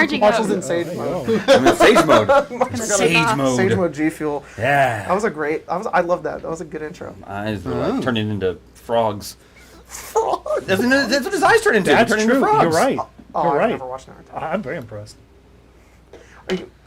charging Marshall's up. in Sage mode. I'm in Sage mode. Sage mode. Sage mode G Fuel. Yeah. That was a great. I love that. That was a good intro. Eyes were like turning into frogs. That's what his eyes turn into. That's turn true. into frogs. You're right. Oh, You're I've right. never watched Naruto. I'm very impressed.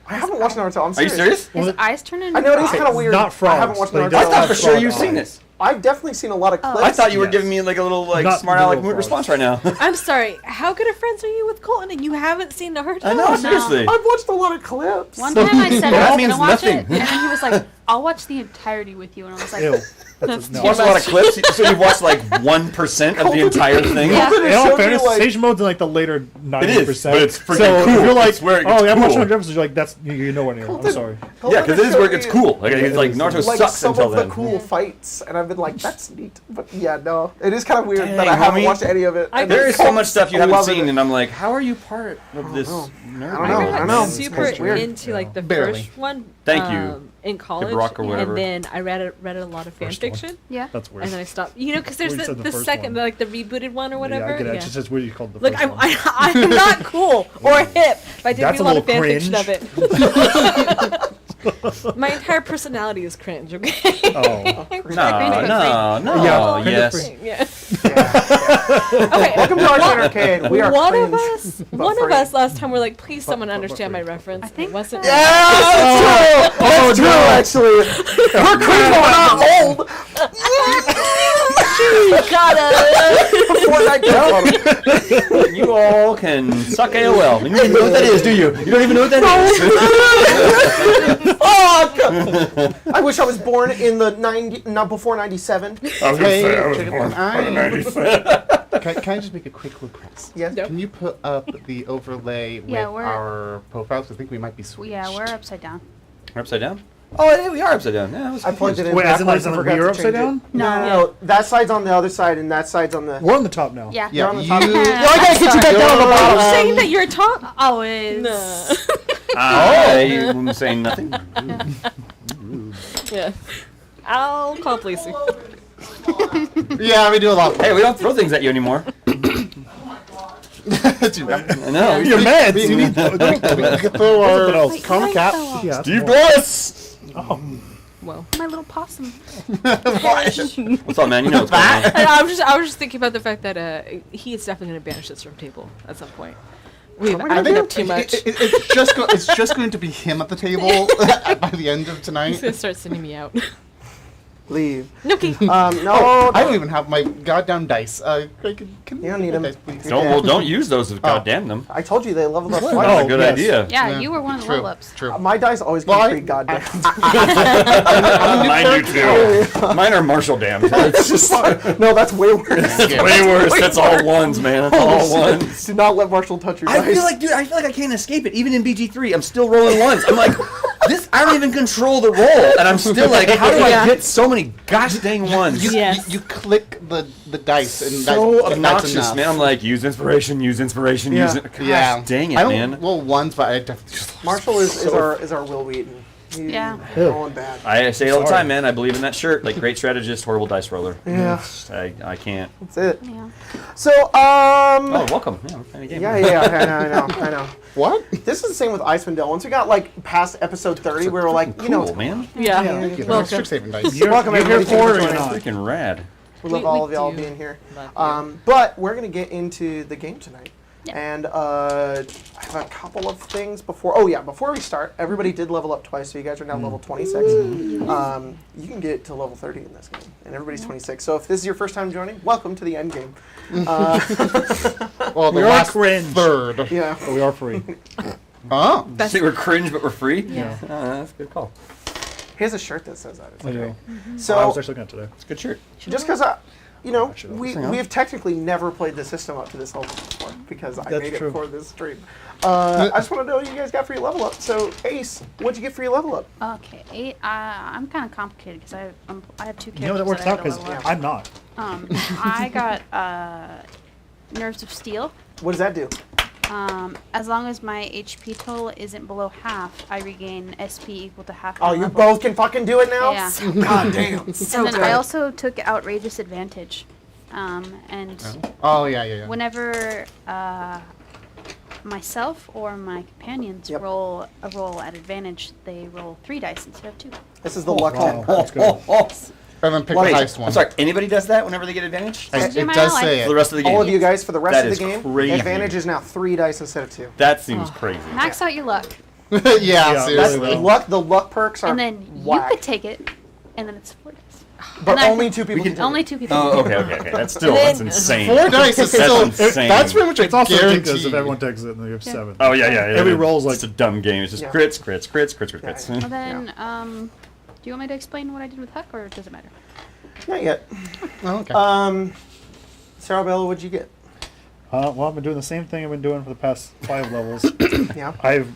I haven't watched Naruto. I'm Are you serious. serious? His eyes turn into I know it is frogs. kind of weird. Not frogs, I haven't watched but he Naruto. does I thought for have sure frog you've seen eyes. this. I've definitely seen a lot of clips. I thought you were Yes. giving me like a little Not smart little aleck frogs. response right now. I'm sorry. How good of friends are you with Colton and you haven't seen Naruto? I know, seriously. I've watched a lot of clips. One time I said That I was means gonna watch nothing. it, and then he was like, "I'll watch the entirety with you," and I was like, Ew. That's No. You watched a lot of clips, so you've watched like 1% of the entire thing. Yeah. Colton In has all showed me, fairness, like, Sage mode's in like the later 90%. It is, but it's freaking so cool. if you're like, It's where it oh, gets yeah, I'm watching cool. 100 episodes, you're like, that's you're nowhere near. I'm sorry. Yeah, because this is where it gets showed cool. Like Naruto Like sucks some until of the then. cool fights, and I've been like, that's neat. But yeah, no, it is kind of weird Dang, that I haven't homie. watched any of it. I- And There is so Colton's much stuff you haven't loving seen, it. and I'm like, how are you part of this know. nerd? I don't know. I I got know. super It's weird. into like the Barely. first one. Thank you. In college, Rock or whatever. and then I read a lot of fan First one. fiction, "Yeah." That's weird. and then I stopped. You know, because there's Well, you said the the first second, one. like the rebooted one or whatever. Yeah, I get it. It's just weird you called the Look, first I'm, one. I'm not cool or hip, but I did That's read a a lot of little fan fiction of cringe. it. My entire personality is cringe. Okay. Oh. No. Yeah, Yes. Yeah. Okay, welcome to our arcade. We are one cringe, of but us free. last time were like, please someone understand my reference. I think it wasn't. so. Yeah, that's true. That's true, actually. We're cringe, but we're not old. Got it. Before that came out. You all can suck AOL. You don't even know what that is, do you? You don't even know what that is. Fuck! I wish I was born in the not before 97. Can I just make a quick request? Yes. Nope. Can you put up the overlay with Yeah, we're- our profiles? I think we might be switched. Yeah, we're upside down. We're upside down? Oh, yeah, we are upside down. Yeah, I was I plugged it in. Wait, as in, backwards as in and forgot we are to upside change it. down? No. That side's on the other side, and that side's on the. We're on the top now. Yeah. Yeah, on the you. top. Oh, I gotta get you back down on the Are you bottom. saying that you're top? Always. No. I am saying nothing. Yeah. I'll call police. Yeah, we do a lot. Hey, we don't throw things at you anymore. Too bad. I know. You're mad. We You need could throw Something our else. Wait, comic mine cap. fell off. Yeah. Steve Bliss! Well. My little possum. What's up, man? You know what's going on. I was just thinking about the fact that he is definitely going to banish this from table at some point. We've I added think up too much. it's just going to be him at the table by the end of He's tonight. going to start sending me out. Leave. Okay. No. I don't even have my goddamn dice. Can You don't need them. dice, please? Don't use those. Goddamn them. I told you they leveled up That's twice. a Oh, good yes. idea. Yeah, you were one of the True. level ups. True. My dice always Well, get I- pretty goddamn. Mine do too. Mine are Marshall damned. It's just No, that's way worse. way worse. That's all ones, man. That's all ones. Do not let Marshall touch your I dice. feel like I can't escape it. Even in BG3, I'm still rolling ones. I'm like, this. I don't even control the roll, and I'm still like, how do I get so many gosh dang ones? Yes. You click the dice and So that's obnoxious, enough. man. I'm like, use inspiration, use inspiration, Yeah. use it. Gosh, Yeah. dang it, I don't man. roll ones, but I definitely just Marshall is our Will Wheaton. He's Yeah. rolling bad. I say it all the Sorry. time, man. I believe in that shirt. Like, great strategist, horrible dice roller. Yeah. I can't. That's it. Yeah. So, Oh, welcome. Yeah, we're playing a game. yeah, I know. What? This is the same with Icewind Dale. Once we got like past episode 30, we were like, Cool, man. Yeah. Thank you. Welcome. Saving dice. welcome You're here everybody. for it or Thank you not? Freaking rad. We love We all of y'all do being here. love you. But we're gonna get into the game tonight. Yeah. And I have a couple of things before. Oh yeah, before we start, everybody did level up twice, so you guys are now level 26. You can get to level 30 in this game, and everybody's 26. So if this is your first time joining, welcome to the end game. Well, the You're last cringe. third. Yeah. But we are free. Oh. I think we're cringe, but we're free. Yeah. That's a good call. He has a shirt that says that. It's I great. do. I So was actually looking at it today. It's a good shirt. just because we Hang on. have technically never played the system up to this level before because I That's made true. it for this stream. I just want to know what you guys got for your level up. So Ace, what'd you get for your level up? Okay, I'm kind of complicated because I have two characters. You know that works I out had to because level up. I'm not. I got Nerves of Steel. What does that do? As long as my HP total isn't below half, I regain SP equal to half. Oh, my you level. both can fucking do it now? Yeah. God damn. And then I also took Outrageous Advantage. And Oh, yeah. whenever myself or my companions Yep. roll a roll at advantage, they roll 3 dice instead of 2. This is the luck wow. perk. That's good. And then pick Wait, the highest one. I'm sorry. Anybody does that whenever they get advantage? It Your does ally. say For the it. rest of the game. All of you guys, for the rest That of is the game, crazy. advantage is now 3 dice instead of 2. That seems crazy. Max out your luck. Yeah, Yeah, seriously. really. The luck perks are And then whack, you could take it, and then it's 4 dice. but and I- only 2 people can take Only it. 2 people. Oh, okay. That's still Then- that's insane. 4 dice is still. insane. That's pretty much a It's also ridiculous guarantee. if everyone takes it and they have 7. Oh yeah. Every roll's like it's a dumb game. It's just Yeah. crits. Yeah. Well, then, do you want me to explain what I did with Huck, or does it matter? Not yet. Oh, okay. Sarah Bella, what'd you get? Well, I've been doing the same thing I've been doing for the past 5 levels. Yeah. I've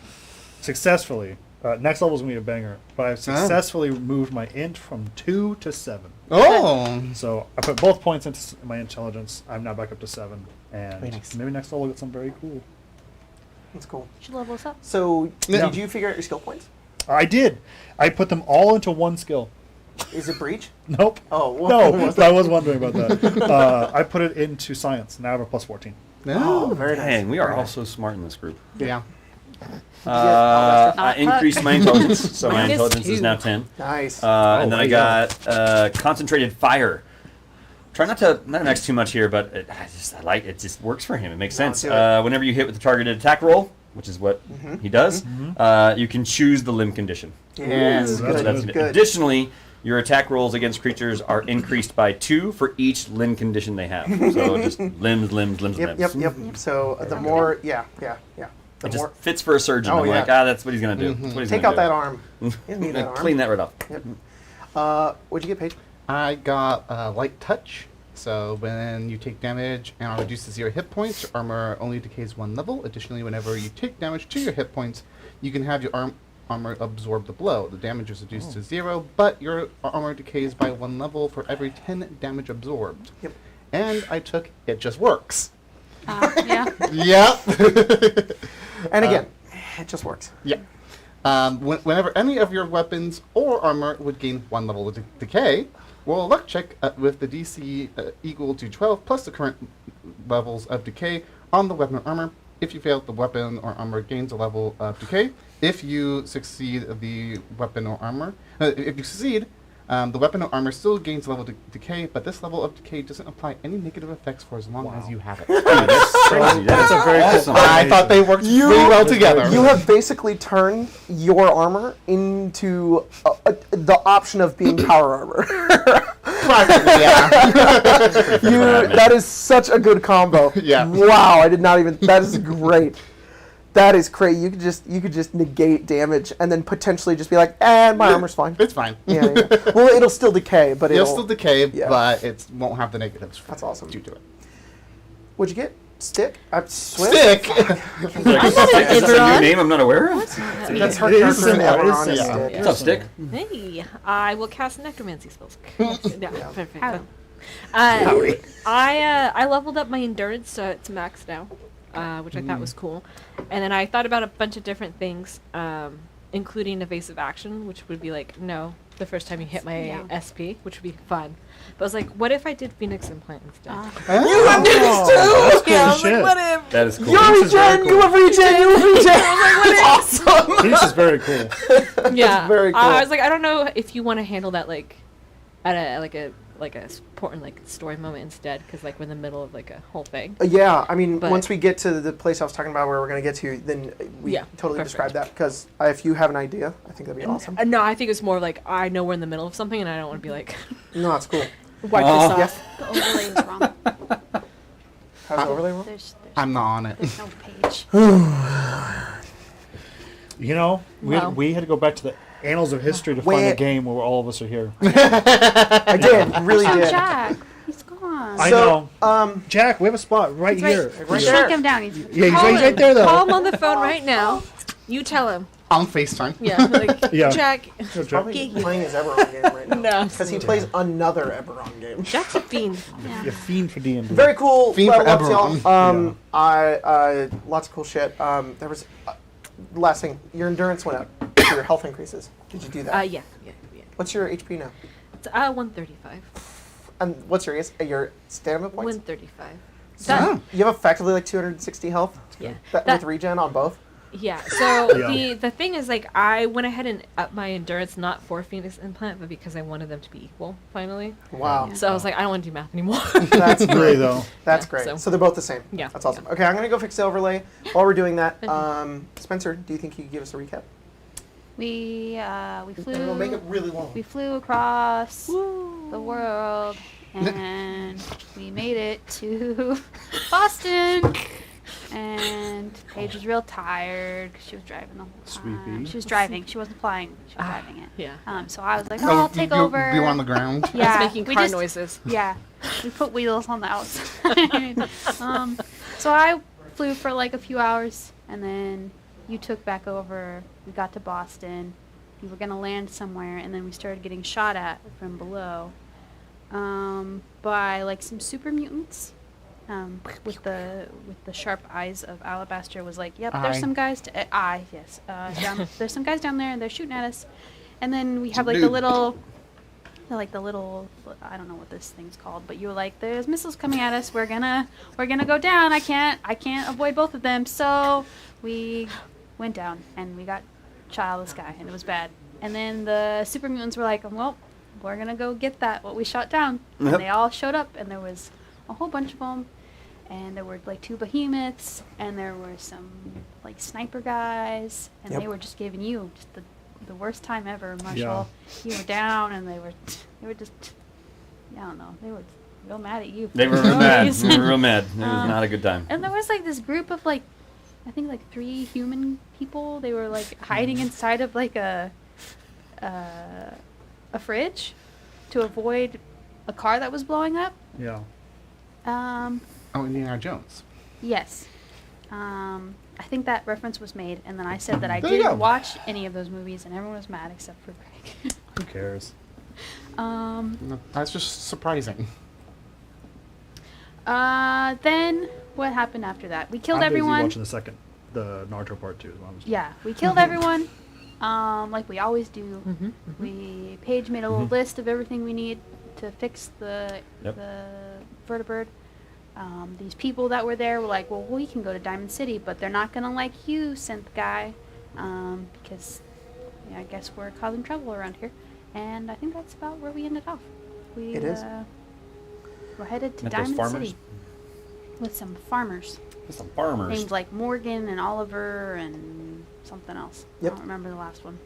successfully, next level's going to be a banger, but I've successfully moved my int from 2 to 7. Oh. So I put both points into my intelligence. I'm now back up to 7. And Very nice. maybe next level I'll get something very cool. That's cool. Should level us up. So, Yeah. did you figure out your skill points? I did. I put them all into one skill. Is it breach? Nope. Oh, what No, was I was wondering about that. I put it into science. Now I have a plus 14. Oh, very nice. Dang, we are Very all nice. so smart in this group. Yeah. I Not increased my intelligence, so my Minus intelligence is 2. now 10. Nice. And then I there you got concentrated fire. Try not to max too much here, but I like it. Just works for him. It makes No, sense. do it. Whenever you hit with the targeted attack roll, which is what he does, you can choose the limb condition. Yes, Ooh, So good, that's good. Additionally, your attack rolls against creatures are increased by 2 for each limb condition they have. So just limbs. Yep. So the more, yeah. The It more, just fits for a surgeon. Oh, I'm yeah. like, that's what he's gonna do. That's what he's take gonna out do. that arm. You don't need that arm. Clean that right off. Yep. What'd you get, Paige? I got light touch. So when you take damage and are reduced to 0 hit points, your armor only decays 1 level. Additionally, whenever you take damage to your hit points, you can have your armor absorb the blow. The damage is reduced to 0, but your armor decays by 1 level for every 10 damage absorbed. Yep. And I took It Just Works. Yeah. Yep. And again, it just works. Yeah. Whenever any of your weapons or armor would gain 1 level of decay, roll a luck check with the DC equal to 12 plus the current levels of decay on the weapon or armor. If you fail, the weapon or armor gains a level of decay. If you succeed, the weapon or armor, if you succeed, the weapon or armor still gains a level of decay, but this level of decay doesn't apply any negative effects for as long as you have it. Dude, that's crazy. That's a very awesome. I thought they worked You- really well together. You have basically turned your armor into the option of being power armor. Practically, yeah. That is such a good combo. Yeah. Wow, I did not even. That is great. That is great. You could just negate damage and then potentially just be like, my armor's fine. It's fine. Yeah. Well, it'll still decay, but It'll still decay, yeah. but it won't have the negatives. That's awesome. Due to it. What'd you get? Stick? Swift? Stick. Is that a new name I'm not aware of? That's her It is character in similar, it is Eberron is similar. Stick. What's up, Stick? Hey, I will cast necromancy spells. Yeah, perfect. How? I leveled up my endurance to max now, which I thought was cool. And then I thought about a bunch of different things, including evasive action, which would be like, no, the first time you hit my SP, which would be fun. But I was like, what if I did Phoenix Implant instead? You have this too! Yeah, I was shit. like, what if? That is cool. You're regen! You have regen! You have regen! It's awesome! This is very cool. Yeah, very cool. I was like, I don't know if you want to handle that like at a important like story moment instead, because like we're in the middle of like a whole thing. Yeah, I mean, But- once we get to the place I was talking about where we're going to get to, then we Yeah, totally perfect. describe that. Because if you have an idea, I think that'd be awesome. No, I think it's more like I know we're in the middle of something, and I don't want to be like No, that's cool. wipe Yeah. this off. The overlay is wrong. How's the overlay roll? There's I'm not on it. there's no page. You know, Wow. we had to go back to the annals of history to find Wait. a game where all of us are here. I did, really Oh, did. Jack. He's gone. I So, know. Jack, we have a spot right He's here. right, Right shrink there. him down. He's Yeah, he's Call right, him. right there, though. Call him on the phone right now. You tell him. On FaceTime. Yeah, like Yeah. Jack. Go, Jack. Probably playing his Eberron game right now. No. Because he plays another Eberron game. Jack's a fiend. You fiend for D&D. Very cool. Fiend for level ups, Eberron. y'all. I lots of cool shit. There was last thing. Your endurance went up. Your health increases. Did you do that? Yeah. What's your HP now? It's 135. And what's your stamina points? 135. So you have effectively like 260 health. Yeah. With That- regen on both? Yeah. So Yeah. the thing is, like, I went ahead and upped my endurance not for Phoenix Implant, but because I wanted them to be equal finally. Wow. Yeah. So I was like, I don't want to do math anymore. That's Really great. though. That's Yeah, great. so- So they're both the same. Yeah. That's awesome. Okay, I'm going to go fix the overlay. While we're doing that, Okay. Spencer, do you think you could give us a recap? We flew. And we'll make it really long. We flew across the world and we made it to Boston. And Paige was real tired 'cause she was driving the whole time. Sweepy. She was driving. She wasn't flying. She was driving it. Yeah. So I was like, oh, I'll take over. You were on the ground. Yeah. I was making we car just- noises. Yeah. We put wheels on the outside. So I flew for like a few hours and then you took back over. We got to Boston. We were going to land somewhere and then we started getting shot at from below by like some super mutants. With the sharp eyes of Alabaster was like, yep, there's Eye. some guys. There's some guys down there, and they're shooting at us. And then we have like Dude. the little, I don't know what this thing's called, but you were like, there's missiles coming at us. We're gonna go down. I can't avoid both of them. So we went down and we got shot out of the sky, and it was bad. And then the super mutants were like, well, we're gonna go get what we shot down. And Yep. they all showed up, and there was a whole bunch of them. And there were like 2 behemoths, and there were some like sniper guys, and Yep. they were just giving you just the worst time ever, Marshall. You were down, and they were just, I don't know, they were real mad at you. for They were no real mad. reason. They were real mad. It was Um, not a good time. And there was like this group of like, I think like 3 human people. They were like hiding inside of like a fridge to avoid a car that was blowing up. Yeah. Oh, Indiana Jones. Yes. I think that reference was made, and then I said that I There you go. didn't watch any of those movies, and everyone was mad except for Greg. Who cares? No, that's just surprising. Then what happened after that? We killed I'm busy everyone. watching the Naruto part 2 is what I'm just Yeah, we killed everyone, like we always do. Mm-hmm. Paige made a little list of everything we need to fix the Yep. vertibird. These people that were there were like, well, we can go to Diamond City, but they're not gonna like you, synth guy, because I guess we're causing trouble around here. And I think that's about where we ended off. It is. We're headed to Met those Diamond farmers? City with some farmers Some farmers. named like Morgan and Oliver and something else. Yep. I don't remember the last one.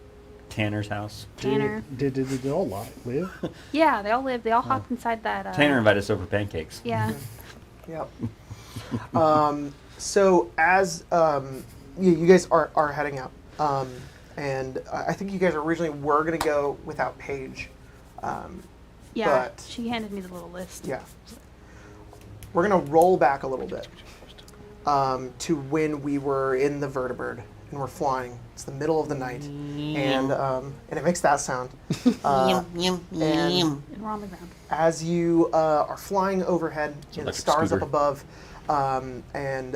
Tanner's house. Tanner. Did they all live? Yeah, they all lived. They all hopped inside that. Tanner invited us over for pancakes. Yeah. Yep. So as you guys are heading out, and I think you guys originally were going to go without Paige. Yeah. But- She handed me the little list. Yeah. We're going to roll back a little bit to when we were in the vertibird and we're flying. It's the middle of the night, and it makes that sound. And And we're on the ground. as you are flying overhead, the Electric stars scooter. up above, and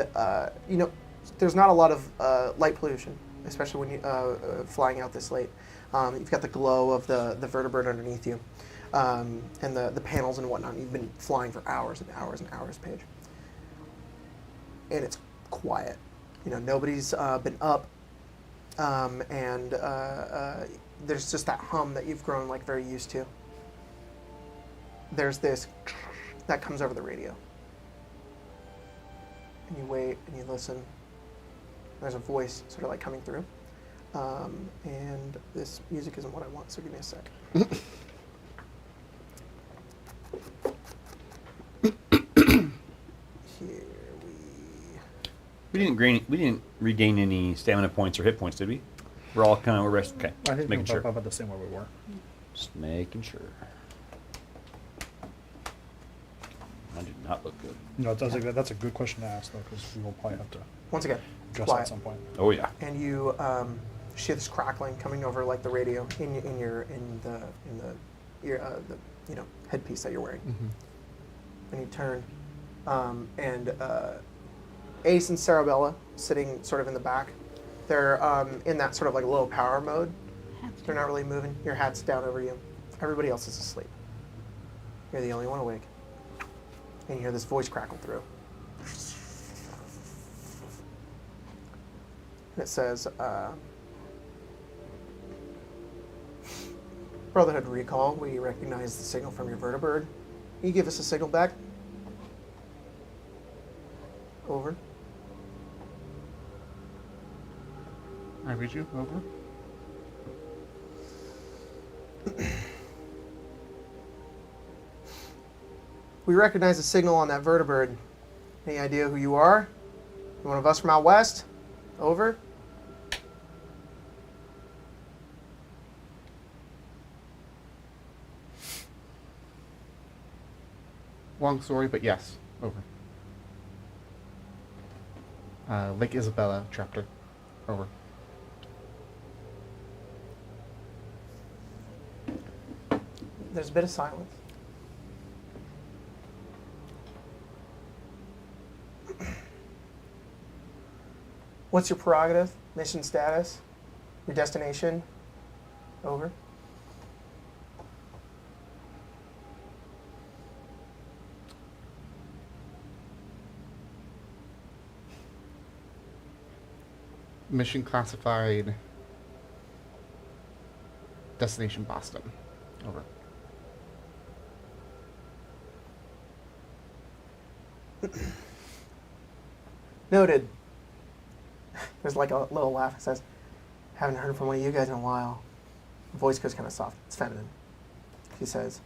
there's not a lot of light pollution, especially when you flying out this late. You've got the glow of the vertibird underneath you, and the panels and whatnot. You've been flying for hours and hours and hours, Paige, and it's quiet. Nobody's been up, and there's just that hum that you've grown like very used to. There's this that comes over the radio. And you wait and you listen. There's a voice sort of like coming through. And this music isn't what I want, so give me a sec. Here We didn't regain any stamina points or hit points, did we? We're all kind of rested. Okay. I think Making we're sure. about the same where we were. Just making sure. I did not look good. That's a good question to ask though, because we will probably have to once again, address that quiet. at some point. Oh yeah. And you hear this crackling coming over like the radio in the headpiece that you're wearing. And you turn, and Ace and Sarabella sitting sort of in the back. They're in that sort of like low power mode. They're not really moving. Your hat's down over you. Everybody else is asleep. You're the only one awake. And you hear this voice crackle through. And it says, Brotherhood recall, we recognize the signal from your vertibird. Can you give us a signal back? Over. I read you. Over. We recognize the signal on that vertibird. Any idea who you are? You one of us from out west? Over. Long story, but yes. Over. Lake Isabella chapter. Over. There's a bit of silence. What's your prerogative? Mission status? Your destination? Over. Mission classified. Destination Boston. Over. Noted. There's like a little laugh. It says, haven't heard from one of you guys in a while. The voice goes kind of soft. It's feminine. She says,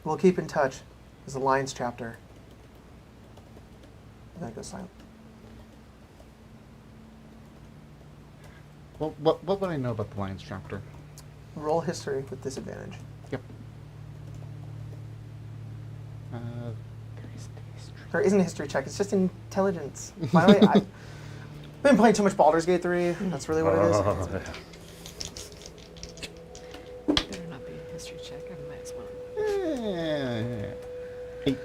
we'll keep in touch. There's a Lions chapter. And then it goes silent. Well, what would I know about the Lions chapter? Roll history with disadvantage. Yep. There isn't a history check. It's just intelligence. By the way, I've been playing too much Baldur's Gate 3. That's really what it is. Better not be a history check. I might as well. 8.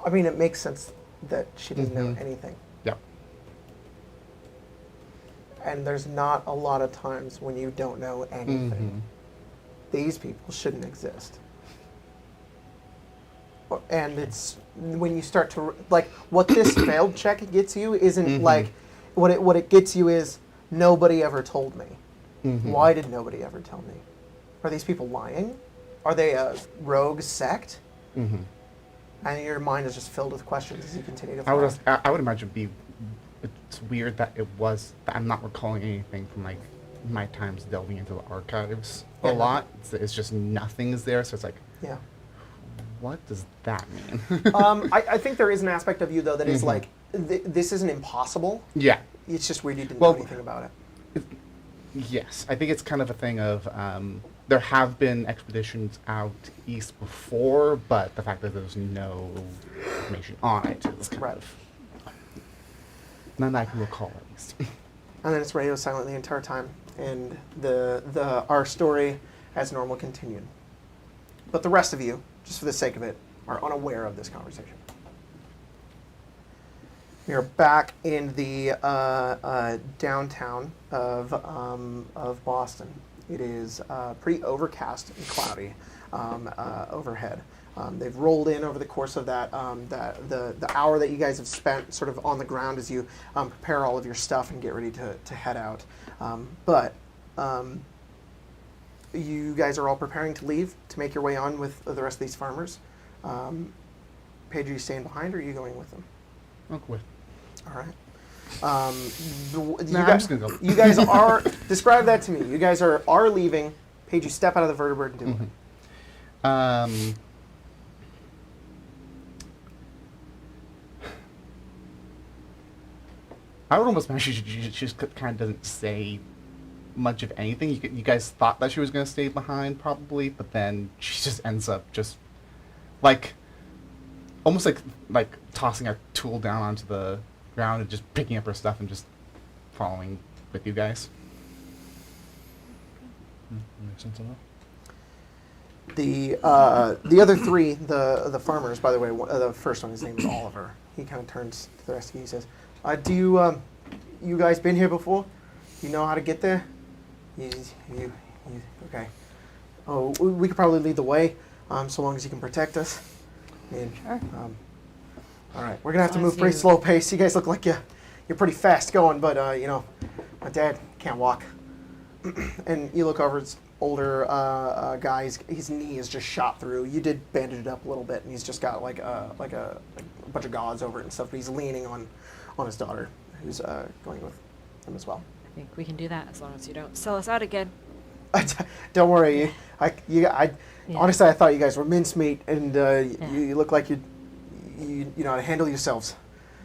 I mean, it makes sense that she doesn't know Mhm. anything. Yep. And there's not a lot of times when you don't know anything. These people shouldn't exist. And it's when you start to like what this failed check gets you isn't like what it gets you is nobody ever told me. Why did nobody ever tell me? Are these people lying? Are they a rogue sect? And your mind is just filled with questions as you continue to. I would imagine it's weird that that I'm not recalling anything from like my times delving into the archives a lot. It's just nothing is there, so it's like, yeah. What does that mean? I think there is an aspect of you though that is like this isn't impossible. Yeah. It's just weird you didn't know anything about it. Yes, I think it's kind of a thing of there have been expeditions out east before, but the fact that there's no information on it is kind of none that I can recall at least. And then it's radio silent the entire time, and our story as normal continued. But the rest of you, just for the sake of it, are unaware of this conversation. We are back in the downtown of Boston. It is pretty overcast and cloudy overhead. They've rolled in over the course of the hour that you guys have spent sort of on the ground as you prepare all of your stuff and get ready to head out. But you guys are all preparing to leave to make your way on with the rest of these farmers. Paige, are you staying behind or are you going with them? I'll go with. All right. I'm just gonna go. You guys are describe that to me. You guys are leaving. Paige, you step out of the vertibird and do it. I would almost imagine she just kind of doesn't say much of anything. You guys thought that she was going to stay behind, probably, but then she just ends up just like almost like tossing a tool down onto the ground and just picking up her stuff and just following with you guys. Makes sense enough. The other three, the farmers, by the way, the first one, his name is Oliver. He kind of turns to the rest of you. He says, "Do you guys been here before? You know how to get there? You okay? Oh, we could probably lead the way, so long as you can protect us. I mean, Sure. All right, we're gonna have to I move see. pretty slow pace. You guys look like you're pretty fast going, but my dad can't walk. And you look over, it's older guy. His knee is just shot through. You did bandage it up a little bit, and he's just got like a bunch of gauze over it and stuff. But he's leaning on his daughter, who's going with him as well. I think we can do that as long as you don't sell us out again. Don't worry. Yeah. Honestly, I thought you guys were mincemeat, and you look like you know how to handle yourselves.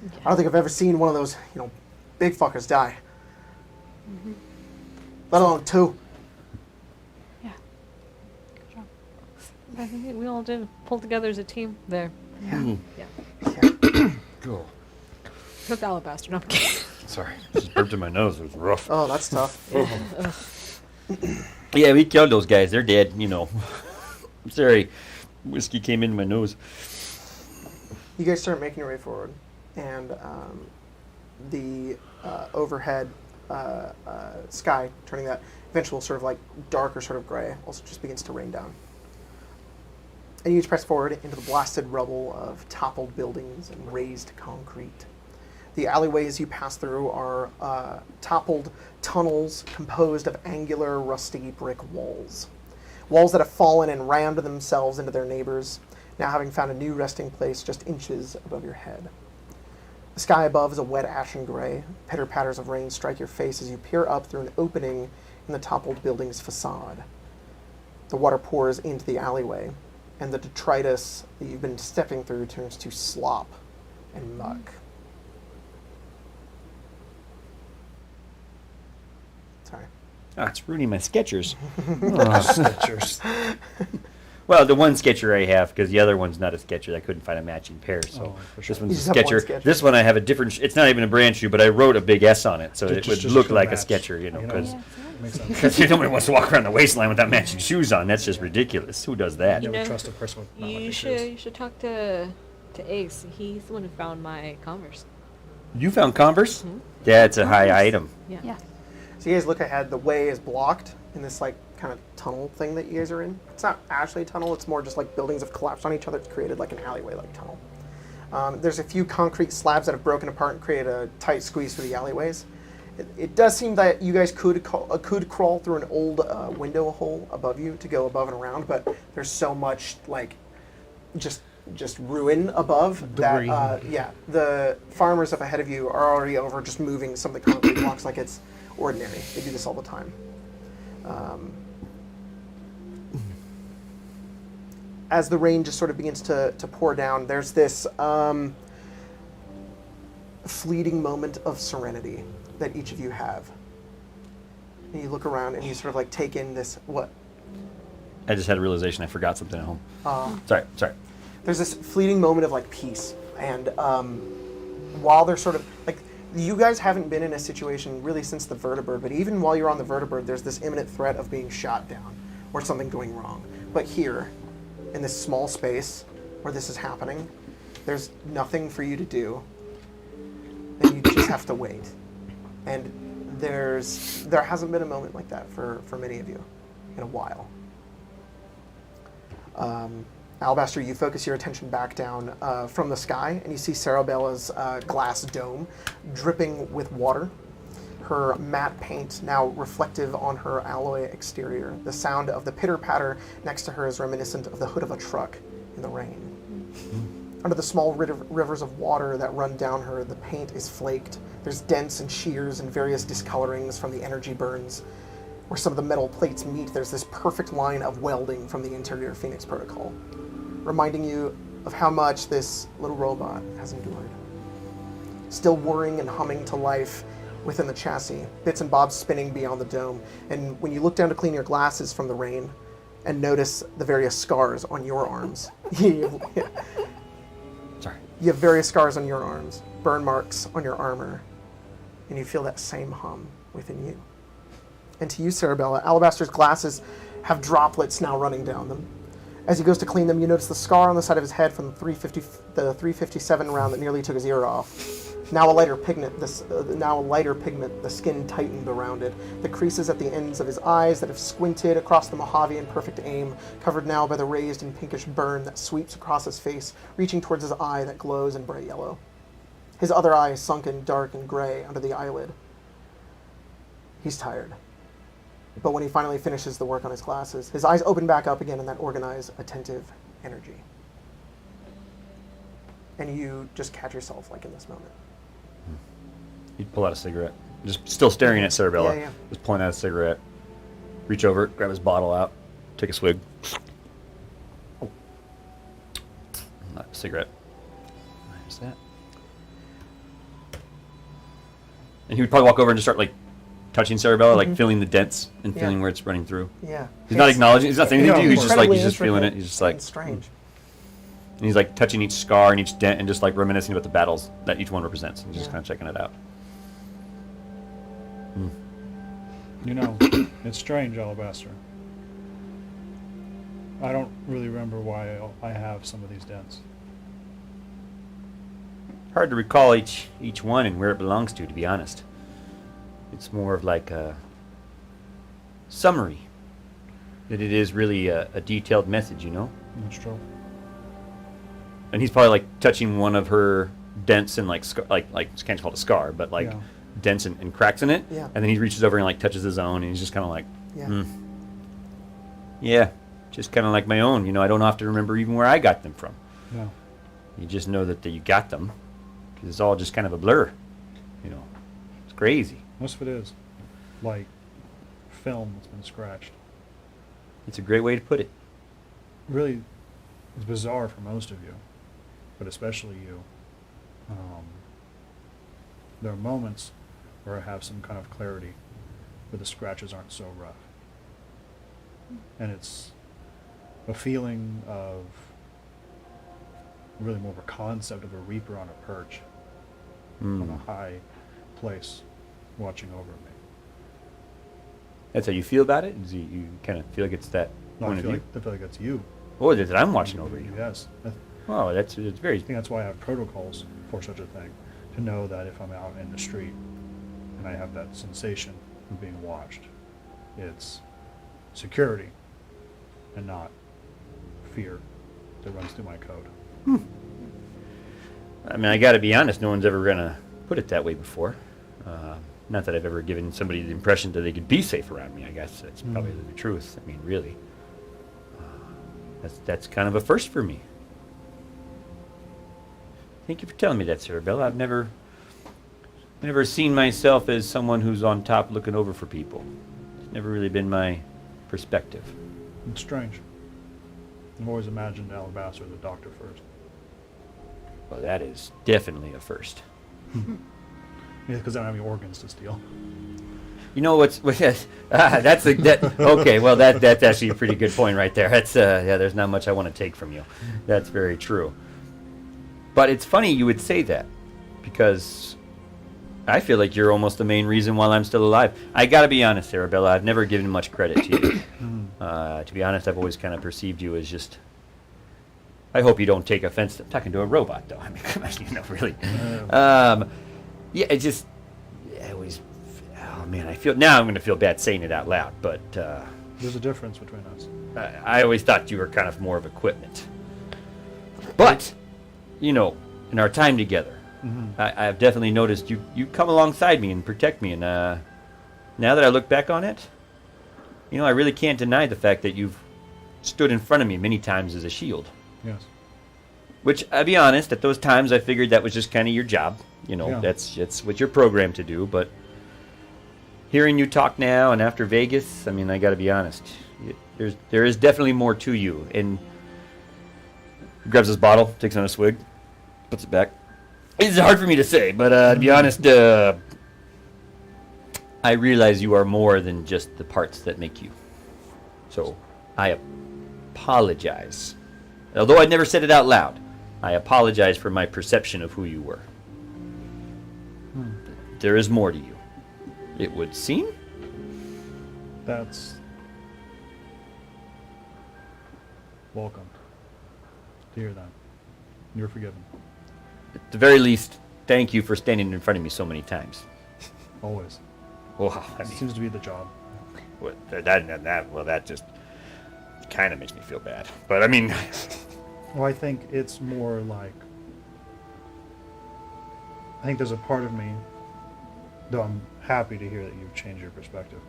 Okay. I don't think I've ever seen one of those big fuckers die. Let alone two. Yeah. Good job. I think we all did pull together as a team there. Yeah. Yeah. Cool. Except Alabaster. No, I'm kidding. Sorry, just burped in my nose. It was rough. Oh, that's tough. Yeah, we killed those guys. They're dead. I'm sorry. Whiskey came in my nose. You guys start making your way forward, and the overhead sky, turning that eventual sort of like darker sort of gray, also just begins to rain down. And you each press forward into the blasted rubble of toppled buildings and raised concrete. The alleyways you pass through are toppled tunnels composed of angular, rusty brick walls. Walls that have fallen and rammed themselves into their neighbors, now having found a new resting place just inches above your head. The sky above is a wet ashen gray. Pitter-patters of rain strike your face as you peer up through an opening in the toppled building's facade. The water pours into the alleyway, and the detritus that you've been stepping through turns to slop and muck. Sorry. Oh, it's ruining my Skechers. Skechers. Well, the one Sketcher I have, because the other one's not a Sketcher. I couldn't find a matching pair, so Oh, for sure. this You one's just a have one Sketcher. Skechers. This one I have a different. It's not even a brand shoe, but I wrote a big S on it, so it would look to like a match, Sketcher, because Makes sense. nobody wants to walk around the wasteland without matching shoes on. That's just ridiculous. Who does that? You Never know, trust a person with not You matching should shoes. talk to Ace. He's the one who found my Converse. You found Converse? Mhm. That's a high item. Yeah. So you guys look ahead. The way is blocked in this like kind of tunnel thing that you guys are in. It's not actually a tunnel. It's more just like buildings have collapsed on each other. It's created like an alleyway-like tunnel. There's a few concrete slabs that have broken apart and created a tight squeeze through the alleyways. It does seem that you guys could crawl through an old window hole above you to go above and around, but there's so much like just ruin above Debris. that the farmers up ahead of you are already over just moving some of the concrete blocks like it's ordinary. They do this all the time. As the rain just sort of begins to pour down, there's this fleeting moment of serenity that each of you have. And you look around and you sort of like take in this, what? I just had a realization I forgot something at home. Sorry. There's this fleeting moment of like peace. And while they're sort of like, you guys haven't been in a situation really since the vertibird, but even while you're on the vertibird, there's this imminent threat of being shot down or something going wrong. But here, in this small space where this is happening, there's nothing for you to do, and you just have to wait. And there hasn't been a moment like that for many of you in a while. Alabaster, you focus your attention back down from the sky, and you see Sarabella's glass dome dripping with water. Her matte paint now reflective on her alloy exterior. The sound of the pitter-patter next to her is reminiscent of the hood of a truck in the rain. Under the small rivers of water that run down her, the paint is flaked. There's dents and shears and various discolorings from the energy burns. Where some of the metal plates meet, there's this perfect line of welding from the interior Phoenix Protocol, reminding you of how much this little robot has endured. Still whirring and humming to life within the chassis, bits and bobs spinning beyond the dome. And when you look down to clean your glasses from the rain and notice the various scars on your arms, you have various scars on your arms, burn marks on your armor, and you feel that same hum within you. And to you, Sarabella, Alabaster's glasses have droplets now running down them. As he goes to clean them, you notice the scar on the side of his head from the 357 round that nearly took his ear off. Now a lighter pigment, the skin tightened around it. The creases at the ends of his eyes that have squinted across the Mojave in perfect aim, covered now by the raised and pinkish burn that sweeps across his face, reaching towards his eye that glows in bright yellow. His other eye is sunken dark and gray under the eyelid. He's tired. But when he finally finishes the work on his glasses, his eyes open back up again in that organized, attentive energy. And you just catch yourself like in this moment. He'd pull out a cigarette. Just still staring at Cerebella. Yeah. Just pulling out a cigarette. Reach over, grab his bottle out, take a swig. Oh. Not a cigarette. Where's that? And he would probably walk over and just start like touching Cerebella, like feeling the dents and feeling where it's running through. Yeah. He's not acknowledging. He's not saying anything to you. He's just like Incredibly he's just feeling it. intricate He's just like and strange. And he's like touching each scar and each dent and just like reminiscing about the battles that each one represents and just kind of checking it out. You know, it's strange, Alabaster. I don't really remember why I have some of these dents. Hard to recall each one and where it belongs to be honest. It's more of like a summary than it is really a detailed message, you know? That's true. And he's probably like touching one of her dents and like can't call it a scar, but like Yeah. dents and cracks in it. Yeah. And then he reaches over and like touches his own, and he's just kind of like, Yeah. yeah, just kind of like my own. You know, I don't have to remember even where I got them from. No. You just know that you got them, because it's all just kind of a blur. You know, it's crazy. Most of it is like film that's been scratched. It's a great way to put it. Really, it's bizarre for most of you, but especially you. There are moments where I have some kind of clarity, where the scratches aren't so rough. And it's a feeling of really more of a concept of a reaper on a perch, on a high place, watching over me. That's how you feel about it? You kind of feel like it's that No, point I of feel view? like that's you. Oh, that I'm watching over you. Yes. Oh, it's very... I think that's why I have protocols for such a thing, to know that if I'm out in the street and I have that sensation of being watched, it's security and not fear that runs through my code. I mean, I got to be honest, no one's ever going to put it that way before. Not that I've ever given somebody the impression that they could be safe around me, I guess. That's probably the truth. I mean, really. That's kind of a first for me. Thank you for telling me that, Cerebella. I've never seen myself as someone who's on top looking over for people. It's never really been my perspective. It's strange. I've always imagined Alabaster as a doctor first. Well, that is definitely a first. Yeah, because I don't have any organs to steal. You know what's okay. Well, that's actually a pretty good point right there. That's yeah. There's not much I want to take from you. That's very true. But it's funny you would say that, because I feel like you're almost the main reason why I'm still alive. I gotta be honest, Arabella. I've never given much credit to you. To be honest, I've always kind of perceived you as just. I hope you don't take offense to I'm talking to a robot, though. I mean, you know, really. Yeah, it just. I always. Oh man, I feel now. I'm going to feel bad saying it out loud, but. There's a difference between us. I always thought you were kind of more of equipment. But, you know, in our time together, I've definitely noticed you come alongside me and protect me. And now that I look back on it, you know, I really can't deny the fact that you've stood in front of me many times as a shield. Yes. Which, I'll be honest, at those times I figured that was just kind of your job. You know, Yeah. that's what you're programmed to do. But hearing you talk now and after Vegas, I mean, I got to be honest. There is definitely more to you. And he grabs his bottle, takes another swig, puts it back. It's hard for me to say, but to be honest, I realize you are more than just the parts that make you. So I apologize. Although I never said it out loud, I apologize for my perception of who you were. There is more to you, it would seem. That's welcome to hear that. You're forgiven. At the very least, thank you for standing in front of me so many times. Always. Wow, I mean, Seems to be the job. that just kind of makes me feel bad. But I mean, Well, I think it's more like, I think there's a part of me, though I'm happy to hear that you've changed your perspective.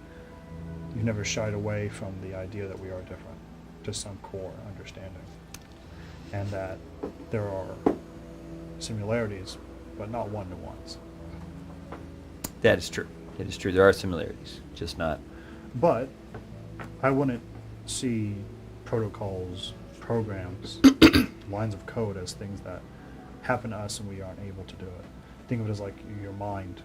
You've never shied away from the idea that we are different, to some core understanding. And that there are similarities, but not one-to-ones. that is true. It is true. There are similarities, just not. But I wouldn't see protocols, programs, lines of code as things that happen to us and we aren't able to do it. Think of it as like your mind.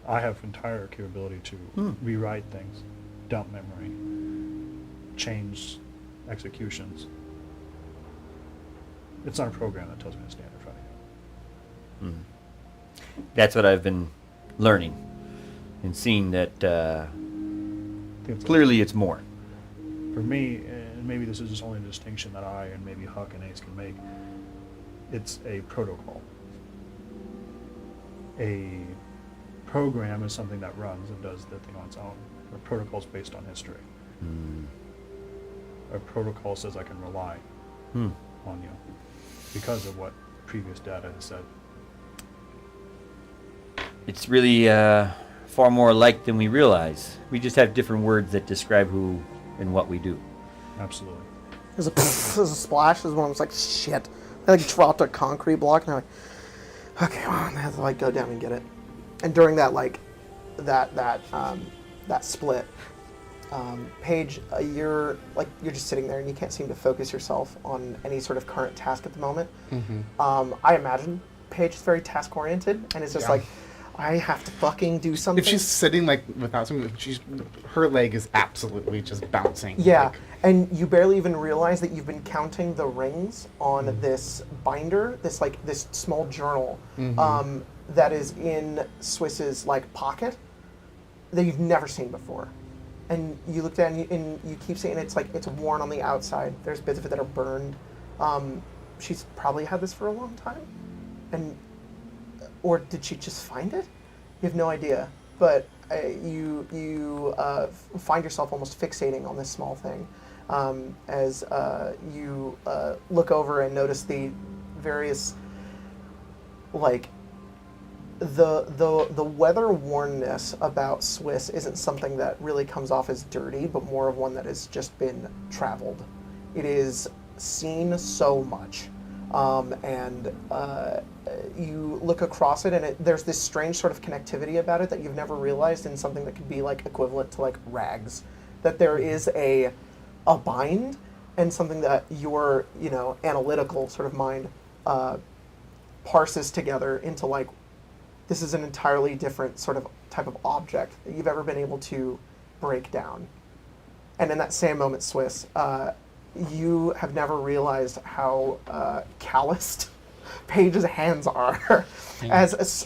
I have entire capability to rewrite things, dump memory, change executions. It's not a program that tells me to stand in front of you. That's what I've been learning and seeing that I think it's clearly it's more. for me, and maybe this is just only a distinction that I and maybe Huck and Ace can make, it's a protocol. A program is something that runs and does the thing on its own. A protocol is based on history. A protocol says I can rely on you because of what previous data has said. It's really far more alike than we realize. We just have different words that describe who and what we do. Absolutely. There's a splash. There's one I was like, shit. I like dropped a concrete block and I'm like, okay, well, I have to like go down and get it. And during that like that split, Paige, you're just sitting there and you can't seem to focus yourself on any sort of current task at the moment. I imagine Paige is very task oriented and it's just like, I have to fucking do something. If she's sitting like without something, her leg is absolutely just bouncing. Yeah, like- and you barely even realize that you've been counting the rings on this binder, this small journal that is in Swiss's like pocket that you've never seen before. And you look down and you keep seeing it's like it's worn on the outside. There's bits of it that are burned. She's probably had this for a long time, or did she just find it? You have no idea. But you find yourself almost fixating on this small thing as you look over and notice the various, like, the weather wornness about Swiss isn't something that really comes off as dirty, but more of one that has just been traveled. It is seen so much. And you look across it, and there's this strange sort of connectivity about it that you've never realized in something that could be like equivalent to like rags. That there is a bind and something that your analytical sort of mind parses together into like this is an entirely different sort of type of object that you've ever been able to break down. And in that same moment, Swiss, you have never realized how calloused Paige's hands are. as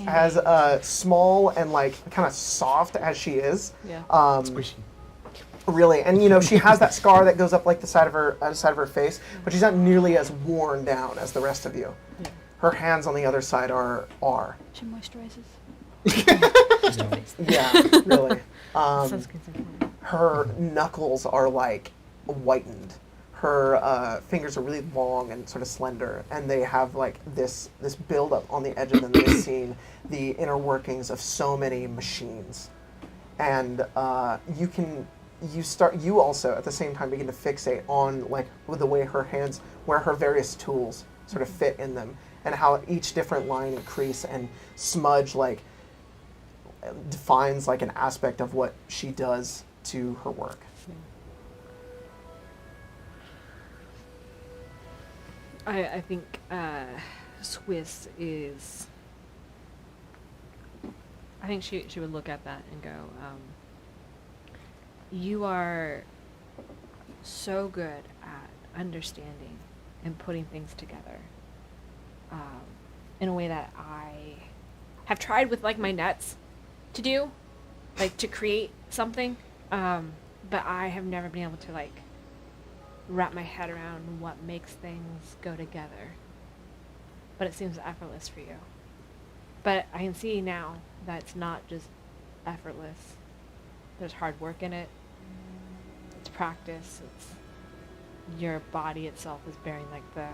small and like kind of soft as she is. Yeah. Squishy. Really, and she has that scar that goes up like the side of her face, but she's not nearly as worn down as the rest of you. Yeah. Her hands on the other side are. She moisturizes. Yeah, really. Sunscreen's important. Her knuckles are like whitened. Her fingers are really long and sort of slender, and they have like this buildup on the edge of them that is seeing the inner workings of so many machines. And you also at the same time begin to fixate on like with the way her hands, where her various tools sort of fit in them, and how each different line and crease and smudge like defines like an aspect of what she does to her work. I think Swiss is. I think she would look at that and go, you are so good at understanding and putting things together in a way that I have tried with like my nets to do, like to create something, but I have never been able to like wrap my head around what makes things go together. But it seems effortless for you. But I can see now that it's not just effortless. There's hard work in it. It's practice. It's your body itself is bearing like the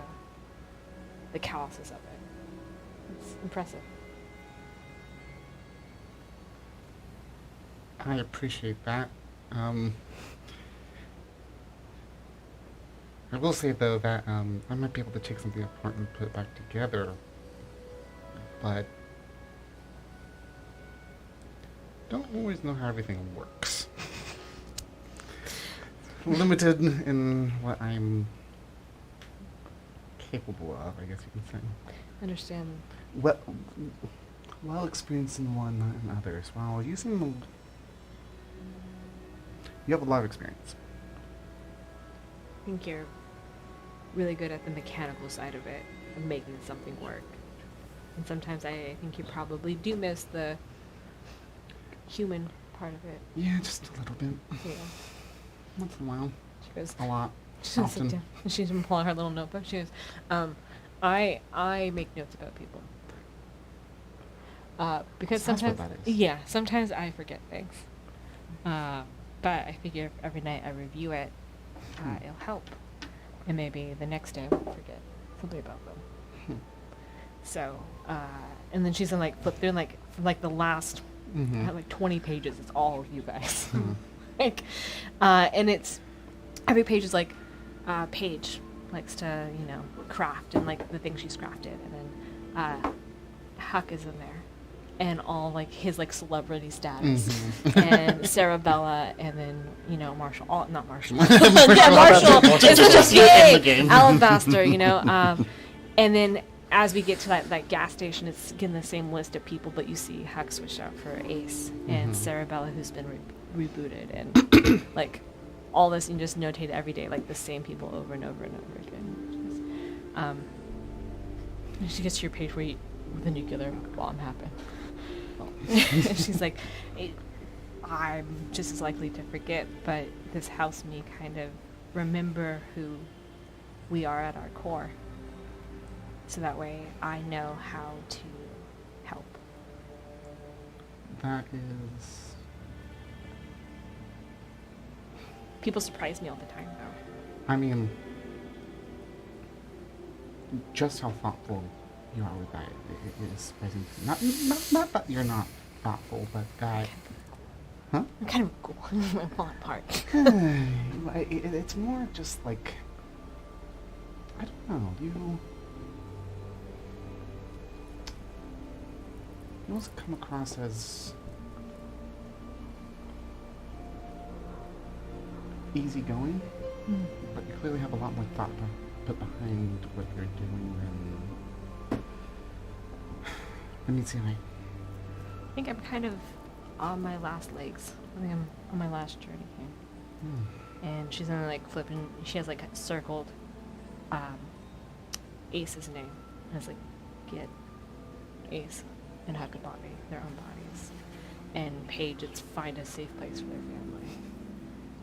calluses of it. It's impressive. I appreciate that. I will say though that I might be able to take something apart and put it back together, but don't always know how everything works. Limited in what I'm capable of, I guess you can say. Understand. Well experienced in one, not in others. While using the... You have a lot of experience. I think you're really good at the mechanical side of it, of making something work. And sometimes I think you probably do miss the human part of it. Yeah, just a little bit. Yeah. Once in a while. She goes, A lot. she's gonna sit Often. down. And she's gonna pull out her little notebook. She goes, I make notes about people. Because That's what sometimes, that is. yeah, sometimes I forget things. But I figure if every night I review it, it'll help. And maybe the next day I won't forget something about them. So, and then she's gonna like flip through and like, from like the last, like 20 pages, it's all of you guys. Like, and it's, every page is like, Paige likes to, you know, craft and like the things she's crafted. And then, Huck is in there. And all like his like celebrity status, and Sarabella, and then you know Marshall, not Marshall, yeah Marshall is just yay, Alabaster, you know, and then as we get to that gas station, it's getting the same list of people, but you see Huck switched out for Ace and Sarabella, who's been rebooted, and like all this, you just notate every day like the same people over and over and over again. And she gets to your page where the nuclear bomb happened. She's like, I'm just as likely to forget, but this helps me kind of remember who we are at our core. So that way I know how to help. That is... People surprise me all the time, though. I mean, just how thoughtful you are with that it is surprising. Not that you're not thoughtful, but that... Huh? I'm kind of cool. I'm falling apart. It's more just like... I don't know, you almost come across as easygoing, but you clearly have a lot more thought to put behind what you're doing than... Let me see. I think I'm kind of on my last legs. I think I'm on my last journey here. And she's gonna like flip, and she has like circled Ace's name. And it's like, get Ace and Huck a body, their own bodies. And Paige, it's find a safe place for their family.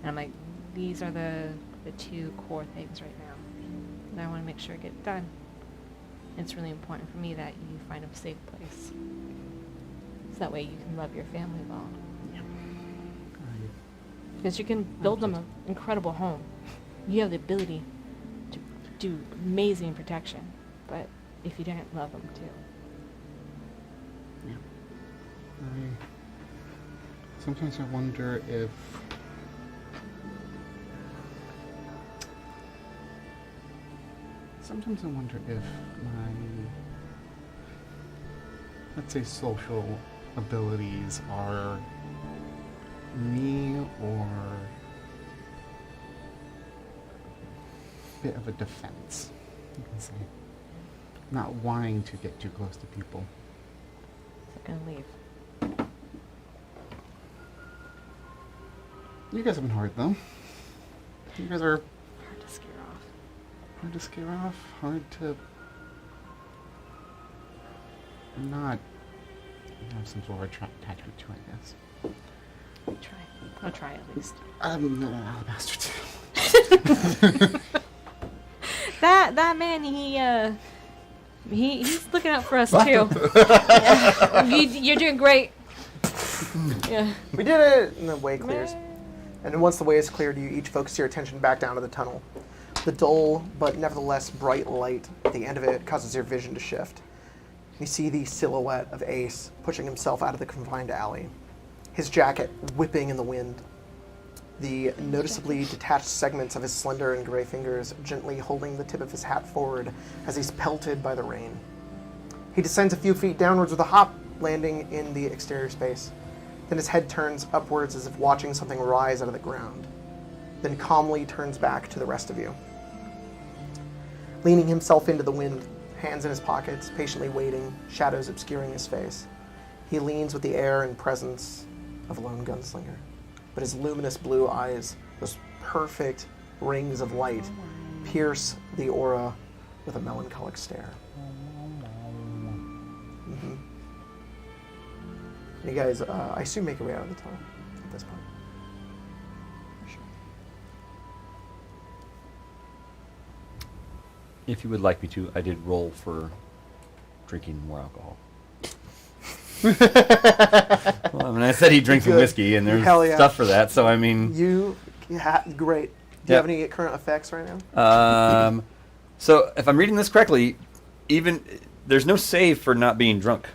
And I'm like, these are the two core things right now. And I want to make sure I get done. It's really important for me that you find a safe place. So that way you can love your family well. Because you can build them an incredible home. You have the ability to do amazing protection. But if you didn't love them too. Yeah. Sometimes I wonder if... Sometimes I wonder if my, let's say, social abilities are me or a bit of a defense, you can say. Not wanting to get too close to people. So I'm gonna leave. You guys have been hard, though. You guys are Hard to scare off. hard to scare off, hard to not have some sort of attachment to, I guess. Try. I'll try at least. Alabaster too. That man, He's looking out for us too. Yeah. You're doing great. Yeah. We did it, and the way clears. And then once the way is cleared, you each focus your attention back down to the tunnel. The dull, but nevertheless bright light at the end of it causes your vision to shift. You see the silhouette of Ace pushing himself out of the confined alley, his jacket whipping in the wind. The noticeably detached segments of his slender and gray fingers gently holding the tip of his hat forward as he's pelted by the rain. He descends a few feet downwards with a hop, landing in the exterior space. Then his head turns upwards as if watching something rise out of the ground. Then calmly turns back to the rest of you. Leaning himself into the wind, hands in his pockets, patiently waiting, shadows obscuring his face. He leans with the air and presence of a lone gunslinger. But his luminous blue eyes, those perfect rings of light, pierce the aura with a melancholic stare. Mm-hmm. You guys, I assume, make your way out of the tunnel at this point. If you would like me to, I did roll for drinking more alcohol. Well, I mean, I said he drinks some Good. whiskey, and there's Hell yeah. stuff for that. So I mean, Great. Do you have any current effects right now? So if I'm reading this correctly, even there's no save for not being drunk.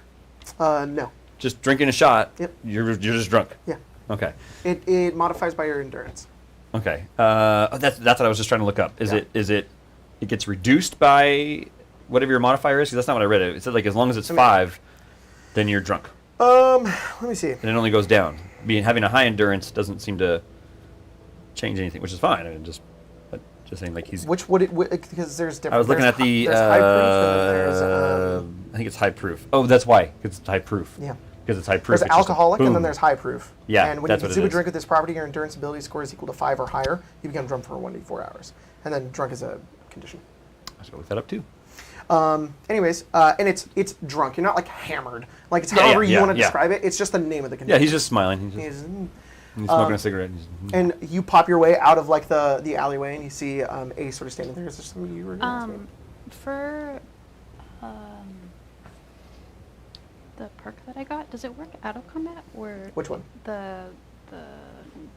No. Just drinking a shot. Yep. You're just drunk. Yeah. Okay. It modifies by your endurance. Okay. That's what I was just trying to look up. Is it gets reduced by whatever your modifier is? 'Cause that's not what I read. It said like as long as it's 5, then you're drunk. Let me see. And it only goes down. Having a high endurance doesn't seem to change anything, which is fine. I mean, just saying like he's. Which would it? Because there's different. I was looking at the. There's high proof and then there's I think it's high proof. Oh, that's why. Because it's high proof. yeah. Because it's high proof. There's it's just alcoholic and then boom. there's high proof. Yeah, And when that's you what it consume a is. drink with this property, your endurance ability score is equal to 5 or higher. You become drunk for 1d4 hours, and then drunk is a condition. I should look that up too. Anyways, and it's drunk. You're not like hammered. Like it's however you want to describe it. It's just the name of the condition. Yeah, he's just smiling. He's smoking a cigarette. And you pop your way out of like the alleyway, and you see Ace sort of standing there. Is there something you were going to ask me? For the perk that I got, does it work out of combat or Which one? the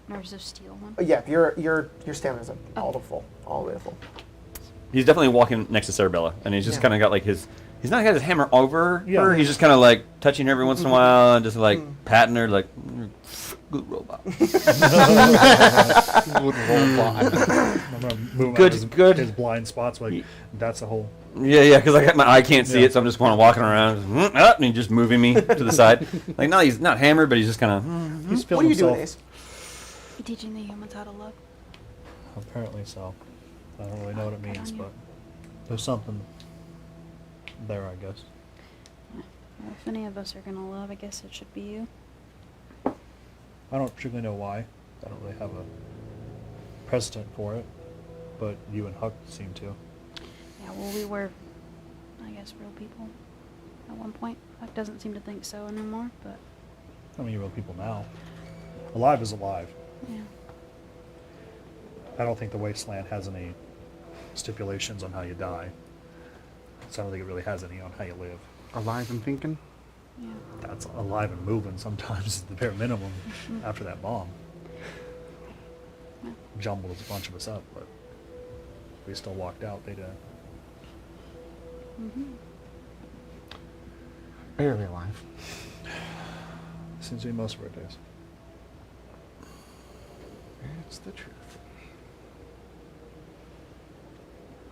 Nerves of Steel one? Yeah, your stamina's all the way to full. He's definitely walking next to Sarabella, and he's just kind of got like his. He's not got his hammer over her. He's just kind of like touching her every once in a while, and just like patting her, like good robot. Good robot. I'm gonna move Good, out good. his blind spots. Like that's a whole. Yeah, because I got my eye can't see it, so I'm just kind of walking around, and he's just moving me to the side. Like no, he's not hammered, but he's just kind of. He's What feeling are you doing, himself. Ace? Teaching the humans how to love. Apparently so. I don't really know what it Good means, on you. but there's something there, I guess. Well, if any of us are gonna love, I guess it should be you. I don't particularly know why. I don't really have a precedent for it, but you and Huck seem to. Yeah, well, we were, I guess, real people at one point. Huck doesn't seem to think so anymore, but I mean, you're real people now. Alive is alive. yeah. I don't think the wasteland has any stipulations on how you die. So I don't think it really has any on how you live. Alive and thinking? Yeah. That's alive and moving sometimes is the bare minimum after that bomb. Yeah. Jumbled a bunch of us up, but we still walked out. They didn't. Mm-hmm. Barely alive. Seems to be most of our days. It's the truth.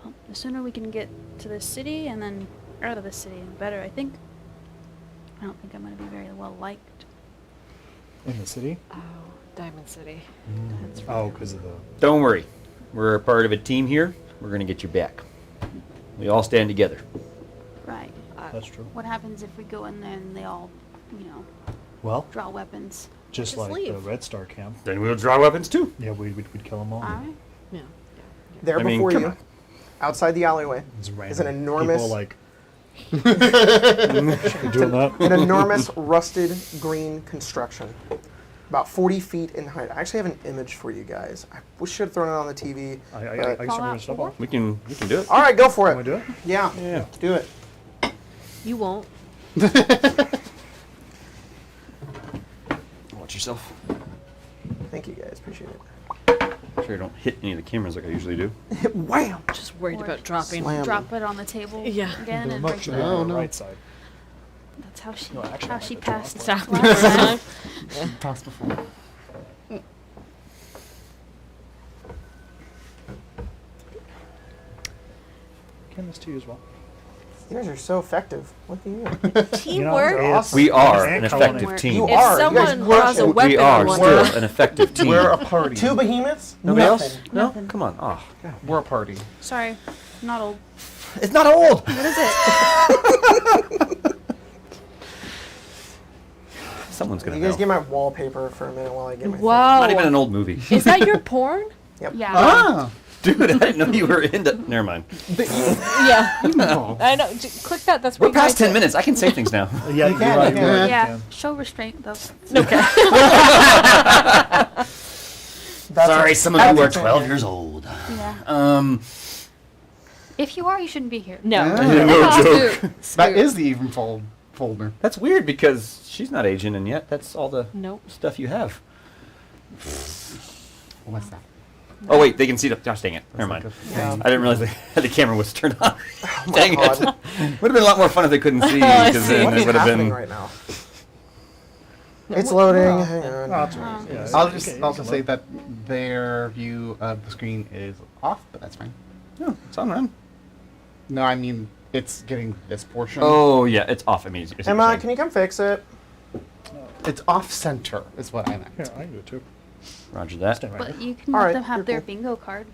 Well, the sooner we can get to the city and then out of the city, the better, I think. I don't think I'm going to be very well liked. In the city? Oh, Diamond City. That's Oh, right. because of the. Don't worry, we're a part of a team here. We're gonna get you back. We all stand together. Right. That's true. What happens if we go in there and they all, Well, draw weapons? just like the leave. Red Star camp. Then we'll draw weapons too. Yeah, we'd kill them all. All right. Yeah. There I mean, before come you, on. outside the alleyway, It's random. is an enormous, People like. You're doing that? an enormous rusted green construction, about 40 feet in height. I actually have an image for you guys. I should have thrown it on the TV. I but- get some Fallout of the stuff 4? off. We can do it. All right, go for Can we it. do it? Yeah, Yeah. do it. You won't. Watch yourself. Thank you guys, appreciate it. Make sure you don't hit any of the cameras like I usually do. Wham! Just worried Or about dropping. Slam. Drop it on the table Yeah. again The and remote break should it be up. on Oh, the no. right side. That's how she No, actually, I how might she have turned passed off the last time. Toss before. Can this to you as well? You guys are so effective. Look at you. Teamwork. You're awesome. We are And an color. effective If team. You If are. You guys someone crush draws a it. weapon We are on one still another. an effective team. We're a party. Two behemoths? Nobody Nothing. else? No? Nothing. Come on. Oh, God. We're a party. Sorry, I'm not old. It's not old. What is it? Someone's gonna You guys know. get my wallpaper for a minute while I get my Wow. Not even an old movie. Is that your porn? Yep. Yeah. Ah! Dude, I didn't know you were into. Never mind. Yeah. No. I know. Click that. That's We're where you past hide 10 it. minutes. I can say things now. Yeah, You you're can, right. you can. You're right. Yeah. You Show restraint though. Okay. That's Sorry, a- some of you are that's a- 12 years old. Yeah. If you are, you shouldn't be here. No. Yeah. No Have joke. to. That is the even folder. That's weird because she's not Asian, and yet that's all the Nope. stuff you have. What's that? Oh wait, they can see the. Gosh, dang it! Never mind. Yeah. I didn't realize the camera was turned on. Dang God. it! Would have been a lot more fun if they couldn't see, I because see. then What it is would have happening been. right now? It's loading. Hang on. Oh, it's all right. Yeah, I'll okay, just you also can say look. that their view of the screen is off, but that's fine. No, it's on run. No, I mean it's getting this portion. Oh yeah, it's off. I mean, is what you're Emma, saying. can you come fix it? It's off center, is what I meant. Here, I can do it too. Roger that. Stay right But here. you can All let right, them have you're their cool. bingo card.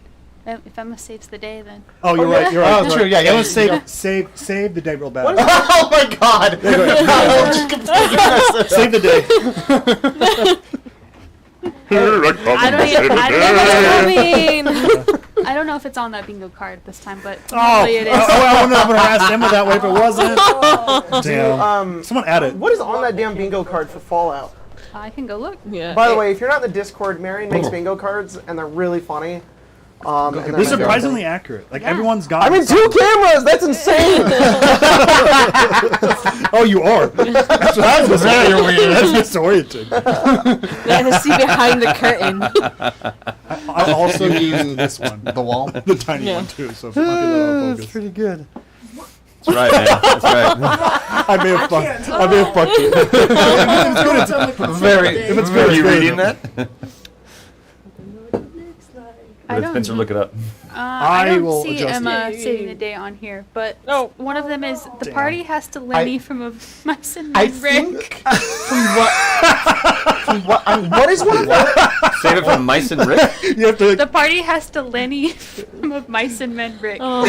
If Emma saves the day, then. Oh, you're Oh, right. yeah? You're right. Oh, you're true, right. yeah, yeah, Let's yeah. save the day real bad. What is Oh my god! Save the day. I don't even. I don't know if it's on that bingo card this time, but Oh, hopefully it is. I wouldn't have harassed Emma that way if it wasn't. Damn. Someone add it. What is on that damn bingo card for Fallout? I can go look. Yeah. By the way, if you're not in the Discord, Marion makes bingo cards, and they're really funny. And get then They're my surprisingly accurate. Like Yeah. everyone's got. I'm in 2 cameras. That's insane. Oh, you are. That's very weird. That's disorienting. I can see behind the curtain. I also You use mean this one, the wall? the tiny Yeah. one too, so if it might be a little focus. pretty good. That's right, man. That's right. I may have fucked it. Very. If it's Are very you good. reading that? I Let don't. Spencer look it up. I I don't will see adjust Emma saving the day on here, but No. one of them is the Damn. party has to Lenny from a mice and I Rick. think from what What is one of them? Save it from Mice and Rick. You have to. The party has to Lenny from a mice and men Rick. Oh.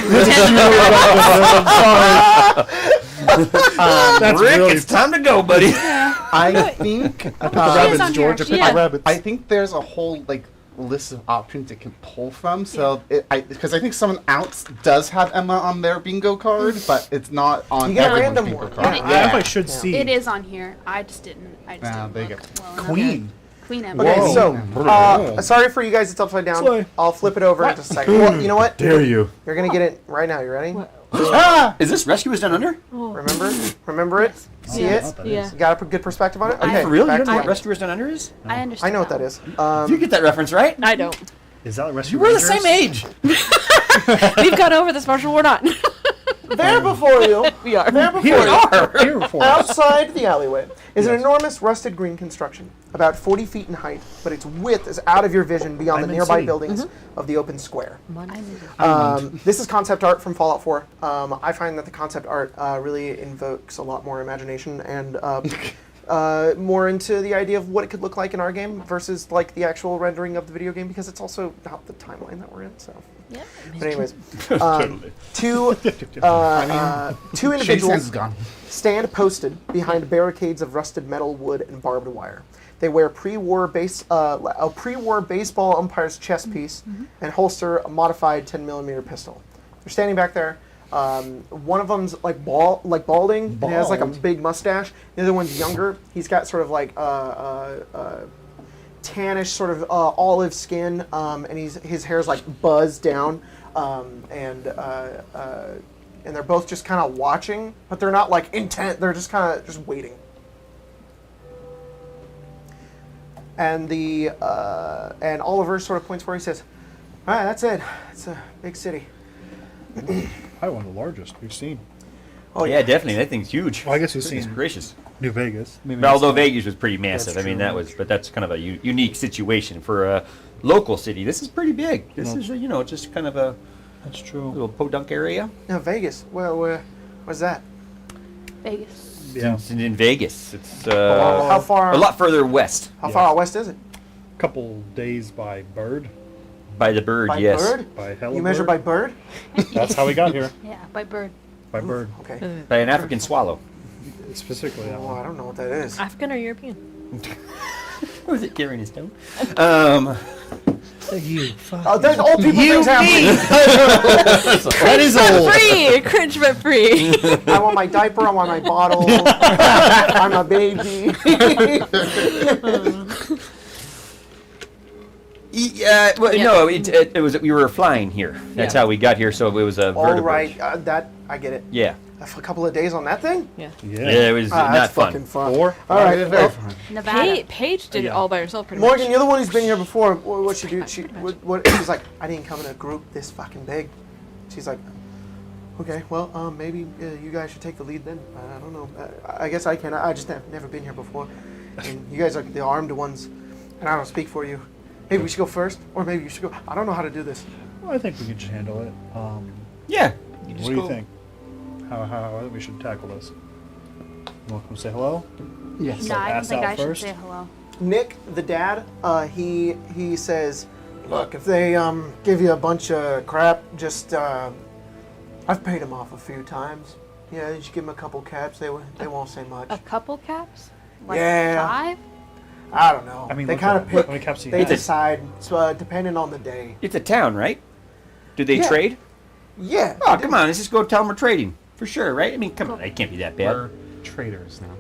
That's Rick, really. it's time to go, buddy. I think She is on here. Georgia, She pick is. the rabbits. I think there's a whole like list of options it can pull from. So because I think someone else does have Emma on their bingo card, but it's not on You get a everyone's random bingo one. card. Yeah. I don't know if I should see. It is on here. I just didn't. I just Ah, didn't there you look go. well enough. Queen. Queen Emma. Okay, Whoa. so Whoa. sorry for you guys. It's upside down. Sorry. I'll flip it over in just a second. Well, you know what? Dare you? You're gonna get it right now. You ready? Ah! Is this Rescuers Down Under? Remember it? See Yeah. it? Yeah. Got a good perspective on it? Are you Okay. For real? You back don't to know it. what Rescuers Down Under is? I understand. I know what that is. You get that reference, right? I don't. Is that the rest of We're the same age. We've gone over this, Marshall. We're not. There before you. We are. There before Here we you. are. Here for us. Outside the alleyway is an Yes. enormous rusted green construction, about 40 feet in height, but its width is out of your vision beyond the Diamond nearby City. buildings of the open square. I'm This is concept art from Fallout 4. I find that the concept art really invokes a lot more imagination and more into the idea of what it could look like in our game versus like the actual rendering of the video game, because it's also not the timeline that we're in. So, Yep. but anyways, Totally. two Shady Sands individuals is gone. stand posted behind barricades of rusted metal, wood, and barbed wire. They wear a pre-war baseball umpire's chest piece and holster a modified 10mm pistol. They're standing back there. One of them's balding and has like a Bald. big mustache. The other one's younger. He's got sort of like tannish, sort of olive skin, and his hair's like buzzed down, and and they're both just kind of watching, but they're not like intent. They're just kind of just waiting. And and Oliver sort of points where he says, "All right, that's it. It's a big city." Probably one of the largest we've seen. Oh yeah, definitely. That thing's huge. Well, I guess we've Goodness seen gracious. New Vegas. Maybe But although that's not- Vegas was pretty massive, That's I mean true. but that's kind of a unique situation for a local city. This is pretty big. This is just kind of a That's true. little podunk area. Now Vegas. Where's that? Vegas. Yeah. It's in Vegas. It's How far? a lot further west. How far out west is it? Couple days by bird, By the bird, By yes. bird? by hell. You measure by bird? That's how we got here. Yeah, by bird. By bird. Okay. By an African swallow. Specifically that Well, I one. don't know what that is. African or European? Was it carrying his stone? You. Oh, there's old people things happening. That is old. Free! Cringe but free. I want my diaper. I want my bottle. I'm a baby. Yeah, well, Yeah. no, it was we were flying here. That's Yeah. how we got here. So it was a All vertical. right, that I get it. Yeah. A couple of days on that thing? Yeah. Yeah, it was Ah, not that's fun. fucking fun. Or All right, Very well, fun. Nevada. Paige did it Yeah. all by herself pretty Morgan, much. you're the one who's been here before. What she do? She's like, I didn't come in a group this fucking big. She's like, okay, well, maybe you guys should take the lead then. I don't know. I guess I can. I just have never been here before, and you guys are the armed ones, and I don't speak for you. Maybe we should go first, or maybe you should go. I don't know how to do this. Well, I think we could just handle it. Yeah. What do you think? How we should tackle this? You want to come say hello? Yes. No, I don't ass think out I should first? say hello. Nick, the dad, he says, look, if they give you a bunch of crap, just I've paid them off a few times. Yeah, you should give them a couple caps. They won't say much. A couple caps? Like Yeah. 5? I don't know. I mean, they look kind at of it. pick. How many caps do you They have? decide, depending on the day. It's a town, right? Do they Yeah. trade? Yeah. Oh, come on. Let's just go tell them we're trading. For sure, right? I mean, come on. It can't be that bad. We're traders now.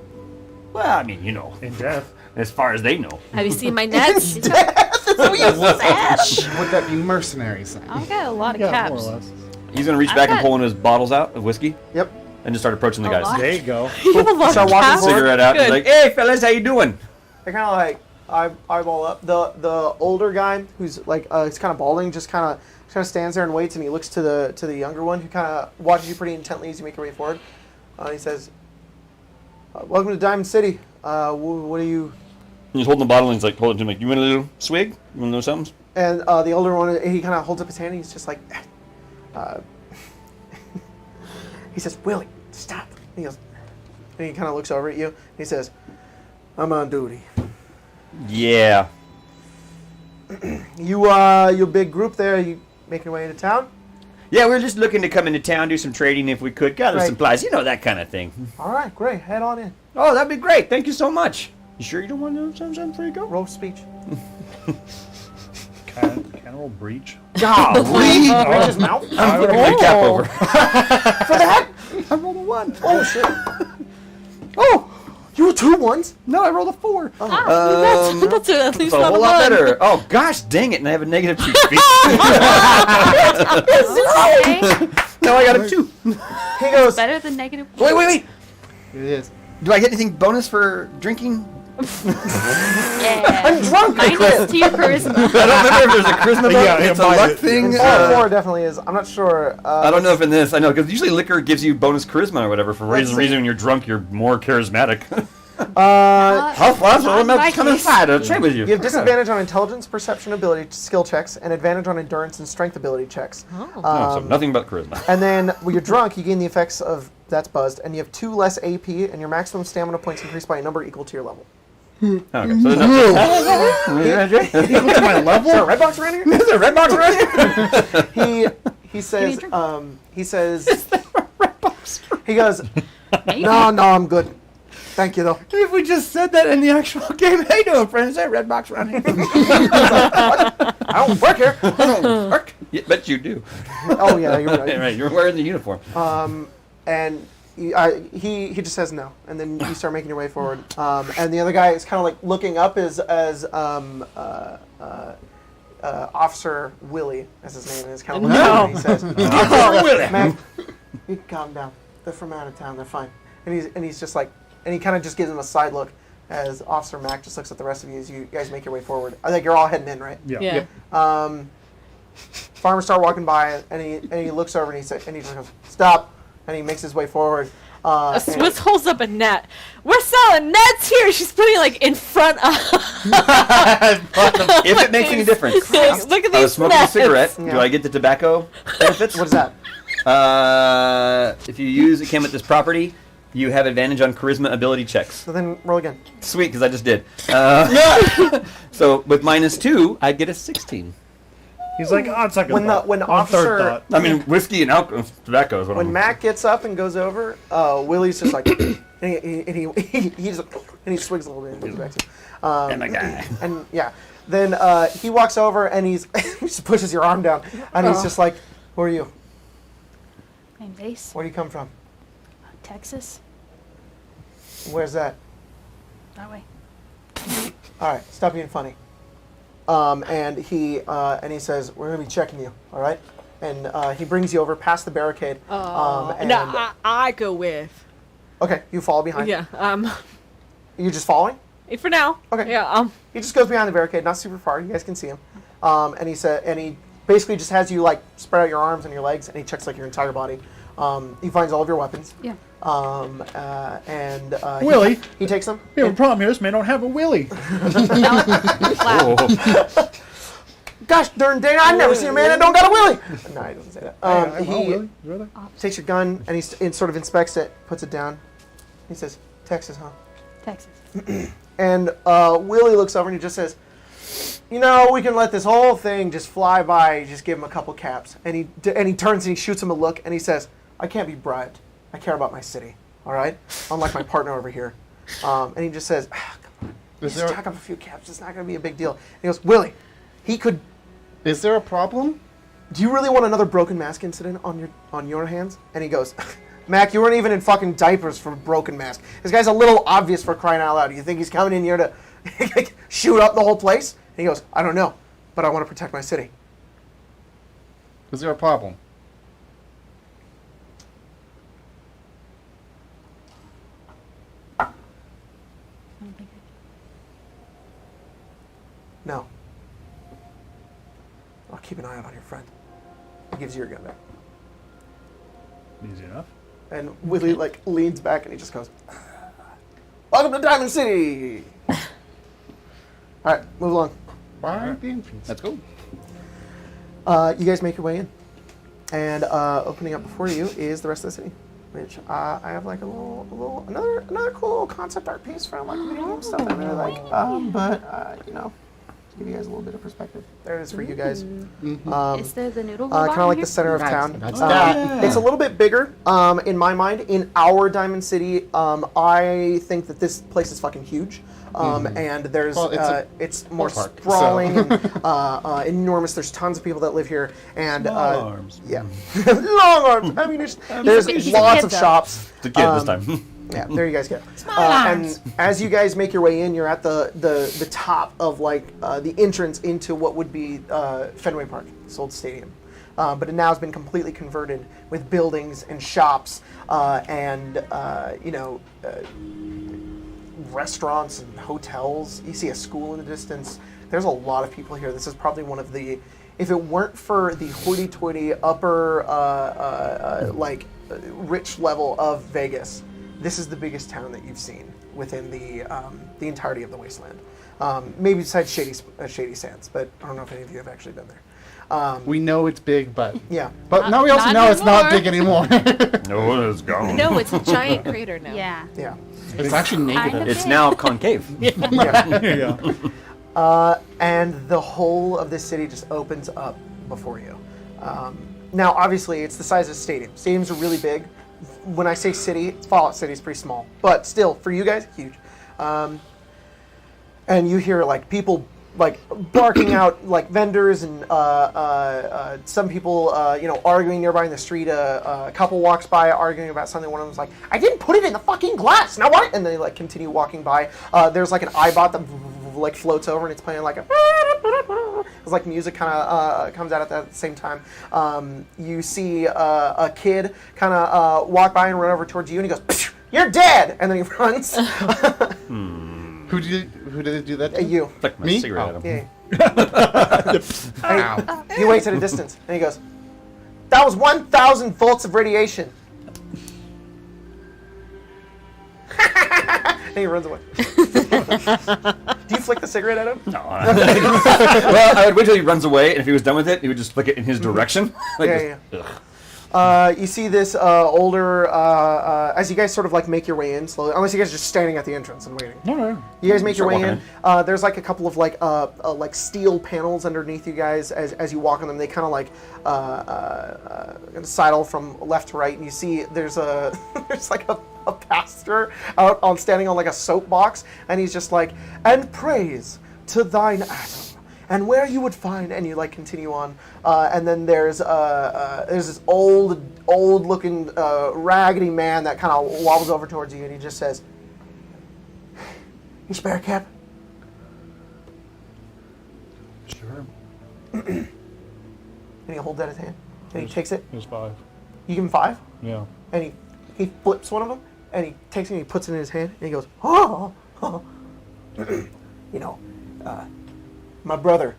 Well, I mean, In death. as far as they know. Have you seen my nets? Would that be mercenaries then? I've got a lot of Yeah, caps. more or less. He's going to reach I've back and got- pull one of his bottles out of whiskey Yep. and just start approaching the A guys. lot? There you go. You have a lot Start of walking caps. forward. Cigarette out. He's Good. like, hey, fellas, how you doing? They kind of like eyeball up. The older guy who's like he's kind of balding, just kind of stands there and waits, and he looks to the younger one who kind of watches you pretty intently as you make your way forward. He says, "Welcome to Diamond City. What do you?" He's holding the bottle and he's like, holding it to him like, you want a little swig? You want to know something? And the older one, he kind of holds up his hand. And he's just like, he says, "Willie, stop." And he goes, and he kind of looks over at you. And he says, "I'm on duty. Yeah. You big group there. You making your way into town? Yeah, we were just looking to come into town, do some trading if we could, gather Right. supplies, you know, that kind of thing. All right, great. Head on in. Oh, that'd be great. Thank you so much. You sure you don't want to know something before you go? Roll speech." Can I roll breach? Golly! Reach his mouth. I'm flipping my cap over. For that? I rolled a 1. Oh shit! Oh, you were 2 1s. No, I rolled a 4. That's at least So a not whole a lot one. better. Oh, gosh, dang it. And I have a negative 2 speech. Okay. No, I got a 2. He goes. Better than negative. Wait. It is. Do I get anything bonus for drinking? Yeah. I'm drunk. Minus to your charisma. I don't remember if there's a charisma Yeah, bonus. yeah, It's a mine luck is. thing. Four definitely is. I'm not sure. I don't know if in this, I know, because usually liquor gives you bonus charisma or whatever. For Let's some see. reason, when you're drunk, you're more charismatic. Uh, How Not my come case. inside? I'll trade with you. you have disadvantage on intelligence, perception, ability, skill checks, and advantage on endurance and strength ability checks. No, so nothing but charisma. And then when you're drunk, you gain the effects of that's buzzed, and you have 2 less AP, and your maximum stamina points increase by a number equal to your level. Okay, so there's nothing. Equal to my level? Is there a red box around here? Is there a red box around here? He says drink. he says he goes, no, I'm good. Thank you though. If we just said that in the actual game, hey, doing, friends? Is there a red box around here? I don't work here. Work? Yeah, bet you do. Oh yeah, you're right. Right, you're wearing the uniform. And he just says no, and then you start making your way forward. And the other guy is kind of like looking up as Officer Willie, as his name is. Kind of looking up and he says, Willie. "Man, You can calm down. They're from out of town. They're fine. And he's just like, and he kind of just gives him a side look as Officer Mac just looks at the rest of you as you guys make your way forward. I think you're all heading in, right? Yeah. Farmers start walking by, and he looks over and he just goes, "Stop!" And he makes his way forward. Swiss holds up a net. We're selling nets here. She's putting like in front of. If it makes any difference. Look at I was these smoking nets. a cigarette. Yeah. Do I get the tobacco benefits? What is that? If you use it came with this property, you have advantage on charisma ability checks. So then roll again. Sweet, because I just did. So with -2, I'd get a 16. He's like, oh, it's not When good. when On third Officer thought. I mean, whiskey and alcohol, tobacco is what when I'm... Mac gets up and goes over, Willie's just like, and he swigs a little bit and goes back to you. And my guy. And yeah, then he walks over and he just pushes your arm down, and he's just like, "Who are you? Name's Ace. Where do you come from? Texas. Where's that? That way. All right, stop being funny." And he says, "We're gonna be checking you, all right?" And he brings you over past the barricade. And No, I go with. okay, you follow behind. Yeah. You're just following. For now. Okay. Yeah. He just goes behind the barricade, not super far. You guys can see him. And he basically just has you like spread out your arms and your legs, and he checks like your entire body. He finds all of your weapons. Yeah. Willie, he takes them. We have a problem here. This man don't have a willy. Wow. Gosh darn dang! I've never seen a man that don't got a willy. No, he doesn't say that. Willy, really? Takes your gun and he sort of inspects it, puts it down. He says, "Texas, huh?" Texas. And Willie looks over and he just says, "You know, we can let this whole thing just fly by. Just give him a couple caps." And he turns and he shoots him a look and he says, "I can't be bribed. I care about my city. All right, unlike my partner over here." And he just says, "Come on, just tack up a few caps. It's not going to be a big deal." And he goes, "Willie, he could. Is there a problem? Do you really want another broken mask incident on your hands?" And he goes, "Mac, you weren't even in fucking diapers for broken mask. This guy's a little obvious for crying out loud. Do you think he's coming in here to shoot up the whole place?" And he goes, "I don't know, but I want to protect my city." Is there a problem? "No. I'll keep an eye out on your friend." He gives you your gun back. Easy enough. And Willie like leans back and he just goes, "Welcome to Diamond City." All right, move along. By the entrance. Let's go. You guys make your way in, and opening up before you is the rest of the city, which I have like another cool little concept art piece from like video game stuff I really like. But you know, to give you guys a little bit of perspective. There it is for you guys. Is there the noodle Kind robot of like here? the center of town. That's that. It's a little bit bigger in my mind. In our Diamond City, I think that this place is fucking huge. And there's Well, it's more park, sprawling and enormous. There's tons of people that live here, and Long arms. yeah, long arms. Ammunition. There's He's a lots kid, of though. shops. The kid this time. Yeah, there you guys go. And as you guys make your way in, you're at the top of like the entrance into what would be Fenway Park, this old stadium. But it now has been completely converted with buildings and shops and restaurants and hotels. You see a school in the distance. There's a lot of people here. This is probably one of the, if it weren't for the hoity-toity upper rich level of Vegas, this is the biggest town that you've seen within the entirety of the wasteland. Maybe besides Shady Sands, but I don't know if any of you have actually been there. We know it's big, but Yeah. but now we also Not know it's not anymore. big anymore. No, it's gone. No, it's a giant crater now. Yeah. Yeah. It's actually Kind naked. of. It's now concave. Yeah. Yeah. And the whole of this city just opens up before you. Now, obviously, it's the size of a stadium. Stadiums are really big. When I say city, Fallout City is pretty small, but still, for you guys, huge. And you hear like people like barking out like vendors and some people arguing nearby in the street. A couple walks by arguing about something. One of them's like, "I didn't put it in the fucking glass. Now what?" And they like continue walking by. There's like an iBot that like floats over and it's playing like a as like music kind of comes out at the same time. You see a kid kind of walk by and run over towards you, and he goes, "Psh, "You're dead!" And then he runs. Who did it do that to? You. Flick my Me? cigarette at him. Yeah. Ow. He waits at a distance, and he goes, "That was 1,000 volts of radiation." And he runs away. Do you flick the cigarette at him? No. Well, I would wait till he runs away, and if he was done with it, he would just flick it in his direction. Like Yeah, just, yeah. ugh. You see this older, as you guys sort of like make your way in slowly, unless you guys are just standing at the entrance and waiting. No. You guys make your Start way in. walking There's like a couple of like steel panels underneath you guys as you walk on them. They kind of like sidle from left to right, and you see there's there's like a pastor out on standing on like a soapbox, and he's just like, "And praise to thine atom, and where you would find," and you like continue on, and then there's this old looking raggedy man that kind of wobbles over towards you, and he just says, "You spare cap?" Sure. And he holds out his hand, and he takes it. It was 5. You give him 5, Yeah. and he flips one of them, and he takes it and he puts it in his hand, and he goes, "Oh, you know, my brother,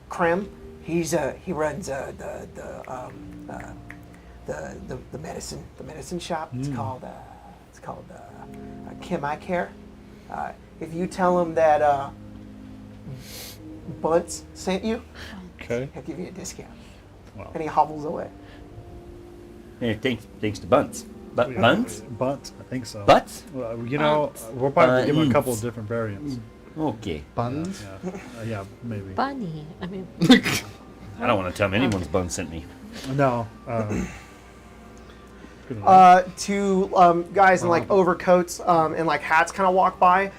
Krem, he runs the medicine shop. It's called Kim Eye Care. If you tell him that Bunce sent you, Okay. he'll give you a discount." Well. And he hobbles away. Yeah, thanks to Bunts. Bunts? Bunts, I think so. Butts? Well, we'll probably give him a couple of Bunts. different variants. Okay. Buns? Yeah, maybe. Bunny. I mean, I don't want to tell him anyone's bun sent me. No. Good enough. Two guys in like overcoats and like hats kind of walk by.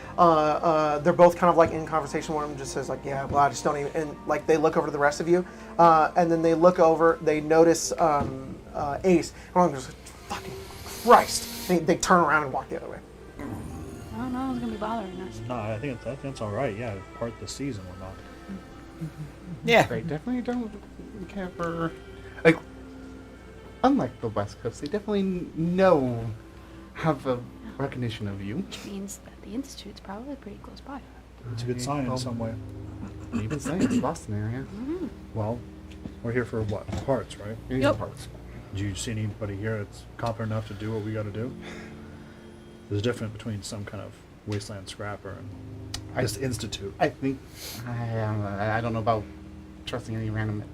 They're both kind of like in conversation. One of them just says like, "Yeah, well, I just don't even," and like they look over to the rest of you, and then they look over, they notice Ace, and one of them goes, "Fucking Christ!" They turn around and walk the other way. I don't know who's gonna be bothering us. No, I think that's all right. Yeah, part of the season or not. Yeah. They definitely don't care for... Like, unlike the West Coast, they definitely have a recognition of you. Which means that the Institute's probably pretty close by. It's a good sign in Well, some way. Even saying it's Boston area. Well, we're here for what? Parts, right? These Yep. parts. Do you see anybody here that's competent enough to do what we got to do? There's a difference between some kind of wasteland scrapper and this institute. I think... I don't know about trusting any random...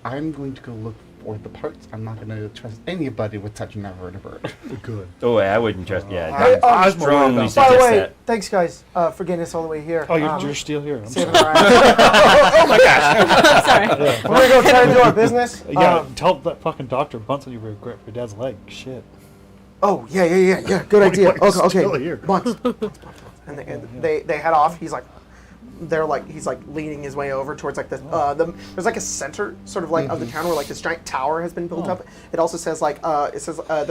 I'm going to go look for the parts. I'm not going to trust anybody with such an bird. Good. Oh, I wouldn't trust. Yeah. Hey, I more strongly By the suggest way, that. thanks guys for getting us all the way here. Oh, you're still here. I'm saving sorry. the ride. sorry. We're gonna go try to do our business. Yeah, tell that fucking doctor Bunsen you regret your dad's leg. Shit. Oh yeah. Good idea. Why he's Okay. still here. Bunce. And they head off. He's like leaning his way over towards like there's like a center sort of like of the town where like this giant tower has been built up. It also says like there's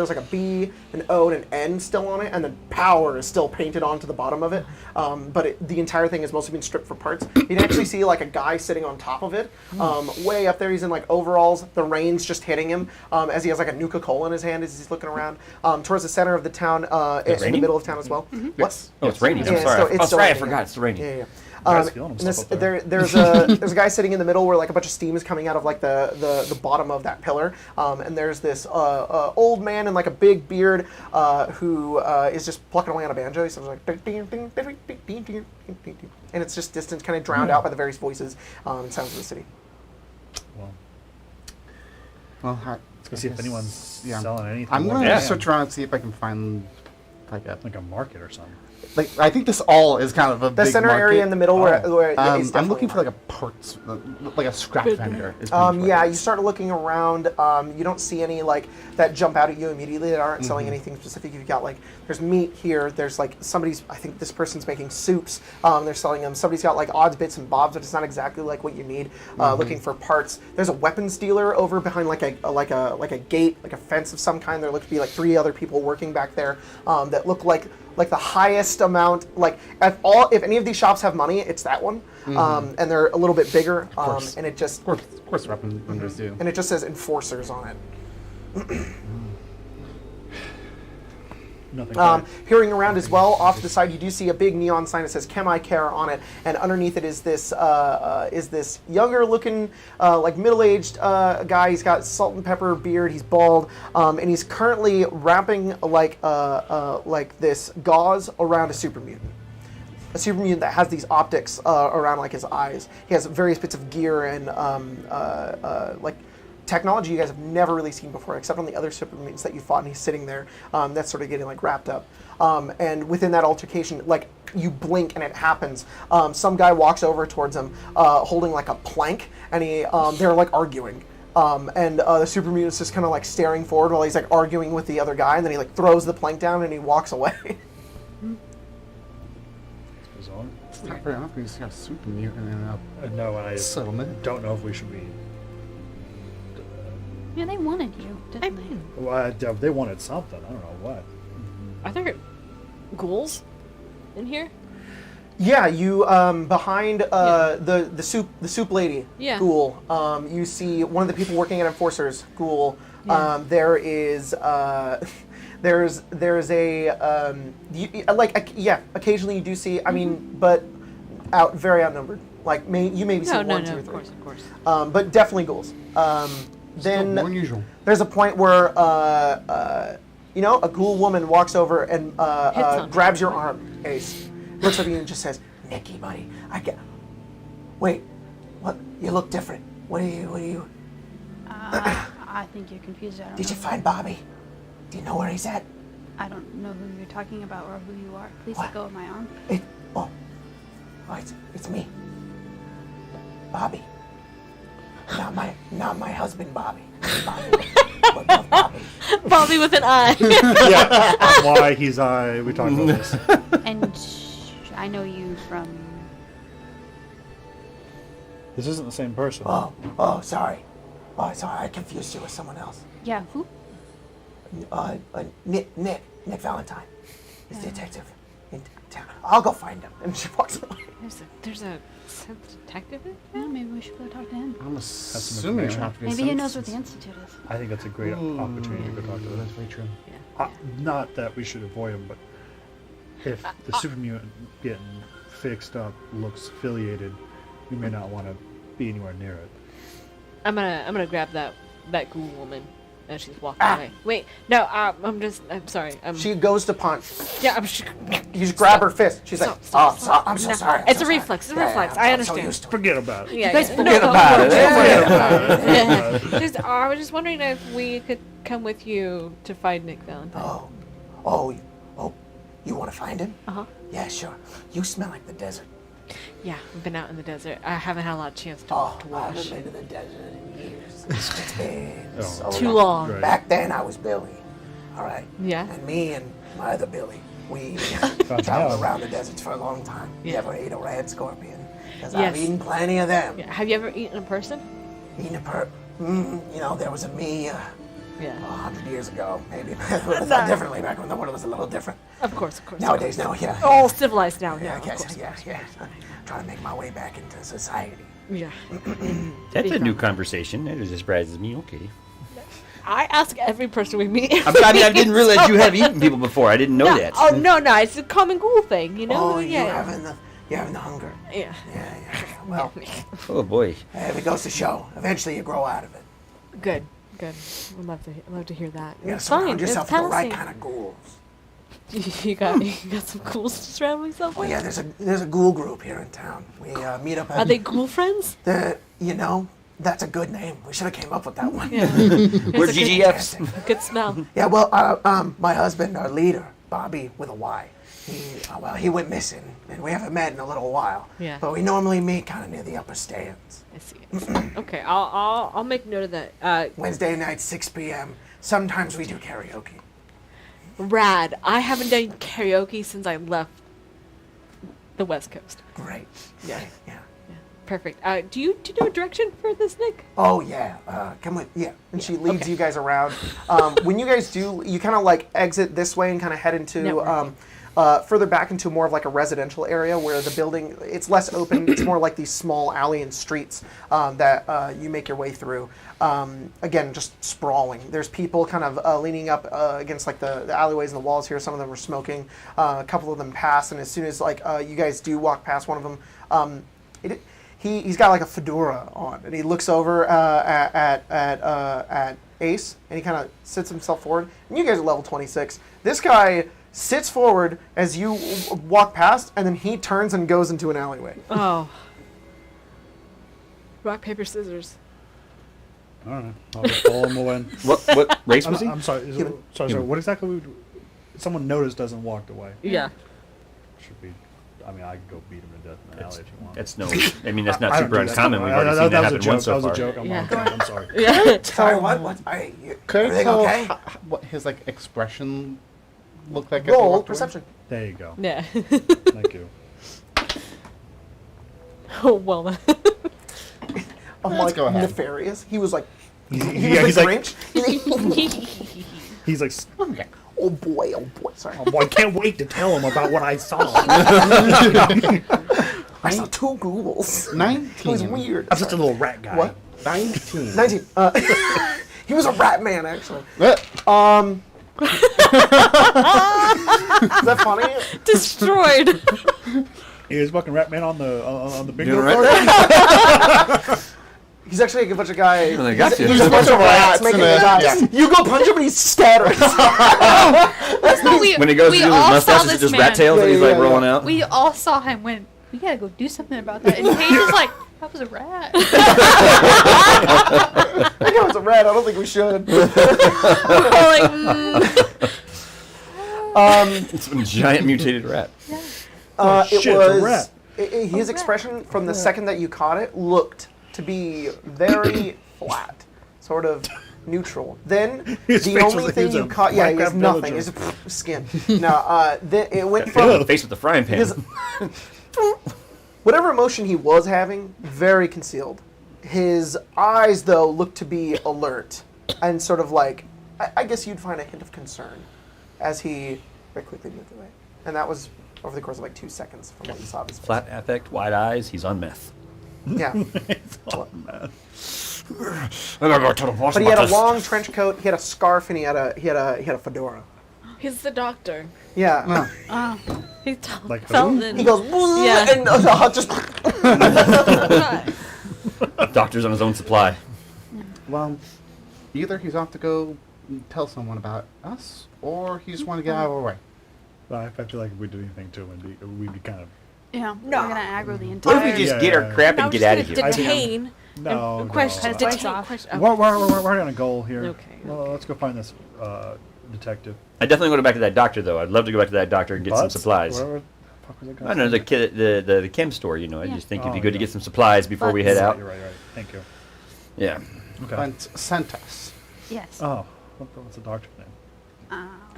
like a B, an O, and an N still on it, and then power is still painted onto the bottom of it. But the entire thing has mostly been stripped for parts. You can actually see like a guy sitting on top of it, way up there. He's in like overalls. The rain's just hitting him as he has like a Nuka-Cola in his hand as he's looking around towards the center of the town, in the raining? middle of town as well. What? Oh, it's raining. I'm Yeah, sorry. it's still I raining, forgot. yeah. It's raining. Yeah. Guy's feeling And himself up there. there's a guy sitting in the middle where like a bunch of steam is coming out of like the bottom of that pillar, and there's this old man in like a big beard who is just plucking away on a banjo. He sounds like ding, ding, ding, ding, ding, ding, ding, ding, ding, and it's just distant, kind of drowned out by the various voices and sounds of the city. Well, Let's go see if anyone's selling anything. I'm going to Yeah. search around and see if I can find like like a market or something. I think this all is kind of a The big center market. area in the middle where it's I'm looking for definitely like a parts, like a scrap vendor. is yeah, what you start looking around. You don't see any like that jump out at you immediately that aren't selling anything specific. You've got like there's meat here. There's like I think this person's making soups. They're selling them. Somebody's got like odds, bits, and bobs, but it's not exactly like what you need. Looking for parts. There's a weapons dealer over behind like a gate, like a fence of some kind. There look to be like 3 other people working back there that look like like the highest amount. Like if any of these shops have money, it's that one, and they're a little bit bigger. And it just Of course, weapon vendors do. and it just says enforcers on it. Nothing. Peering around as well, off to the side, you do see a big neon sign that says "Chem I Care" on it, and underneath it is this younger-looking, like middle-aged guy. He's got salt and pepper beard. He's bald, and he's currently wrapping like this gauze around a super mutant. A super mutant that has these optics around like his eyes. He has various bits of gear and like technology you guys have never really seen before, except on the other super mutants that you fought, and he's sitting there. That's sort of getting like wrapped up. And within that altercation, like you blink and it happens. Some guy walks over towards him, holding like a plank, and they're like arguing. And the super mutant's just kind of like staring forward while he's like arguing with the other guy, and then he like throws the plank down and he walks away. Bizarre. It's not very often you see a super mutant in a No, and I settlement. don't know if we should be. Yeah, they wanted you, I didn't they? mean, Well, they wanted something. I don't know what. are there ghouls in here? Yeah, you behind the soup lady, Yeah. Ghoul. You see one of the people working at Enforcers, Ghoul. Yeah. There is there's a occasionally you do see. I mean, but very outnumbered. Like you maybe see No, one, two, or of three. course. But definitely ghouls. Then More unusual. there's a point where a ghoul woman walks over and on grabs your arm, Ace. Looks at you and just says, "Nikki, buddy, wait, what? You look different. What are you? I think you're confused. I don't Did know. you find Bobby? Do you know where he's at? I don't know who you're talking about or who you are. Please What? let go of my arm. It's me, Bobby. Not my husband, Bobby. Bobby. But Bobby. Bobby with an eye. Yeah, that's why we talked about this. And I know you from. This isn't the same person. Sorry. I confused you with someone else. Yeah, who? Nick Valentine. He's a detective in town. I'll go find him. And she walks away. There's a detective in Yeah, maybe we should go talk to him. I'm some assuming you information. have to be Maybe he knows what the institute is. I think that's a great opportunity to go talk to them. That's very true. Not that we should avoid him, but if the super mutant getting fixed up looks affiliated, we may not want to be anywhere near it. I'm gonna grab that ghoul woman as she's walking away. Wait, no, I'm sorry. She goes to punch. Yeah, You just grab her fist. She's like, Stop. I'm so No, sorry. I'm it's so a sorry. reflex. It's a Yeah, reflex. I'm I so understand. used to it. Forget about it. Yeah, Forget about it. I was just wondering if we could come with you to find Nick Valentine. Oh, you want to find him? Uh-huh. Yeah, sure. You smell like the desert. Yeah, we've been out in the desert. I haven't had a lot of chance to I watch. haven't been to the desert in years. It's been so Too long. Right. Back then, I was Billy. All right. Yeah. And me and my other Billy, we Fucking traveled hell. around the deserts for a long time. You Yeah. ever ate a red scorpion? Because Yes. I've eaten plenty of them. Yeah. Have you ever eaten a person? Eaten there was a me Yeah. 100 years ago, maybe. It would have thought differently back when the world was a little different. Of course. Nowadays, no, yeah. All civilized now. Yeah, I of guess, course. yeah. Trying to make my way back into society. Yeah. That's a new conversation. It just surprises me. Okay. I ask every person we meet. I didn't realize you have eaten people before. I didn't know that. Oh no, it's a common ghoul thing, you know. You having the hunger. Yeah. Yeah. Well, Oh boy. if it goes to show, eventually you grow out of it. Good. I'd love to hear that. You gotta It's fine. surround It's yourself with the right Tennessee. kind of ghouls. You got some ghouls to surround myself Oh with. yeah, there's a ghoul group here in town. We meet up. Are they ghoul friends? That's a good name. We should have came up with that one. Yeah. We're GGFs. Good smell. Yeah, well, my husband, our leader, Bobby with a Y, he went missing, and we haven't met in a little while. Yeah. But we normally meet kind of near the upper stands. I see. Okay, I'll make note of that. Wednesday night, 6 p.m. Sometimes we do karaoke. Rad. I haven't done karaoke since I left the West Coast. Great. Yeah. Yeah. Perfect. Do you know direction for this, Nick? Oh yeah, come with and she leads okay. you guys around. When you guys do, you kind of like exit this way and kind of head into Networking. further back into more of like a residential area where the building, it's less open. It's more like these small alley and streets that you make your way through. Again, just sprawling. There's people kind of leaning up against like the alleyways and the walls here. Some of them are smoking. A couple of them pass, and as soon as like you guys do walk past one of them, he's got like a fedora on, and he looks over at Ace, and he kind of sits himself forward. And you guys are level 26. This guy sits forward as you walk past, and then he turns and goes into an alleyway. Oh. Rock, paper, scissors. All right, I'll just follow him away. What race was he? I'm sorry. Sorry. What exactly? Someone noticed us and walked away. Yeah. Should be. I mean, I can go beat him to death in the alley if you want. That's no. I mean, that's not I don't super do that. uncommon. We've already seen that happen once so That was far. a joke. I'm sorry. Yeah. Sorry, what? Hey, Could I everything tell okay? what his like expression looked like? as he Roll walked away? perception. There you go. Yeah. Thank you. Oh, well. I'm Let's like go ahead. nefarious. He was like, He's he was the like, Grinch. he's like, Oh boy. Sorry. oh boy, I can't wait to tell him about what I saw. I saw 2 ghouls. 19. It was weird. I'm just a little rat guy. What? 19. 19. He was a rat man, actually. Eh, Is that funny? Destroyed. He was fucking rat man on the bingo Doing card. right. He's actually a bunch of guys. Well, they got you. He's a bunch of rats Rats making and a- dice. yeah. You go punch him and he's scattering. When he goes to do his all saw mustache, it's this just man. rat tails Yeah, and he's yeah, like yeah. rolling out. We all saw him when we gotta go do something about that. And Paige was like, that was a rat. I think it was a rat. I don't think we should. We're like, It's a giant mutated rat. It shit, was it's a rat. His expression from the second that you caught it looked to be very flat, sort of neutral. Then His the face was only like he thing was you a caught, yeah, he has Minecraft nothing. villager. It's skin. No, then it went Ew, from the face with the frying pan. his whatever emotion he was having, very concealed. His eyes, though, looked to be alert and sort of like, I guess you'd find a hint of concern as he very quickly moved away. And that was over the course of like 2 seconds from what you saw of his face. Flat affect, wide eyes. He's on meth. Yeah. I gotta go tell the boss But he had about a this. long trench coat, he had a scarf, and he had a fedora. He's the doctor. Yeah. He told Like who? Felton. He goes, Yeah. and just Doctor's on his own supply. well, either he's off to go tell someone about us, or he just want to get out of our way. I feel like if we did anything to him, we'd be kind of. yeah, we're gonna aggro the entire. What if we just Yeah, get our yeah. crap No, and just get out of here? gonna detain. No, and no. question. Cut his Detain. off. Question. We're on a goal here. Okay, Well, let's go find this detective. I definitely go back to that doctor though. I'd love to go back to that doctor and get some Butts? supplies. Where the fuck was that I don't know the chem store. You know, I Yeah. just think it'd be Oh, good to yeah. get some supplies before we head Butts. out. You're right. Thank you. Yeah. Okay. But sent us. Yes. Oh, what's the doctor's name?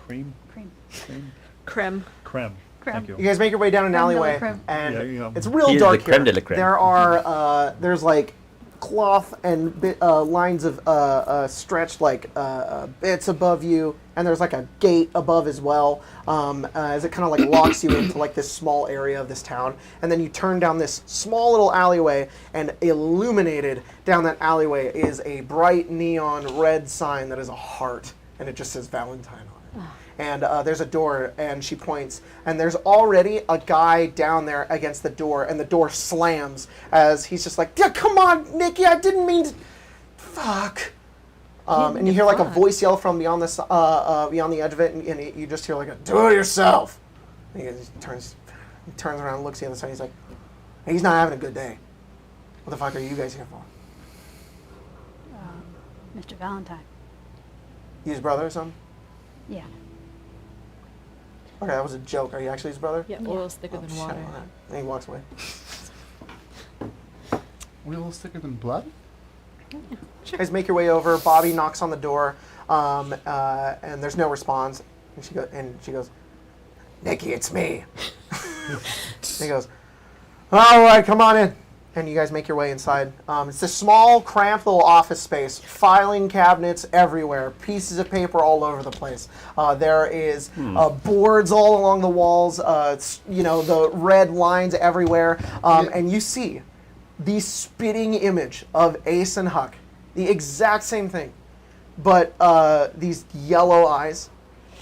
Cream? Cream. Creme. Creme. Creme. Thank you. you guys make your way down an Creme de la alleyway, creme. and Yeah, yeah. it's real He is dark the creme here. de la creme. There are there's like cloth and lines of stretched like bits above you, and there's like a gate above as well, as it kind of like locks you into like this small area of this town, and then you turn down this small little alleyway, and illuminated down that alleyway is a bright neon red sign that is a heart, and it just says Valentine on it. And there's a door, and she points, and there's already a guy down there against the door, and the door slams as he's just like, yeah, come on, Nikki, I didn't mean to... Fuck. And you hear like a voice yell from beyond this, beyond the edge of it, and you just hear like a, do it yourself. And he turns around and looks the other side, he's like, he's not having a good day. What the fuck are you guys here for? Mr. Valentine. You his brother or something? Yeah. Okay, that was a joke. Are you actually his brother? Yeah, oil's thicker Oh, than shit, water. all right. And he walks away. Wheels thicker than blood? You guys make your way over. Bobby knocks on the door, and there's no response. And she goes, Nikki, it's me. He goes, all right, come on in. and you guys make your way inside. It's this small, cramped little office space. Filing cabinets everywhere. Pieces of paper all over the place. There is boards all along the walls. The red lines everywhere. And you see the spitting image of Ace and Huck. The exact same thing. But these yellow eyes.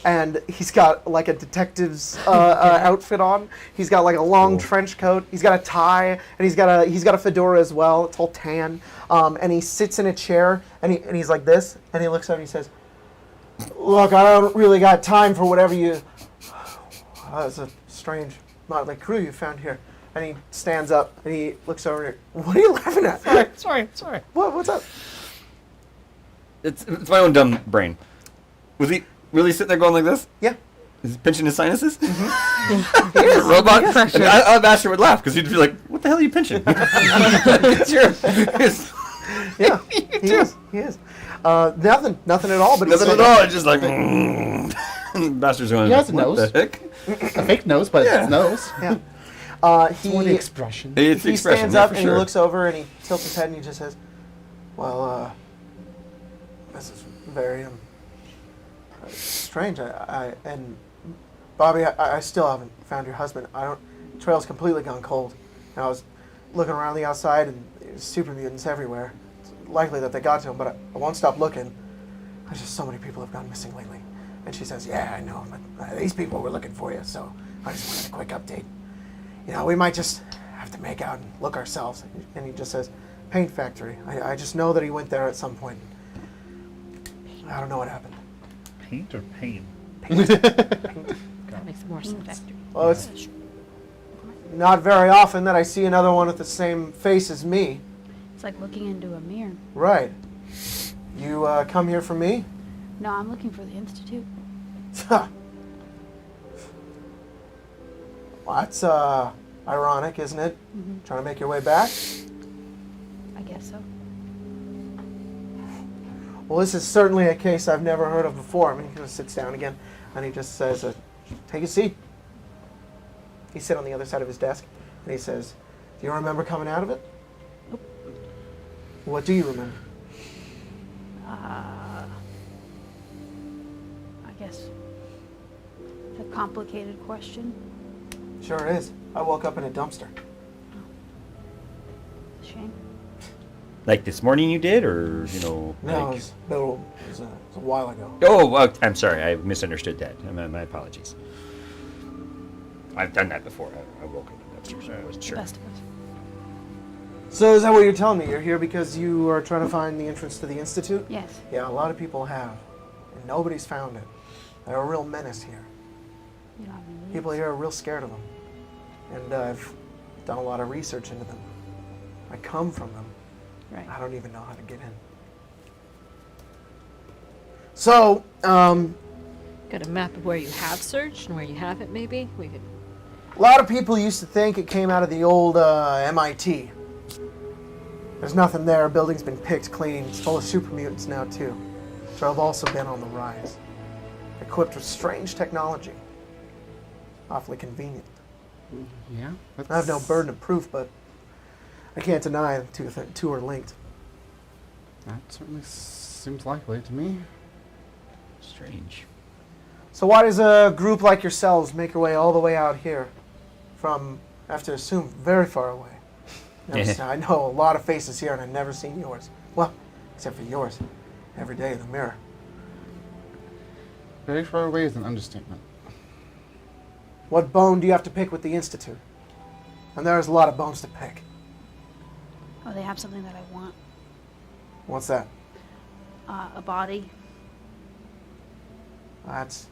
And he's got like a detective's outfit on. He's got like a long trench coat. He's got a tie, and he's got a fedora as well. It's all tan. And he sits in a chair, and he's like this, and he looks up and he says, "Look, I don't really got time for whatever you. That's a strange motley crew you found here." And he stands up and he looks over here. What are you laughing at? Sorry. What's up? It's my own dumb brain. Was he really sitting there going like this? Yeah. Is he pinching his sinuses? Mm-hmm. Robot. And Master would laugh because he'd be like, "What the hell are you pinching?" Yeah, he is. Nothing at all. But nothing at all. It's just like, Master's going. He has a "What nose. the heck?" A fake nose, but it's nose. Yeah. It's one expression. It's He expression, stands yeah, up for and sure. he looks over and he tilts his head and he just says, "Well, this is very strange. And Bobby, I still haven't found your husband. Trail's completely gone cold. And I was looking around the outside and there's super mutants everywhere. It's likely that they got to him, but I won't stop looking. There's just so many people have gone missing lately." And she says, "Yeah, I know, but these people were looking for you, so I just wanted a quick update. We might just have to make out and look ourselves." And he just says, "Paint factory. I just know that he went there at some point. I don't know what happened." Paint or pain? That makes more sense. Well, it's not very often that I see another one with the same face as me. It's like looking into a mirror. Right. You come here for me? No, I'm looking for the Institute. Well, that's ironic, isn't it? Mm-hmm. Trying to make your way back? I guess so. Well, this is certainly a case I've never heard of before. I mean, he kind of sits down again, and he just says, "Take a seat." He sits on the other side of his desk, and he says, "Do you remember coming out of it?" Nope. What do you remember? I guess it's a complicated question. Sure is. I woke up in a dumpster. Shame. Like this morning you did, or No, like... it was a while ago. Oh, I'm sorry. I misunderstood that. My apologies. I've done that before. I woke up in the dumpster, so I wasn't sure. Best of us. So is that what you're telling me? You're here because you are trying to find the entrance to the Institute? Yes. Yeah, a lot of people have. And nobody's found it. They're a real menace here. You don't have any leads. People here are real scared of them. And I've done a lot of research into them. I come from them. Right. I don't even know how to get in. So, Got a map of where you have searched and where you haven't, maybe? We could. a lot of people used to think it came out of the old MIT. There's nothing there. Building's been picked clean. It's full of super mutants now, too. So I've also been on the rise. Equipped with strange technology. Awfully convenient. Yeah. I have no burden of proof, but I can't deny the two are linked. That certainly seems likely to me. Strange. So why does a group like yourselves make your way all the way out here from, I have to assume, very far away? I know a lot of faces here, and I've never seen yours. Well, except for yours. Every day in the mirror. Very far away is an understatement. What bone do you have to pick with the Institute? And there's a lot of bones to pick. Oh, they have something that I want. What's that? A body. That's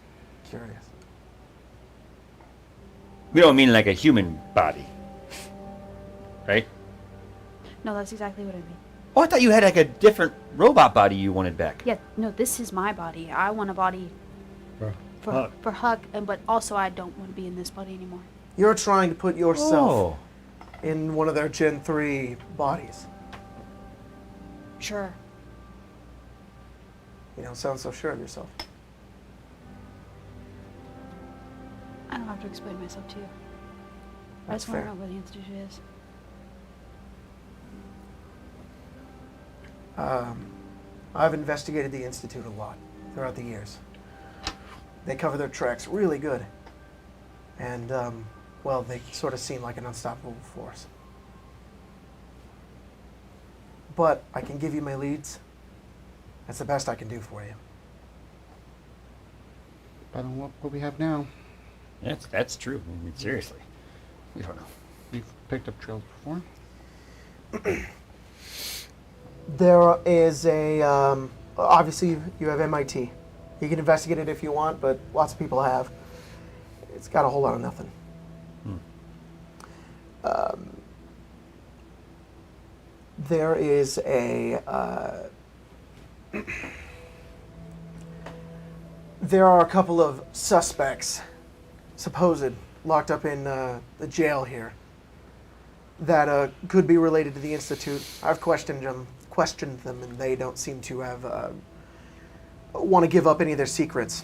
curious. We don't mean like a human body, right? No, that's exactly what I mean. Oh, I thought you had like a different robot body you wanted back. Yeah, no, this is my body. I want a body for Huck, but also I don't want to be in this body anymore. You're trying to put yourself Oh. in one of their Gen 3 bodies. Sure. You don't sound so sure of yourself. I don't have to explain myself to you. I That's just want to fair. know where the Institute is. I've investigated the Institute a lot throughout the years. They cover their tracks really good. And, well, they sort of seem like an unstoppable force. But I can give you my leads. That's the best I can do for you. Better than what we have now. That's true. I mean, seriously. We don't know. We've picked up trails before. There is a, obviously you have MIT. You can investigate it if you want, but lots of people have. It's got a whole lot of nothing. There is a, there are a couple of suspects, supposed, locked up in the jail here that could be related to the Institute. I've questioned them, and they don't seem to have want to give up any of their secrets.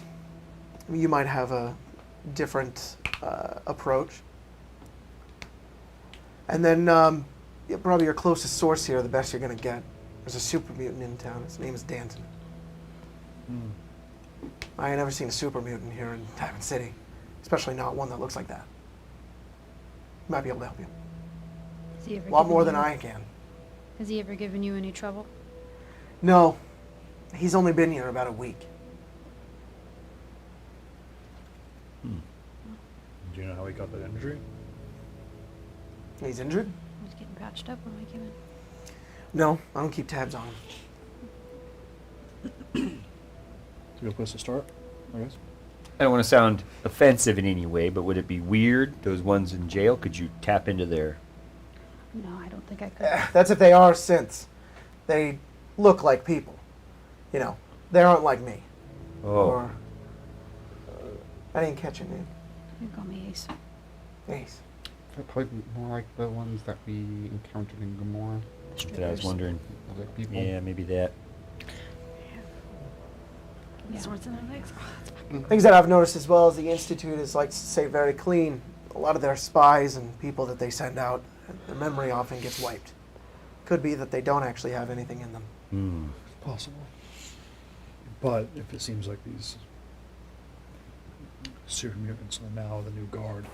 You might have a different approach. And then probably your closest source here, the best you're going to get. There's a super mutant in town. His name is Danton. I ain't never seen a super mutant here in Diamond City, especially not one that looks like that. Might be able to help you. Has he ever A lot given more than you- I can. Has he ever given you any trouble? No, he's only been here about a week. Do you know how he got that injury? He's injured? He was getting patched up when we came in. No, I don't keep tabs on him. It's a good place to start, I guess. I don't want to sound offensive in any way, but would it be weird, those ones in jail? Could you tap into their... No, I don't think I could. That's if they are synths. They look like people. You know, they aren't like me. Oh. Or, I didn't catch your name. You can call me Ace. Ace. Probably more like the ones that we encountered in Gomorrah. That's what I was wondering. Other people. Yeah, maybe that. Yeah. Swords in their legs. Oh, that's fine. Things that I've noticed as well is the Institute is, like to say, very clean. A lot of their spies and people that they send out, their memory often gets wiped. Could be that they don't actually have anything in them. It's possible. But if it seems like these super mutants are now the new guard,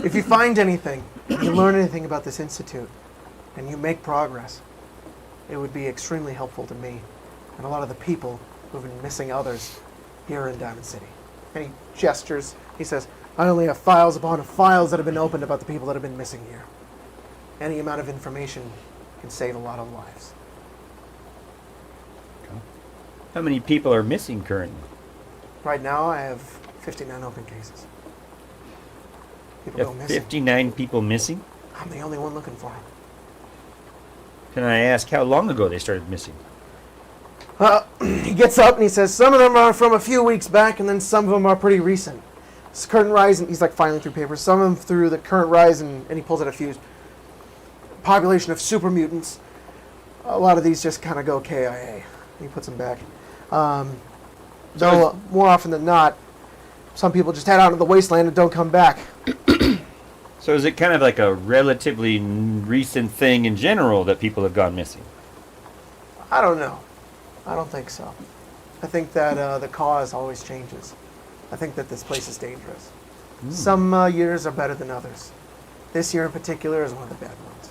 If you find anything, if you learn anything about this Institute, and you make progress, it would be extremely helpful to me and a lot of the people who've been missing others here in Diamond City. And he gestures, he says, I only have files upon files that have been opened about the people that have been missing here. Any amount of information can save a lot of lives. How many people are missing currently? Right now, I have 59 open cases. People You go have missing. 59 people missing? I'm the only one looking for them. Can I ask how long ago they started missing? He gets up and he says, some of them are from a few weeks back, and then some of them are pretty recent. It's current rise, and he's like filing through papers. Some of them through the current rise, and he pulls out a few. Population of super mutants. A lot of these just kind of go KIA. He puts them back. Though more often than not, some people just head out into the wasteland and don't come back. So is it kind of like a relatively recent thing in general that people have gone missing? I don't know. I don't think so. I think that the cause always changes. I think that this place is dangerous. Some years are better than others. This year in particular is one of the bad ones.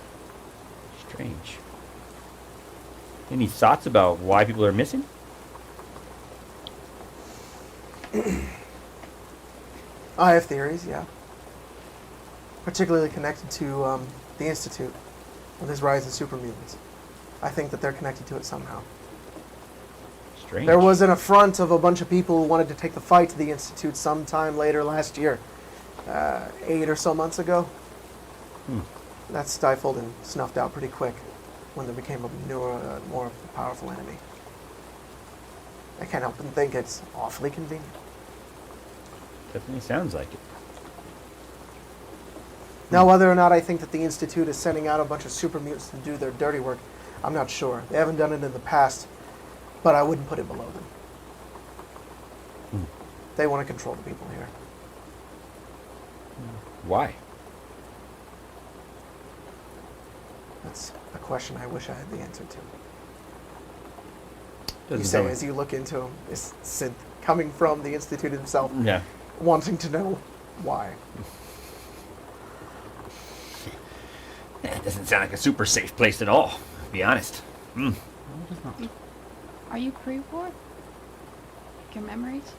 Strange. Any thoughts about why people are missing? I have theories, yeah. Particularly connected to the Institute and this rise in super mutants. I think that they're connected to it somehow. Strange. There was an affront of a bunch of people who wanted to take the fight to the Institute sometime later last year. 8 or so months ago. That stifled and snuffed out pretty quick when there became a newer, more powerful enemy. I can't help but think it's awfully convenient. Definitely sounds like it. Now, whether or not I think that the Institute is sending out a bunch of super mutants to do their dirty work, I'm not sure. They haven't done it in the past, but I wouldn't put it below them. They want to control the people here. Why? That's a question I wish I had the answer to. You say as you look into him, this synth coming from the Institute himself, Yeah. wanting to know why. It doesn't sound like a super safe place at all, to be honest. Mm. Are you pre-war? Your memories?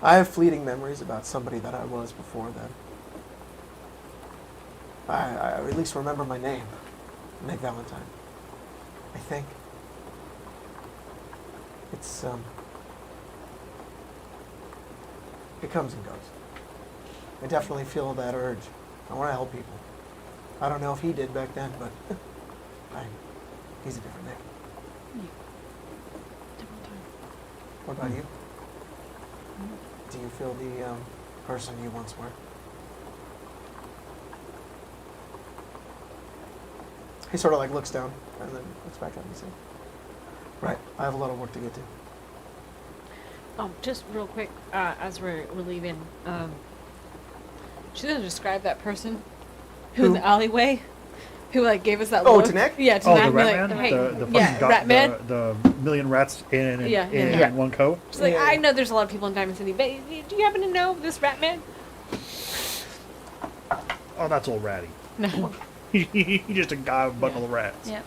I have fleeting memories about somebody that I was before then. I at least remember my name. Nick Valentine. I think. It's, it comes and goes. I definitely feel that urge. I want to help people. I don't know if he did back then, but he's a different Nick. What about you? Do you feel the person you once were? He sort of like looks down and then looks back up and says, "Right, I have a lot of work to get to." Just real quick, as we're leaving, she's gonna describe that person who in the alleyway, who like gave us that Oh, look. to Nick? Yeah, to Oh, Nick. the Be rat like, man? hey, The yeah, fucking rat man. the million rats in Yeah. one coat? She's like, Yeah. I know there's a lot of people in Diamond City, but do you happen to know this rat man? Oh, that's old Ratty. No. He's just a guy with a bundle of rats. Yep.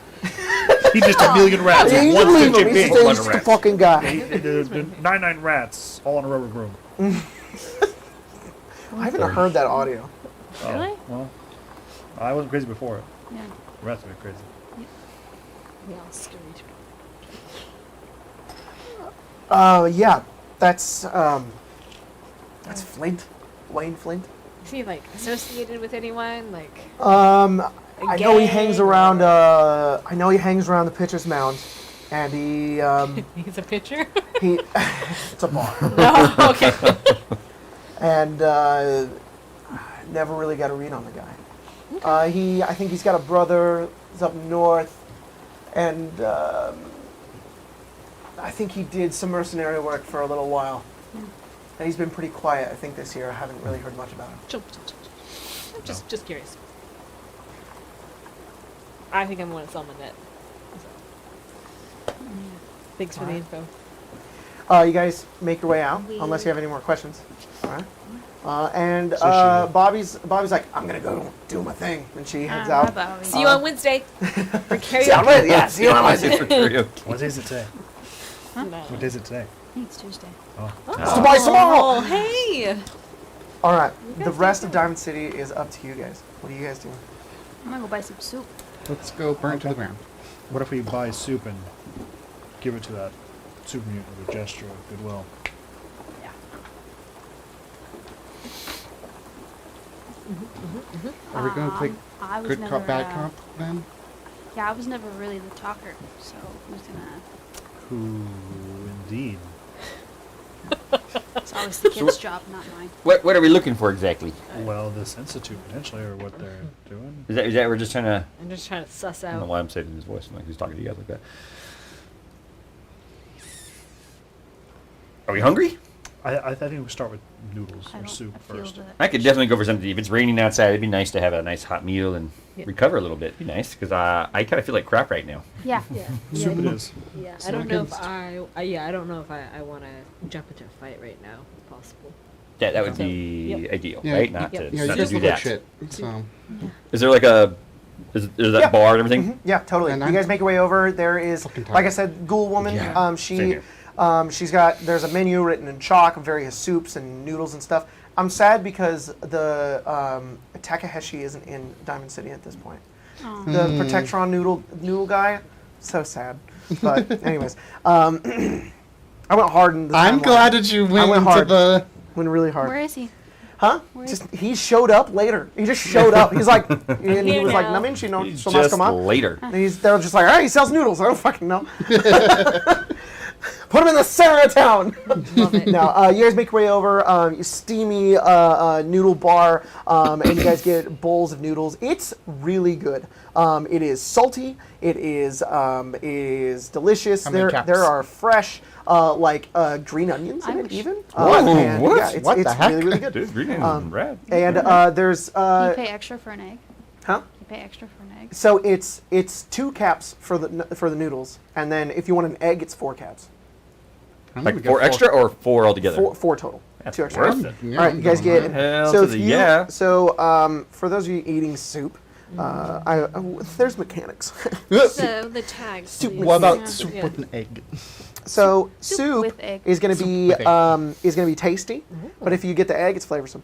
He's just a million rats. Yeah, with you one leave him. stitch He's big. just Bunch of a rats. fucking guy. There's 99 rats all in a rubber groom. I haven't heard that audio. Really? Oh, well, I wasn't crazy before it. Yeah. The rats were crazy. Yeah, scary. Yeah, that's Flint. Wayne Flint. Is he like associated with anyone? Like, I know he gang hangs around. I know he hangs around the pitcher's mound, and he he's a pitcher? he. It's a bar, Oh, okay. and never really got a read on the guy. I think he's got a brother who's up north, and I think he did some mercenary work for a little while. And he's been pretty quiet, I think, this year. I haven't really heard much about him. I'm just curious. I think I'm going to sell my net. Thanks for the info. You guys make your way out, unless you have any more questions. All right. And So Bobby's like, I'm gonna go do my thing, and she heads Bye, out. Bobby. See you on Wednesday for See you on karaoke. Wednesday. Yeah, see you on I say Wednesday. for karaoke. What day is it today? No. What day is it today? I think it's Tuesday. Oh. To buy some more. Oh, hey! All right. You The guys rest do of Diamond City is up to you guys. What are you guys doing? I'm gonna go buy some soup. Let's go burn to the ground. What if we buy soup and give it to that super mutant with a gesture of goodwill? Are we going to take I was good never, cop, bad cop then? Yeah, I was never really the talker, so who's gonna? Who indeed? It's always the kid's job, not mine. What are we looking for exactly? Well, this institute potentially, or what they're doing. Is that we're just trying to? I'm just trying to suss I don't know out. why I'm saying his voice. I'm like he's talking to you guys like that. Are we hungry? I think we start with noodles I or don't. soup I feel first. that. I could definitely go for something. If it's raining outside, it'd be nice to have a nice hot meal and Yeah. recover a little bit. It'd be nice because I kind of feel like crap right now. Yeah. Yeah. Soup it Yeah. is. Yeah. I So don't know if against- I don't know if I want to jump into a fight right now, if possible. That would So, be yep. ideal, Yeah, right? Not yep. to, Yeah, not you to guys do look like that. shit. So, Is there like a is that Yeah. bar and everything? Mhm. Yeah, totally. And You I'm guys make your way over. There is, fucking like I tired. said, Ghoul Woman. Yeah, She same here. she's got, there's a menu written in chalk of various soups and noodles and stuff. I'm sad because the Takahashi isn't in Diamond City at this point. Oh. The Protectron noodle guy, so sad. But anyways, I went hard in the I'm timeline. glad that you I went went into hard. the. Went really hard. Where is he? Huh? Where is Just he showed up later. He just showed up. He's like, and he here was like, now. "Namin, she no, He's so más just come later. And they're just like, "All right, he sells noodles." I don't fucking know. Put him in the center of town. Love it. Now, you guys make your way over. Steamy noodle bar, and you guys get bowls of noodles. It's really good. It is salty. It is delicious. How many There caps? are fresh green onions in I it wish- even. Whoa, and what? Yeah, it's, What the it's heck? really really good. Dude, green Um, red. And there's Do you pay extra for an egg? huh? You pay extra for an egg? So it's 2 caps for the noodles, and then if you want an egg, it's 4 caps. I'm Like gonna 4 go extra or 4 altogether? 4 total. That's 2 extra. worth it. Yeah, All right, you guys I'm get. Hell So to if the you, yeah. so for those of you eating soup, there's mechanics. So the tags. Soup please. with What about Yeah. soup Yeah. with an egg? So Soup soup with egg. is going to Soup be with egg. tasty, but if you get the egg, it's flavorsome.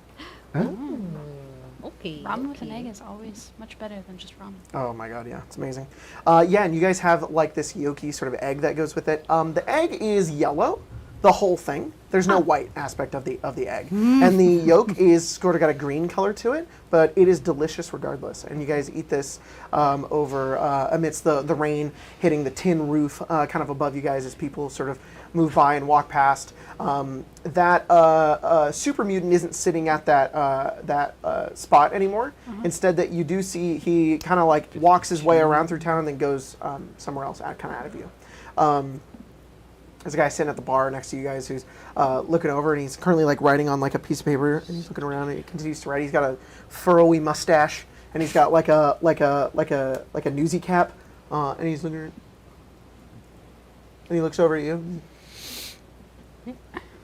Okay. Ramen with an egg is always much better than just ramen. Oh my god, yeah, it's amazing. Yeah, and you guys have like this yolky sort of egg that goes with it. The egg is yellow, the whole thing. There's no white aspect of the egg, and the yolk is sort of got a green color to it, but it is delicious regardless. And you guys eat this over amidst the rain hitting the tin roof, kind of above you guys as people sort of move by and walk past. That super mutant isn't sitting at that spot anymore. Instead, that you do see he kind of like walks his way around through town and then goes somewhere else, kind of out of view. There's a guy sitting at the bar next to you guys who's looking over, and he's currently like writing on like a piece of paper, and he's looking around and he continues to write. He's got a furrowy mustache, and he's got like a newsy cap, and he's looking, and he looks over at you.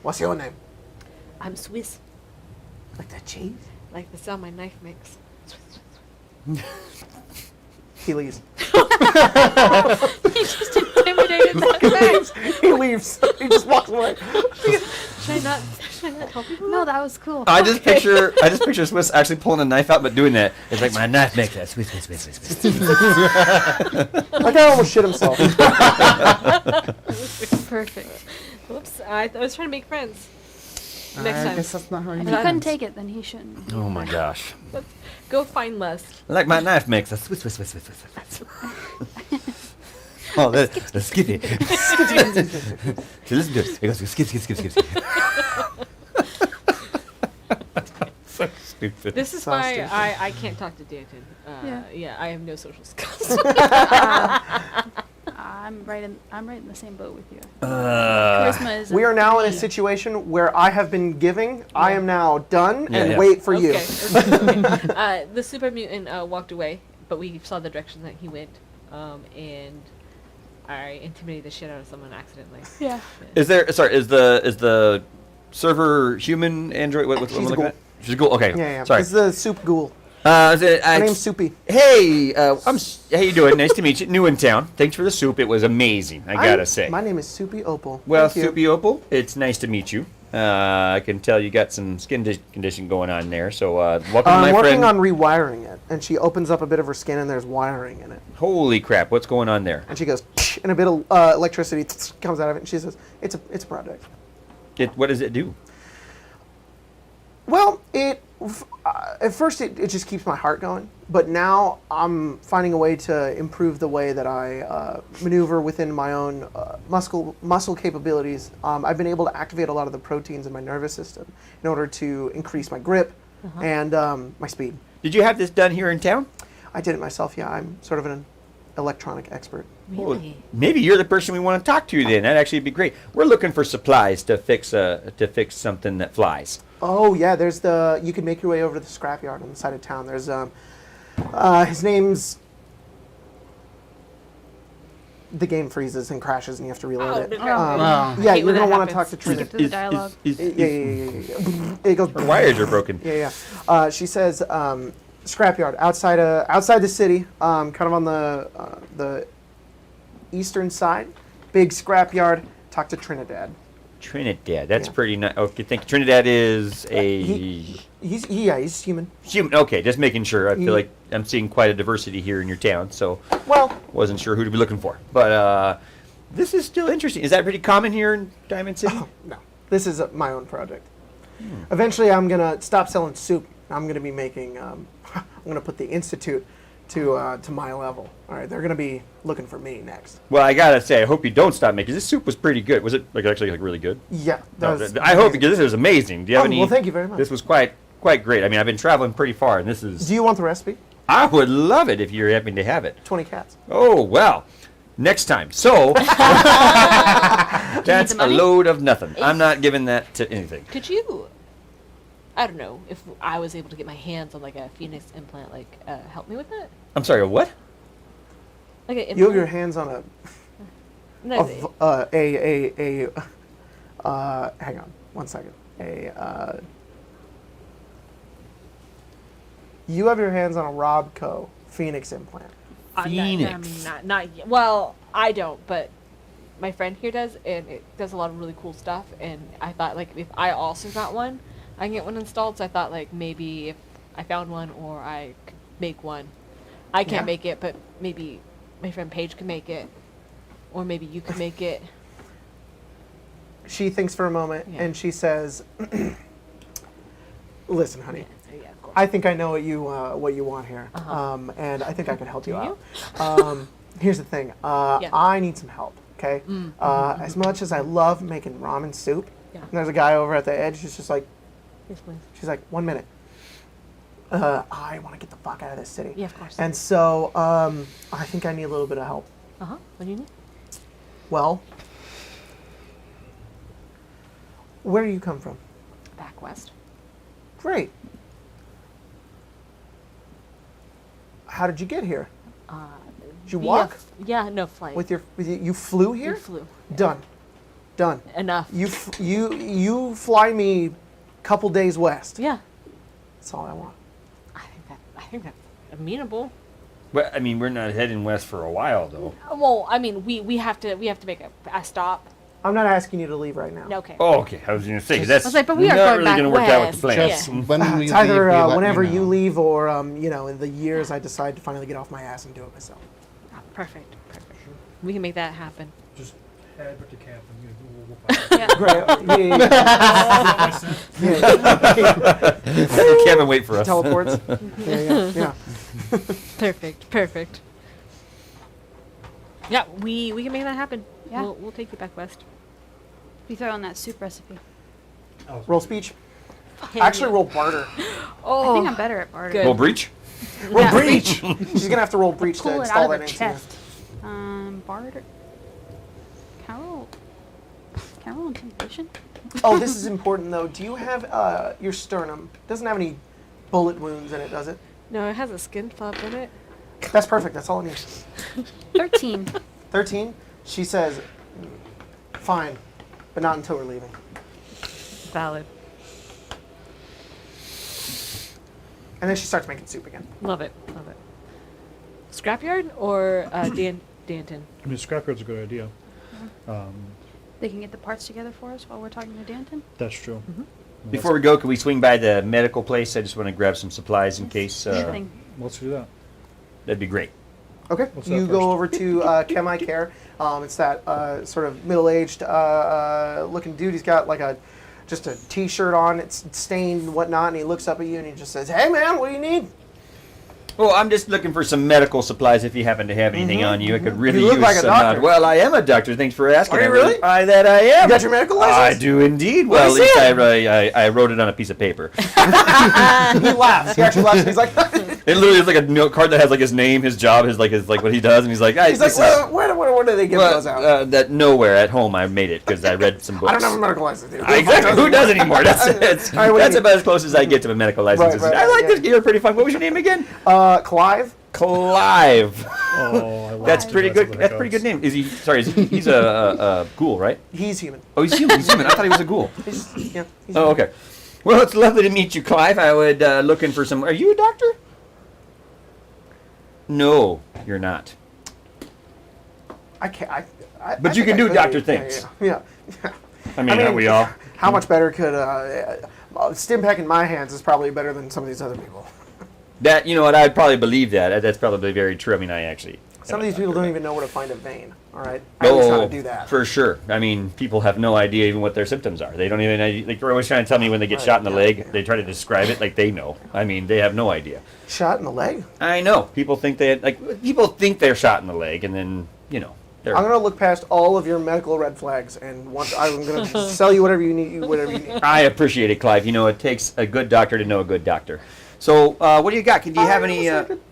What's your name? I'm Swiss. Like that cheese? Like the sound my knife makes. He leaves. He just intimidated that guy. He leaves. He just walks away. Should I not tell people? No, that was cool. I just picture Swiss actually pulling a knife out, but doing that. It's like my knife makes that. Swiss. That guy almost shit himself. Perfect. Whoops. I was trying to make friends. Next I time. guess that's not how you If make he couldn't friends. take it, then he shouldn't. Oh my gosh. Go find Les. Like my knife makes a Swiss. Oh, the skippy. So listen to this. It goes skip. So stupid. This is So why stupid. I can't talk to Danton. Yeah. I have no social skills. I'm right in the same boat with you. Uh, Charisma is. We are now in a 3. situation where I have been giving, I am now done, Yeah, and yeah. wait for you. Okay. The super mutant walked away, but we saw the direction that he went, and I intimidated the shit out of someone accidentally. Yeah. is the server human android? What She's am I a looking ghoul. at? She's a ghoul. Okay. Yeah. Sorry. It's the soup ghoul. My My name's Soupy. Hey, how you doing? Nice to meet you. New in town. Thanks for the soup. It was amazing. I gotta say. My name is Soupy Opal. Well, Thank you. Soupy Opal, it's nice to meet you. I can tell you got some skin condition going on there. So welcome, I'm my working friend. on rewiring it, and she opens up a bit of her skin, and there's wiring in it. Holy crap! What's going on there? And she goes, and a bit of electricity comes out of it, and she says, "It's a project." What does it do? Well, at first it just keeps my heart going, but now I'm finding a way to improve the way that I maneuver within my own muscle capabilities. I've been able to activate a lot of the proteins in my nervous system in order to increase my grip and my speed. Did you have this done here in town? I did it myself. Yeah, I'm sort of an electronic expert. Well, maybe you're the person we want to talk to then. That'd actually be great. We're looking for supplies to fix something that flies. Oh yeah, you can make your way over to the scrapyard on the side of town. There's his name's. The game freezes and crashes, and you have to reload it. Wow. Yeah, hate you're when gonna that want to talk happens. to Trinity. Skip through the dialogue. Yeah. It goes. Her wires are broken. Yeah. She says, scrapyard outside the city, kind of on the eastern side. Big scrapyard. Talk to Trinidad. Trinidad. That's Yeah. pretty nice. Okay, think Trinidad is a He's human. human. Okay, just making sure. I He- feel like I'm seeing quite a diversity here in your town, so Well, wasn't sure who to be looking for. But this is still interesting. Is that pretty common here in Diamond City? no. This is my own project. Eventually, I'm gonna stop selling soup. I'm gonna be making. I'm gonna put the institute to my level. All right, they're gonna be looking for me next. Well, I gotta say, I hope you don't stop making. This soup was pretty good. Was it actually really good? Yeah. No, that was I hope amazing. because this is amazing. Do you have Oh, any? well, thank you very much. This was quite great. I mean, I've been traveling pretty far, and this is. Do you want the recipe? I would love it if you're happy to have it. 20 cats. Oh well, next time. So that's the a money? load of nothing. I'm not giving that to anything. Could you I don't know if I was able to get my hands on like a Phoenix implant, like help me with it. I'm sorry, a what? Like an You have your implant? hands on No, hang on one second. You have your hands on a Robco Phoenix implant. Phoenix. Not yet. Well, I don't, but my friend here does, and it does a lot of really cool stuff. And I thought, like, if I also got one, I can get one installed. So I thought, like, maybe if I found one or I could make one. I can't Yeah. make it, but maybe my friend Paige can make it, or maybe you can make it. She thinks for a moment Yeah. and she says, "Listen, honey, Yeah, of course. I think I know what you want here, Uh-huh. and I think I can help Do you you? out. Here's the thing. Yeah. I need some help. Okay. As much as I love making ramen soup, Yeah. and there's a guy over at the edge who's just like, Yes, please. she's like, 1 minute. I want to get the fuck out of this city. Yeah, of course. And so I think I need a little bit of help. What do you need? Well, where do you come from? Back west. Great. How did you get here? Did you walk? Yeah, no flight. With you flew We here? flew. Done. Enough. You fly me a couple days west. Yeah. That's all I want. I think that's amenable. Well, I mean, we're not heading west for a while, though. Well, I mean, we have to make a stop. I'm not asking you to leave right now. No, okay. Oh, okay. I was going to say, 'cause that's I was like, but we are not going really back going to work out with the west. plan. Just Yeah. when we It's either leave, we let whenever me you know. leave or in the years I decide to finally get off my ass and do it myself. Oh, perfect. We can make that happen. Just head back to camp and Yeah. Great. Yeah. You can't wait for us. Teleports. Yeah. Perfect. Yeah, we can make that happen. Yeah. We'll take you back west. We throw in that soup recipe. Roll speech. Actually, roll barter. Oh, I think I'm better at barter. Good. Well, breach? Roll Yeah, breach. She's gonna have to roll breach to Pull it install out of that her into chest. Barter. Carol. Intimidation? Oh, this is important though. Do you have your sternum? Doesn't have any bullet wounds in it, does it? No, it has a skin flap in it. That's perfect. That's all it needs. 13. 13. She says, "Fine, but not until we're leaving." Valid. And then she starts making soup again. Love it. Scrapyard or Danton? I mean, scrapyard's a good idea. They can get the parts together for us while we're talking to Danton. That's true. Before we go, can we swing by the medical place? I just want to grab some supplies in case. Sure thing. Let's do that. That'd be great. Okay. What's You that go first? over to Chemi Care. It's that sort of middle-aged looking dude. He's got like just a T-shirt on. It's stained and whatnot. And he looks up at you and he just says, "Hey man, what do you need?" Well, I'm just looking for some medical supplies if you happen to have anything on you. I could really You look use like a some. doctor. Well, I am a doctor. Thanks for asking. Are you I really? That I am. You got your medical I license? do indeed. Let Well, at me least see I wrote it on a piece of paper. He laughs. He actually laughs. And he's like, It literally is like a note card that has like his name, his job, his what he does, and he's like, he's like, where do they give those out? that nowhere at home I made it because I read some books. I don't have a medical license. Dude. Exactly. Who does anymore? That's All right, what do that's you about as close as I get to a medical license. Right, I like yeah. this. You're pretty fun. What was your name again? Clive. Clive. Oh, I love That's it. pretty That's good. the That's pretty good hiccups. name. Is he? Sorry, he's a ghoul, right? He's human. Oh, he's human. He's human. I thought he was a ghoul. He's Oh, human. okay. Well, it's lovely to meet you, Clive. I would looking for some. Are you a doctor? No, you're not. I can't. But I you think can I do could doctor be. things. Yeah. I mean, aren't we all? How much better could Stimpack in my hands is probably better than some of these other people. That you know what? I'd probably believe that. That's probably very true. I mean, I actually. Some of these people don't even know where to find a vein. All right, I always how to do that. For sure. I mean, people have no idea even what their symptoms are. They don't even. Like they're always trying to tell me when they get Right, shot in the yeah, leg. yeah. They try to describe it like they know. I mean, they have no idea. Shot in the leg. I know. People think people think they're shot in the leg, and then they're. I'm gonna look past all of your medical red flags, and I'm gonna sell you whatever you need. I appreciate it, Clive. You know, it takes a good doctor to know a good doctor. So, what do you got? Do you have any?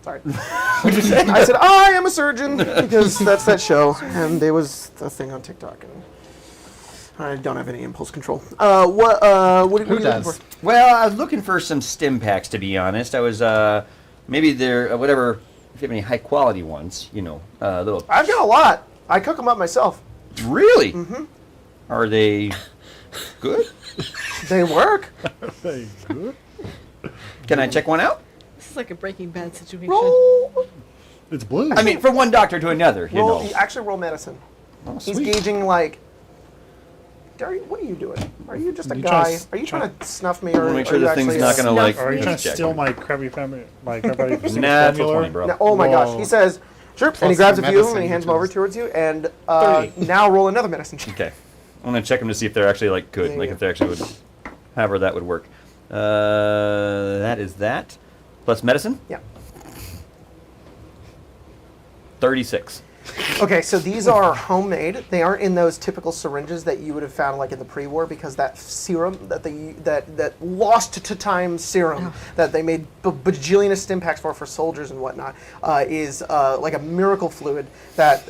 Sorry. What'd you say? I said I am a surgeon because that's that show, and there was a thing on TikTok. And I don't have any impulse control. What are you looking does? for? Well, I was looking for some stim packs, to be honest. I was, maybe they're, whatever, if you have any high quality ones, little. I've got a lot. I cook them up myself. Really? Mm-hmm. Are they good? They work. Very good. Can I check one out? This is like a Breaking Bad situation. Roll. It's blue. I mean, from one doctor to another, Roll. Actually, roll medicine. Oh, He's sweet. gauging like. What are you doing? Are you just a You guy? trying to- Are you trying to snuff me, I or wanna make are sure you this thing's actually? not gonna, like, Or are you trying to check steal me. my Krabby Family, Pacific Natural formula? 20, bro. No, oh my gosh! He says, "Sure," and he Plus grabs a the few of them and medicine, he hands them which over is towards you. And 30. now roll another medicine check. Okay. I'm going to check them to see if they're actually, like, good. Yeah, Like, yeah. if they actually would, however that would work. That is that. Plus medicine? Yeah. 36. Okay, so these are homemade. They aren't in those typical syringes that you would have found like in the pre-war, because that serum that lost to time serum that they made bajillion of stim packs for soldiers and whatnot is like a miracle fluid that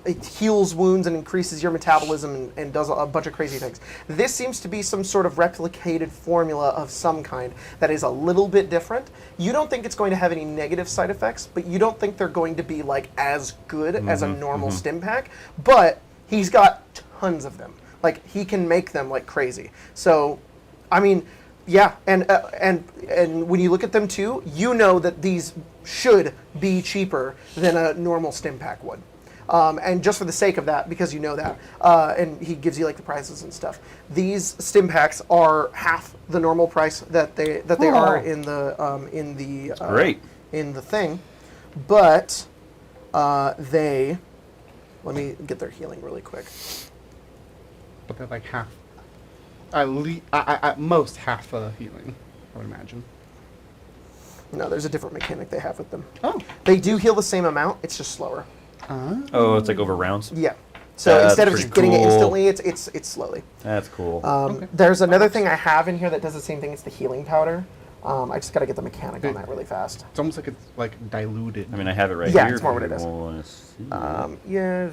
it heals wounds and increases your metabolism and does a bunch of crazy things. This seems to be some sort of replicated formula of some kind that is a little bit different. You don't think it's going to have any negative side effects, but you don't think they're going to be like as good as a normal stim pack. But he's got tons of them. Like, he can make them like crazy. So, I mean, yeah, and when you look at them too, you know that these should be cheaper than a normal stim pack would. And just for the sake of that, because you know that, and he gives you like the prices and stuff. These stim packs are half the normal price that they are in the Great. in the thing, but they. Let me get their healing really quick. But they're like half. At most half healing, I would imagine. No, there's a different mechanic they have with them. Oh. They do heal the same amount. It's just slower. Oh, it's like over rounds? Yeah. So That's instead of pretty just getting it cool. instantly, it's slowly. That's cool. There's another thing I have in here that does the same thing. It's the healing powder. I just got to get the mechanic on that really fast. It's almost like it's like diluted. I mean, I have it right Yeah, here. it's more what if it is. you wanna see. Yeah.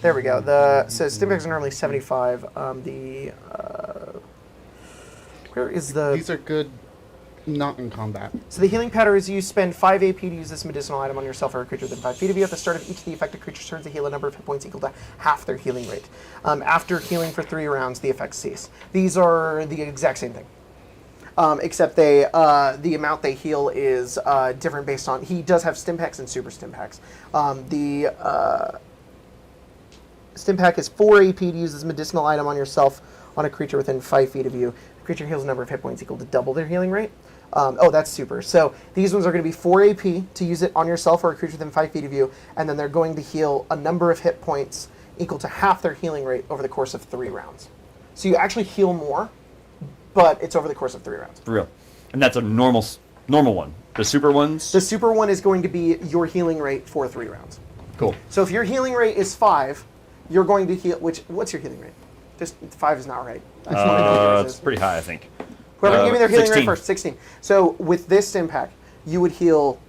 There we go. So stim packs are normally 75. Where is the? These are good, not in combat. So the healing powder is you spend 5 AP to use this medicinal item on yourself or a creature within 5 feet of you. At the start of each of the affected creature's turns, they heal a number of hit points equal to half their healing rate. After healing for 3 rounds, the effects cease. These are the exact same thing. Except the amount they heal is different based on... He does have stim packs and super stim packs. The stim pack is 4 AP to use as medicinal item on yourself on a creature within 5 feet of you. The creature heals a number of hit points equal to double their healing rate. Oh, that's super. So these ones are going to be 4 AP to use it on yourself or a creature within 5 feet of you, and then they're going to heal a number of hit points equal to half their healing rate over the course of 3 rounds. So you actually heal more, but it's over the course of 3 rounds. For real. And that's a normal one. The super ones? The super one is going to be your healing rate for 3 rounds. Cool. So if your healing rate is 5, you're going to heal... What's your healing rate? Just 5 is not right. I just wanna know what yours It's is. pretty high, I think. Whoever can give me their healing 16. rate first, 16. So with this stim pack, you would heal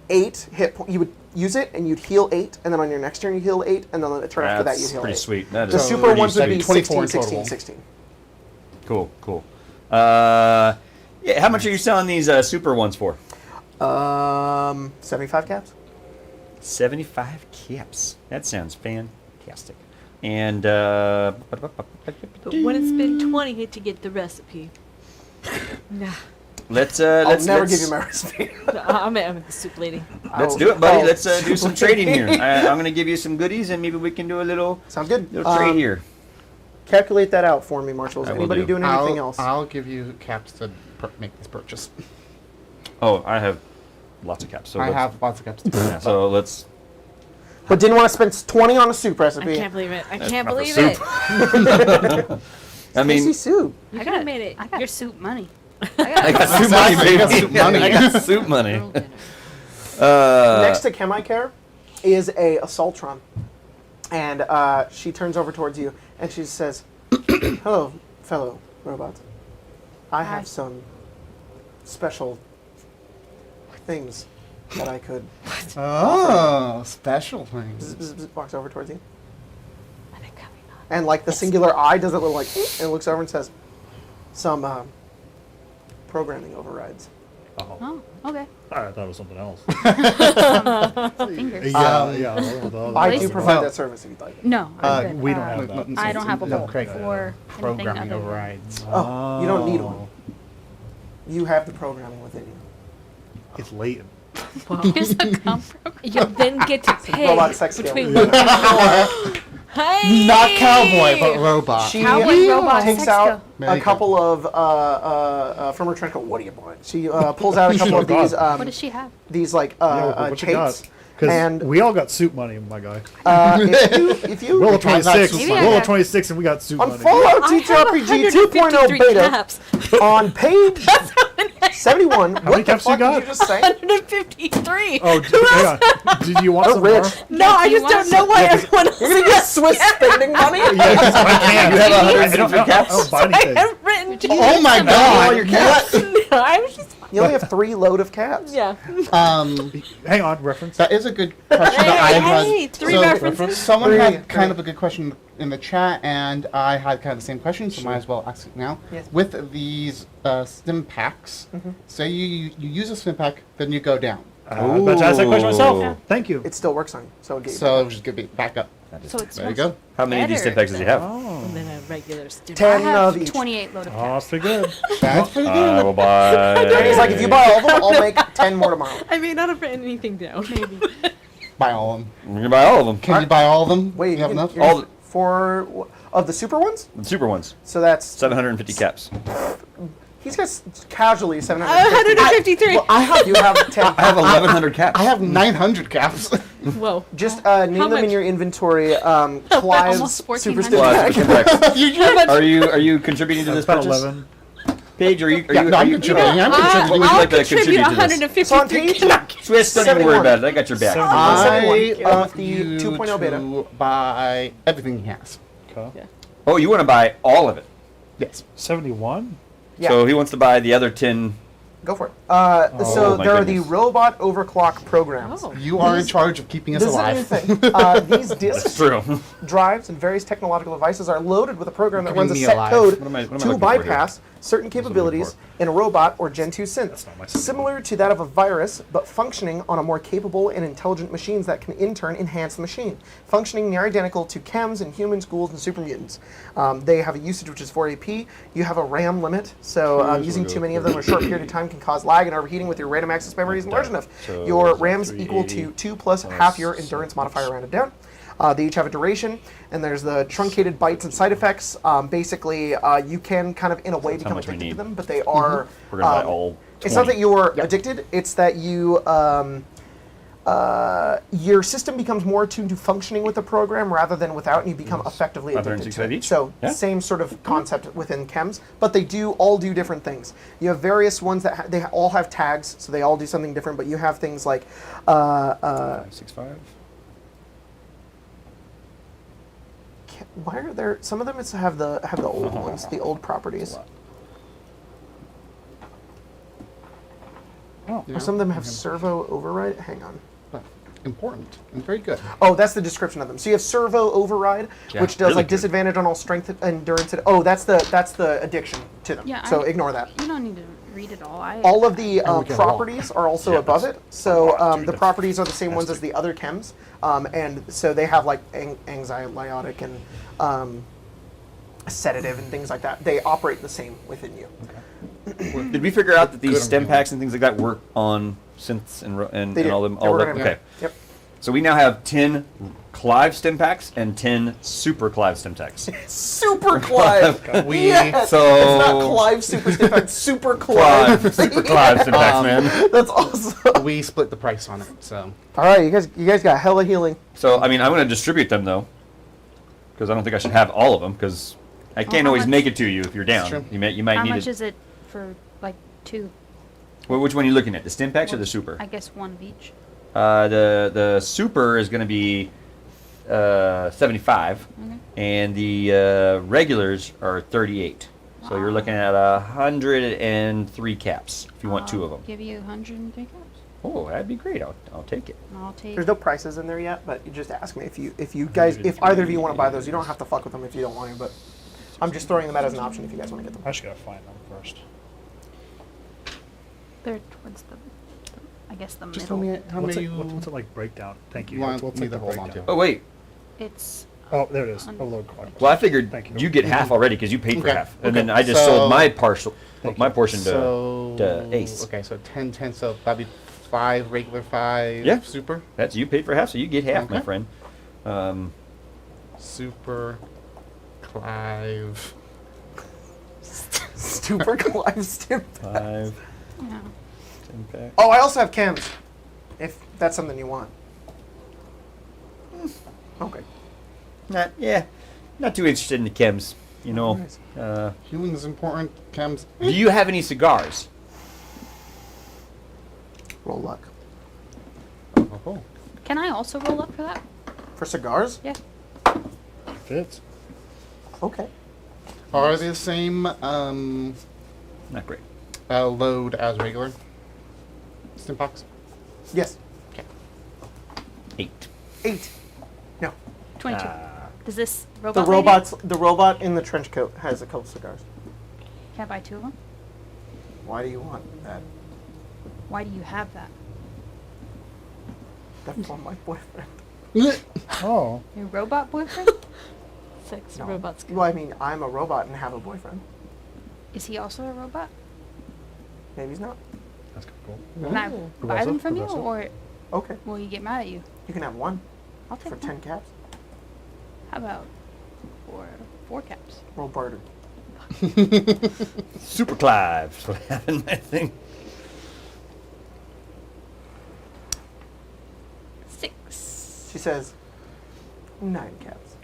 8 hit points. You would use it and you'd heal 8, and then on your next turn you heal 8, and then on the turn after that you That's heal pretty 8. sweet. That is The super pretty ones would be sweet. 24 16, in 16, total. 16. Cool. Yeah, how much are you selling these super ones for? 75 caps? 75 caps. That sounds fantastic. And When it's been 20, hit to get the recipe. Nah. let's I'll never give you my recipe. I'm the soup lady. Let's do it, buddy. Oh. Let's do some trading here. I'm gonna give you some goodies, and maybe we can do a little Sounds good. trade here. Calculate that out for me, Marshall. Is I will anybody do. doing anything else? I'll give you caps to make this purchase. Oh, I have lots of caps. So I let's- have lots of caps. Yeah, so let's. But didn't want to spend 20 on a soup I recipe. can't believe it. I That's can't not for believe soup. it. I mean, Tasty soup. You I could have got made it. I got Your soup money. I got soup money, Exactly, you got baby. soup money. I got soup money. Next to Chemicare is a Assaultron. And she turns over towards you and she says, "Hello, fellow robot. I Hi. have some special things that I could..." Oh, special things. Walks over towards you. and like the singular eye does a little like, and looks over and says, some programming overrides. Oh. Oh, okay. I thought it was something else. Fingers. I do provide that service if you'd like it. No, I'm good. we don't have that. I don't have a No, hole Craig. for anything Programming other than- overrides. Oh, you don't need one. You have the programming within you. It's latent. Here's a comp program. You'll then get to pick Robot sex skill. between one and Hey! Not cowboy, but robot. She Cowboy robot takes sex out skill. a couple of from her trunk. What do you want? She pulls out a couple of these What does she have? these like What you got? tapes. Because And we all got suit money, my guy. if you We're all 26. Maybe We're I all got- 26, and we got suit on money. Fallout I have TTRPG 2.0 153 beta caps. on page 71. many What the caps you fuck got? did you just say? 153. Oh, hang on. Did you want They're some more? rich. No, I just don't know why everyone else You're gonna get Swiss spending money? Yeah, 'cause I can't. You have I 150 don't caps? buy anything. I have written Oh my all god! your cats. I was just You only have 3 load of cats. yeah. Hang on, reference. That is a good question that I had. Hey, 3 references. Someone Three, had kind three. of a good question in the chat, and I had kind of the same question, so might as well ask it now. Yes. With these stim packs, say you use a stim pack, then you go down. I was about to ask that question myself. Ooh. Thank you. It still works on you. So it gave you So just give it back up. So it's There you go. How many of these better stim packs does he have? Oh, And then a regular stim. 10 I have of each. 28 load of oh, caps. that's pretty good. That's pretty I good. will buy. And he's like, if you buy all of them, I'll make 10 more tomorrow. I may not have written anything down. Maybe. Buy all of them. I'm gonna buy all of them. Can you buy all of them? Wait, you have enough? All the- of the super ones? The super ones. So that's 750 caps. he's got casually 750. 153. Well, I have you have 10. I have 1,100 caps. I have 900 caps. Whoa. Just name them in much? your inventory. Clive's Almost super 1,400. stim Well, pack. that's correct. You Are you contributing to this That's about purchase? 11. Paige, are you? Yeah, no, I'm contributing. I'm contributing. What would you I'll like to contribute contribute to this? So on 153. page Swiss, don't even worry 71. about it. I got your back. I 71, want the you 2.0 beta. to buy everything he has. Okay. Oh, you want to buy all of it? Yes. 71? Yeah. So he wants to buy the other 10. Go for it. Oh, So my there are goodness. the robot overclock programs. Oh. You are in charge of keeping us This is a alive. new thing. These That's discs, true. drives, and various technological devices are loaded with a program that Keeping runs a me set alive. code What am I to looking for here? bypass certain looking capabilities for? in a robot or Gen 2 synth, That's not my system. similar to that of a virus, but functioning on a more capable and intelligent machines that can in turn enhance the machine, functioning near identical to chems and humans, ghouls, and super mutants. They have a usage which is 4 AP. You have a RAM limit, so using too many of them in a short period of time can cause lag and overheating with your random access memory isn't large enough. So Your it's RAM's 380 equal to 2 plus half your endurance modifier rounded down. They each have a duration, and there's the truncated bytes and side effects. Basically, you can kind of, in a way, That's how become much we addicted to need. them, but they are. We're gonna buy all. 20. It's not that you're addicted; it's that you your system becomes more attuned to functioning with the program rather than without, and you become effectively addicted to 565 it. each? So Yeah. same sort of concept within chems, but they do all do different things. You have various ones that they all have tags, so they all do something different. But you have things like 565. why are there some of them? It's have the old ones, the old properties. Oh. Or some of them have servo override. Hang on. Important and very good. Oh, that's the description of them. So you have servo override, Yeah, which does really like good. disadvantage on all strength, endurance. Oh, that's the addiction to them. Yeah, so I- ignore that. You don't need to read it all. All of the we can walk. properties are also Yeah, above that's it. So a lot, dude. the properties are the same ones as the other chems, and so they have like anxiolytic and sedative and things like that. They operate the same within you. Did we figure out that these Good on stem you. packs and things like that work on synths and They do. all them? They All work the, on okay. everything. Yep. So we now have 10 Clive stem packs and 10 Super Clive stem packs. Super Clive. Yes! So- it's not Clive Super Stiff, it's Super Clive. Clive, Super Clive stem packs, man. That's awesome. We split the price on it, so. All right, you guys got hella healing. So, I mean, I'm going to distribute them, though, because I don't think I should have all of them, because I can't how always much- make it to you if you're down. true. You might How need much it. is it for like 2? Well, which one are you looking at, the stem packs or the Super? I guess 1 of each. The Super is going to be 75, and the regulars are 38. So you're looking at 103 caps if you want 2 of them. Give you 103 caps. Oh, that'd be great. I'll take it. I'll take. There's no prices in there yet, but you just ask me if you guys, if either of you want to buy those. You don't have to fuck with them if you don't want to, but I'm just throwing them out as an option if you guys want to get them. I just gotta find them first. They're towards the I guess the Just middle. tell me how What's many it, what's it like breakdown? Thank you. you want What's me like to the hold on to? breakdown? Oh wait. It's Oh, there it is. A load card. Well, I figured Thank you. you get half already because you paid for Okay, half, and okay. then I just So- sold my portion So to Ace. Okay, so 10, 10, so that'd be 5 regular, 5 Yeah. super, That's you paid for half, so you get half, my Okay. friend. super, Clive. Super Clive Stim. 5 yeah. 10 pack. Oh, I also have cams, if that's something you want. Okay. Not too interested in the chems. You know. Nice. Healing is important. Chems. Do you have any cigars? Roll luck. Oh. Can I also roll up for that? For cigars? Yeah. Fits. Okay. Are they the same Not great. load as regular Stimpaks? Yes. 8. 8. No. 22. Does this robot? The lady- robot in the trench coat has a couple cigars. Can I buy 2 of them? Why do you want that? Why do you have that? That's from my boyfriend. Oh. Your robot boyfriend? 6 No. robots. Well, I mean, I'm a robot and have a boyfriend. Is he also a robot? Maybe he's not. That's cool. Can I Ooh. buy them from you, Progressive. or Okay. will you get mad at you? You can have one I'll take for one. 10 caps. How about four caps? Roll barter. Super Clive. That's what I have in my thing. 6. She says 9 caps.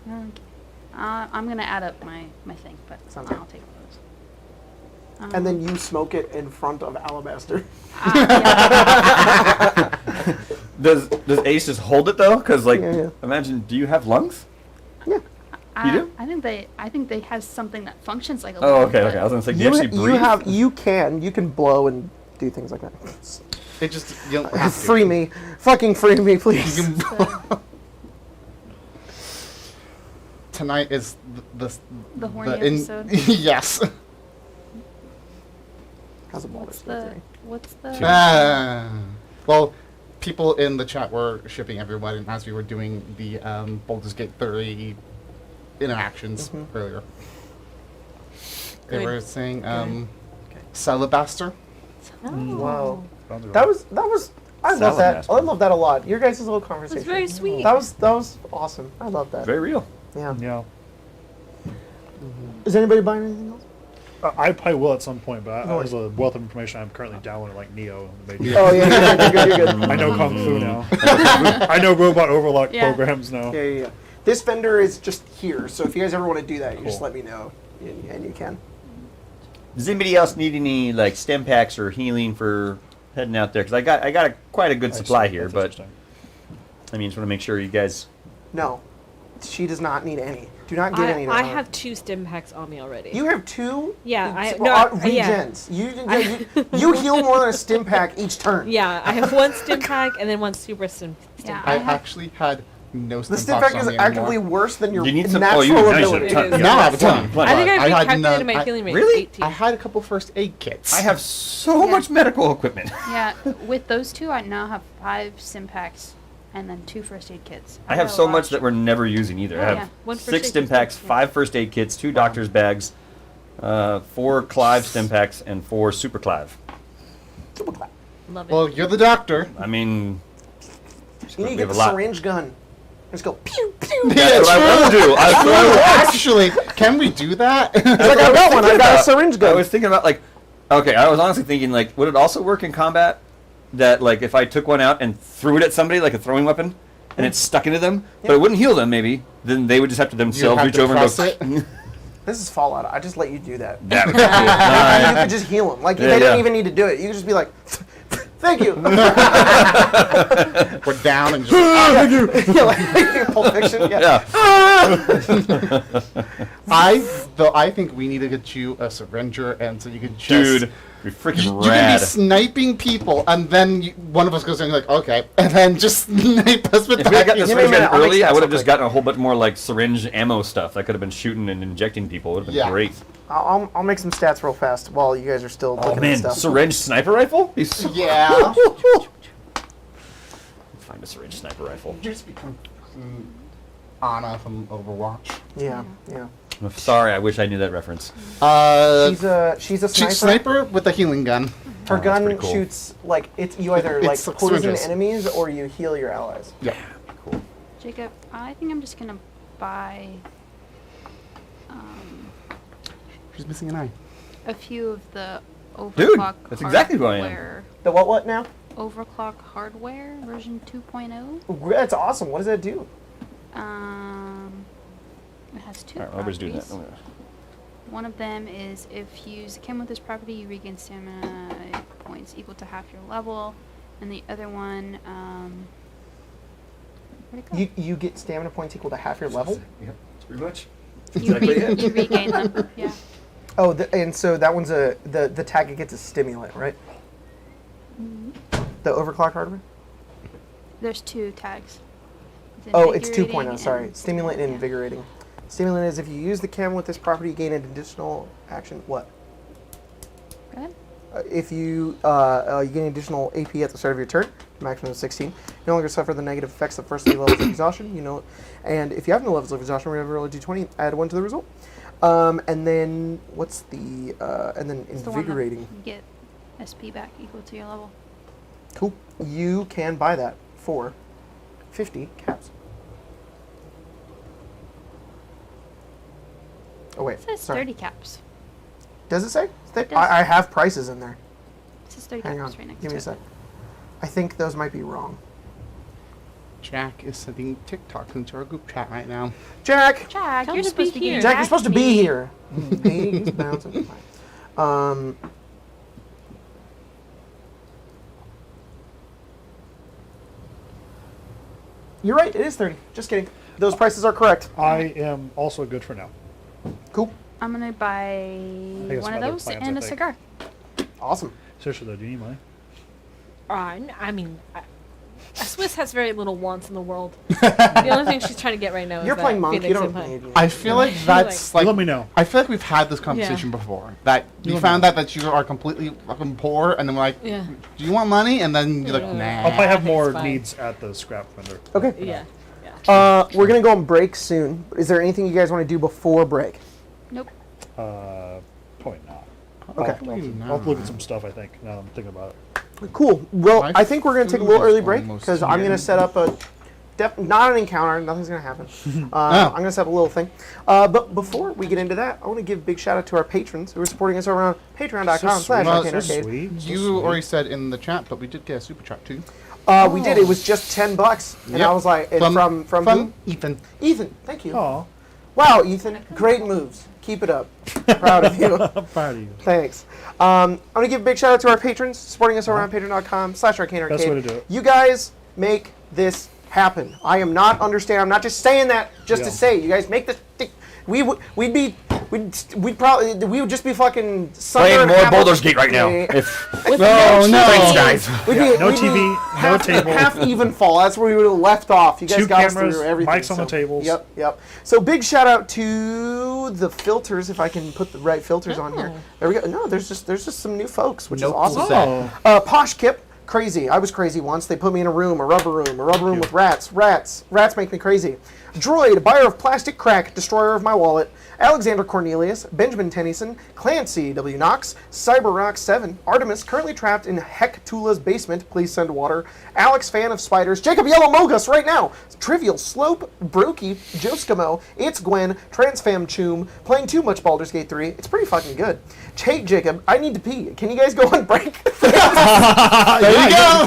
Okay. I'm gonna add up my thing, but Sounds I'll good. take those. And then you smoke it in front of Alabaster. Yeah. Does Ace just hold it though? Because like, Yeah. imagine, do you have lungs? Yeah. You do? I think they has something that functions like a Oh, lung, okay, but- okay. I was gonna say, do you actually breathe? You can blow and do things like that. It just you don't have to. Free me. Fucking free me, please. Tonight is the horny episode? Yes. How's a Baldur's Gate 3? What's the Well, people in the chat were shipping everyone as we were doing the Baldur's Gate 3 interactions earlier. They Good. were saying Celibaster. Wow. Sounds That right. was I love that. Salamaster. I love that a lot. Your guys' little conversation. It's very sweet. That was awesome. I love that. Very real. Yeah. Yeah. Is anybody buying anything else? I probably will at some point, but Oh, there's a wealth of information I'm currently downloading, like Neo. Oh yeah, you're good. I know Kung Fu now. I know robot overlock Yeah. programs now. Yeah. This vendor is just here, so if you guys ever want to do that, you just Cool. let me know, and you can. Does anybody else need any like stem packs or healing for heading out there? Because I got quite a good I supply see. here, That's but interesting. I mean, just want to make sure you guys. No, she does not need any. Do not get any. to I her. have 2 stim packs on me already. You have 2. Yeah, regens. You heal more than a stim pack each turn. Yeah, I have 1 stim pack and then 1 super stim Yeah, pack. I have- actually had no The stim stim packs pack on is me actually anymore. worse than your You need some. natural Oh, you nice. ability. A ton. It is. Now I have a ton. Plenty. I think I I had recalculated none- my I- healing rate. Really? 18. I had a couple first aid kits. I have so Yeah. much medical equipment. Yeah, with those 2, I now have 5 sim packs and then 2 first aid kits. I have got a so lot. much that we're never using either. Oh, I have yeah. 1 first 6 aid stem kit, packs, yeah. 5 first aid kits, 2 doctor's bags, 4 Clive stem packs, and 4 super Clive. Super clap. Love it. Well, you're the doctor. I mean, You need to we get have the a lot. syringe gun. Just go pew pew. That's what I want to do. Actually, can we do that? It's like I got one. I got a syringe I gun. was thinking about like, okay, I was honestly thinking like, would it also work in combat that like if I took one out and threw it at somebody like a throwing weapon and it stuck into them, but it wouldn't heal them maybe, then they would just have to themselves have reach to over and press go. it? This is Fallout. I just let you do that. That would be cool. You Alright. could just heal them. Like Yeah, they didn't yeah. even need to do it. You could just be like, "Thank you." We're down and just. Yeah, like Pulp Fiction. Yeah. Yeah. I think we need to get you a syringer, and so you can just. Dude, Be freaking You can rad. be sniping people, and then one of us goes in like, okay, and then just snipe us with If we had that. gotten this Give me a mission minute, I'll early, make I would have sense just gotten a whole bit more like syringe ammo stuff. That could have been shooting and injecting people. It would have been Yeah. great. I'll make some stats real fast while you guys are still Oh looking at man, stuff. syringe sniper rifle? Yeah. Find a syringe sniper rifle. You just become Anna from Overwatch. Yeah. I'm sorry, I wish I knew that reference. She's a sniper. Sniper with a healing gun. Her that's gun pretty cool. shoots like you either like It's poison syringes. enemies or you heal your allies. Yeah. Cool. Jacob, I think I'm just gonna buy She's missing an eye. a few of the overclock Dude, that's exactly who I am. hardware. The what now? Overclock hardware version 2.0. That's awesome. What does that do? It has two Alright, Aubrey's doing that. properties. One of them is if you use a chem with this property, you regain stamina points equal to half your level. And the other one, where'd it go? You get stamina points equal to half your level. Yep, that's pretty much. You regain them. Yeah. Oh, and so that one's the tag it gets a stimulant, right? The overclock hardware. There's two tags. Oh, it's invigorating 2.0. Sorry, and- stimulant and yeah. invigorating. Stimulant is if you use the chem with this property, you gain an additional action. What? Go ahead. If you gain additional AP at the start of your turn, maximum of 16. You no longer suffer the negative effects of first 3 levels of exhaustion. And if you have no levels of exhaustion, remember roll a d20, add 1 to the result. And then what's the and then It's the one that invigorating? you get SP back equal to your level. Cool. You can buy that for 50 caps. Oh wait, It says sorry. 30 caps. Does it say? It does. I have prices in there. It says 30 Hang caps on, right next give to me a it. sec. I think those might be wrong. Jack is sending TikToks into our group chat right now. Jack! Jack, Tell you're him to supposed be to be here. Jack, you're supposed to be me. here. He's bouncing. Fine. You're right, it is 30. Just kidding. Those prices are correct. I am also good for now. Cool. I'm gonna buy have one some of other those plans, and I a think. cigar. Awesome. Seriously though, do you need money? I mean, Swiss has very little wants in the world. The only thing she's trying to get right now You're is playing that monk. Phoenix You don't Empire. need me. I feel like that's You like. let me know. I feel like we've had this conversation before. That you found out that you are completely fucking poor, and then we're like, Yeah. "Do you want money?" And then you're like, Yeah. "Nah." I'll probably I have think more it's fine. needs at the scrap vendor. Okay. Yeah. Yeah. We're going to go on break soon. Is there anything you guys want to do before break? Nope. Probably not. Okay. I'll look at some stuff, I think, now that I'm thinking about it. Cool. Well, My I think we're going to take a food little is early break almost because I'm going to here. set up not an encounter. Nothing's going to happen. I'm going to set up a little thing. But before we get into that, I want to give a big shout out to our patrons who are supporting us over on patreon.com/arcanearcade. sweet. You already said in the chat, but we did get a super chat too. We did. It was just $10, and Yep. I was like, from who? Ethan. Ethan. Thank you. Aw, Wow, Ethan, great moves. Keep it up. Proud of you. I'm proud of you. Thanks. I'm going to give a big shout out to our patrons supporting us over on patreon.com/arcanearcade. Best way to do it. You guys make this happen. I am not understand. I'm not just saying that just to Yeah. say. You guys make this. We would just be fucking Playing more Baldur's Gate right now. If no, thanks, guys. We'd Yeah, be, no we'd TV, be no half, table. half even fall. That's where we would have left off. You guys 2 got us cameras, through everything. mics on the tables. Yep. So big shout out to the filters, if I can put the right filters on here. There we go. No, there's just some new folks, which is Nope. awesome. Oh, Posh Kip, crazy. I was crazy once. They put me in a rubber room with rats. Rats make me crazy. Droid, buyer of plastic crack, destroyer of my wallet. Alexander Cornelius, Benjamin Tennyson, Clancy W. Knox, CyberRock 7, Artemis, currently trapped in Hectula's basement, please send water. Alex, fan of spiders, Jacob Yellow Mogus right now. Trivial Slope, Brokey, Joskamo, It's Gwen, Transfam Choom, playing too much Baldur's Gate 3. It's pretty fucking good. Hey Jacob, I need to pee. Can you guys go on break? there you go.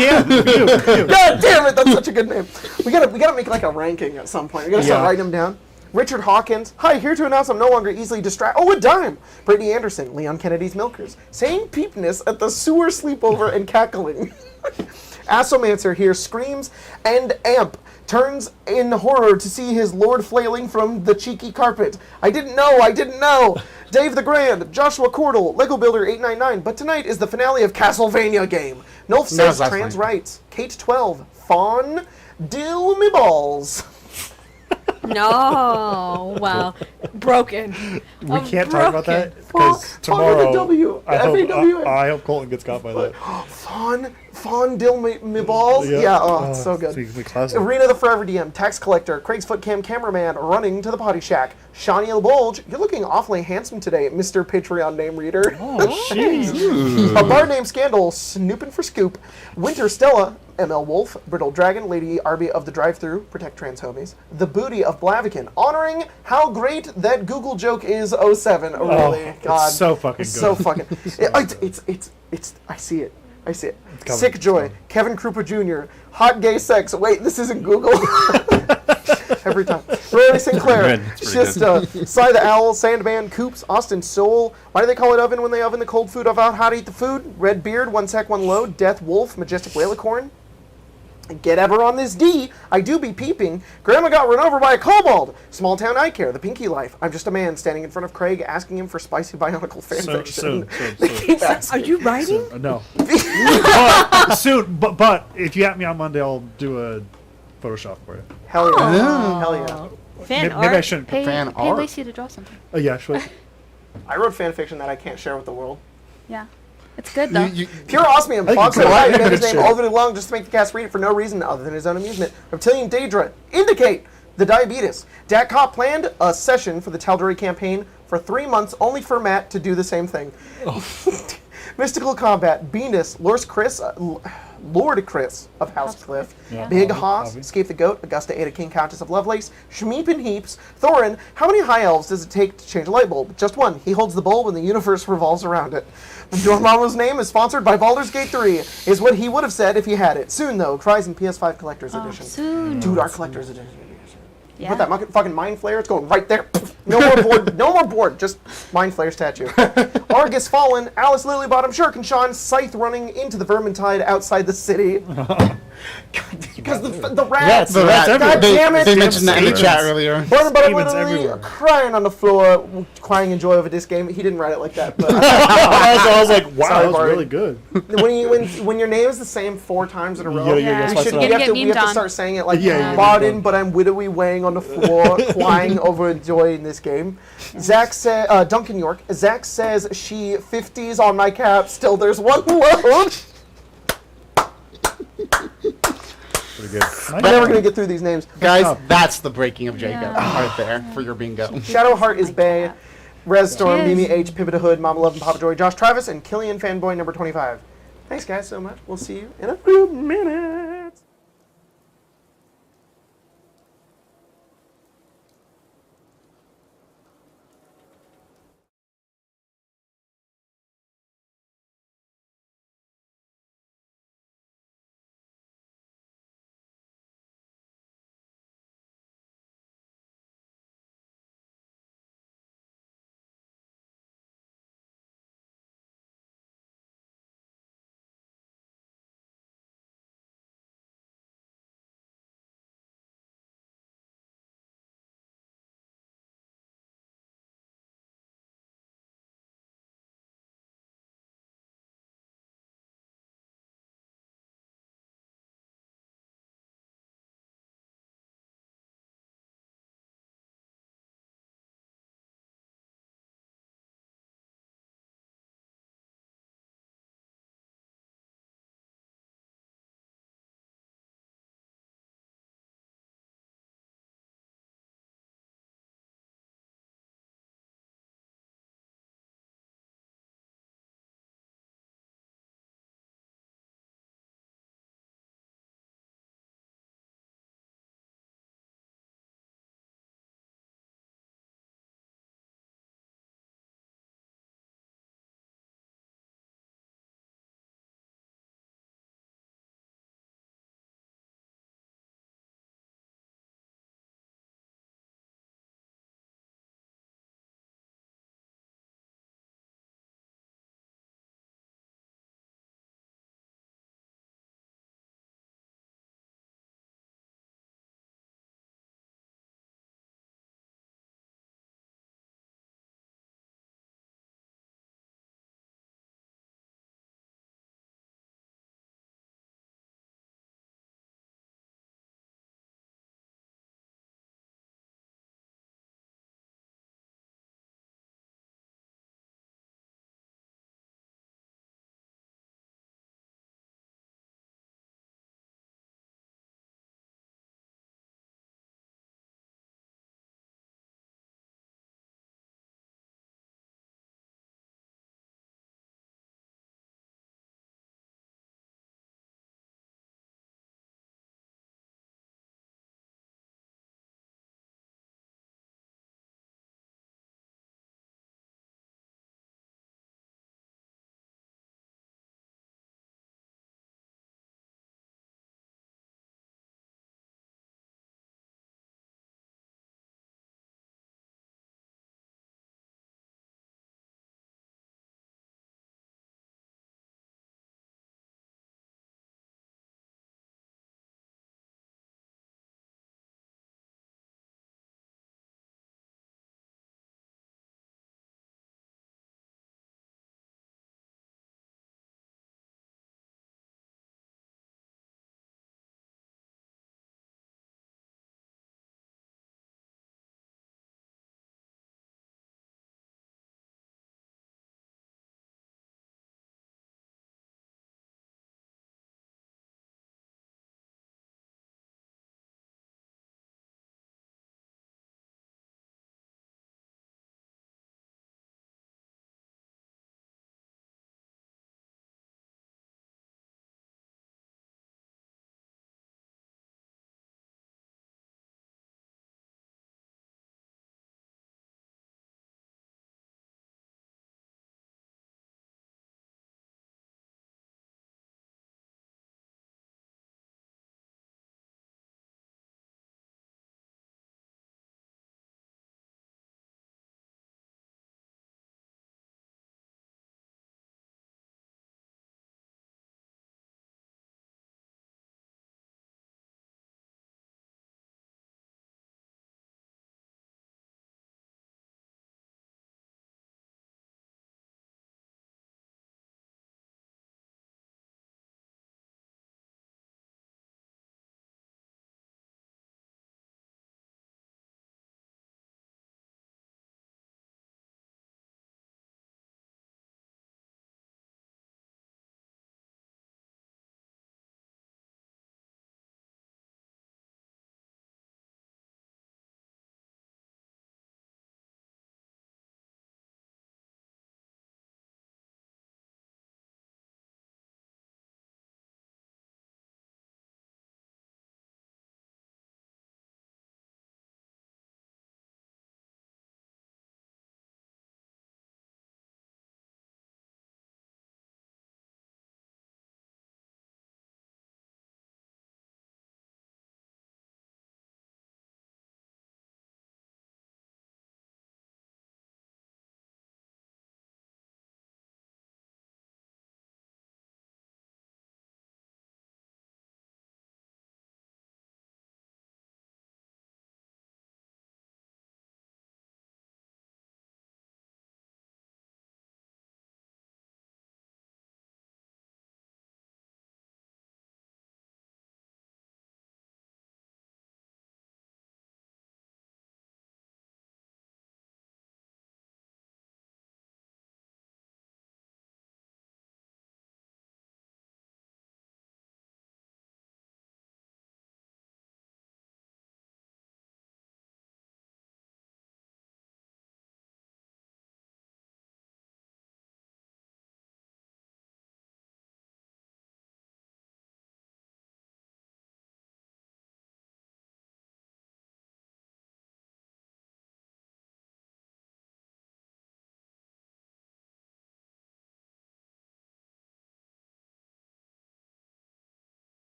God damn it, that's such a good name. We gotta make like a ranking at some point. We gotta start Yeah. writing them down. Richard Hawkins, hi, here to announce I'm no longer easily distracted. Oh, a dime! Brittany Anderson, Leon Kennedy's Milkers, saying peepness at the sewer sleepover and cackling. Assomancer here screams and amp. turns in horror to see his lord flailing from the cheeky carpet. I didn't know. Dave the Grand, Joshua Cordell, Lego Builder 899. But tonight is the finale of Castlevania game. Nolf says last trans night. rights. Kate 12, Fawn, Dill me balls. No, well, broken. We I'm can't talk about that Fawn- because Fawn with a tomorrow. W. F-A-W-N. I hope Colton gets caught by that. Fawn Dill me balls. Yeah, it's so good. It's a classic. Arena the Forever DM, Tax Collector, Craig's Footcam Cameraman, running to the potty shack. Shawnee the Bulge, you're looking awfully handsome today, Mr. Patreon name reader. Oh, jeez. A bar named Scandal, snooping for scoop. Winter Stella, ML Wolf, Brittle Dragon, Lady Arby of the Drive-Thru, protect trans homies. The Booty of Blaviken, honoring how great that Google joke is 07. Really, God. It's so fucking It's good. so fucking. It's. I see it. coming. Sick Joy, Kevin Krupa Jr., Hot Gay Sex. Wait, this isn't Google. Every time. Rory Sinclair. Good. It's It's pretty just Cy the Owl, Sandman, Coops, Austin Soul. Why do they call it oven when they oven the cold food about how to eat the food? Red Beard, One Sec, One Load, Death Wolf, Majestic Whalicorn. Get ever on this D, I do be peeping. Grandma got run over by a kobold. Small town eye care, the Pinky Life. I'm just a man standing in front of Craig asking him for spicy bionicle fanfiction. Soon. They keep asking. Are you writing? No. But, soon. But if you at me on Monday, I'll do a Photoshop for you. Hell yeah. Aw. Hell yeah. Fan Maybe I art? shouldn't. Pay Fan art? Lacey to draw something. Oh yeah, actually. I wrote fanfiction that I can't share with the world. Yeah. It's good, though. Pure Osmium, think Fox you and could. Light made his Good name shit. all day long just to make the cast read it for no reason other than his own amusement. Reptilian Daedra, indicate the diabetes. Dak Cop planned a session for the Tal'Dorei campaign for 3 months only for Matt to do the same thing. Mystical Combat, Venus, Lord Chris of House Cliff, Yeah. Big Avi, Hoss, Avi. Escape the Goat, Augusta Ada King Countess of Lovelace, Shmeep and Heaps, Thorin, how many high elves does it take to change a light bulb? Just one. He holds the bulb and the universe revolves around it. Dormammu's name is sponsored by Baldur's Gate 3, is what he would have said if he had it. Soon, though, Cries in PS5 Collector's Edition. Soon. Dude, our Collector's Edition. Yeah. Put that fucking Mind Flayer, it's going right there. No more board, no more board, just Mind Flayer statue. Argus Fallen, Alice Lilybottom, Shirk and Sean, Scythe running into the Vermintide outside the city. Because the rats. The rats God everywhere. damn it. They mentioned that in the Demons. chat earlier. But I'm Demons literally everywhere. crying on the floor, crying in joy over this game. He didn't write it like that, but I was like, wow, Sorry, that was Barry. really good. when your name is the same 4 times in a row, Yeah, Yeah. we should You're we gonna have to get we have memed to on. start saying it like Yeah. Baden, but I'm widowy weighing on the floor, crying over joy in this game. Zach said, Duncan York. Zach says she 50s on my cap. Still, there's one load. Pretty good. We're never gonna get through these names. Guys, Oh. that's the breaking of Jacob Yeah. right there for your bingo. Shadowheart is Bay. Res Storm, Cheers. Mimi H, Pivot Hood, Mama Love and Papa Joy, Josh Travis, and Killian Fanboy number 25. Thanks, guys, so much. We'll see you in a few minutes.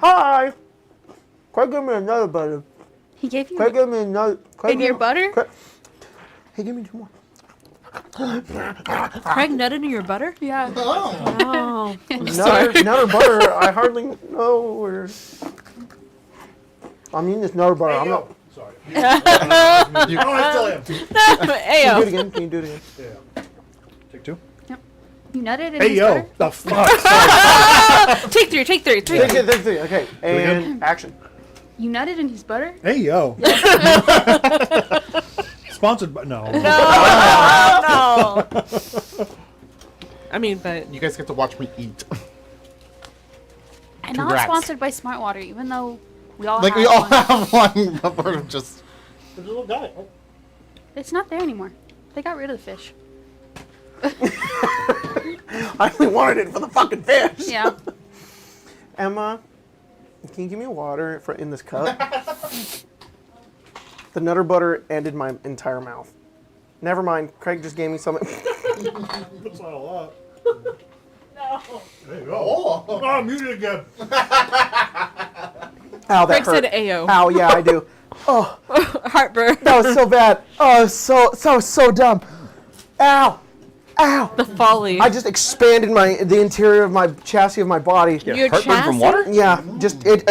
Hi. Craig gave me another butter. He gave you Craig gave me another. Craig In your gave- butter? Craig- He gave me 2 more. Craig nutted in your butter? Yeah. Oh. Nutter butter. I hardly know where. I'm eating this nutter butter. I'm not. Sorry. You- Oh, I still am. Can you do it Ayo. again? Can you do it again? Yeah. Take 2. You nutted in Hey, his yo. butter? The fuck? Sorry. Take 3, take 3. Think it, think it. Okay. And action. You nutted in his butter? Hey, yo. Sponsored by... No. No. I mean, but You guys get to watch me eat. And not Congrats. sponsored by Smart Water, even though we all Like have we all one. have one, but we're just. There's a little guy. Oh. It's not there anymore. They got rid of the fish. I only wanted it for the fucking fish. Yeah. Emma, can you give me water in this cup? The nutter butter ended my entire mouth. Never mind. Craig just gave me some. That's not a lot. No. There you go. Oh, I'm muted again. Ow, that Craig hurt. said Ayo. Ow, yeah, I do. Oh, Heartburn. that was so bad. Oh, so dumb. Ow, ow. The folly. I just expanded the interior of my chassis of my body. Your Heartburn from chassis? water? Yeah, just it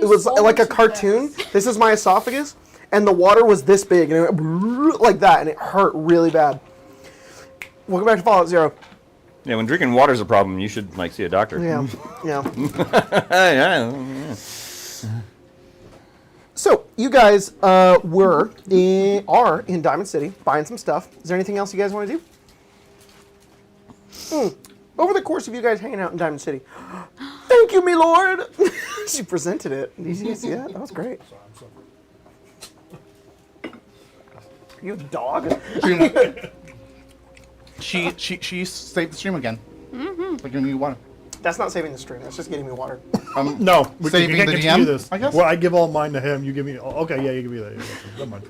was like a cartoon. This is my esophagus, and the water was this big, and it went like that, and it hurt really bad. Welcome back to Fallout 0. Yeah, when drinking water's a problem, you should like see a doctor. Yeah, yeah. Yeah. So you guys are in Diamond City buying some stuff. Is there anything else you guys want to do? Over the course of you guys hanging out in Diamond City, thank you, me lord. She presented it. Did you guys see that? That was great. You dog. She saved the stream again. Mm-hmm. Like giving you water. That's not saving the stream. That's just getting me water. No, we Saving can't the continue DM, this. I guess? Well, I give all mine to him. You give me... Okay, yeah, you give me that. Yeah, never mind.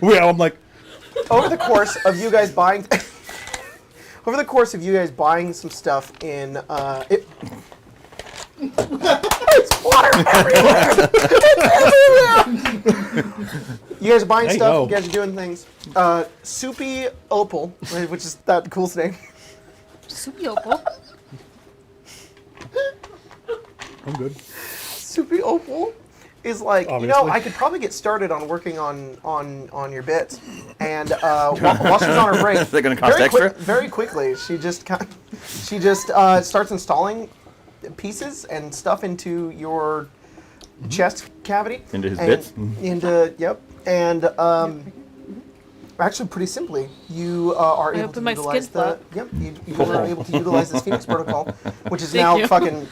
Well, I'm like... Over the course of you guys buying, some stuff in it's water everywhere. You guys are buying Hey, stuff. yo. You guys are doing things. Soupy Opal, which is that coolest name. Soupy Opal. I'm good. Soupy Opal is like, Obviously. I could probably get started on working on your bits, and while she's on her break, Is that gonna cost extra? very quickly, she just starts installing pieces and stuff into your chest cavity. Into his and- bits? Yep, and actually, pretty simply, you are able to opened my utilize skin flap. you were able to utilize this Phoenix protocol, which is Thank now you. fucking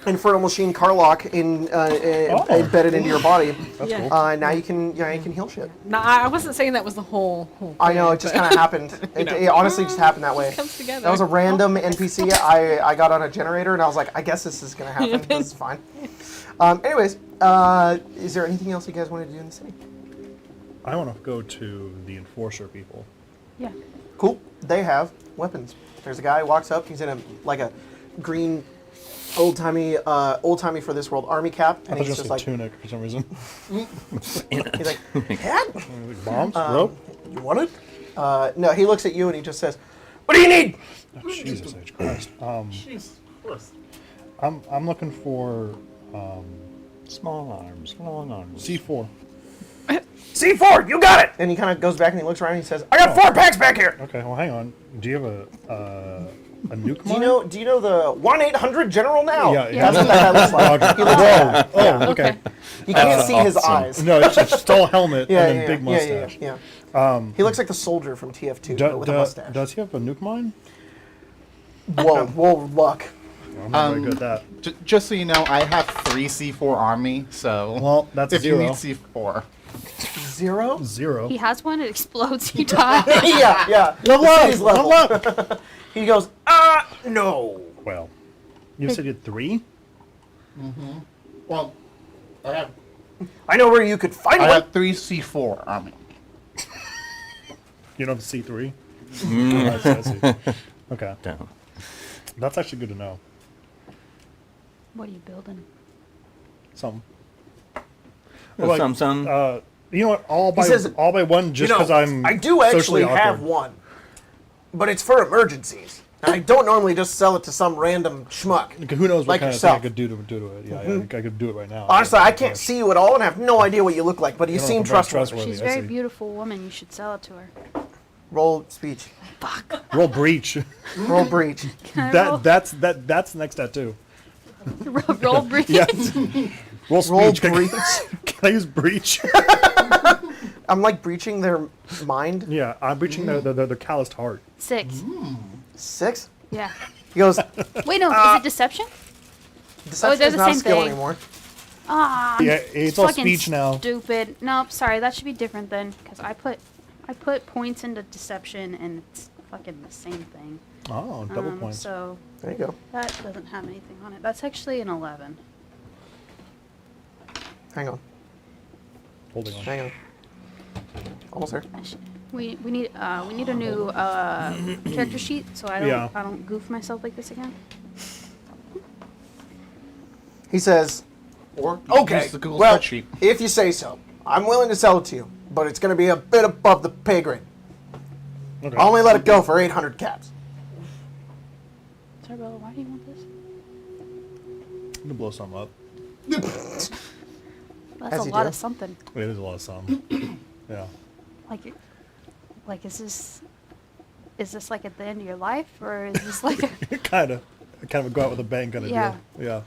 Infernal Machine Carlock embedded into your body. Yeah. cool. Now you can heal shit. No, I wasn't saying that was the whole I know, thing, it just but kind of happened. It honestly just happened that way. it comes together. That was a random NPC I got on a generator, and I was like, I guess this is gonna happen. This is fine. Anyways, is there anything else you guys want to do in the city? I want to go to the Enforcer people. Yeah. Cool. They have weapons. There's a guy who walks up. He's in a green, old timey for this world army cap, I and thought he's you just said like, tunic for some reason. he's like, Dad, Like bombs, rope. you want it? No, he looks at you and he just says, "What do you need?" Oh, Jesus H. Christ. I'm looking for Small arms, long arms. C4. C4, you got it. And he kind of goes back and he looks around and he says, "I got 4 packs back here." Okay, well, hang on. Do you have a nuke Do you mine? know the 1-800 General now? Yeah, yeah. That's what that guy looks like. Roger. He looks like Whoa. that. Oh, okay. You can't see his awesome. eyes. No, it's just all helmet Yeah, and yeah, then big yeah, mustache. yeah. He looks like the soldier from TF2 but with a mustache. Does he have a nuke mine? Whoa, luck. I'm not very good at that. Just so you know, I have 3 C4 on me, so Well, that's a if you zero. need C4. 0? 0. He has one, it explodes, you die. yeah. Level The up! city's level. Level up! He goes, no. Well, you said you had 3? Well, I I know where you could find one. have 3 C4 on me. You don't have C3? I see. Okay. Down. That's actually good to know. What are you building? Some. Some. You know what? All says, by one, just because I'm. I do actually socially have awkward. one, but it's for emergencies. And I don't normally just sell it to some random schmuck. Who knows what like kind yourself. of thing I could do to it? Yeah, I could do it right now. Honestly, I can't see you at all and have no idea what you look like, but you don't know seem if I'm very trustworthy. She's a I very see. beautiful woman. You should sell it to her. Roll speech. Roll breach. Roll breach. Can I roll, That's the next tattoo. roll breach? Yeah. Roll Roll speech. breach. Can I use breach? I'm like breaching their mind. Yeah, I'm breaching their calloused heart. 6. 6? Yeah. He goes, Wait, no. Is it deception? deception they're is the not a same skill thing. anymore. Ah. Yeah, it's all fucking speech now. Stupid. Nope. Sorry. That should be different then, because I put points into deception, and it's fucking the same thing. Oh, double points. So There you go. that doesn't have anything on it. That's actually an 11. Hang on. Holding on. Hang on. Almost there. We need a new character sheet, so I don't goof myself like this again. He says, Or okay, use the Google well, spreadsheet. if you say so, I'm willing to sell it to you, but it's going to be a bit above the pay grade. Okay. I'll only let it go for 800 caps. Sorry, Bella, why do you want this? I'm gonna blow some up. That's As a you lot do. of something. It is a lot of some. Yeah. Like is this like at the end of your life, or is this like a, kind of a go out with a bang kind of Yeah. deal.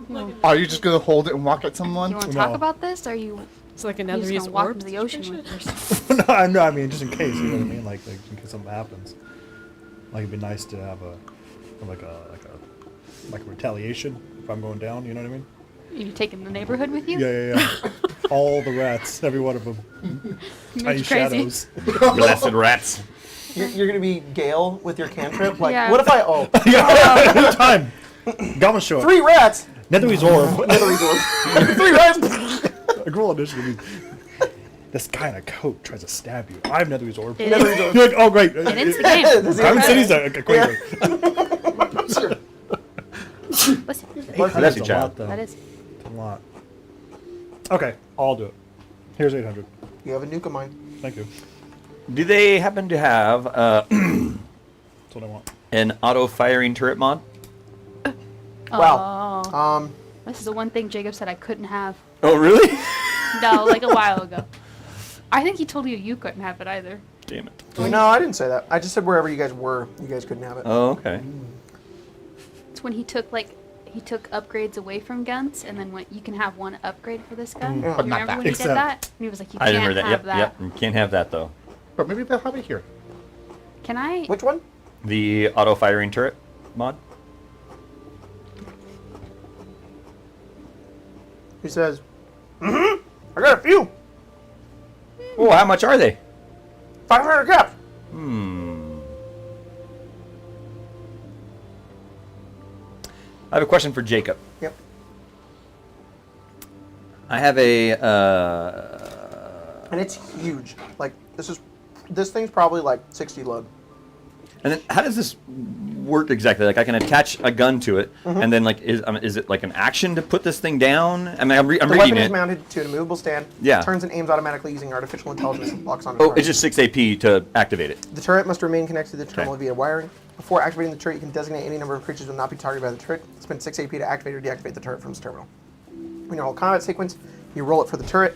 Yeah. Are you just gonna hold it and walk at someone? you want to No. talk about this, or you It's like you another just use gonna walk orb into the ocean situation. with yourself? No, I mean just in case. You know what I mean? Like in case something happens. Like it'd be nice to have a retaliation if I'm going down. You know what I mean? You taking the neighborhood with you? Yeah. All the rats, every one of them. Makes I you use crazy. shadows. Blessed rats. You're going to be Gale with your cantrip? Like, Yeah. what if I, Every time. Goblin show up. 3 rats! Netherese orb. Another resort. 3 rats! A girl initiative. This guy in a coat tries to stab you. I have Netherese orb. It Netherese is- orb. You're like, oh great. It ends the game. Does I haven't said he's Yeah. a quaker. Listen, Bless you, a child. lot, though. that is. It's a lot. Okay, I'll do it. Here's 800. You have a nuke of mine. Thank you. Do they happen to have That's what I want. an auto-firing turret mod? Well, Oh, this is the one thing Jacob said I couldn't have. Oh, really? No, like a while ago. I think he told you couldn't have it either. Damn it. no, I didn't say that. I just said wherever you guys were, you guys couldn't have it. Oh, okay. It's when he took upgrades away from guns, and then you can have one upgrade for this gun. Yeah. But not Remember that. when he Except- did that? And he was like, you I can't remember that. have Yep, that. You can't have that, though. But maybe they'll have it here. Can I? Which one? The auto-firing turret mod? He says, I got a few. Oh, how much are they? 500 caps. I have a question for Jacob. Yep. I have a... And it's huge. Like, this thing's probably like 60 load. And then how does this work exactly? Like I can attach a gun to it, Mm-hmm. and then like is it like an action to put this thing down? I mean, I'm The reading weapon is it. mounted to an immovable stand. Yeah. Turns and aims automatically using artificial intelligence and locks on. Oh, it's just 6 AP to activate it. The turret must remain connected to the terminal Okay. via wiring. Before activating the turret, you can designate any number of creatures will not be targeted by the turret. Spend 6 AP to activate or deactivate the turret from its terminal. In your whole combat sequence, you roll it for the turret.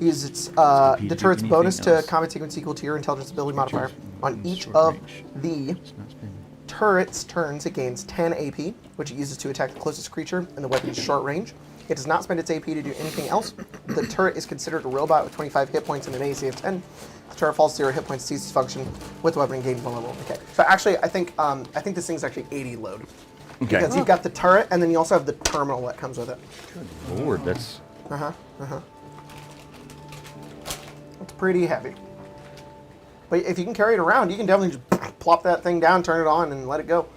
Use its the turret's bonus to combat sequence equal to your intelligence ability modifier. On each of the turret's turns, it gains 10 AP, which it uses to attack the closest creature in the weapon's short range. It does not spend its AP to do anything else. The turret is considered a robot with 25 hit points and an AC of 10. The turret falls to 0 hit points, ceases function with the weapon and gains 1 level. Okay. So actually, I think this thing's actually 80 load. Okay. Because you've got the turret, and then you also have the terminal that comes with it. Lord, that's It's pretty heavy. But if you can carry it around, you can definitely just plop that thing down, turn it on, and let it go.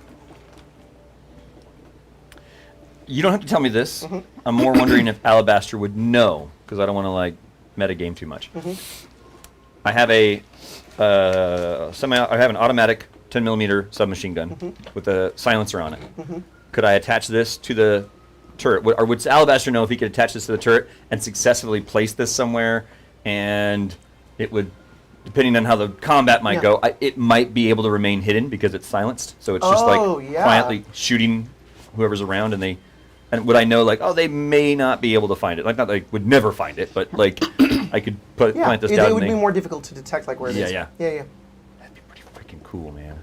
You don't have to tell me this. I'm more wondering if Alabaster would know, because I don't want to like metagame too much. I have a I have an automatic 10mm submachine gun with a silencer on it. Could I attach this to the turret? Would Alabaster know if he could attach this to the turret and successfully place this somewhere, and it would, depending on how the combat might go, it might be able to remain hidden because it's silenced. So it's just quietly shooting whoever's around, and would I know they may not be able to find it? Like not like would never find it, but like I could plant this down. It would be more difficult to detect where it is. Yeah. Yeah. That'd be pretty freaking cool, man.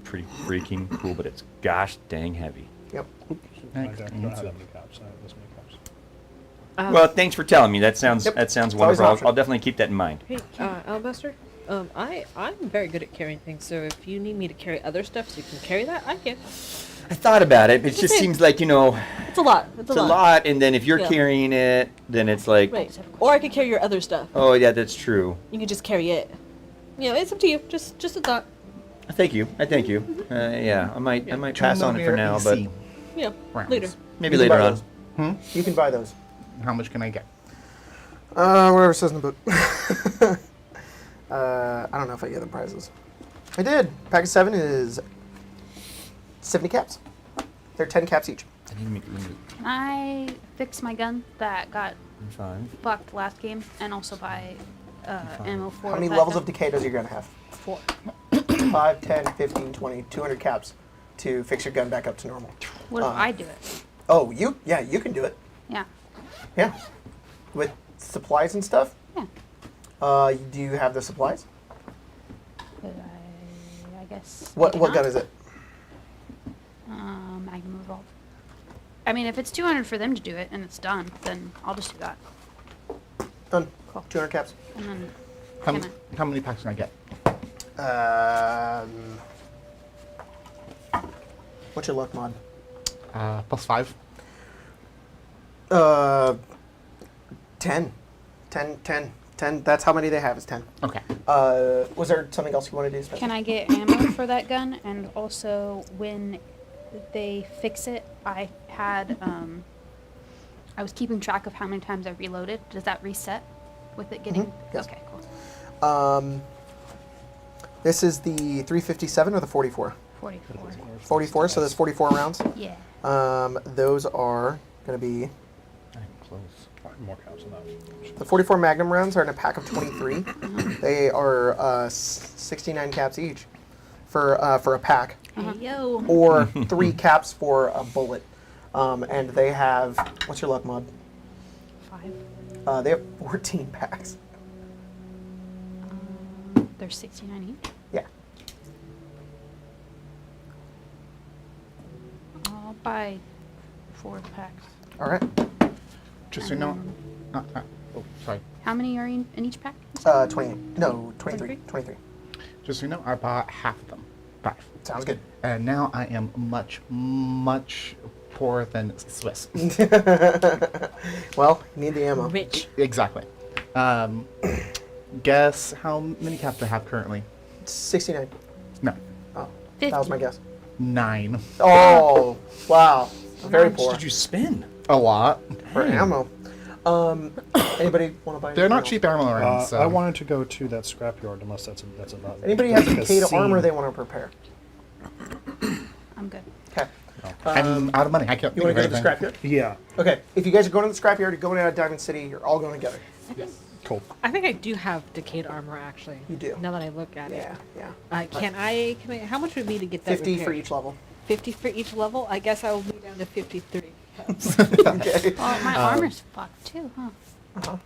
Pretty freaking cool, but it's gosh dang heavy. Yep. I don't have that many caps. I have this many caps. Well, thanks for telling me. That sounds Yep. wonderful. always an option. I'll definitely keep that in mind. Hey, Alabaster, I'm very good at carrying things, so if you need me to carry other stuff so you can carry that, I can. I thought about it. It just Okay. seems like It's a lot. it's a lot, and then if you're Yeah. carrying it, then it's like, Right. Or I could carry your other stuff. oh yeah, that's true. You can just carry it. It's up to you. Just a thought. I thank you. Yeah, I might pass on it for now, but Yeah. Rounds. Later. maybe You can later buy on. those. You can buy those. How much can I get? Whatever it says in the book. I don't know if I get the prizes. I did. Pack of 7 is 70 caps. They're 10 caps each. Can I fix my gun that got fucked last game, and also buy ammo for How many that levels gun? of decay does your gun have? 4. 5, 10, 15, 20, 200 caps to fix your gun back up to normal. What if I do it? Oh, you can do it. Yeah. Yeah. With supplies and stuff? Yeah. Do you have the supplies? But I guess. What maybe gun not. is it? Magnum revolver. I mean, if it's 200 for them to do it and it's done, then I'll just do that. Done. Cool. 200 caps. And then How many packs can I get? What's your luck mod? +5. 10. 10. That's how many they have is 10. Okay. Was there something else you wanted to do? Spencer? can I get ammo for that gun? And also, when they fix it, I had I was keeping track of how many times I reloaded. Does that reset with it getting? Yes. Okay, cool. This is the 357 or the 44? 44. 44, so there's 44 rounds. Yeah. Those are going to be... Close. More caps than that. The 44 Magnum rounds are in a pack of 23. They are 69 caps each for a pack, Uh-huh. Yo. or 3 caps for a bullet. And they have... What's your luck mod? 5. They have 14 packs. There's 69 each. Yeah. I'll buy 4 packs. All right. Just so you know. Oh, sorry. How many are in each pack? 28. No, 23. 23. Just so you know, I bought half of them. 5. Sounds good. And now I am much, much poorer than Swiss. Well, you need the ammo. Rich. Exactly. Guess how many caps I have currently? 69. No. Oh, 50. that was my guess. 9. Oh, wow. Very How poor much did you spend? A lot. for ammo. Anybody want to buy? They're anything not else? cheap ammo around, so. I wanted to go to that scrapyard unless that's about it. Anybody has Like a decayed scene. armor they want to prepare? I'm good. Okay. I'm out of money. I can't You think want of to go to the anything. scrapyard? Yeah. Okay. If you guys are going to the scrapyard, you're going out of Diamond City. You're all going together. Cool. I think I do have decayed armor actually. You do. Now that I look at Yeah. Yeah. it. Can I? How much would it be to get that 50 for repaired? each level. 50 for each level? I guess I will be down to 53. Okay. Well, my armor's fucked too, huh? Uh-huh.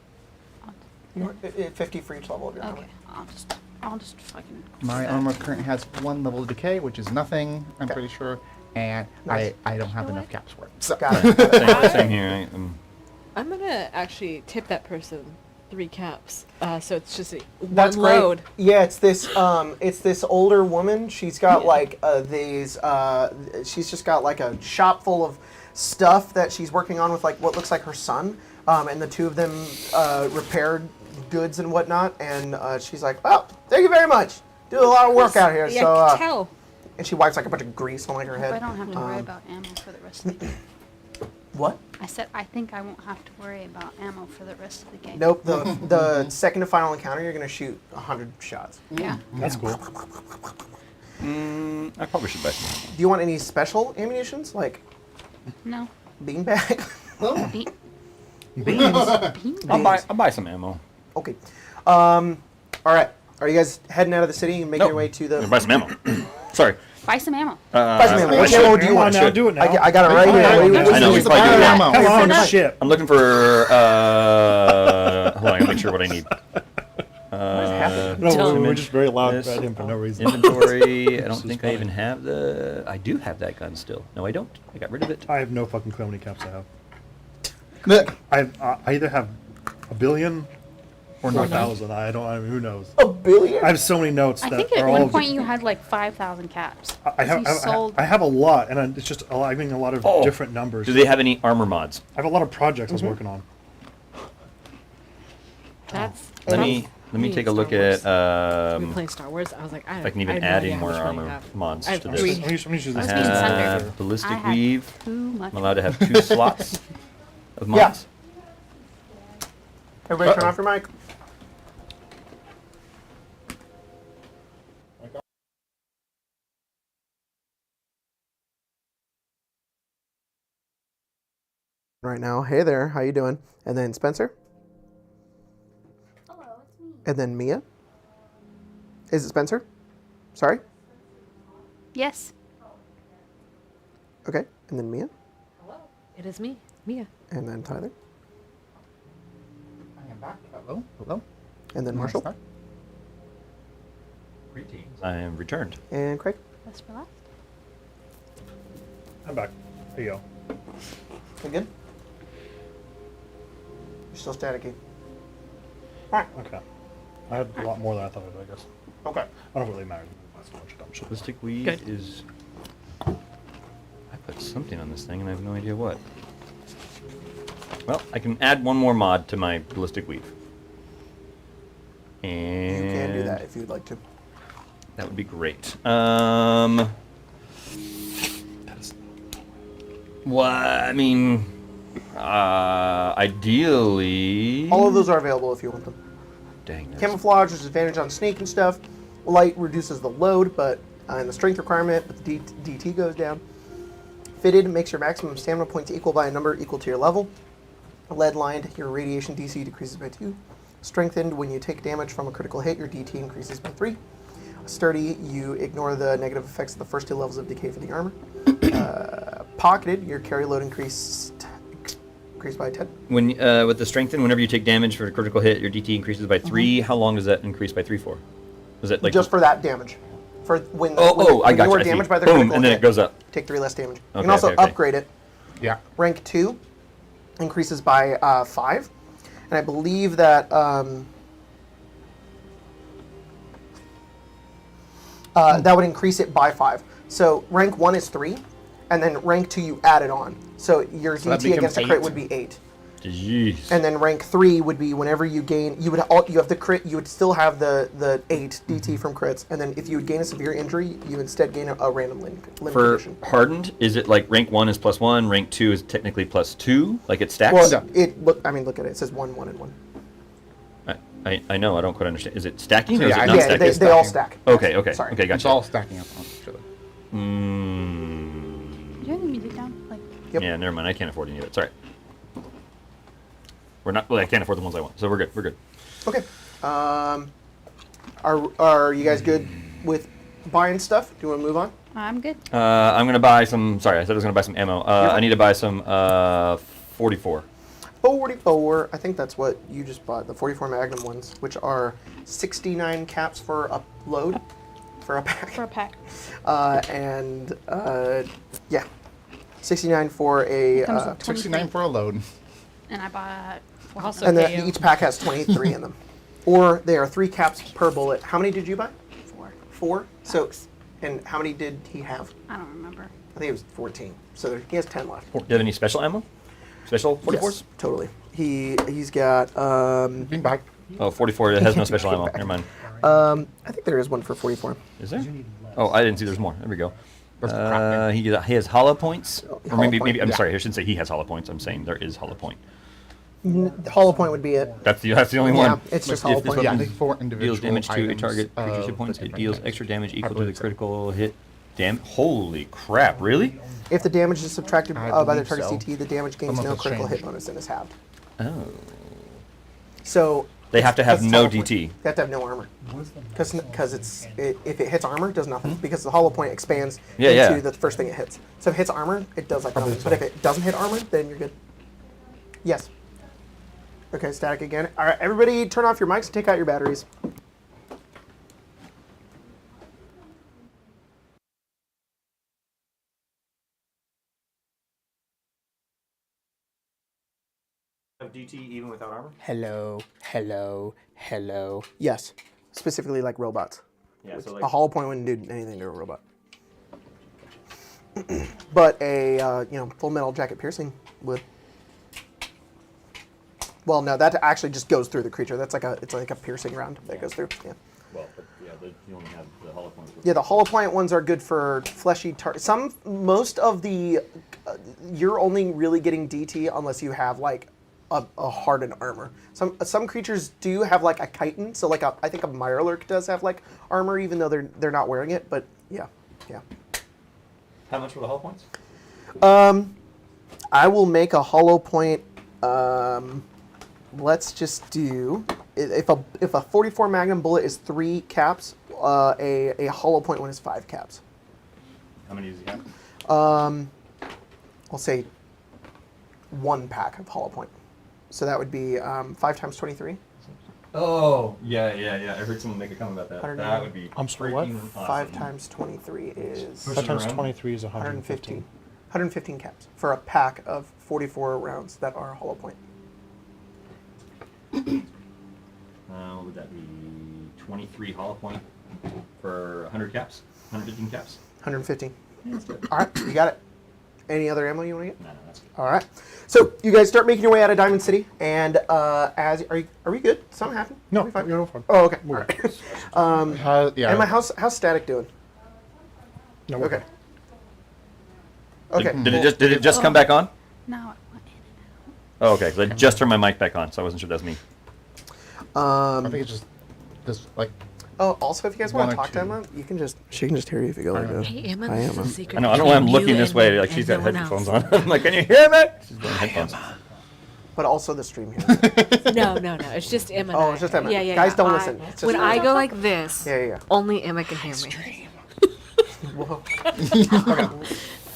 50 for each level of your armor. Okay, I'll just fucking. My armor currently has 1 level of decay, which is nothing, I'm Okay. pretty sure. And Nice. I don't have You know enough what? caps for it. So. Got it. Same here. I'm gonna actually tip that person 3 caps. So it's just That's one great. load. Yeah, it's this older woman. She's got Yeah. like she's just got like a shop full of stuff that she's working on with like what looks like her son. And the two of them repaired goods and whatnot. And she's like, "Well, thank you very much. Do a lot of work out here." Yeah, So, I can tell. and she wipes like a bunch of grease on like her Hope I head. don't have to worry about ammo for the rest of the game. What? I said I think I won't have to worry about ammo for the rest of the game. Nope. The second to final encounter, you're gonna shoot 100 shots. Yeah. That's cool. I probably should buy some. Do you want any special ammunitions? Like, No. Beanbag. Be- Beans. I'll buy some ammo. Okay. All right. Are you guys heading out of the city and making your way to the? Buy some ammo. Sorry. buy some ammo. Buy some ammo. I What should. ammo do you Come on want? now, do it now. I got it right here. I know, we Use the probably do fire that. ammo. Come on, Set shit. I'm looking for. Hold on, I gotta make sure what I need. No, we're just very loud this, at him for no reason. Inventory. I don't This is think I funny. even have the. I do have that gun still. No, I don't. I got rid of it. I have no fucking clue how many caps I have. Look, I either have a billion or 9,000. I don't. I mean, who knows? A billion. I have so many notes I that think at are all. one point you had like 5,000 caps. I have. You sold. I have a lot, and it's just I mean a lot of Oh. different numbers. Do they have any armor mods? I have a lot of projects I was working on. That's. Let me take a look at. We playing Star Wars. I was like, If I can even have no add idea any how more much money you armor have. mods I have to three. this. Let me use I this. Must be Sunder. have ballistic I had weave. too much. I'm allowed to have 2 slots of mods. Everybody, turn off your mic. Right now, hey there, how you doing? And then Spencer. Hello, it's me. And then Mia. Is it Spencer? Sorry. Yes. Okay. And then Mia. It is me, Mia. And then Tyler. I am back. Hello. Hello. And then Marshall. Greetings. I am returned. And Craig. Best for last. I'm back. Here you go. We good? You're still staticky. Okay. I had a lot more than I thought I would, I guess. Okay. I don't really matter. That's a bunch of dumb shit. Ballistic weave Good. is. I put something on this thing and I have no idea what. Well, I can add one more mod to my ballistic weave. And You can do that if you'd like to. that would be great. What? I mean, ideally. All of those are available if you want them. Dang. That's, Camouflage is advantage on sneak and stuff. Light reduces the load, but and the strength requirement, but the DT goes down. Fitted makes your maximum stamina points equal by a number equal to your level. Lead lined, your radiation DC decreases by 2. Strengthened, when you take damage from a critical hit, your DT increases by 3. Sturdy, you ignore the negative effects of the first 2 levels of decay for the armor. Pocketed, your carry load increased by 10. when with the strengthen, whenever you take damage for a critical hit, your DT increases by 3. How long does that increase by 3 for? Was it like Just for that damage. For when, I got you you. are I see. damaged by the Boom, critical and then hit, it goes up. take 3 less damage. You Okay, can also okay, okay. upgrade it. Yeah. Rank 2 increases by 5. And I believe that that would increase it by 5. So rank 1 is 3, and then rank 2 you add it on. So your So that DT against a becomes crit 8. would be 8. Jeez. And then rank 3 would be whenever you gain, you have the crit, you would still have the 8 DT from crits, and then if you would gain a severe injury, you instead gain a random limit For condition. hardened, is it like rank 1 is +1, rank 2 is technically +2? Like it stacks? Well, look at it. It says 1, 1, and 1. I know, I don't quite understand. Is it stacking or Yeah, is it I- not Yeah, stacking? they all stack. Okay, okay. Sorry. Okay, It's gotcha. all stacking up on each other. Do you have the music down? Like, Yep. Yeah, never mind. I can't afford any of it. Sorry. We're not. Well, I can't afford the ones I want, so we're good. We're good. Okay. Are you guys good with buying stuff? Do you want to move on? I'm good. I'm gonna buy some. Sorry, I said I was gonna buy some ammo. I need to buy some 44. 44. I think that's what you just bought. The 44 Magnum ones, which are 69 caps for a load, for a pack. For a pack. Yeah, 69 for a. Comes with 69 for a load. And I bought. Also, And KO. each pack has 23 in them. Or they are 3 caps per bullet. How many did you buy? 4. 4. So, Packs. and how many did he have? I don't remember. I think it was 14. So he has 10 left. Do you have any special ammo? Special 44s? Yes, totally. He's got. Being back. Oh, 44. It has no special ammo. Never mind. I think there is one for 44. Is there? Oh, I didn't see. There's more. There we go. That's crap, He has hollow points. Or Hollow maybe point, I'm yeah. sorry. I shouldn't say he has hollow points. I'm saying there is hollow point. Hollow point would be it. That's the only Yeah, one. it's just If hollow this point. Yeah, I weapon think 4 individual deals damage to a items, target creature's hit with points. It different deals things. extra damage I equal to the believe so. critical hit. Damn! Holy crap! Really? If the damage is subtracted I by the believe target's so. CT, the damage gains Some of no it's critical hit changed. bonus and is halved. Oh. So They have to have that's no hollow point. DT. They have to have no armor. Because if it hits armor, it does nothing. Because the hollow point expands Yeah, into yeah. the first thing it hits. So if it hits armor, it does like nothing. But if it doesn't hit armor, then you're good. Yes. Okay, static again. All right, everybody turn off your mics and take out your batteries. Have DT even without armor? Hello, hello, hello. Yes, specifically like robots. Yeah, so A hollow point wouldn't do anything to a robot. But a full metal jacket piercing would. Well, no, that actually just goes through the creature. That's it's like a piercing round that goes through. Yeah. Well, but yeah, you only have the hollow points. Yeah, the hollow point ones are good for fleshy targets. Most of the, you're only really getting DT unless you have like a hardened armor. Some creatures do have like a chitin, so like I think a Mirelurk does have like armor even though they're not wearing it. But yeah. How much were the hollow points? I will make a hollow point. Let's just do if a 44 Magnum bullet is 3 caps, a hollow point one is 5 caps. How many does he have? I'll say 1 pack of hollow point. So that would be 5 times 23. Oh, yeah. I heard someone make a comment about that. 100 That would be I'm sorry, what? freaking awesome. 5 times 23 is Push 5 it times around. 23 is 115. 115. 115 caps for a pack of 44 rounds that are hollow point. Would that be 23 hollow point for 100 caps? 115 caps? 115. All right, you got it. Any other ammo you want to get? No, that's good. All right. So you guys start making your way out of Diamond City, and are we good? Something happened? No, we fine? you're no fun. Oh, okay. All right. Yeah. Emma, how's Static doing? No, we're Okay. good. Okay. Did it just come back on? No, I want in and Oh, okay. 'Cause I just turned my mic back on, so I wasn't sure that was me. I think it's just like. Oh, also, if you guys want One to or talk to two. Emma, she can just hear you if you go like this. Hey, Emma, Hi, this Emma. is a secret. I know. I don't know why I'm between looking you this and way. me Like she's and got no one headphones else. on. I'm like, can you hear me? She's wearing headphones. But also the stream here. No. It's just Emma. and Oh, I. it's just Emma. Yeah. Guys, don't I- listen. It's just When Emma. I go like this, Yeah. only Emma can hear me. Whoa. Okay. What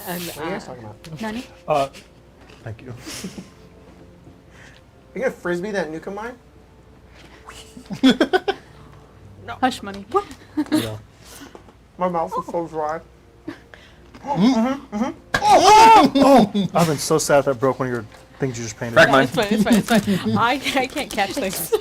And, are you guys talking about? Nani? Thank you. Are you gonna frisbee that nuke of mine? Hush money. What? Yeah. My mouth is so dry. I've been so sad that broke one of your things you just painted. Crack mine. It's fine. I can't catch things.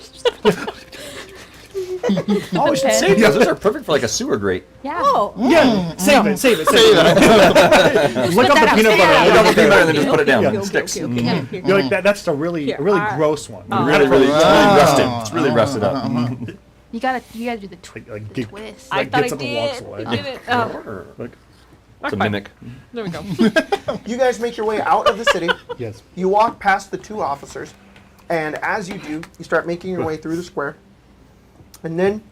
Oh, we should save these. Those are perfect for like a sewer grate. Yeah. Oh. Yeah, save it. Say that. Look up the peanut butter. Look up the peanut butter and then just put it down. Okay, It sticks. okay. Yeah, here. You're like that's a really Here, gross one. Really, it's really rusted. It's really rusted up. You gotta do the, Like the gig- twist. I Like, thought gets I up and walks did. away. I did it. Oh. Like, It's a mimic. There we go. You guys make your way out of the city. yes. You walk past the 2 officers, and as you do, you start making your way through the square. And then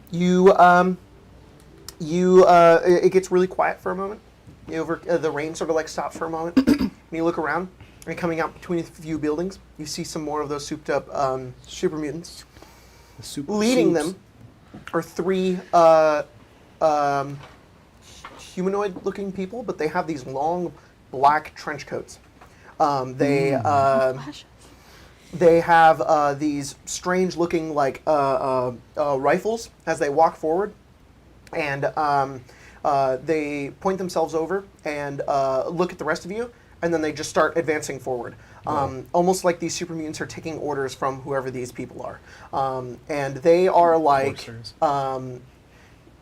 it gets really quiet for a moment. The rain sort of like stops for a moment. And you look around, and coming out between a few buildings, you see some more of those souped up super mutants. Leading them are 3 humanoid-looking people, but they have these long black trench coats. They have these strange-looking like rifles as they walk forward, and they point themselves over and look at the rest of you, and then they just start advancing forward. Almost like these super mutants are taking orders from whoever these people are, and they are like.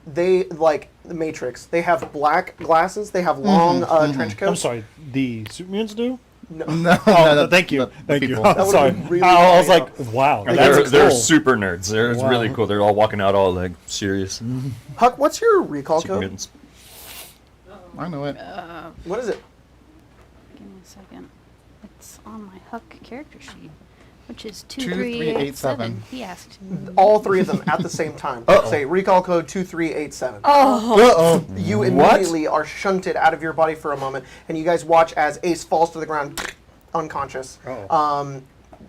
They like the Matrix. They have black glasses. They have long trench coats. I'm sorry. The super mutants do? No. Oh, thank you. Thank you. people. I'm That sorry. would've been really I was funny, like, wow. They're That's cool. super nerds. It's Wow. really cool. They're all walking out all like serious. Huck, what's your recall Super code? mutants. I know it. What is it? Give me a second. It's on my Huck character sheet. Which is 2387. 2387. He asked. All three of them at the same time. Say recall code 2387. Oh. You immediately are shunted out of your body for a moment, and you guys watch as Ace falls to the ground, unconscious.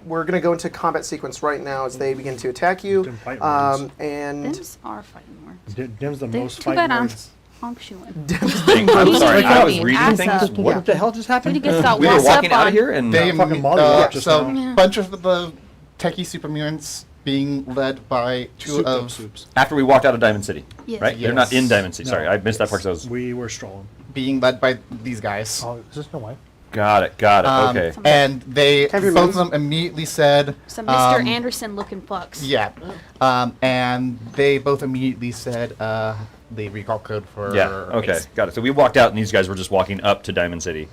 We're going to go into combat sequence right now as they begin to attack you. Dim fight words. And Dims are fighting words. Dim's the most Too bad fighting I'm words. I'm sorry, I was reading Ass things. up. What the hell just happened? Somebody gets got We were walked walking up out on. here and They fucking model up just so now. bunch of the techie super mutants being led by two Souped up of soups. after we walked out of Diamond City, Yes. right? They're not in Diamond City. No. Sorry, I missed that part because I was. We were strolling. being led by these guys. Oh, is this no way? Got it. Okay. And they Have your both of moves? them immediately said, Some Mr. Anderson looking fucks. yeah. And they both immediately said the recall code for Yeah. Okay. Ace. Got it. So we walked out, and these guys were just walking up to Diamond City.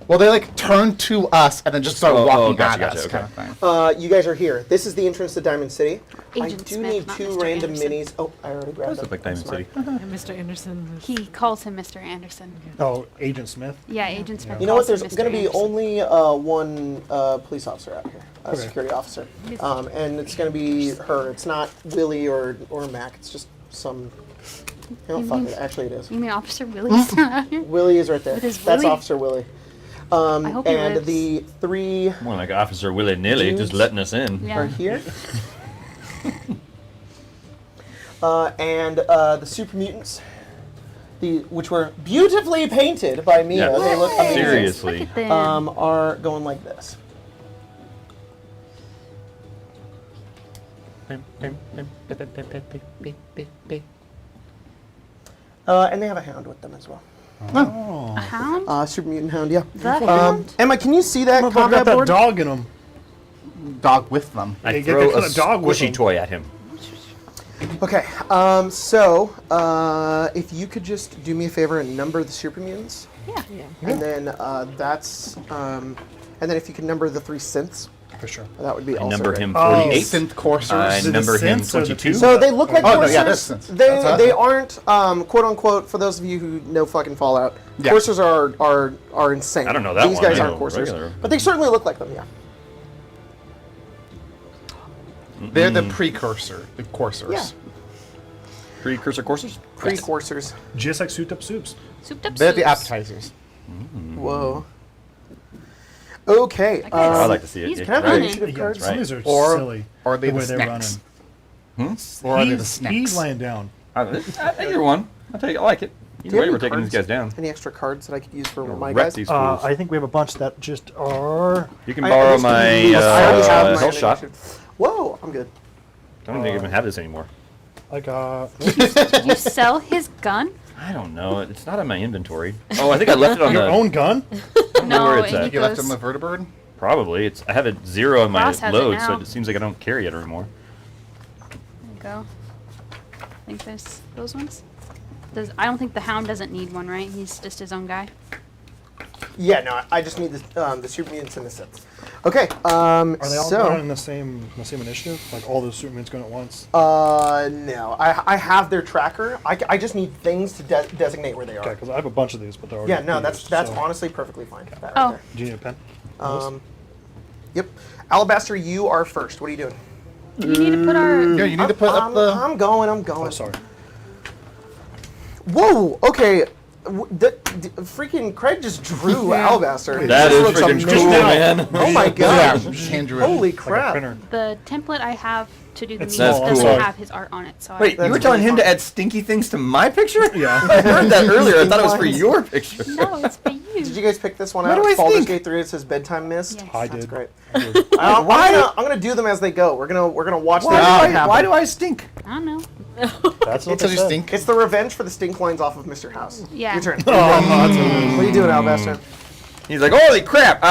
Well, they like turned to us and then just started walking gotcha, at us, okay. kind of thing. you guys are here. This is the entrance to Diamond City. Agent I do Smith, need not 2 Mr. random Anderson. minis. Oh, I already grabbed Does them. look like Diamond Sorry. City. And Mr. Anderson was... He calls him Mr. Anderson. Oh, Agent Smith. Yeah, Agent Smith. You know what? calls There's him going Mr. to be Anderson. only one police officer out here, a Okay. security officer, and it's going to be her. It's not Willie or Mac. It's just some. You know, fuck it. Actually, it is. You mean Officer Willie's not out here? Willie is right there. With his That's Willie? Officer Willie. hope he And lives. the 3 More like Officer Willy Nilly, just Dudes. letting us in. Yeah. are here. And the super mutants, which were beautifully painted by Mia. Yeah. They look amazing. Seriously. Look at them. Are going like this. And they have a hound with them as well. Oh. A hound? Super mutant hound, yeah. The hound? Emma, can you see that Motherfucker combat got that board? dog in him. Dog with them. I Hey, get throw that a dog with squishy him. toy at him. Okay, if you could just do me a favor and number the super mutants, Yeah. and then and then if you could number the 3 synths, For sure. that would be I also number great. him Oh. 48. Synth coursers. I Is it the number him synths or the 22. So they look like Oh, no, coursers. yeah, that's sense. They That's they aren't quote unquote, for those of you who know fucking Fallout. Yeah. Coursers are insane. I don't know that These one. guys I aren't know coursers, regular. but they certainly look like them. Yeah. They're the precursor, the coursers. Yeah. Precursor courses? Pre-coursers. Just like souped up soups. Souped up They're the soups. appetizers. Whoa. Okay. That guy's- I'd like to see it. He's Yeah, Can I have right. the running. initiative Yeah, cards? some of these are Or- silly. or are they the way the they're snacks? running. Or are they the He's snacks? laying down. Either one. I'll take. I like it. Do Either you way, have we're any taking these cards? guys down. Any extra cards that I could use for my Wreck guys? these fools. I think we have a bunch that just are. You can I borrow just my need- I already have my health shot. initiative. Whoa, I'm good. I don't think I even have this anymore. I got. Did you sell his gun? I don't know. It's not in my inventory. Oh, I think I left it on Your the. own gun? I don't know where it's No, at. You left Goes- them the vertibird? Probably. It's. I have it 0 on my Ross has it load, so now. it seems like I don't carry it anymore. There you go. I think there's those ones. I don't think the hound doesn't need one, right? He's just his own guy. Yeah, no, I just need the super mutants and the synths. Okay, Are they all so going in the same initiative? Like all those supermans going at once? no, I have their tracker. I just need things to designate where they Okay, are. because I have a bunch of these, but they're already. Yeah, no, that's used, so- honestly perfectly fine. That right Oh. there. Do you need a pen? Yep. Alabaster, you are first. What are you doing? You need to put our. Yeah, you need to put up the... I'm going. Oh, sorry. Whoa. Okay. Freaking Craig just drew Alabaster. That This is looks freaking amazing. cool, man. Oh my Yeah, gosh. just hand drew it. Holy Like a crap. printer. The template I have to do the It's meetings small. doesn't Cool. have his art on it, so Wait, I. you were telling him to add stinky things to my picture? Yeah. I heard that earlier. I thought it was for Lines. your picture. No, it's for you. Did you guys pick this one Where out? do I Baldur's stink? Gate 3. It says bedtime mist. Yes. I That's did. great. I did. I'm Why? gonna do them as they go. We're gonna watch them Why happen. do I stink? I don't know. That's what Because they you said. stink. It's the revenge for the stink lines off of Mr. House. Yeah. Your turn. Oh, that's amazing. What are you doing, Alabaster? He's like, holy crap!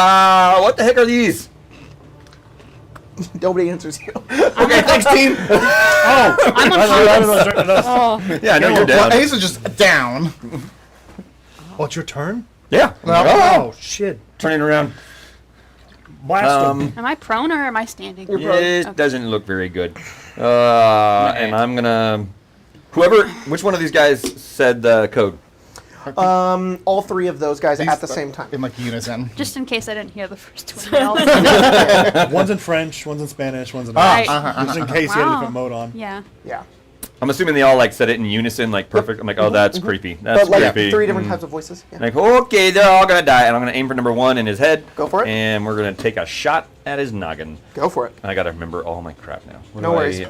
What the heck are these? Nobody answers you. Okay, thanks, team. Oh! I'm I don't unconscious. know. Oh, Yeah, I know you're Well, down. Ace is just down. Oh, it's your turn? Yeah. Oh, shit. Turning around. Blast him. Am I prone or am I standing? It doesn't look very good. And I'm gonna. Which one of these guys said the code? All three of those guys These at the th- same time. In like unison. Just in case I didn't hear the first one. They all did. One's in French, one's in Spanish, one's in Right. English. Just in case you had a Wow. different mode on. Yeah. Yeah. I'm assuming they all like said it in unison, like perfect. I'm like, oh, that's creepy. That's But like creepy. three different types of voices. Yeah. Like, okay, they're all gonna die, and I'm gonna aim for number 1 in his head. Go for it. And we're gonna take a shot at his noggin. Go for it. I gotta remember all my crap now. What No do worries.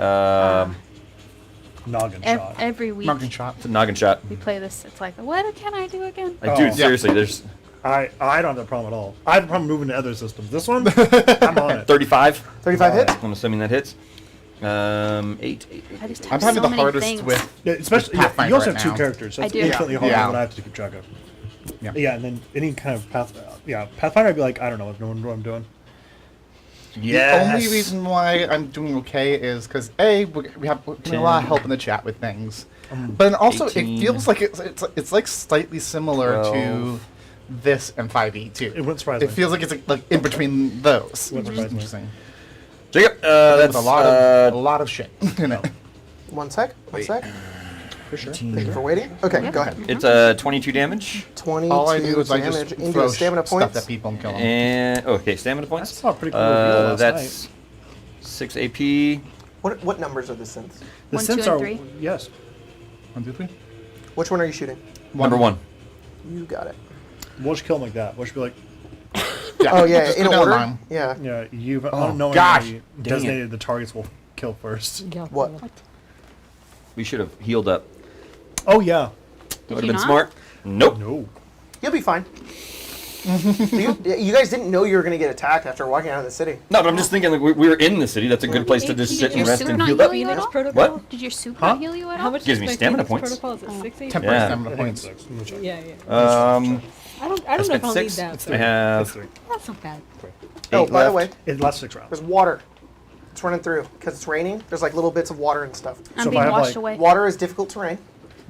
Noggin shot. Every week Noggin shot. It's a noggin shot. we play this. It's like, what can I do again? Like, dude, Oh. seriously, there's I don't have that problem at all. I have a problem moving to other systems. This one, I'm on it. 35. 35 hits. I'm assuming that hits. 8. I just have I'm having so the many hardest things. with. Yeah, especially, yeah, Pathfinder you also right have two now. characters. So I it's do. infinitely Yeah. harder Yeah. than I have to keep track of. Yeah. Yeah, and then any kind of Pathfinder, I'd be like, I don't know what I'm doing. Yes. The only reason why I'm doing okay is because we have a lot of help in the chat with things, but then also 18. it feels like it's like slightly similar 12. to this and 5e too. It wouldn't surprise me. It feels like it's like in between those. Wouldn't surprise me. Interesting. Jacob, With that's a lot of shit in it. One sec. One sec. For sure. Thank you for waiting. Okay, Yep. go ahead. it's 22 damage. 22 All I do is I damage just into throw stamina stuff points. at people and kill them. And okay, stamina points. That's not a pretty cool reveal last That's 6 AP. What numbers are the synths? The 1, 2, synths and are 3. yes. 1, 2, 3. Which one are you shooting? Number 1. You got it. We'll just kill them like that. We'll just be like, Yeah. Oh yeah, just in go down the order. line. Yeah. yeah, you've Oh, unknowingly gosh, dang it. designated the targets we'll kill first. What? We should have healed up. Oh yeah. That would you have been not? smart. Nope. No. You'll be fine. you guys didn't know you were going to get attacked after walking out of the city. No, but I'm just thinking like we were in the city. That's a good place to just sit Did and your rest suit and not heal up. heal you at all? What? Did your soup Huh? not heal you at all? How much Gives is me my stamina Phoenix points. Protocol? Is it 6 Temporary Yeah. stamina I think points. it's 6. Let me check. Yeah, yeah. I I don't know if spent I'll 6. need that. I have That's 3. That's not bad. Oh, 8 by the left. way, It lasts 6 rounds. there's water. It's running through because it's raining. There's like little bits of water and stuff. I'm So if I being have, washed like, away. Water is difficult terrain.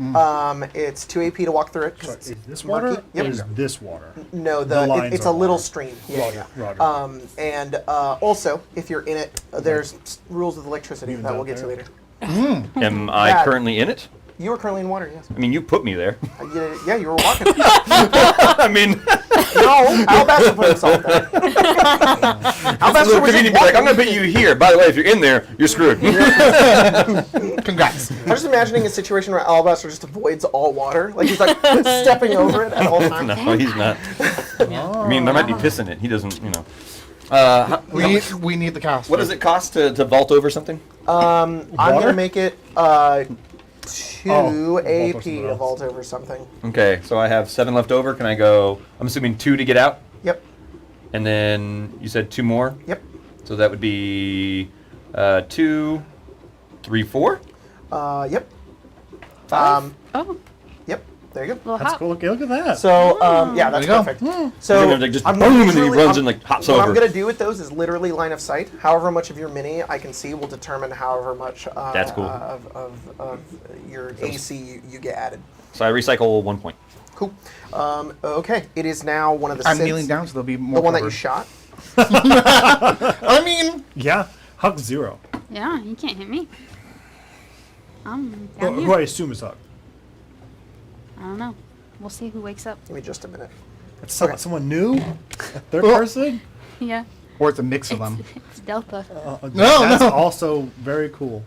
It's 2 AP to walk through it. 'cause Sorry, it's is this murky. water? Yep. Or is this water? No, The lines it's are a little water. stream. Roger, Yeah. Roger. And also, if you're in it, there's rules with electricity Even that we'll down get to there? later. Am I Bad. currently in it? You were currently in water, yes. I mean, you put me there. Yeah, you were walking. I mean, No, Alabaster put himself there. Alabaster look, was like, just I'm gonna walking. put you here. By the way, if you're in there, you're screwed. Congrats. I'm just imagining a situation where Alabaster just avoids all water. Like he's like stepping over it at all times. No, he's not. I mean, there might be piss in it. He doesn't, you know. We need the cast. What does it cost to vault over something? I'm Water? gonna make it 2 Oh, AP vault over something to else. vault over something. Okay, so I have 7 left over. Can I go? I'm assuming 2 to get out, Yep. and then you said 2 more. Yep. So that would be 2, 3, 4. Yep. 5? Oh, Yep. There you go. little That's hop. cool. Okay, look at that. So yeah, that's There you go. perfect. So Like, just boom, and then he runs and, like, hops what over. I'm gonna do with those is literally line of sight. However much of your mini I can see will determine however much That's cool. of your AC you get added. So I recycle 1 point. Cool. Okay, it is now one of the I'm synths, kneeling down, so there'll be more. the one that you cover. shot. I mean, Yeah, Huck 0. Yeah, you can't hit me. I'm Well, down who I here. assume is Huck. I don't know. We'll see who wakes up. Give me just a minute. It's someone Okay. new? A third Oh. person? Yeah. or it's a mix of them. It's Delta. That's no. also very cool.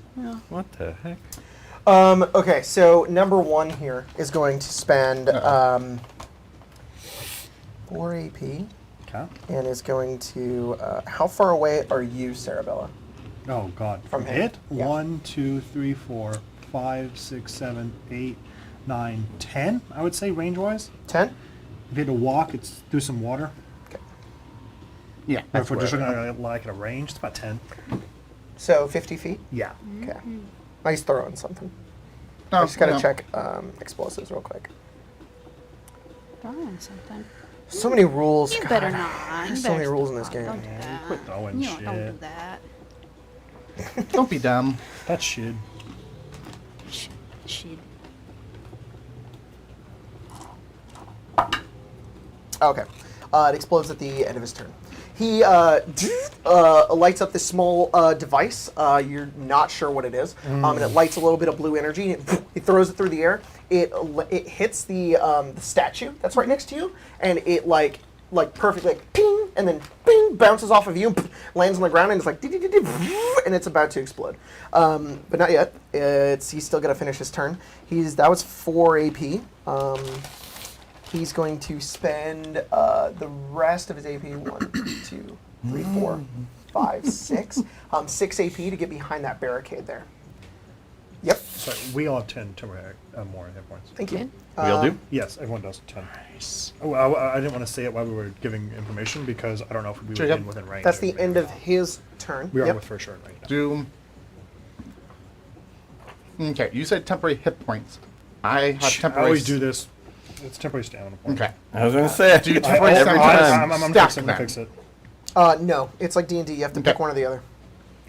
What the heck? Okay, so number 1 here is going to spend 4 AP Okay. and is going to. How far away are you, Sarabella? Oh God. From him. Hit? Yeah. 1, 2, 3, 4, 5, 6, 7, 8, 9, 10, I would say, range-wise. 10? If you had to walk, it's through some water. Yeah. Or That's if we're just where- looking at like a range, it's about 10. So 50 feet? Yeah. Okay. I just throw in something. No, I just gotta no. check explosives real quick. Throwing something. So many rules. You God. better not. You There's so better many rules in this stop. game. Don't do that. Quit throwing You don't do shit. that. Don't be dumb. That's shit. Shit. Okay. It explodes at the end of his turn. He lights up this small device. You're not sure what it is. And it lights a little bit of blue energy. And he throws it through the air, it hits the statue that's right next to you, and it like perfectly like ping, and then ping bounces off of you, and lands on the ground, and it's like and it's about to explode. But not yet. He's still gonna finish his turn. That was 4 AP. He's going to spend the rest of his AP 1, 2, 3, 4, 5, 6. 6 AP to get behind that barricade there. Yep. Sorry, we all have 10 more hit points. Thank you. We all do? Yes, everyone does 10. Oh, I didn't want to say it while we were giving information because I don't know if we Sure, were yep. within range. That's the end of his turn. We are Yep. with for sure right now. Do. Okay, you said temporary hit points. I have I temporary. always do this. It's temporary stamina point. Okay. I was gonna say, Do you every temporary time. I'm Stack fixing them. to fix it. No, it's like D&D. You have to Okay. pick one or the other.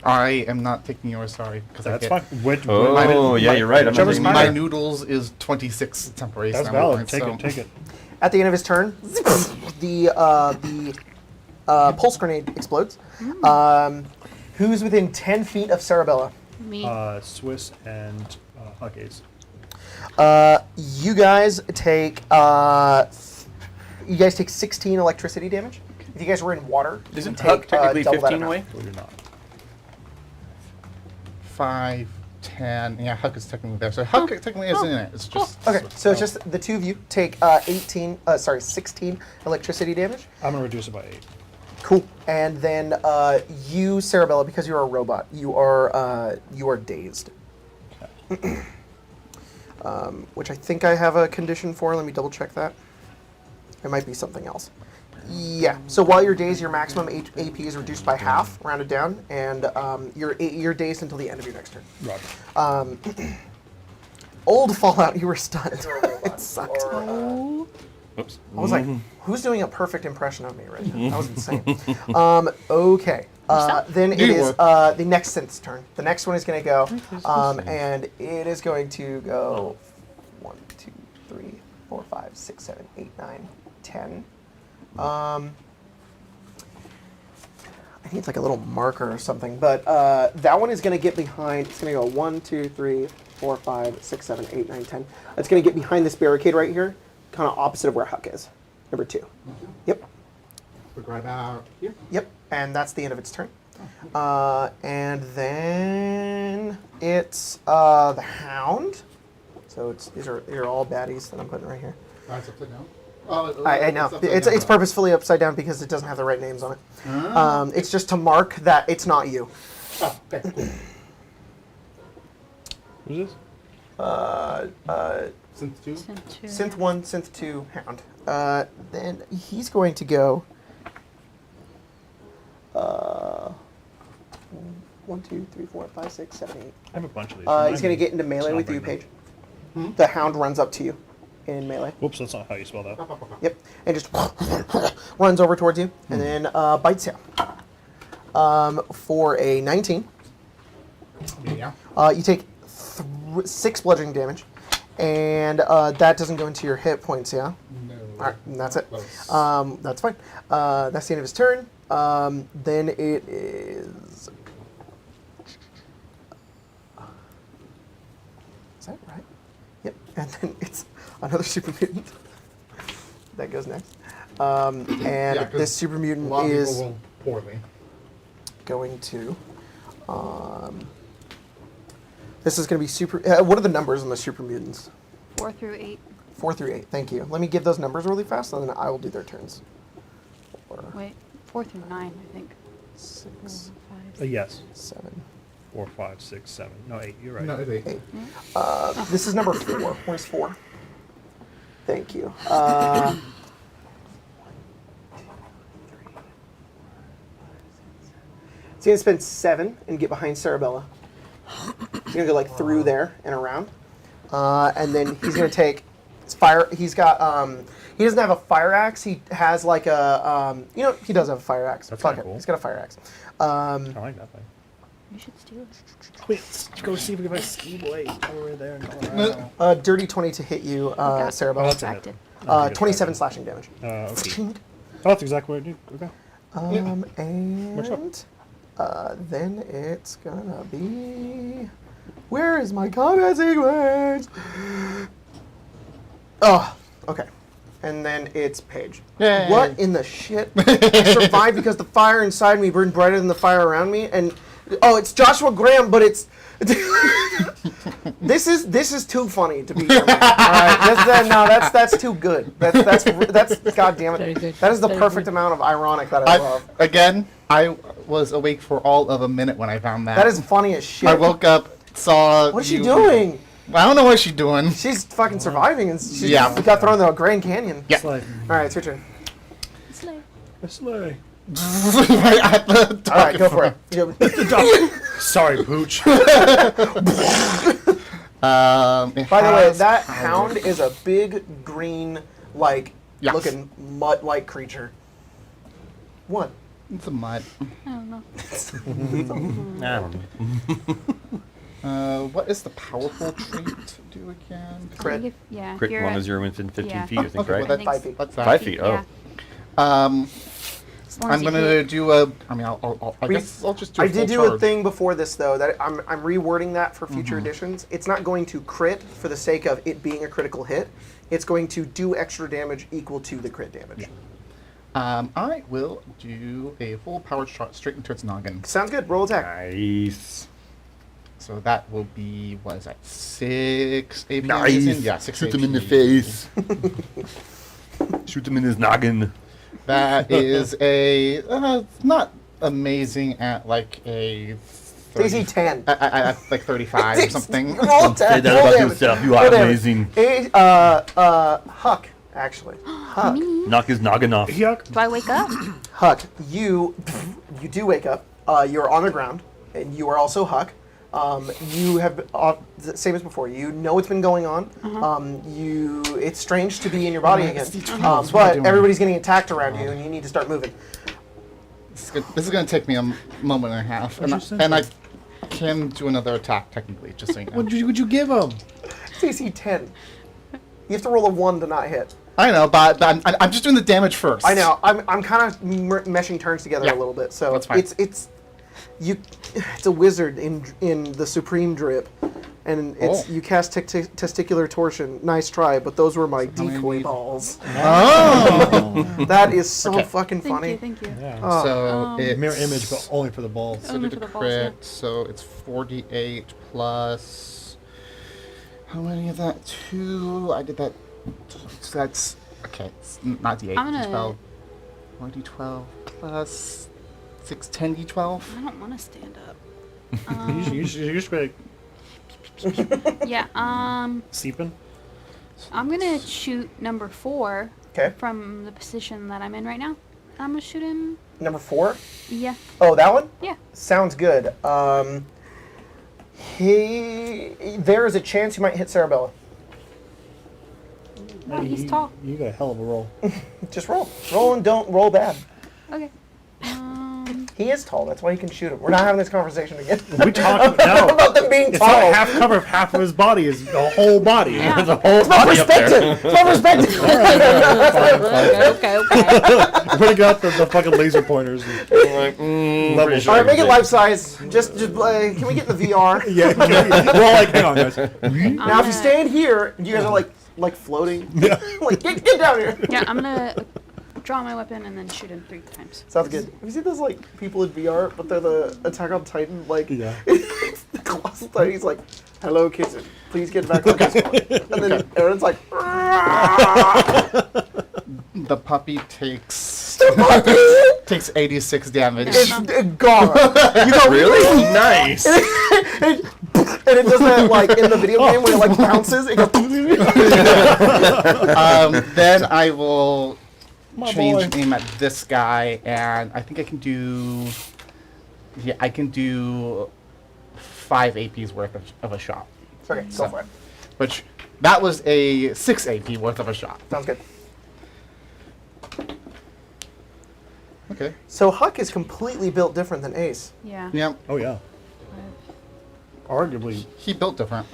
I am not taking yours. Sorry, because That's I fine. can't. Oh, yeah, you're right. I'm not Whichever's taking mine. My either. noodles is 26 temporary. That's stamina valid. points, Take so- it. Take it. At the end of his turn, the pulse grenade explodes. Who's within 10 feet of Sarabella? Me. Swiss and Huckays. You guys take 16 electricity damage. If you guys were in water, you Isn't can Huck take technically double that 15 amount. away? Believe it or not. 5, 10. Yeah, Huck is technically there. So Huck technically isn't in it. It's just. Okay, so it's just the two of you take 16 electricity damage. I'm gonna reduce it by 8. Cool. And then you, Sarabella, because you're a robot, you are dazed. Which I think I have a condition for. Let me double check that. It might be something else. Yeah. So while you're dazed, your maximum AP is reduced by half, rounded down, and you're dazed until the end of your next turn. Roger. Old Fallout, you were stunned. It sucked. Oh. Oops. I was like, who's doing a perfect impression of me right now? That was insane. Okay. Then it Do is work. the next synth's turn. The next one is going to go, and it is going to go 1, 2, 3, 4, 5, 6, 7, 8, 9, 10. I need like a little marker or something, but that one is going to get behind. It's going to go 1, 2, 3, 4, 5, 6, 7, 8, 9, 10. It's going to get behind this barricade right here, kind of opposite of where Huck is. Number 2. Yep. Look right out here. Yep. And that's the end of its turn. And then it's the Hound. So these are all baddies that I'm putting right here. It's upside down. Oh, I know. It's purposefully upside down because it doesn't have the right names on it. It's just to mark that it's not you. Oh, okay, cool. Who's this? Since 2. Synth 1, Synth 2, Hound. Then he's going to go 1, 2, 3, 4, 5, 6, 7, 8. I have a bunch of these. He's going to get into melee with you, Paige. The Hound runs up to you in melee. Whoops, that's not how you spell that. Yep. And just runs over towards you and then bites you. For a 19, Yeah. you take 6 bludgeoning damage. And that doesn't go into your hit points, yeah? No. All right, and that's it. Close. That's fine. That's the end of his turn. Then it is... Is that right? Yep. And then it's another super mutant that goes next. And Yeah, 'cause this super A mutant lot of is people roll poorly. going to... this is going to be super... what are the numbers on the super mutants? 4 through 8. 4 through 8. Thank you. Let me give those numbers really fast, and then I will do their turns. 4, Wait, 4 through 9, I think. 6, Yes. 7, 4, 5, 6, 7. No, 8. You're right. No, it's 8. 8. This is number 4. Where's 4? Thank you. He's going to spend 7 and get behind Sarabella. He's going to go like through there and around. And then he's going to take his fire. He's got, he doesn't have a fire axe. He has like a, he does have a fire axe. That's Fuck kinda it. cool. He's got a fire axe. I like that thing. You should steal it. Wait, let's go see if we can find Ski Blade over there in Colorado. Dirty 20 to hit you, Sarabella. that's a hit. Distracted. I think it's 27 better. slashing damage. Okay. Oh, that's exactly what I do. Okay. What's up? And then it's gonna be. Where is my combat sequence? Oh, okay. And then it's Paige. Yay. What in the shit? I survived because the fire inside me burned brighter than the fire around me. And it's Joshua Graham, but it's this is too funny to be here. All right, that's too good. That's God damn Very it. good. That is the Very perfect good. amount of ironic that I love. Again, I was awake for all of a minute when I found that. That is funny as shit. I woke up, saw. What's she you- doing? I don't know what she's doing. She's fucking surviving, and she Yeah. got thrown in the Grand Canyon. Yeah. Slay. All right, it's your turn. Slay. Slay. Right at the All right, go for it. You go- Sorry, Pooch. By By the way, that hound is a big green, Yes. looking mutt-like creature. What? It's a mutt. I don't know. I don't know. What is the powerful trait do again? Crit. Yeah. Crit you're one at- is you're within 15 yeah. feet, I think, Okay, right? well, that's I think 5 feet. What's that? 5 feet, oh. Yeah. As long as I'm you gonna hit. do a. I mean, I guess I'll just do. I a full did do a charge. thing before this though that I'm rewording that for future editions. It's not going to crit for the sake of it being a critical hit. It's going to do extra damage equal to the crit damage. I will do a full power shot straight into its noggin. Sounds good. Roll attack. Nice. So that will be, what is that, 6 AP? I'm Nice. using? Yeah, 6 Shoot AP. him in the face. Shoot him in his noggin. That is a, not amazing at like a... DC 10. At like 35 or something. Roll Say attack. that roll about damage. yourself. You Roll are damage. amazing. Huck, actually. Huck. Knock his noggin off. Yuck. Do I wake up? Huck, you do wake up. You're on the ground, and you are also Huck. You have the same as before. You know what's been going on. It's strange to be in your body again, What am I but doing? everybody's getting attacked around you, and you need to start moving. This is going to take me a moment and a half. And I can do another attack, technically, just so you know. What'd you give him? DC 10. You have to roll a 1 to not hit. I know, but I'm just doing the damage first. I know. I'm kind of meshing turns together Yeah, a little bit, so that's fine. it's a wizard in the Supreme Drip, and it's you cast testicular torsion. Nice try, but those were my many decoy need- balls. Oh! That is so Okay. fucking Thank funny. you. Thank you. Yeah. Oh. So it's... Mirror image, but only for the balls. So Only did for a the balls, yeah. crit, so it's 48 plus... How many of that? 2. I did that... So that's... Okay, it's not D8, I'm gonna- D12. 4D12 plus 6, 10D12. I don't want to stand up. You just like Yeah. sleeping. I'm gonna shoot number 4 Okay, from the position that I'm in right now. I'm gonna shoot him. number 4. Yeah. Oh, that one. Yeah. Sounds good. There is a chance you might hit Sarabella. Oh, he's tall. You got a hell of a roll. Just roll and don't roll bad. Okay. He is tall. That's why he can shoot him. We're not having this conversation again. We talking now. about them being It's tall. not half cover of half of his body. Is the whole body. Yeah. There's a whole It's about body up there. perspective. It's about perspective. Okay. We're gonna go out the fucking laser pointers. And, Like, Level. pretty sure All right, make it everything. life size. Just can we get in the VR? yeah, we're all like, hang on, guys. Now, if you stand here, you guys are like floating. Like get down here. Yeah, I'm gonna draw my weapon and then shoot him 3 times. Sounds good. Have you seen those like people in VR, but they're the Attack on Titan Yeah. the colossal Titan. He's like, "Hello, kitten. Please get back on this one." And then Aaron's like, The puppy takes "It's takes 86 damage. gone." You go Really? Nice. and it does that like in the video game when it like bounces. It goes. Then I will My change boy. aim at this guy, and I think I can do... Yeah, I can do 5 AP's worth of a shot. Okay, go for it. Which, that was a 6 AP worth of a shot. Sounds good. Okay. So Huck is completely built different than Ace. Yeah. Yeah, Oh yeah. Arguably. he built different.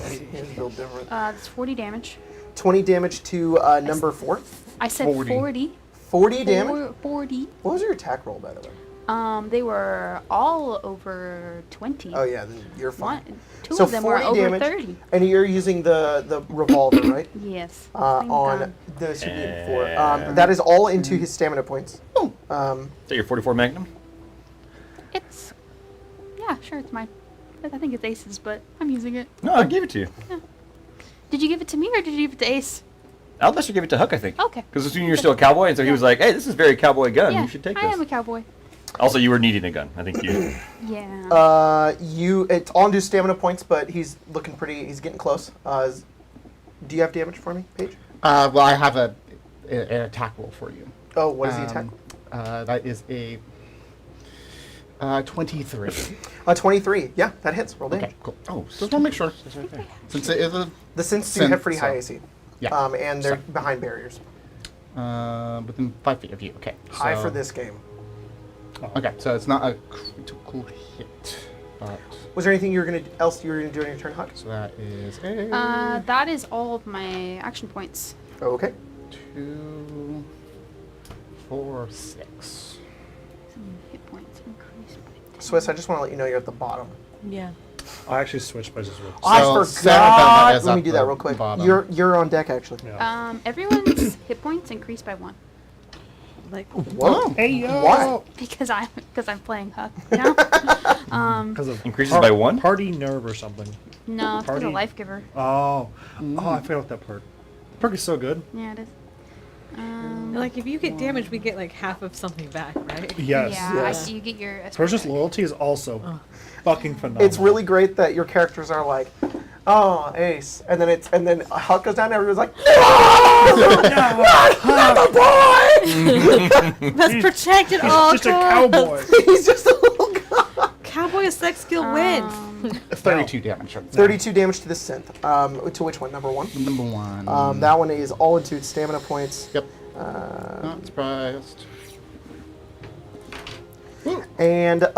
He's built different. It's 40 damage. 20 damage to number 4. I said 40. 40. 40 damage. 40. What was your attack roll, by the way? They were all over 20. Oh yeah, then you're fine. Two So of them were 40 over damage. 30. And you're using the revolver, right? Yes. On gun. the Super Mutant 4. That is all into his stamina points. Is that your 44 Magnum? It's, yeah, sure, it's mine. I think it's Ace's, but I'm using it. No, I gave it to you. Did you give it to me or did you give it to Ace? Albester gave it to Huck, I think. Okay. Because assuming you're still a cowboy, and so he was like, "Hey, this is a very cowboy gun. Yeah, You should take I this." am a cowboy. Also, you were needing a gun. I think you. Yeah. It's all into stamina points, but he's looking pretty. He's getting close. Do you have damage for me, Paige? Well, I have an attack roll for you. Oh, what is the attack? That is a 23. 23. Yeah, that hits. Roll damage. Okay, cool. Oh, Just want to make sure. Since it is a The synths do have pretty Synth, high so- AC. Yeah. And they're behind barriers. within 5 feet of you. Okay. High so- for this game. Okay, so it's not a critical hit. But, Was there anything else you were gonna do on your turn, Huck? so that is a That is all of my action points. Okay. 2, 4, 6. Some hit points increased by 10. Swiss, I just want to let you know you're at the bottom. Yeah. I actually switched places with. I So, forgot. Sarah is Let me at do that the real quick. bottom. You're on deck actually. Yeah. Everyone's hit points increased by 1 Like, Whoa. Hey yo! Why? because I'm playing Huck now. Because of Increases by 1? Party nerve or something. No, it's because Party- of Life Giver. Oh, I forgot about that perk. The perk is so good. Yeah, it is. like if you get damaged, we get like half of something back, right? Yes. Yeah, Yes. you get your. Purchase loyalty is also fucking phenomenal. It's really great that your characters are like, oh, Ace, and then Huck goes down and everyone's like, no, not the boy. Let's protect it He's all. just a cowboy. He's just a little guy. Cowboy sex skill wins. 32 damage. 32 damage to the synth. To which one? Number 1. Number 1. That one is all into its stamina points. Yep. Not surprised. And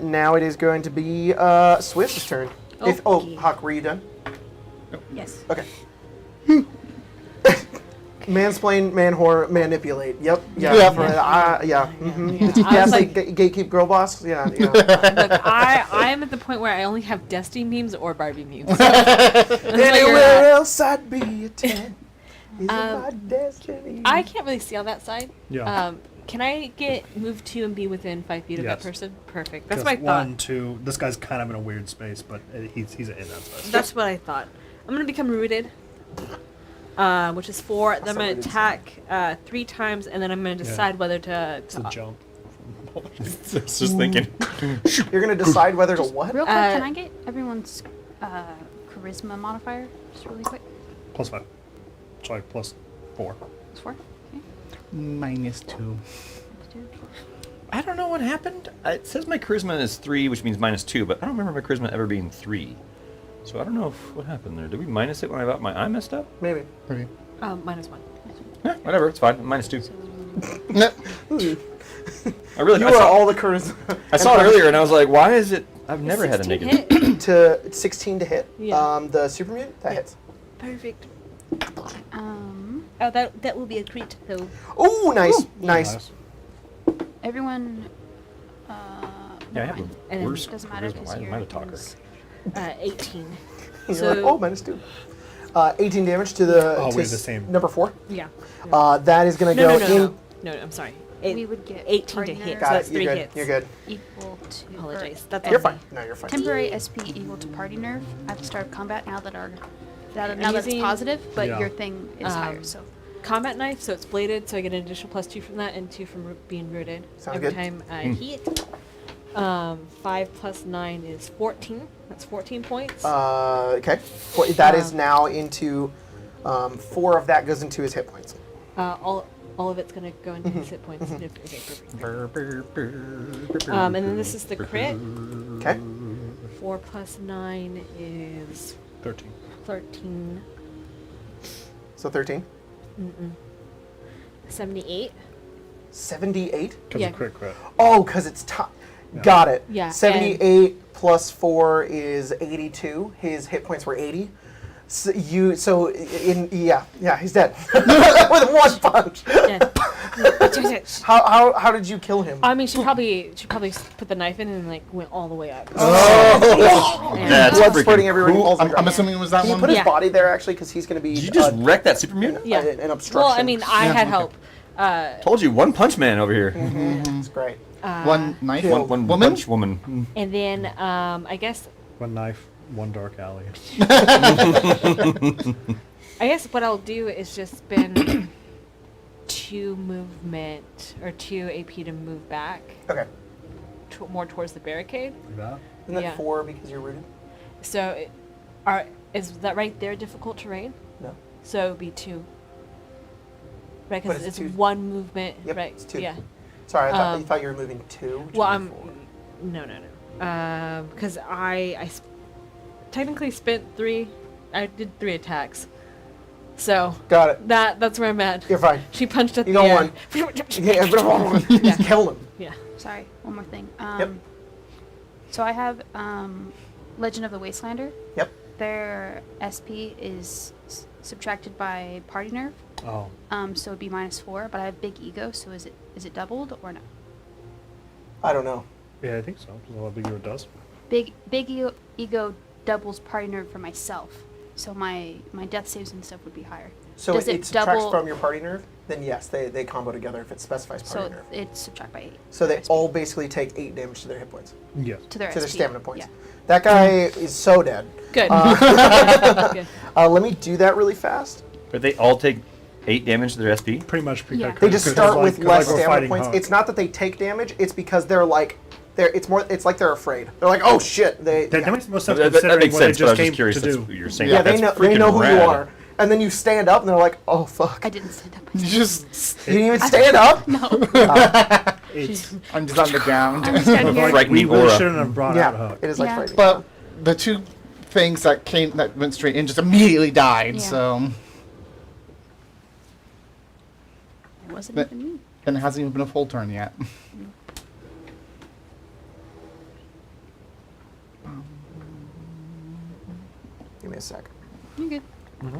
now it is going to be Swift's turn. Okay. Huck, were you done? Yes. Okay. Mansplain, man-whore, manipulate. Yep. Yeah. Yep. Yeah. Mm-hmm. Yeah. I was Gaslight, like- gatekeep, girl boss. Yeah. Yeah. Look, I am at the point where I only have Destiny memes or Barbie memes. Anywhere else I'd be a 10. Is my destiny. I can't really see on that side. Yeah. Can I get moved to and be within 5 feet of that Yes. person? Perfect. That's Because what I thought. 1, 2. This guy's kind of in a weird space, but he's in that space. That's what I thought. I'm gonna become rooted, which is 4. Then I'm gonna rooted attack 3 times, and then I'm gonna decide whether to. It's a jump. I was just thinking. You're gonna decide whether to what? Real quick, can I get everyone's charisma modifier just really quick? +5. Sorry, +4. It's 4. Okay. -2. Let's do it. I don't know what happened. It says my charisma is 3, which means -2, but I don't remember my charisma ever being 3. So I don't know what happened there. Did we minus it when I got my eye messed up? Maybe. Okay. -1. Yeah, whatever. It's fine. -2. I You I are saw, all the charisma. I saw it earlier, and I was like, "Why is it? I've never had a 16 negative." hit? To 16 to hit. Yeah. The super mutant that hits. Perfect. Um, Oh, that will be a crit though. Oh, nice, nice. everyone. Yeah, I never have mind. a And then worse It doesn't matter charisma. because Why am you're I the talker? yours. 18. You're So- like, oh, -2. 18 damage to the. Oh, to we have the same. Number 4. Yeah. That is gonna No, go no, no, in. no. No, I'm sorry. We would get 18 to partner hit. Got So it. that's You're 3 good. hits. You're good. equal to. Apologize. or That's You're on fine. me. No, you're fine. Temporary SP equal to party nerve at the start of combat. Now that I'm now that's using, positive, but Yeah. your thing is higher. So combat knife, so it's bladed, so I get an additional +2 from that, and 2 from being rooted Sounds every good. time I hit. 5 + 9 is 14. That's 14 points. Okay. Well, that is now into 4 of that goes into his hit points. All of it's gonna go into his hit points. Okay, perfect. And then this is the crit. Okay. 4 + 9 is 13. 13. So 13. 78. 78. Because Yeah. of crit. Oh, because it's Yeah. Got it. Yeah, 78 plus 4 is 82. His hit points were 80. So he's dead with 1 punch. Yeah. How did you kill him? I mean, she probably put the knife in and like went all the way up. Oh. And- That's Blood freaking spurting everywhere. He cool. falls on the I'm ground. assuming it was that Can you one. put his Yeah. body there actually, because he's going to be. Did you just wreck that super mutant? Yeah. An obstruction. Well, I mean, I Yeah, had okay. help. Told you, one punch man over here. It's great. One knife. Kill. One woman. punch woman. And then I guess One knife, one dark alley. what I'll do is just spend 2 movement or 2 AP to move back Okay. more towards the barricade. Like that? Isn't that Yeah. 4 because you're rooted? So, is that right there difficult terrain? No. So it would be 2. Right, But because it's it's 2. 1 movement. Yep, right. it's 2. Yeah. Sorry, I thought you were moving 2. which Well, would be 4. No. Because I technically spent 3. I did 3 attacks. So Got it. that's where I'm at. You're fine. She punched at You the got air. one. Yeah, kill him. Yeah. Sorry, one more thing. Yep. So I have Legend of the Wastelander. Yep. Their SP is subtracted by party nerve. Oh. So it'd be -4, but I have big ego, so is it doubled or no? I don't know. Yeah, I think so. Is that what Big Hero does? Big ego doubles party nerve for myself, so my death saves and stuff would be higher. So Does it it subtracts double- from your party nerve? Then yes, they combo together if it specifies party So nerve. it's subtract by 8. So they SP. all basically take 8 damage to their hit points. Yes. to their to their SP. stamina points. Yeah. That guy is so dead. Good. Good. Let me do that really fast. But they all take 8 damage to their SP? Pretty much. Yeah. They just start with less stamina fighting points. Hunk. It's not that they take damage. It's because they're like, it's like they're afraid. They're like, oh shit. That makes the most sense That considering makes what they sense, but I was just came just curious. to That's do. what you're saying. Yeah, they That's know freaking who rad. you are. And then you stand up and they're like, oh fuck. I didn't stand up. You just. You didn't even stand up? No. It's I'm just on the ground. I'm standing here. Frightening we really aura. shouldn't have brought out Yeah, Hook. it is like Yeah. frightening. But the 2 things that went straight in just immediately died. Yeah. So It wasn't But- even me. and it hasn't even been a full turn yet. Give me a sec. You're good. I have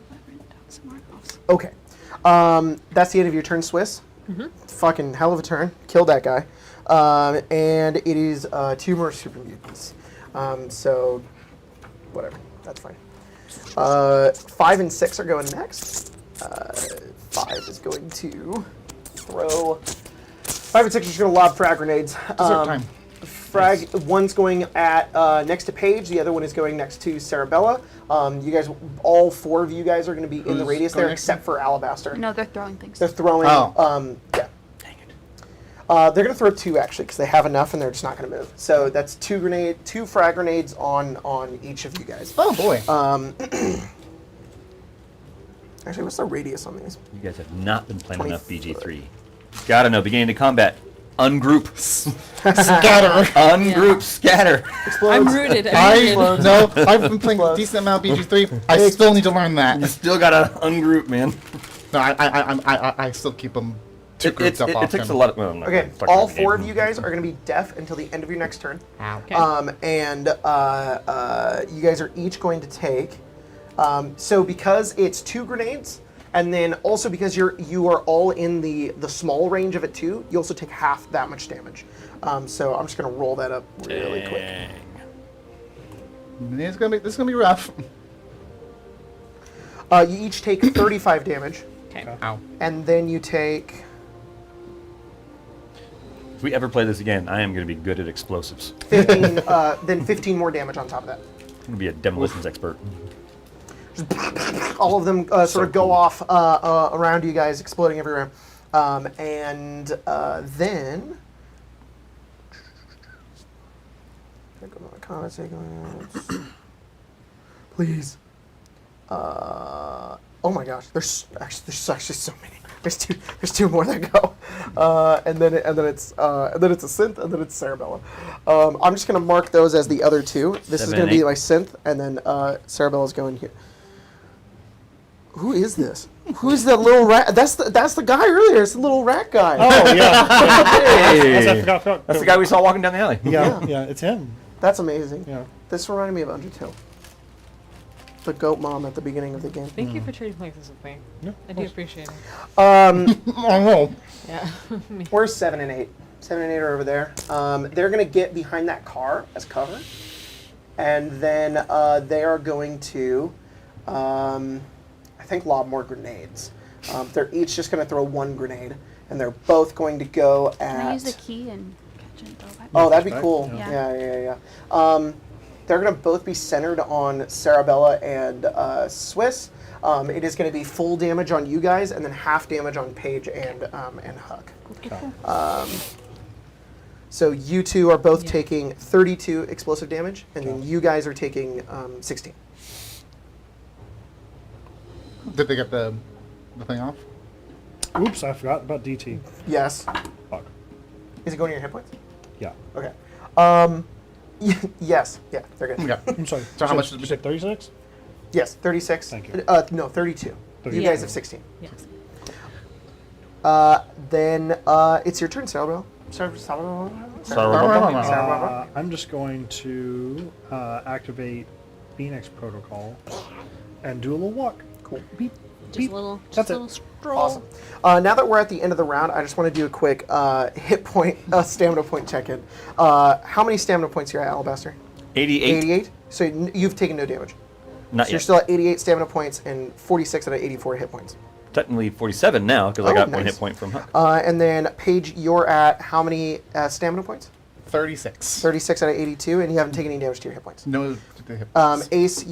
that written down somewhere else. Okay. That's the end of your turn, Swiss. Fucking hell of a turn. Killed that guy. And it is 2 more super mutants. So, whatever. That's fine. 5 and 6 are going next. 5 is going to throw. 5 and 6 are just going to lob frag grenades. Dessert time. One's going at next to Paige. The other one is going next to Sarabella. You guys, all 4 of you guys are going to be in the Who's radius going there, next? except for Alabaster. No, they're throwing things. They're throwing. Oh. Yeah. Dang it. They're going to throw 2 actually because they have enough and they're just not going to move. So that's 2 frag grenades on each of you guys. Oh boy. Actually, what's the radius on these? You guys have not been playing 20 enough BG3. Gotta know, beginning to combat. Ungroup. Scatter. Ungroup, scatter. I'm rooted. I I'm rooted. no. I've been playing a Explodes. decent amount of BG3. I still need to learn You that. still gotta ungroup, man. No, I still keep them 2 It groups up takes often. a lot of... Well, I'm not Okay, gonna talk all about the 4 game. of you guys are going to be deaf until the end of your next turn. Ow. Okay. You guys are each going to take. So because it's 2 grenades, and then also because you are all in the small range of it too, you also take half that much damage. So I'm just going to roll that up really quick. This is gonna be rough. You each take 35 damage, Okay. Ow. and then you take If we ever play this again, I am gonna be good at explosives. 15. Then 15 more damage on top of that. I'm gonna be a demolitions expert. All of them sort So of go cool. off around you guys, exploding everywhere. And then... Please. Oh my gosh, there's actually so many. There's two more that go, and then it's a synth, and then it's Sarabella. I'm just gonna mark those as the other 2. This is 7 gonna and be 8. my synth, and then Sarabella's going here. Who is this? Who's that little rat? That's the guy earlier. It's the little rat guy. Oh yeah. Hey! I forgot. That's the guy we saw walking down the alley. Yeah, yeah, it's him. That's amazing. Yeah. This reminded me of Undertale. the goat mom at the beginning of the game. Thank you for trading places with me. Yeah, I do appreciate it. Oh no. Yeah. We're 7 and 8. 7 and 8 are over there. They're going to get behind that car as cover. And then they are going to, I think, lob more grenades. They're each just going to throw one grenade. And they're both going to go at... Can I use the key and catch it and throw it back? Oh, that'd be Back? cool. Yeah. Yeah. They're going to both be centered on Sarabella and Swiss. It is going to be full damage on you guys, and then half damage on Paige and Huck. Okay. So you two are both Yeah. taking 32 explosive damage, and then Okay. you guys are taking 16. Did they get the thing off? Oops, I forgot about DT. Yes. Fuck. Is it going to your hit points? Yeah. Okay. Yes. Yeah, they're good. Yeah. I'm sorry. So how much did did we you say? 36? Yes, 36. Thank you. No, 32. You 32. guys have 16. Yes. Then it's your turn, Sarabella. I'm just going to activate Phoenix Protocol and do a little walk. Cool. Beep, Just beep. a little, That's just a it. little stroll. Awesome. Now that we're at the end of the round, I just want to do a quick hit point, stamina point check-in. How many stamina points are you at, Alabaster? 88. 88? So you've taken no damage. Not So you're yet. still at 88 stamina points and 46 out of 84 hit points. Technically 47 now because I Oh, got one nice. hit point from Huck. And then, Paige, you're at how many stamina points? 36. 36 out of 82, and you haven't taken any damage to your hit points. No. The hit Ace,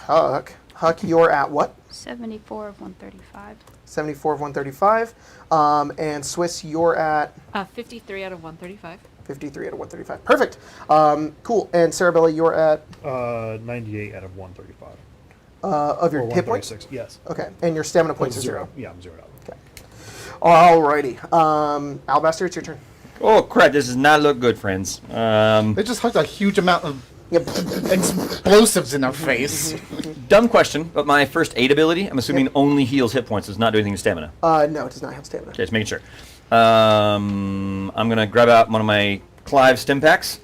Huck. Huck, you're at what? 74 of 135. 74 of 135. And Swiss, you're at 53 out of 135. 53 out of 135. Perfect. Cool. And Sarabella, you're at 98 out of 135. of your Or hit points? 136, yes. Okay. And your stamina points are 0. Yeah, I'm zeroed out. Okay. Alrighty. Alabaster, it's your turn. Oh, crap. This does not look good, friends. They just hucked a huge amount of Yep. explosives in our face. Dumb question, but my first aid ability, I'm assuming only heals hit points. Does not do anything to stamina. No, it does not have stamina. Okay, just making sure. I'm going to grab out one of my Clive stim packs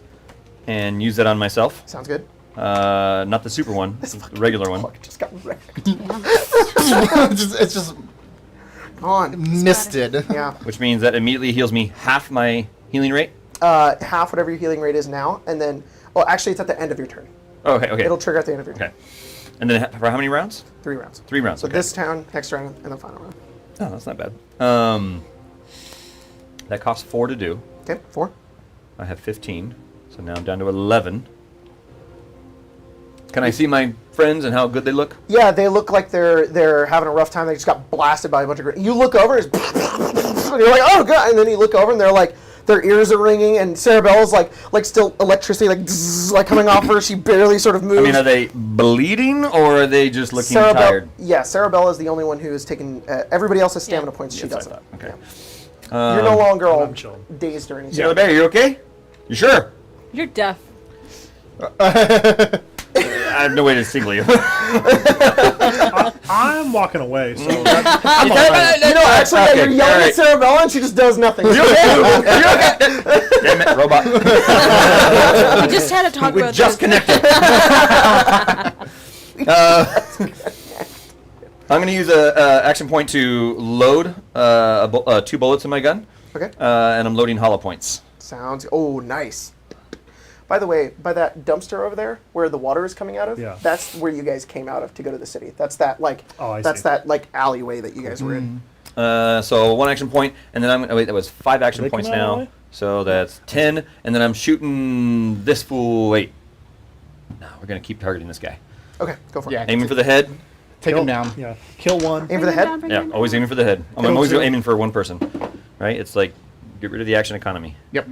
and use that on myself. Sounds good. Not the super one, the regular one. Fuck, just got wrecked. it's just Gone. misted. Yeah. Which means that immediately heals me half my healing rate. Half whatever your healing rate is now, and then, well, actually, it's at the end of your turn. Oh, okay. It'll trigger at the end of your turn. Okay. And then for how many rounds? 3 rounds. 3 rounds. So okay. this town, next round, and the final round. Oh, that's not bad. That costs 4 to do. Okay, 4. I have 15, so now I'm down to 11. Can I see my friends and how good they look? Yeah, they look like they're having a rough time. They just got blasted by a bunch of grenades. You look over, and you're like, oh god, and then you look over, and they're like, their ears are ringing, and Sarabella's like still electricity like coming off her. She barely sort of moves. I mean, are they bleeding or are they just looking tired? Yeah, Sarabella is the only one who has taken. Everybody else has stamina Yeah. points. She Yes, I doesn't. thought. Okay. Yeah. You're no longer all I'm chilling. dazed or anything. Sailor Bear, you okay? You sure? You're deaf. I have no way to single you. I'm walking away, so You know, actually, yeah, you're yelling at Sarabella, and she just does nothing. You okay? You okay? Damn it, robot. We just had a talk We about just this. connected. I'm going to use a action point to load 2 bullets in my gun, Okay. and I'm loading hollow points. Sounds. Oh, nice. By the way, by that dumpster over there, where the water is coming out of, Yeah. that's where you guys came out of to go to the city. That's that Oh, I that's see. that like alleyway that you guys were in. So 1 action point, and then wait, that was 5 action Did they points come out now. that way? So that's 10, and then I'm shooting this fool. Wait. No, we're going to keep targeting this guy. Okay, go for Yeah. it. Aiming for the head. Take kill, him down. Yeah, kill one. Aim for the head. Yeah, always aiming for the head. I'm Kill always 2. aiming for one person. Right? It's like, get rid of the action economy. Yep.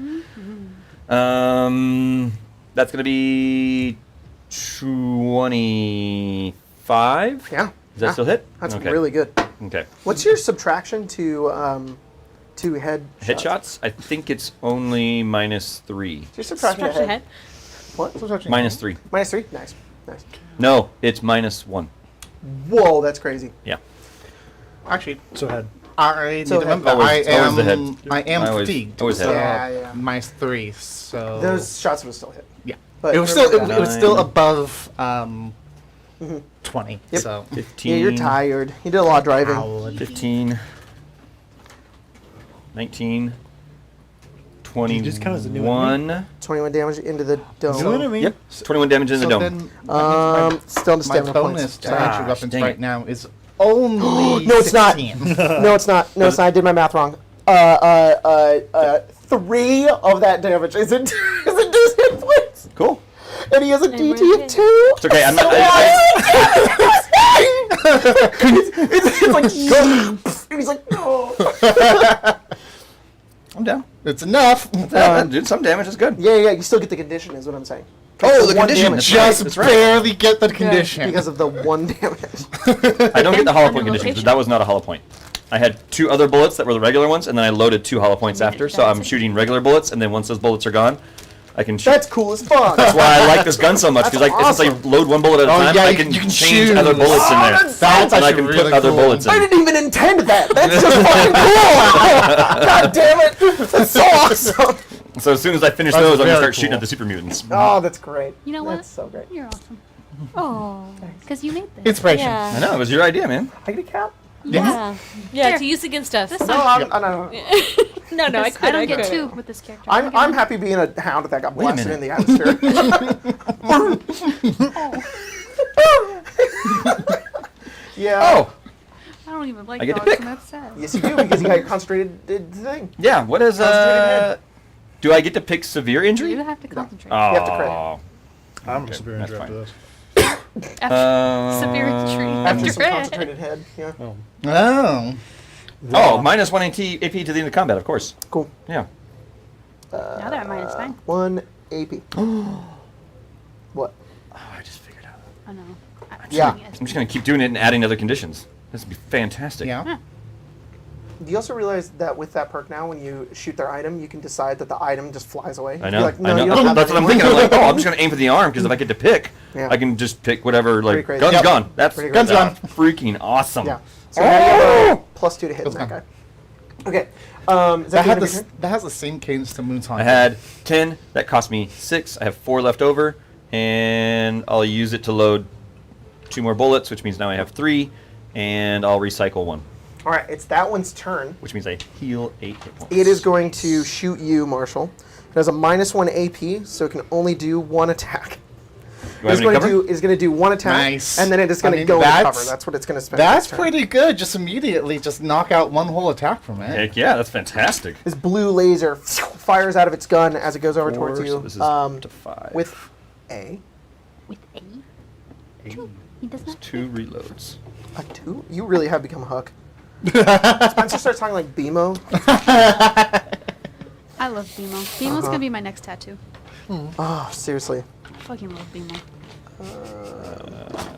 That's going to be 25. Yeah. Does that still hit? That's Okay. really good. Okay. What's your subtraction to head Headshots? I think it's only -3. Your subtraction to Subtraction head. head. What? -3. -3. Nice. Nice. No, it's -1. Whoa, that's crazy. Yeah. Actually, So head. I need So to remember Always- I it's always the head. am I always- fatigued. always so head. Yeah, yeah. -3. So Those shots would still hit. yeah. But It was still remember that. it was still Nine. above 20. Yep. So 15. Yeah, you're tired. You did a lot of driving. Ow. 15. 19. You just count as a new 21. 21 damage into the dome. You know what I mean? Yep. 21 damage in the so dome. then that means Still in the my stamina bonus points. to entry Gosh, weapons dang right it. now is only No, it's not. 16. No, it's not. No, it's not. I did my math wrong. 3 of that damage is into his hit points. Cool. And he has a And DT we're of good. 2. It's okay. I'm not. It's like, and he's like, no. I'm down. It's enough. Dude, some damage is good. Yeah, you still get the condition, is what I'm saying. Oh, the one condition. damage. That's right, Just that's right. barely get the condition. Because of the 1 damage. I don't get the hollow Under point conditions, location. but that was not a hollow point. I had 2 other bullets that were the regular ones, and then I loaded 2 hollow points Yeah, after. So that's I'm it. shooting regular bullets, and then once those bullets are gone, I can shoot. That's cool as fuck. That's why I like this gun so much, because That's like since awesome. I load 1 bullet at a Oh, time, yeah, I you can can change choose. other bullets in there. that's- That's and I actually can really put other cool. bullets in. I didn't even intend that. That's just fucking cool. God damn it. That's so awesome. So as soon as I finish That's those, I'm gonna very start shooting cool. at the super mutants. Oh, that's great. You know what? That's so great. You're awesome. Oh, because you made this. Inspiration. I Yeah. know it was your idea, man. I get a cap? Yeah. Yeah, Here. to use against us. This No, time. I don't know. No, I This- could. I don't get could. 2 with this character. I'm happy being a hound that got Wait a blasted in the minute. atmosphere. Yeah. Oh, I don't even like I get to dogs, pick. and that's sad. Yes, you do, because you got your concentrated thing. yeah. What is do I get to pick severe You injury? have to concentrate. Oh, You have to crit. I'm Okay, severe that's injured after fine. this. After severe injury. After After some red. concentrated head. Yeah. Oh. Oh. Oh, minus 1 AP to the end of combat, of course. Cool. Yeah. Now they're at minus 9. 1 AP. What? Oh, I just figured out. I know. Yeah. I'm just gonna keep doing it and adding other conditions. This would be fantastic. Yeah. Do you also realize that with that perk now, when you shoot their item, you can decide that the item just flies away? I You're know. like, no, I know. you don't have That's that what I'm anymore. thinking. I'm like, oh, I'm just gonna aim for the arm because if I get to pick, Yeah. I can just pick whatever. Pretty Like crazy. gun's Yep. gone. That's Pretty Gun's crazy. gone. freaking awesome. Yeah. So now you have a +2 to hit Goes that gone. guy. Okay. Is That, that had the the, that has the same cadence to Moon's Haunt. I had 10. That cost me 6. I have 4 left over, and I'll use it to load 2 more bullets, which means now I have 3, and I'll recycle 1, All right, it's that one's turn. which means I heal 8 hit points. It is going to shoot you, Marshall. It has a -1 AP, so it can only do 1 attack. Do I have any cover? Is going to do 1 attack, Nice. and then it is going I to mean, go into that's- cover. That's what it's going to spend. That's its turn. pretty good. Just immediately, just knock out 1 whole attack from it. Heck yeah, that's fantastic. This blue laser fires out of its gun as it goes over towards So you. this is up to 5. With A. With A? 2. He does not. 2 reloads. A 2? You really have become Hook. Spencer starts talking like BMO. I love BMO. BMO's gonna be my next tattoo. Oh, seriously. I fucking love BMO.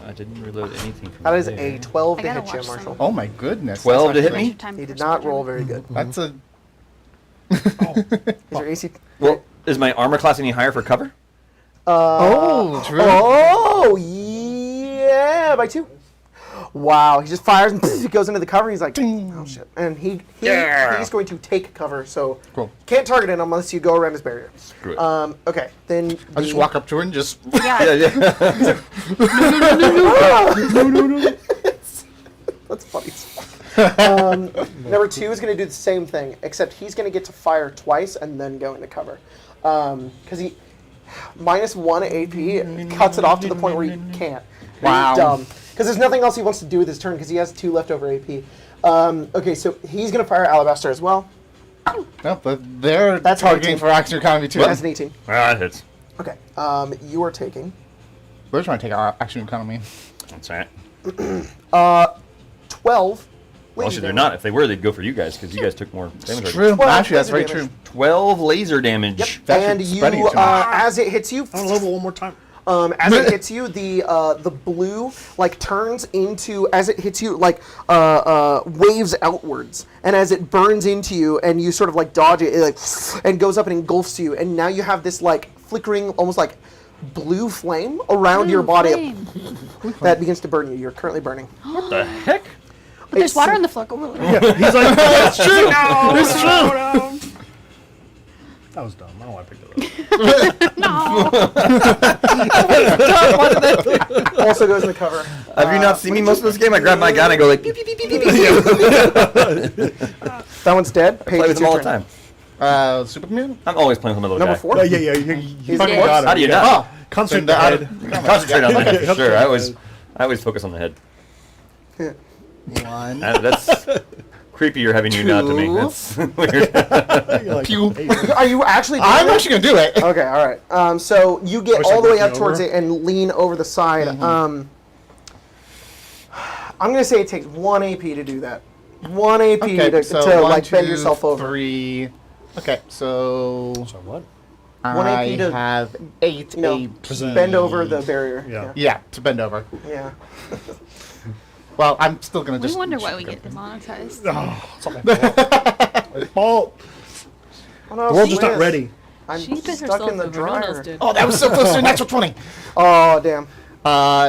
I didn't reload anything from That is there. a 12 I to gotta hit you, watch Marshall. some. Oh my goodness. 12 to hit Waste me? your time He did for not surgery. roll very good. That's a. Is your AC? Well, is my armor class any higher for cover? Oh, true. Oh, yeah, by 2. Wow, he just fires and he goes into the cover. He's like, oh shit. And he's going to take cover, so Cool. can't target it unless you go around his barrier. Screw it. Okay, then I just walk up to her and just. Yeah. yeah. That's funny. Number 2 is going to do the same thing, except he's going to get to fire twice and then go into cover. Because he -1 AP cuts it off to the point where he can't. Wow. Dumb. Because there's nothing else he wants to do with his turn because he has 2 leftover AP. Okay, so he's going to fire Alabaster as well. No, but they're That's targeting 18. for action economy too. That's an 18. Ah, that hits. Okay, you are taking We're trying to take our action economy. That's right. 12. Well, laser actually, they're damage. not. If they were, they'd go for you guys because you guys took more damage. already. True. 12 Actually, that's laser very damage. true. 12 laser damage. Yep. That And should you, spread it too much. as it hits you, I want to level one more time. as it hits you, the blue turns into, as it hits you, waves outwards, and as it burns into you, and you sort of dodge it, and goes up and engulfs you, and now you have this flickering, almost like blue flame around your body Flame. that begins to burn you. You're currently burning. What the heck? But there's It's- water on the floor. Go really. He's like, it's true. It's true. That was dumb. I don't want to pick it up. No. Also goes in the cover. Have you not seen me most of this game? I grab my gun and I go like, pew, pew, pew, pew, pew, pew. That one's dead. Play Paige, with it's them all your the turn. time. Super Commune? I'm always playing with my little Number guy. 4? Yeah, you He's fucking dead. got it. How do you know? Oh, Concentrate then the the- head. Concentrate on the head, for sure. I Yeah. always focus on the head. One. That's creepier having you nod to me. Two. That's weird. You're like, Pew. hey, Are you actually doing I'm it? actually going to do it. Okay, all right. So you get Wish I all the could way up lean towards over. it and lean over the side. I'm gonna say it takes 1 AP to do that. 1 AP Okay, to so to one, like bend two, yourself over. 3. Okay, so So what? 1 AP I to have 8 no, AP. bend over the barrier. Yeah. Yeah, to bend over. Yeah. Well, I'm still going to We just... wonder why we get demonetized. Oh, it's not my fault. My fault. Oh, no, The world's just Swiss. not ready. I'm She bit stuck herself in the over. No one else dryer. did. Oh, that was so close to a natural 20. Oh damn.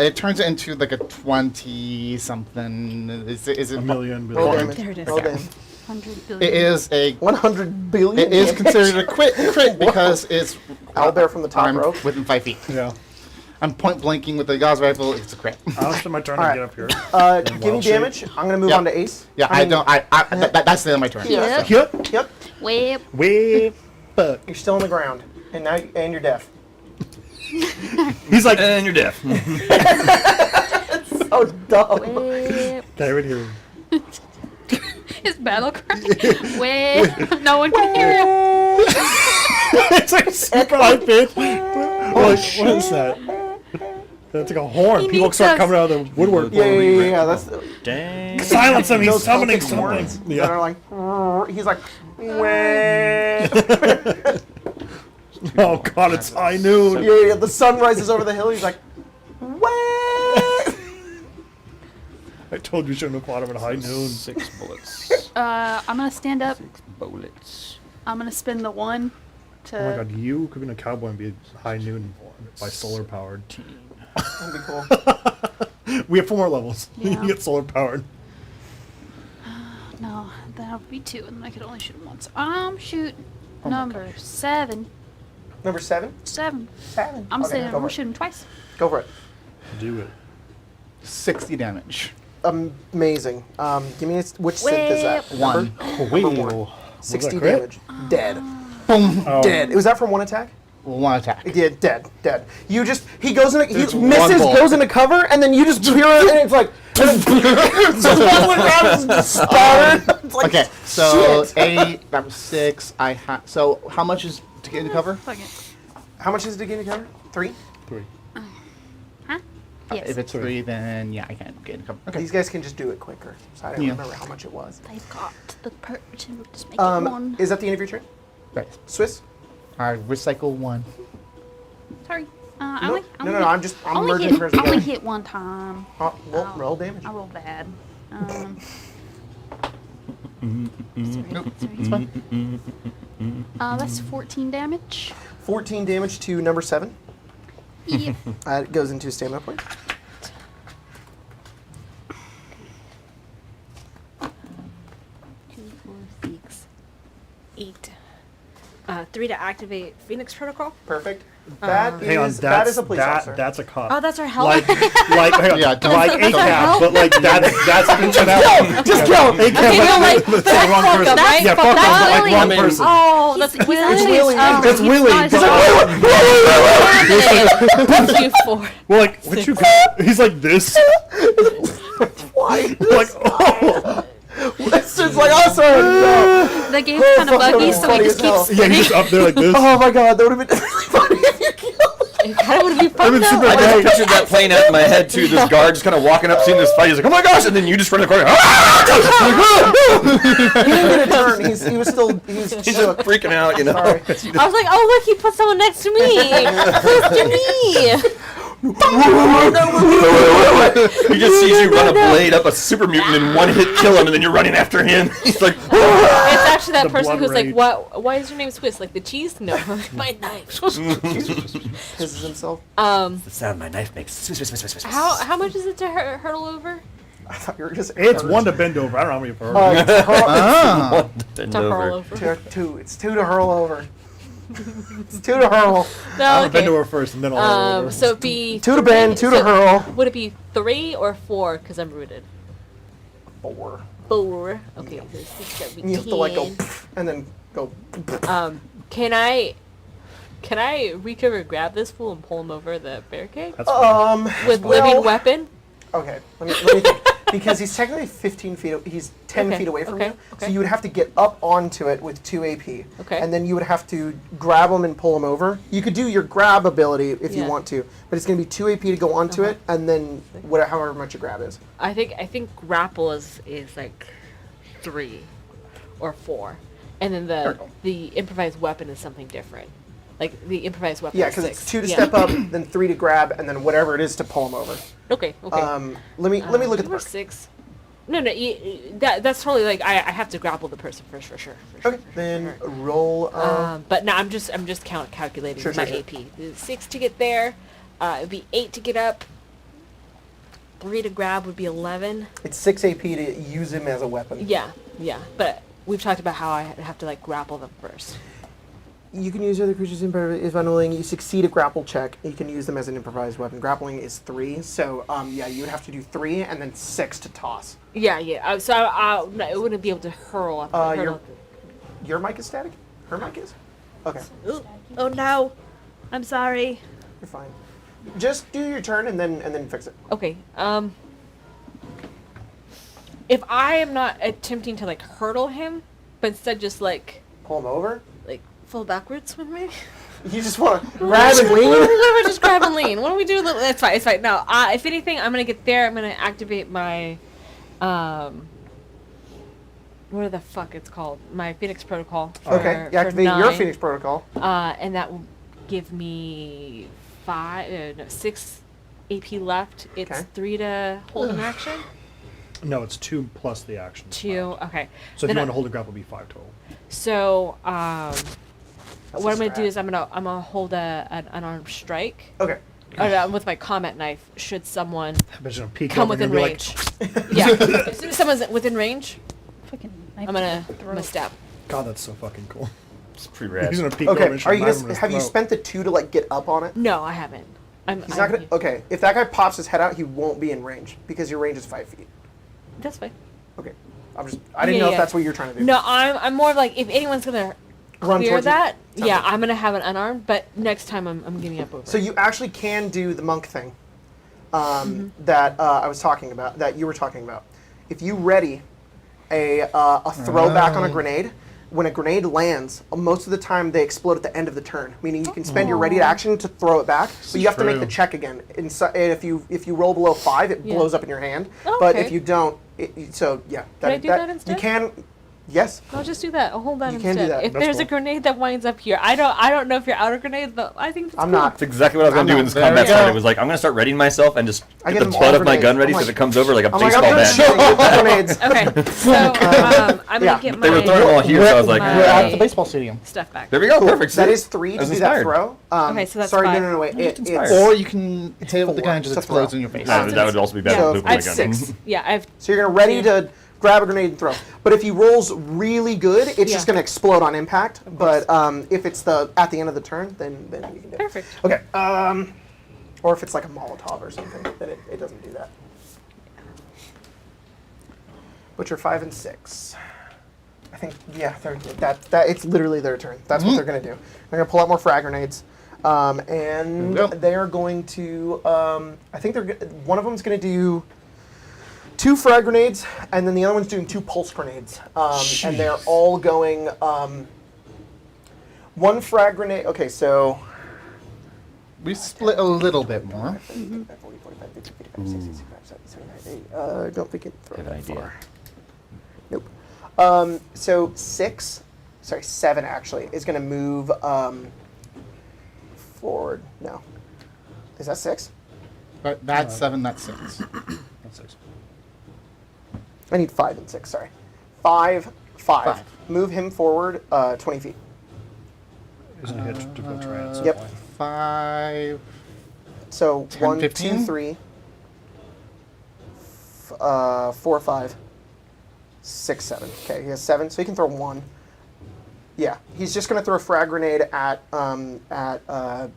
It turns it into like a 20-something. Is it A million. Roll billion. damage. There it is. Roll damage. 100 billion. It is a... 100 billion. It is damage. considered a crit because it's Owlbear from the top armed rope. within 5 feet. Yeah. I'm point blanking with the Gauss rifle. It's a crit. I'll spend my turn All to right. get up here. Give me Wild shape. damage. I'm gonna move Yep. on to Ace. Yeah, I don't. That's the end of my turn. Yeah. Yep. So. Yep. Whip. Way fuck. You're still on the ground, and now you're deaf. He's like, And you're deaf. Oh dumb. Whip. there it here. His battle cry. Whip. No one can hear him. It's like super high pitch. What is that? That's like a horn. He People needs start us. coming out of the woodwork. Yeah. That's Dang. Silence him. He's those summoning Celtic something. horns that Yeah. are like. He's like. Oh god, it's high noon. Yeah. The sun rises over the hill. He's like. Wah! I told you shouldn't have fought him at high noon. 6 bullets. I'm gonna stand up. 6 bullets. I'm gonna spin the 1 to. Oh my god, you could be a cowboy and be high noon by solar powered. That'd be cool. We have 4 more levels. You Yeah. can get solar powered. No, that would be 2, and I could only shoot once. Shoot Oh my number 7. Number 7. 7. 7. I'm Okay, saying go we're for it. shooting twice. Go for it. Do it. 60 damage. Amazing. Give me which synth is that? Whip. Number? Oh, wait. Number 1. Was 60 that crit? damage. Dead. Boom. Oh. Dead. Was that from 1 attack? 1 attack. Yeah, dead. You just, he goes in, he There's one misses, bullet. goes into cover, and then you just hear it, and it's like, so one went down and just splattered. It's like, Okay, so shit. 8, that was 6. So how much is to get into cover? Fuck it. How much is it to get into cover? 3? 3. Huh? Yes. If it's 3, then yeah, I can't get into cover. Okay. These guys can just do it quicker, so I don't Yeah. remember how much it was. They've got the perk to just make it 1. Is that the end of your turn? Right. Swiss? I recycle 1. Sorry. No, I no, only no, I'm only merging hit, hers I only together. hit 1 time. Oh, well, Oh, roll damage. I rolled bad. It's fine. That's 14 damage. 14 damage to number 7. Yep. It goes into stamina point. 2, 4, 6, 8. 3 to activate Phoenix Protocol. Perfect. That Hang on, that is a police officer. that's a cop. Oh, that's our help. like, hang on, Yeah, don't- like a don't- cap, but like that's Just kill him! A cap, Okay, no, like, let's that's say wrong fucked person. up, right? Yeah, Fuck fuck that. off, like Willie. wrong I mean- person. Oh, that's Willie. It's Willie. That's Willie. Thank you for. Well, like, what you got? He's like this. Why? Like, oh. It's just like, no. The game's kind of fuck, that buggy, was so we funny just as keep hell. Yeah, he's just up there like this. Oh my god, that would have been really funny if you killed him. It kind of would be I've fun been super though. I Right. just pictured that playing out in my head too. This guard just kind of walking up, seeing this fight. He's like, "Oh my gosh!" And then you just run the corner. He didn't turn. He was still, he was He's just shook. freaking out, you know. Sorry. I was like, oh look, he put someone next to me. Close to me. He just sees you run a blade up a super mutant and one hit kill him, and then you're running after him. He's like, It's actually that The person blood who's like, rage. what? Why is your name Swiss? Like the cheese? No, my knife. Pisses himself. "The sound my knife makes." How much is it to hurdle over? I thought you were just. It's 1 to bend over. I don't know how many for her. It's Ah. Bend To hurl over. over. two. It's 2 to hurl over. It's 2 to hurl. No, I'll bend to okay. her first, and then I'll roll over. So it'd be 2 to bend, 2 to so hurl. Would it be 3 or 4? Because I'm rooted. 4. 4. Okay, so this is gonna be And you have to like go 10. and then go. Can I reach over and grab this fool and pull him over the barricade That's fine. with well, living weapon? Okay, let me think. Because he's technically 15 feet. He's 10 Okay, feet away from okay, you. So okay. you would have to get up onto it with 2 AP. Okay. And then you would have to grab him and pull him over. You could do your grab ability if you Yeah. want to, but it's going to be 2 AP to go onto it, and then however much your grab is. I think grapple is like 3 or 4, and then the improvised weapon is something different. Like the improvised weapon. Yeah, is because 6. it's 2 to step up, then 3 to grab, and then whatever it is to pull him over. Okay. Okay. Let me look at the Number perk. 6. No, that's totally like I have to grapple the person first for sure. Okay, then roll. But no, I'm just calculating Sure, my sure. AP. 6 to get there, it'd be 8 to get up. 3 to grab would be 11. It's 6 AP to use him as a weapon. Yeah. But we've talked about how I have to like grapple them first. You can use other creatures if unwilling. You succeed a grapple check. You can use them as an improvised weapon. Grappling is 3, so yeah, you would have to do 3 and then 6 to toss. Yeah. So I wouldn't be able to hurl up. Your mic is static? Her mic is? Okay, Ooh. Oh no, I'm sorry. you're fine. Just do your turn and then fix it. Okay. If I am not attempting to like hurdle him, but instead just like Pull him over. fall backwards with me. You just want to grab and lean? What do we just grab and lean? What do we do? That's fine. It's fine. No, if anything, I'm gonna get there. I'm gonna activate my, what the fuck it's called? My Phoenix Protocol. Okay, you for activate your 9, Phoenix Protocol. and that will give me 6 AP left. It's Okay. 3 to hold an action. No, it's 2 plus the action. 2. Okay. So if Then you want to hold a grapple, it'll be 5 total. So, That's what a I'm gonna do strat. is I'm gonna hold an unarmed strike. Okay. With my combat knife, should someone But you're gonna peek come over and within you're gonna be range. Yeah, as soon as someone's within range, Fucking I'm gonna stab. like, God, that's so fucking cool. It's pretty rad. He's gonna peek over Okay. and Are you knife guys? him in his Have you throat. spent the 2 to like get up on it? No, I haven't. He's not gonna. Okay. If that guy pops his head out, he won't be in range because your range is 5 feet. That's fine. Okay. I didn't know if that's what you're trying to do. No, I'm more of like if anyone's gonna Run clear towards you? that, Sounds yeah, good. I'm gonna have an unarmed. But next time I'm giving up over. So you actually can do the monk thing Mm-hmm. that I was talking about, that you were talking about. If you ready a throwback on a grenade, when a grenade lands, most of the time they explode at the end of the turn, meaning you can spend your ready action to throw it back, but you have to make the True. check again. And if you roll below 5, it Yeah. blows up in your hand. Oh, But okay. if you don't, so yeah. Can I do that instead? You can, yes. I'll just do that. I'll hold that You instead. can do that. If That's there's a cool. grenade that winds up here, I don't know if you're out of grenade, but I think that's I'm cool. not. That's exactly what I was going to I'm do in not- this there combat we go. started. It was like, I'm going to start readying myself and just I get get the them butt all of my gun grenades. ready I'm so like- if it comes over like a I'm like, baseball I'm bat. gonna shoot grenades. Okay, so I'm Yeah. gonna get They were throwing them all my here, so I was like, my- We're at the baseball stadium. stuff back. there we go, Cool. perfect. That see? is 3 I to was do that inspired. throw. Okay, so that's sorry, 5. no, wait. just It's inspired. Or you can hit with the guy and It's just a throw. explodes in your face. That would also be bad. So Loop with I my have gun. 6. Yeah, I've. So you're gonna ready Yeah. to grab a grenade and throw. But if he rolls really good, it's just Yeah. gonna explode on impact. But if it's at the end of the turn, then you can do it. Perfect. Okay. Or if it's like a Molotov or something, then it doesn't do that. Butcher 5 and 6. I think that it's literally their turn. That's what they're gonna do. They're gonna pull out more frag grenades, and There we go. they are going to. I think one of them's gonna do 2 frag grenades, and then the other one's doing 2 pulse grenades, and they're all going. 1 frag grenade. Okay, so. We split a little bit more. 45, 40, 45, 50, 55, 60, 65, 70, 79, 80. I don't think it throws Have an that idea. far. Nope. So 7 actually, is going to move forward. No. Is that 6? But that's 7, that's 6. That's 6. I need 5 and 6, sorry. 5. Five. Move him forward 20 feet. Isn't it to go try it? So Yep. why? 5. So 10, 1, 2, 15? 3, 4, 5, 6, 7. Okay, he has 7, so he can throw 1. Yeah, he's just going to throw a frag grenade at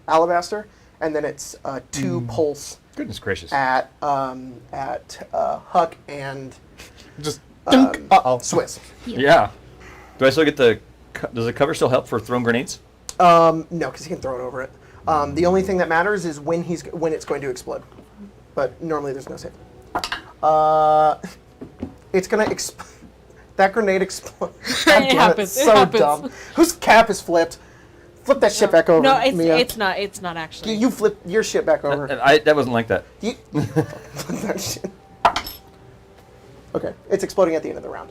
Alabaster, and then it's 2 pulse Goodness gracious. at Huck and Just uh-oh. Swiss. Yeah. Do I still get the... Does the cover still help for throwing grenades? No, because he can throw it over it. The only thing that matters is when it's going to explode. But normally there's no save. It's going to explode. That grenade explodes. It happens. It So happens. dumb. Whose cap is flipped? Flip that shit back over. No, Mia. it's not. It's not actually. You flip your shit back over. That wasn't like that. You flip that shit. Okay, it's exploding at the end of the round.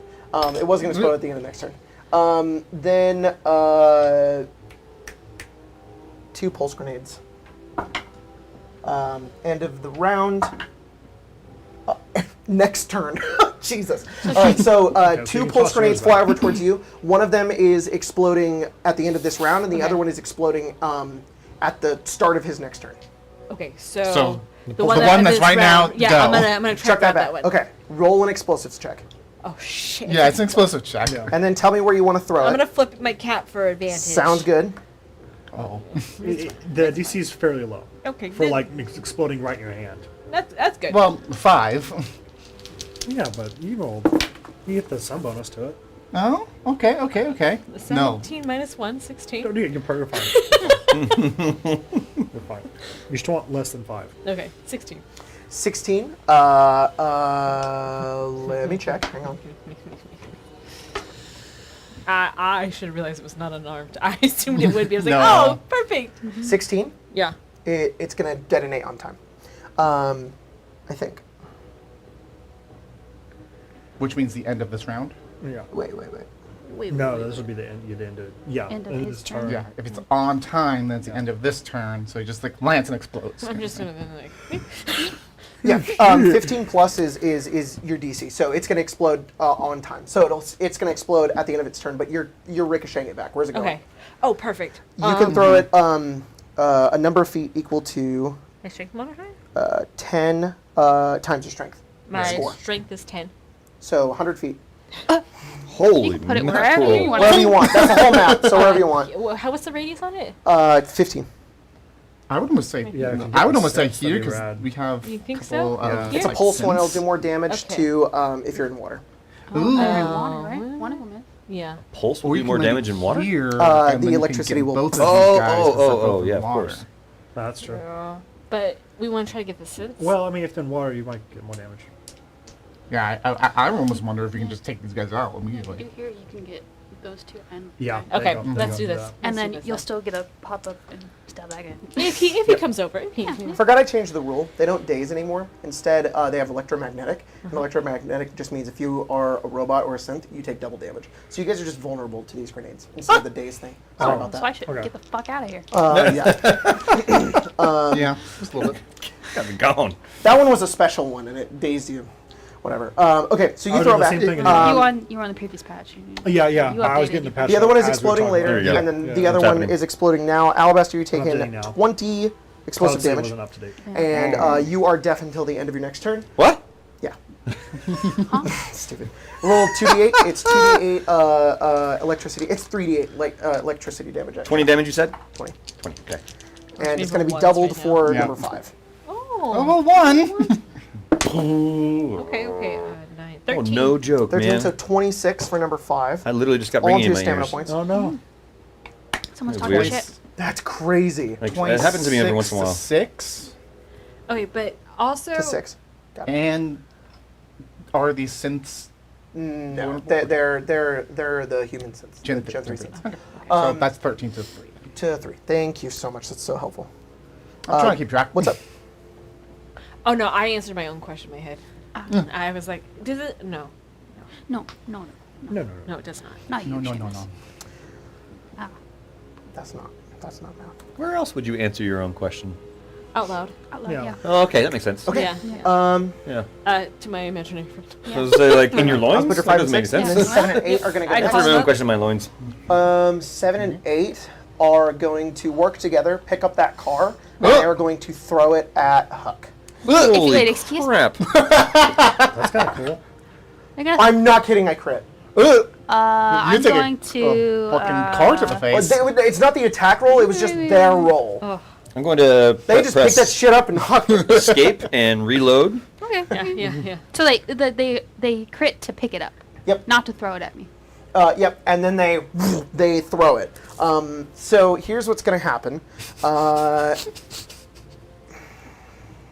It was going to explode at the end of the next turn. Then 2 pulse grenades. End of the round. Next turn. Jesus. All right, so so 2 you pulse toss grenades yours fly back. over towards you. One of them is exploding at the end of this round, and the Okay. other one is exploding at the start of his next turn. Okay, so, So, the one, that's is right now, round- Yeah, go. I'm gonna try Chuck that that back. one. Okay, roll an explosives check. Oh shit. Yeah, it's an explosive check. Yeah. And then tell me where you want to throw I'm it. gonna flip my cap for advantage. Sounds good. Oh. The DC is fairly low Okay. for then like exploding right in your hand. that's good. Well, 5. Yeah, but you rolled. You get the sun bonus to it. Oh, okay. No. 17 minus 1, 16. Don't do it. You're fine. You're fine. You just want less than 5. Okay, 16. 16. Let me check. Hang on. I should have realized it was not unarmed. I assumed it would be. I was like, No. oh, perfect. 16. Yeah. It's going to detonate on time. I think. Which means the end of this round? Yeah. Wait. No, this would be the end. You'd end it. Yeah. End of end his this turn. Yeah. If it's on time, then it's the end of this turn. So he just like lands and explodes. I'm just gonna like. Yeah. 15 plus is your DC, so it's going to explode on time. So it's going to explode at the end of its turn, but you're ricocheting it back. Where's it going? Okay. Oh, perfect. You can throw it a number of feet equal to My strength modifier? 10 times your strength. My Score. strength is 10. So 100 feet. Holy You can put it mackerel. wherever you want. Wherever you want. That's the whole map, so wherever you want. What's the radius on it? 15. I would almost say. Yeah, if you I get would the almost say sets, here that'd be because rad. we have. You think couple, so? of, It's a like, pulse one. It'll synths. do more damage Okay. to if you're in water. Ooh. Water, right? One of them is. Yeah. Pulse will Or do you more can land damage in water? Here, The and then you can electricity get will- both of Oh, these guys oh, to set oh, both oh, in yeah, of water. course. That's true. But we want to try to get the sense. Well, I mean, if it's in water, you might get more damage. Yeah, I almost wonder if we can just take these guys out immediately. Here you can get those two and Yeah. Okay, there you go. let's There do you go. this. and Let's then do this you'll still get a pop up and stab that guy. If he comes over. Forgot I changed the rule. They don't daze anymore. Instead, they have electromagnetic. And electromagnetic just means if you are a robot or a synth, you take double damage. So you guys are just vulnerable to these grenades instead of the daze thing. Sorry about So I that. should Okay. get the fuck out of here. Yeah. Yeah, just a little bit. Got me gone. That one was a special one, and it dazed you. Whatever. Okay, so you I'll throw do the back. same thing you again. were on the previous patch. Yeah. You I was updated getting the it. patch. The other one is as we were exploding talking later, There you go. and then Yeah. the other What's one happening? is exploding now. Alabaster, you take updating in now. 20 explosive Probably damage, wasn't up to date. and you are deaf until the end of your next turn. What? Yeah. Stupid. Roll 2d8. It's 2d8 electricity. It's 3d8 electricity damage. Actually. 20 damage, you said? 20. 20, okay. And it's Maybe going to be ones doubled right now. for Yeah. number 5. Oh, Oh. well, 1. Okay. 9. Oh, 13. no joke, 13, man. so 26 for number 5. I literally just got All ringing into in your my stamina ears. points. Oh no. Someone's That's talking weird. shit. That's crazy. Like, it happens to me every once in a while. 6. Okay, but also. To 6. Got it. And are these synths? No, they're the human sense. Gen the Gen 3 3. sense. So that's 13 to 3. To 3. Thank you so much. That's so helpful. I'm trying to keep track. What's up? Oh no, I answered my own question in my head. I was like, does it? No. No, No. No, it does not. not you. No. Seamus. Ah, That's not now. Where else would you answer your own question? Out loud. out loud, Yeah. yeah. Oh, okay, that makes sense. Okay. Yeah. Yeah. To my imaginary friend. I was say, like, in your I'll loins? put your That 5 and doesn't make 6, and sense. then 7 and 8 are going to I go Answer my next. own question in my loins. 7 and 8 are going to work together, pick up that car, and they are going to throw it at Huck. Holy wait, excuse me? crap. That's kind of cool. They're gonna I'm not kidding, I crit. I'm take going to. fucking car to the face. It's not the attack roll. It was just their roll. Oh, I'm going to They just pick that shit up and huck it. escape and reload. Okay. yeah. So they crit to pick it up. Yep. Not to throw it at me. Yep, and then they throw it. So here's what's going to happen.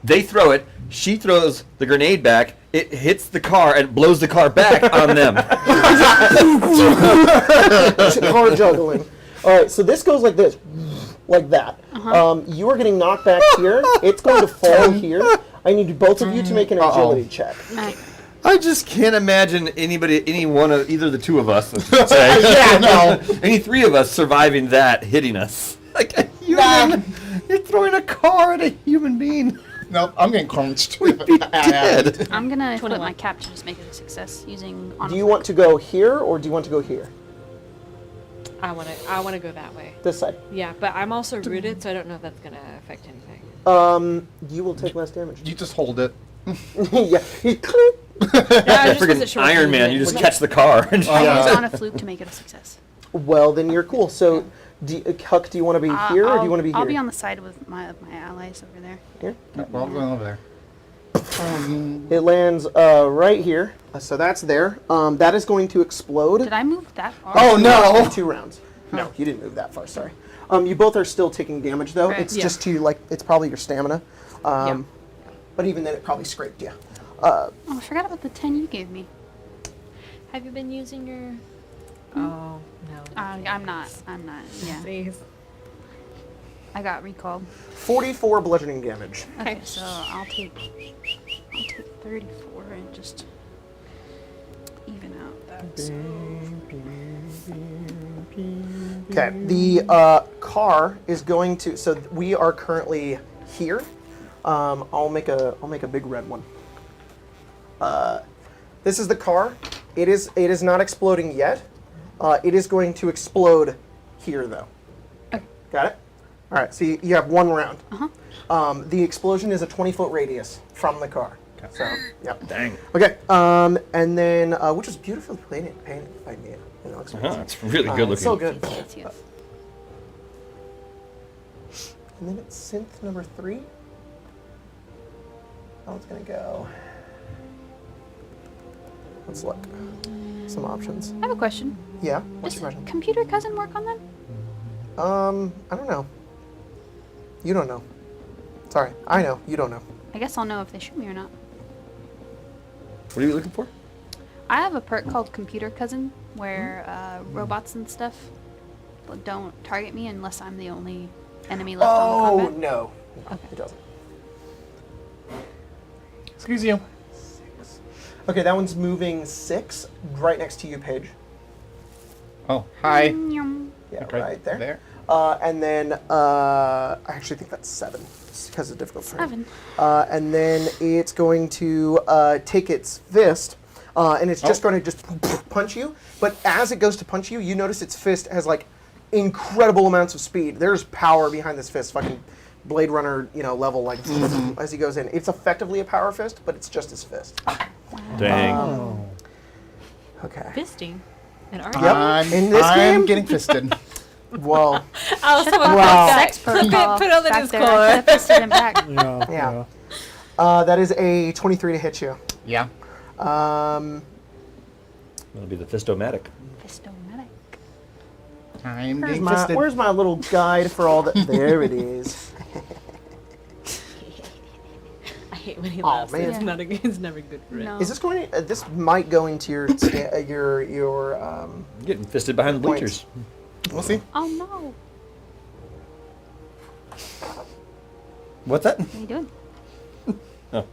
They throw it. She throws the grenade back. It hits the car and blows the car back on them. Car juggling. All right, so this goes like this, like that. You are getting knocked back here. It's going to fall here. I need both of you to make an agility check. I just can't imagine any one of either the two of us, let's say. Yeah, no. Any three of us surviving that hitting us. Like a human. You're throwing a car at a human being. Nope, I'm getting crunched. We'd be dead. I'm gonna flip 21. my cap to just make it a success using. Do you want to go here or do you want to go here? I wanna go that way. This side. Yeah, but I'm also rooted, so I don't know if that's gonna affect anything. You will take less damage. You just hold it. Yeah. Yeah, Freaking Iron Man, you just catch the car. And I'll use on a fluke to make it a success. Well, then you're cool. So, Huck, do you want to be here or do you want to be here? I'll be on the side with my allies over there. Here. Well, I'm going over there. It lands right here. So that's there. That is going to explode. Did I move that far? Oh, no! 2 rounds. No, you didn't move that far. Sorry. You both are still taking damage though. Right. It's Yeah. just it's probably your stamina. Yeah. But even then, it probably scraped you. Oh, I forgot about the 10 you gave me. Have you been using your? Oh no. I'm not. Yeah. Please. I got recalled. 44 bludgeoning damage. Okay, so I'll take 34 and just even out that. So. Okay. The car is going to. So we are currently here. I'll make a big red one. This is the car. It is not exploding yet. It is going to explode here though. Okay. Got it? All right. So you have 1 round. The explosion is a 20-foot radius from the car. So yep. Dang. Okay. And then which was beautifully painted by me. You know, it's It's really good looking. It's so good. Yes, yes. And then it's synth number 3. That one's gonna go. Let's look. Some options. I have a question. Yeah. What's Does your question? computer cousin work on them? I don't know. You don't know. Sorry, I know. You don't know. I guess I'll know if they shoot me or not. What are you looking for? I have a perk called Computer Cousin, where robots and stuff don't target me unless I'm the only enemy left on the combat. No, Okay. it doesn't. Excuse you. Okay, that one's moving 6, right next to you, Paige. Oh, hi. Nyum. Yeah, Okay, right there. there. And then I actually think that's 7 because of difficult terrain. 7. And then it's going to take its fist, and it's just going to just punch you. But as it goes to punch you, you notice its fist has like incredible amounts of speed. There's power behind this fist, fucking Blade Runner, level like as he goes in. It's effectively a power fist, but it's just his fist. Dang. Okay. Fisting. An art. Yep. In this I'm game? getting fisted. Well, Oh, someone Wow. Sex protocol. Put on the back there. Discord. I could have fisted him back. yeah. That is a 23 to hit you. Yeah. Um, That'll be the Fistomatic. Fistomatic. I'm where's getting my, fisted. where's my little guide for all that? There it is. I hate when he Aw, laughs. man. It's not a, it's never good for it. No. Is this going? This might go into your your Getting fisted behind the Points. bleachers. We'll see. Oh no. What's that? What are you doing? Oh.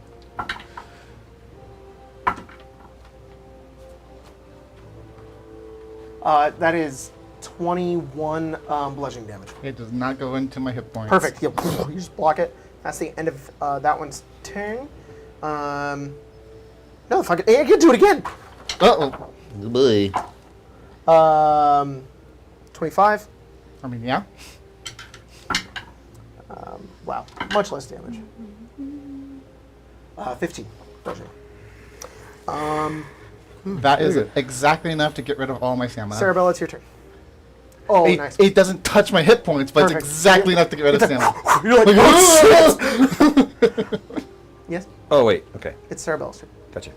That is 21 bludgeoning damage. It does not go into my hit points. Perfect. You just block it. That's the end of that one's turn. No, fuck it. I can do it again. Uh-oh. Boy. 25. I mean, yeah. Wow, much less damage. 15. Bludgeoning. That is exactly enough to get rid of all my stamina. Cerebella, it's your turn. Oh, it, nice. it doesn't touch my hit points, but Perfect. it's exactly enough to get rid of stamina. You're like, oh shit! Yes, Oh wait. Okay. it's Cerebella's turn. Gotcha.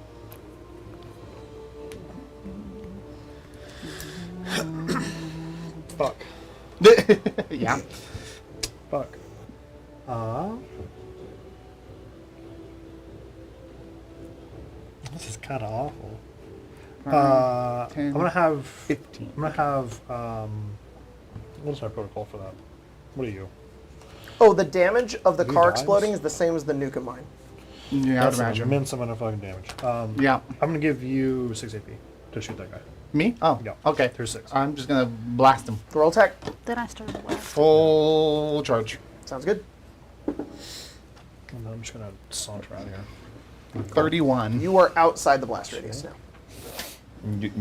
Fuck. Yeah. Fuck. This is kind of awful. I'm gonna have 15. I'm gonna have what is my protocol for that? What are you? Oh, the damage of the He car dies? exploding is the same as the nuke of mine. Yeah, I would That's an imagine. immense amount of fucking damage. Yeah. I'm gonna give you 6 AP to shoot that guy. Me? Oh, Yeah. okay. There's 6. I'm just gonna blast him. Roll attack. Then I started laughing. Full charge. Sounds good. And I'm just gonna saunter out here. 31. You are outside the blast radius now.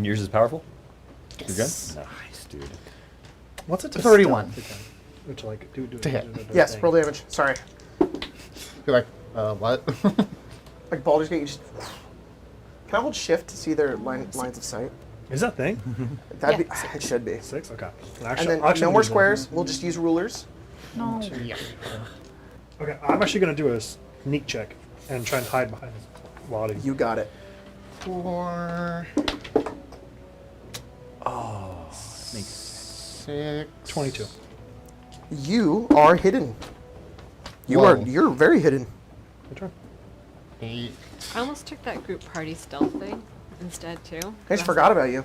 Yours is powerful? Yes. You're good? Nice, dude. What's it to 31. stealth again? Or to like do To hit. Yes, thing? roll damage. Sorry. You're like, what? Like Baldur's Gate, you just. Can I hold shift to see their lines of sight? Is that thing? That'd be. Yeah. It should be. 6? Okay. And then no more squares. We'll just use rulers. No. Yeah. Okay, I'm actually gonna do a sneak check and try and hide behind his body. You got it. 4. Oh. Makes 6. 22. You are hidden. Whoa. You're very hidden. Good turn. 8. I almost took that group party stealth thing instead too. I just forgot about you.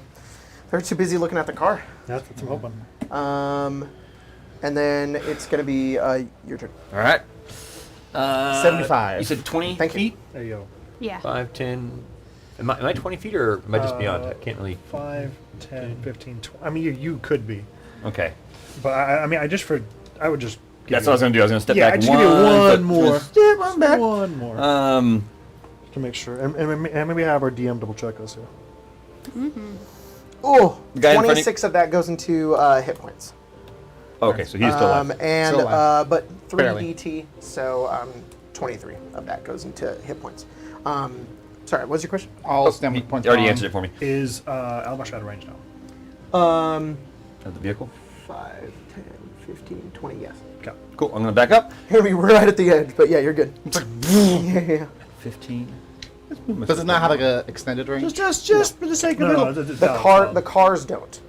They're too busy looking at the car. That's what I'm hoping. And then it's gonna be your turn. All right. 75. You said 20 Thank you. feet? There you go. Yeah. 5, 10. Am I 20 feet or am I just beyond? I can't really. 5, 10, 15, 20. I mean, you could be. Okay. But I mean, I would just give That's you- what I was going to do. I was going to step Yeah, back just give you one more. Yeah, one back. One more. To make sure. And maybe have our DM double check us here. Oh, The guy in front of- 26 of that goes into hit points. Okay, so he's still alive. And Still alive. but 3 Barely. DT, so 23 of that goes into hit points. Sorry, what's your question? All He stamina points. already gone. answered it for me. Is Albash out of range now? Of the vehicle? 5, 10, 15, 20, yes. Okay. Cool. I'm going to back up. I mean, we're right at the edge, but yeah, you're good. It's like, Yeah. 15. does it not have like a extended range? Just for the sake of No, it. no, it's The valid. the cars don't.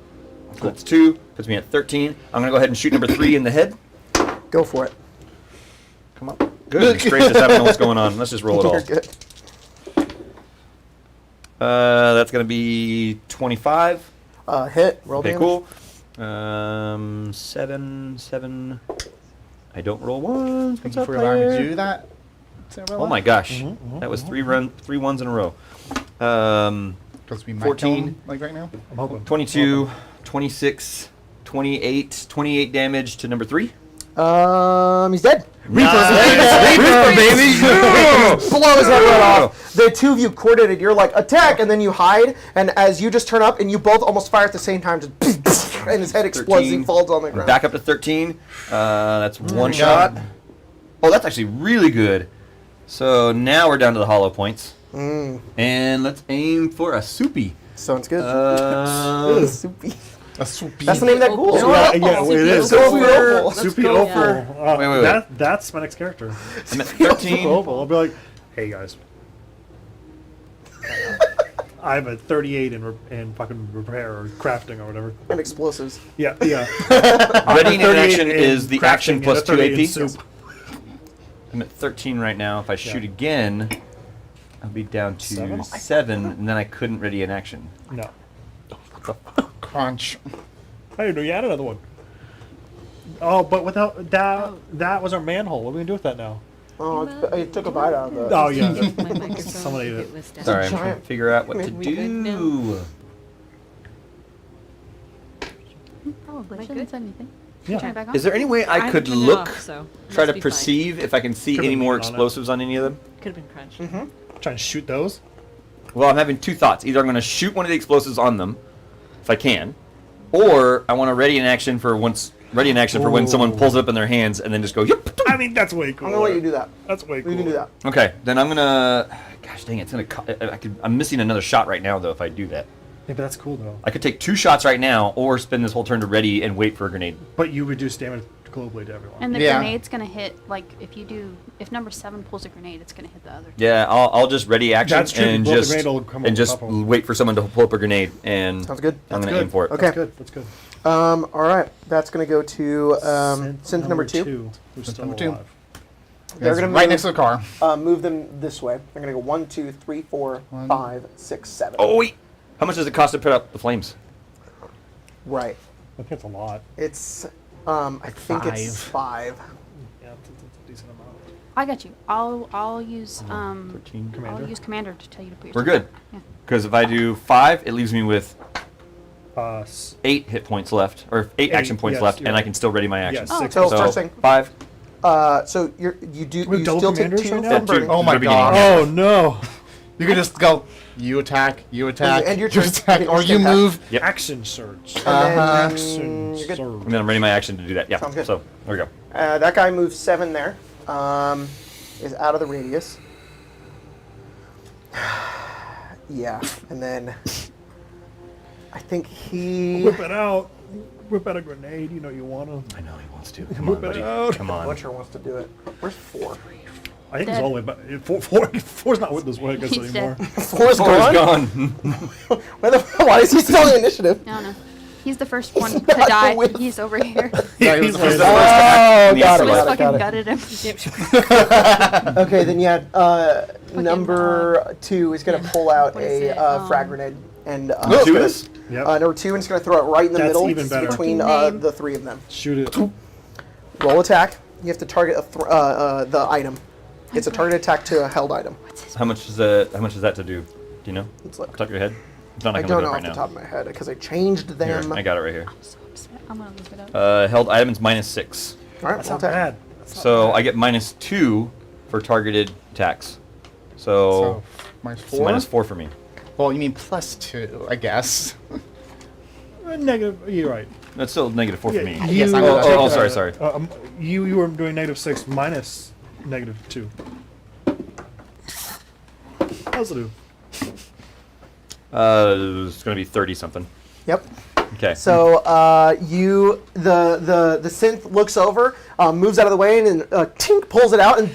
Cool. That's 2. Puts me at 13. I'm going to go ahead and shoot number 3 in the head. Go for it. Come on. Goodness gracious, I don't know what's going on. Let's just roll it You're all. good. That's going to be 25. Hit. Roll Okay, damage. cool. 7. I don't roll ones. Thank What's you up, for allowing me to player? do that. Sarah. Oh my gosh. That was 3 ones in a row. Supposed to be my 14. tone, like right now. I'm hoping. 22, 26, 28 damage to number 3. He's dead. Reaper, baby! Blow his head right off. The two of you coordinated. You're like, attack, and then you hide. And as you just turn up, and you both almost fire at the same time, just and his head explodes. He 13. falls on the ground. Back up to 13. That's one my shot. God. Oh, that's actually really good. So now we're down to the hollow points. And let's aim for a soupy. Sounds good. Soupy. A swoopy. That's the name of that ghoul. Yeah, it is. Soupy Opal. Soupy go. Opal. Wait. That's my next character. I'm at Soupy 13. Opal. I'll be like, hey guys. I'm at 38 in fucking repair or crafting or whatever. And explosives. Yeah. Ready in 38 action in is the crafting action and plus a 2 38 in AP. soup. I'm at 13 right now. If I shoot again, I'll be down to 7? 7, and then I couldn't ready in action. No. Crunch. I didn't know you had another one. Oh, but without that was our manhole. What are we gonna do with that now? Oh, it took a bite out of the. Oh yeah. My microphone. Someone ate it. Was down. Sorry, I'm trying giant- to figure out what to We good now? do. Probably. Am I Shouldn't good? say anything. Yeah. Turn it back on. Is there any way I haven't could turned it look, off, so try must to be fine. perceive if I can see Could've any been more on it. explosives on any of them? Could have been crunched. Trying to shoot those. Well, I'm having two thoughts. Either I'm going to shoot one of the explosives on them, if I can, or I want to ready in action for when someone pulls it up in their hands and then just go, yep. I mean, that's way cool. I'm gonna let you do that. That's way cool. You can do that. Okay, then I'm going to Gosh dang, it's gonna. I'm missing another shot right now though. If I do that, Yeah, but that's cool though. I could take 2 shots right now, or spend this whole turn to ready and wait for a grenade. But you reduce damage globally to everyone. And the Yeah. grenade's gonna hit, like, if number 7 pulls a grenade, it's gonna hit the other. Yeah, I'll just ready action That's true, and blow up the just grenade will come and over just top of 'em. wait for someone to pull up a grenade and Sounds good. I'm That's gonna good. aim for it. Okay. That's good. That's good. All right. That's going to go to synth number 2. Who's Synth still number 2. alive. They're It's going to right next to the car. move them this way. They're going to go 1, 2, 3, 4, 5, 6, 7. Oh wait, how much does it cost to put up the flames? Right. I think it's a lot. It's, I think it's 5. Yeah, it's a decent amount. I got you. I'll use 13. Commander? I'll use commander to tell you to put your. We're good. Yeah. Because if I do 5, it leaves me with S- 8 hit points left, or 8 action Eight, points yes, left, you're and I right. can still ready my action. Yeah, 6. So, So first thing, 5. so you We have double still take commanders 2 right now? from Yeah, burning. two. Oh my the beginning, god. yeah. Oh no! You can just go, you attack, And your you turn. attack, You or can you attack. move. Yep. Action surge. And then Action you're good. surge. And then I'm ready my action to do that. Yeah. Sounds good. So there we go. That guy moves 7 there. Is out of the radius. Yeah, and then I think he. Whip it out. Whip out a grenade. You know you want to. I know he wants to. Come Whip on, it buddy. out. Come on. Butcher wants to do it. Where's 4? I think it's Dead. only about four's not with this way, I guess, He's anymore. dead. 4's Four is gone. gone. Why is he still on the initiative? No, no. He's the first one to not die. the whip. He's over here. Yeah, he was the He's first like- Oh, The got it, afterlife. Swiss got it, fucking got it. gutted him. Okay, then number 2 is going to pull out What is a it? frag grenade. And Number 2 is? Yep. number 2 is going to throw it right in the That's middle even better. between Fucking name. the 3 of them. Shoot it. Roll attack. You have to target the item. It's a target attack to a held item. How much is that to do? Do you know? Let's look. Off the top of your head? It's not I like I'm don't looking know up off right the now. top of my head because I changed Here, them. I got it right here. I'm so upset. I'm gonna look it up. Held item is -6. All right, That's roll not attack. bad. That's not So bad. I get -2 for targeted attacks. So, minus it's 4. -4 for me. Well, you mean +2, I guess. Negative. You're right. That's still -4 for me. Yes, I Oh, know that. oh, sorry. You were doing -6 minus -2. Positive. It's gonna be 30 something. Yep. Okay. So the synth looks over, moves out of the way, and then tink pulls it out, and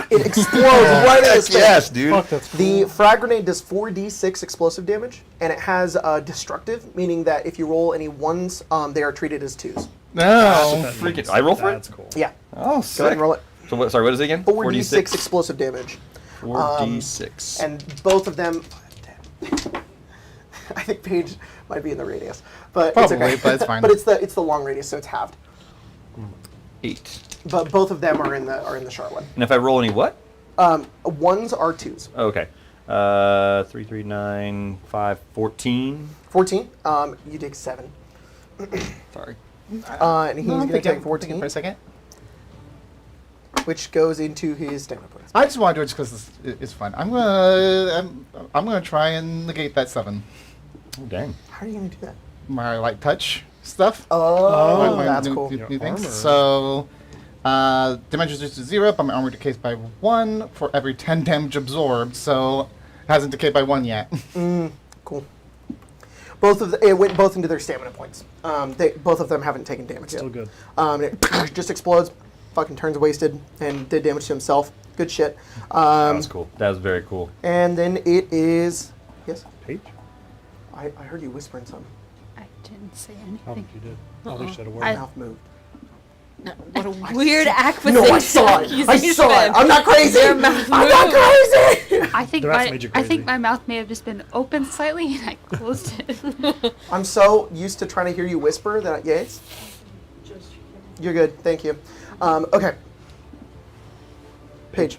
it explodes right in his face. yes, dude. Fuck, that's cool. The frag grenade does 4d6 explosive damage, and it has destructive, meaning that if you roll any 1s, they are treated as 2s. No. That freaking- means- I roll for it? That's cool. Yeah. Oh, Go ahead and roll it. So what? Sorry, what is it again? 4d6 explosive damage. 4d6. And both of them. I think Paige might be in the radius, but Probably, it's okay. but it's fine. But it's the long radius, so it's halved. 8. But both of them are in the short one. And if I roll any what? 1s are 2s. Oh, okay. 3, 3, 9, 5, 14. 14. You take 7. Sorry. And he's going to take 14, for a second. which goes into his stamina points. I just want to do it just because it's fun. I'm gonna try and negate that 7. Oh, dang. How are you going to do that? My light touch stuff. Oh, My that's new, cool. New, Your new things. armor. So, damage reduced to 0, but my armor decays by 1 for every 10 damage absorbed. So, it hasn't decayed by 1 yet. Cool. It went both into their stamina points. Both of them haven't taken damage Still yet. good. It just explodes, fucking turns wasted, and did damage to himself. Good shit. That was cool. That was very cool. And then it is. Yes? Paige? I heard you whispering something. I didn't say I don't think anything. you did. I don't think she said a word. My mouth moved. No, what a weird acquisition. No, I saw it. I saw it. I'm not crazy. Their mouth I'm not moved. crazy. I think The rest made you I think crazy. my mouth may have just been open slightly and I closed it. I'm so used to trying to hear you whisper that. Yes. You're good. Thank you. Okay. Paige.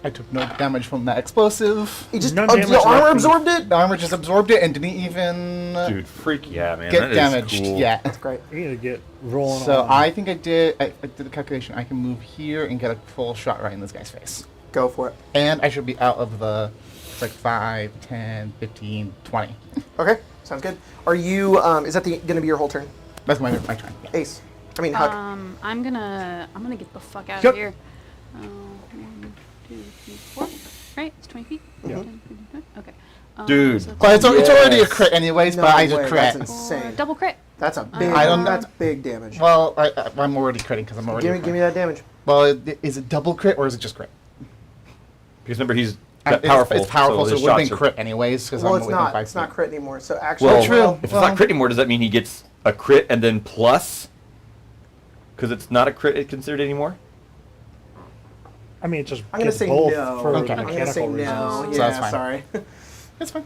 I took no damage from that explosive. You just No damage the armor left. absorbed it. The armor just absorbed it and didn't even Dude, freak yeah, man. get that is damaged cool. yet. That's great. You need to get rolling So on. I think I did the calculation. I can move here and get a full shot right in this guy's face. Go for it. And I should be out of the, it's like 5, 10, 15, 20. Okay. Sounds good. Are you? Is that going to be your whole turn? That's my turn. Yeah. Ace. I mean, Huck. I'm gonna get the fuck out Yep. of here. 1, 2, 3, 4. right? It's 20 feet. Yeah. 10, 15, 20? Okay. Dude. So it's But it's already a Yes. crit anyways, No but I way, just that's crit. insane. double crit. That's a big. I don't- That's big damage. Well, I'm already critting because I'm already. Give me that damage. Well, is it double crit or is it just crit? Because remember, he's It's powerful. powerful, so his it would have been shots are- crit anyways. Because Well, I'm it's within not. 5 It's not feet. crit anymore. So actually, Well, true. if it's not crit anymore, does that mean he gets a crit and then plus? Because it's not a crit considered anymore? I mean, it just I'm gonna gets say both no. for Okay. I'm gonna mechanical say reasons. no. So Yeah, that's fine. sorry. It's fine.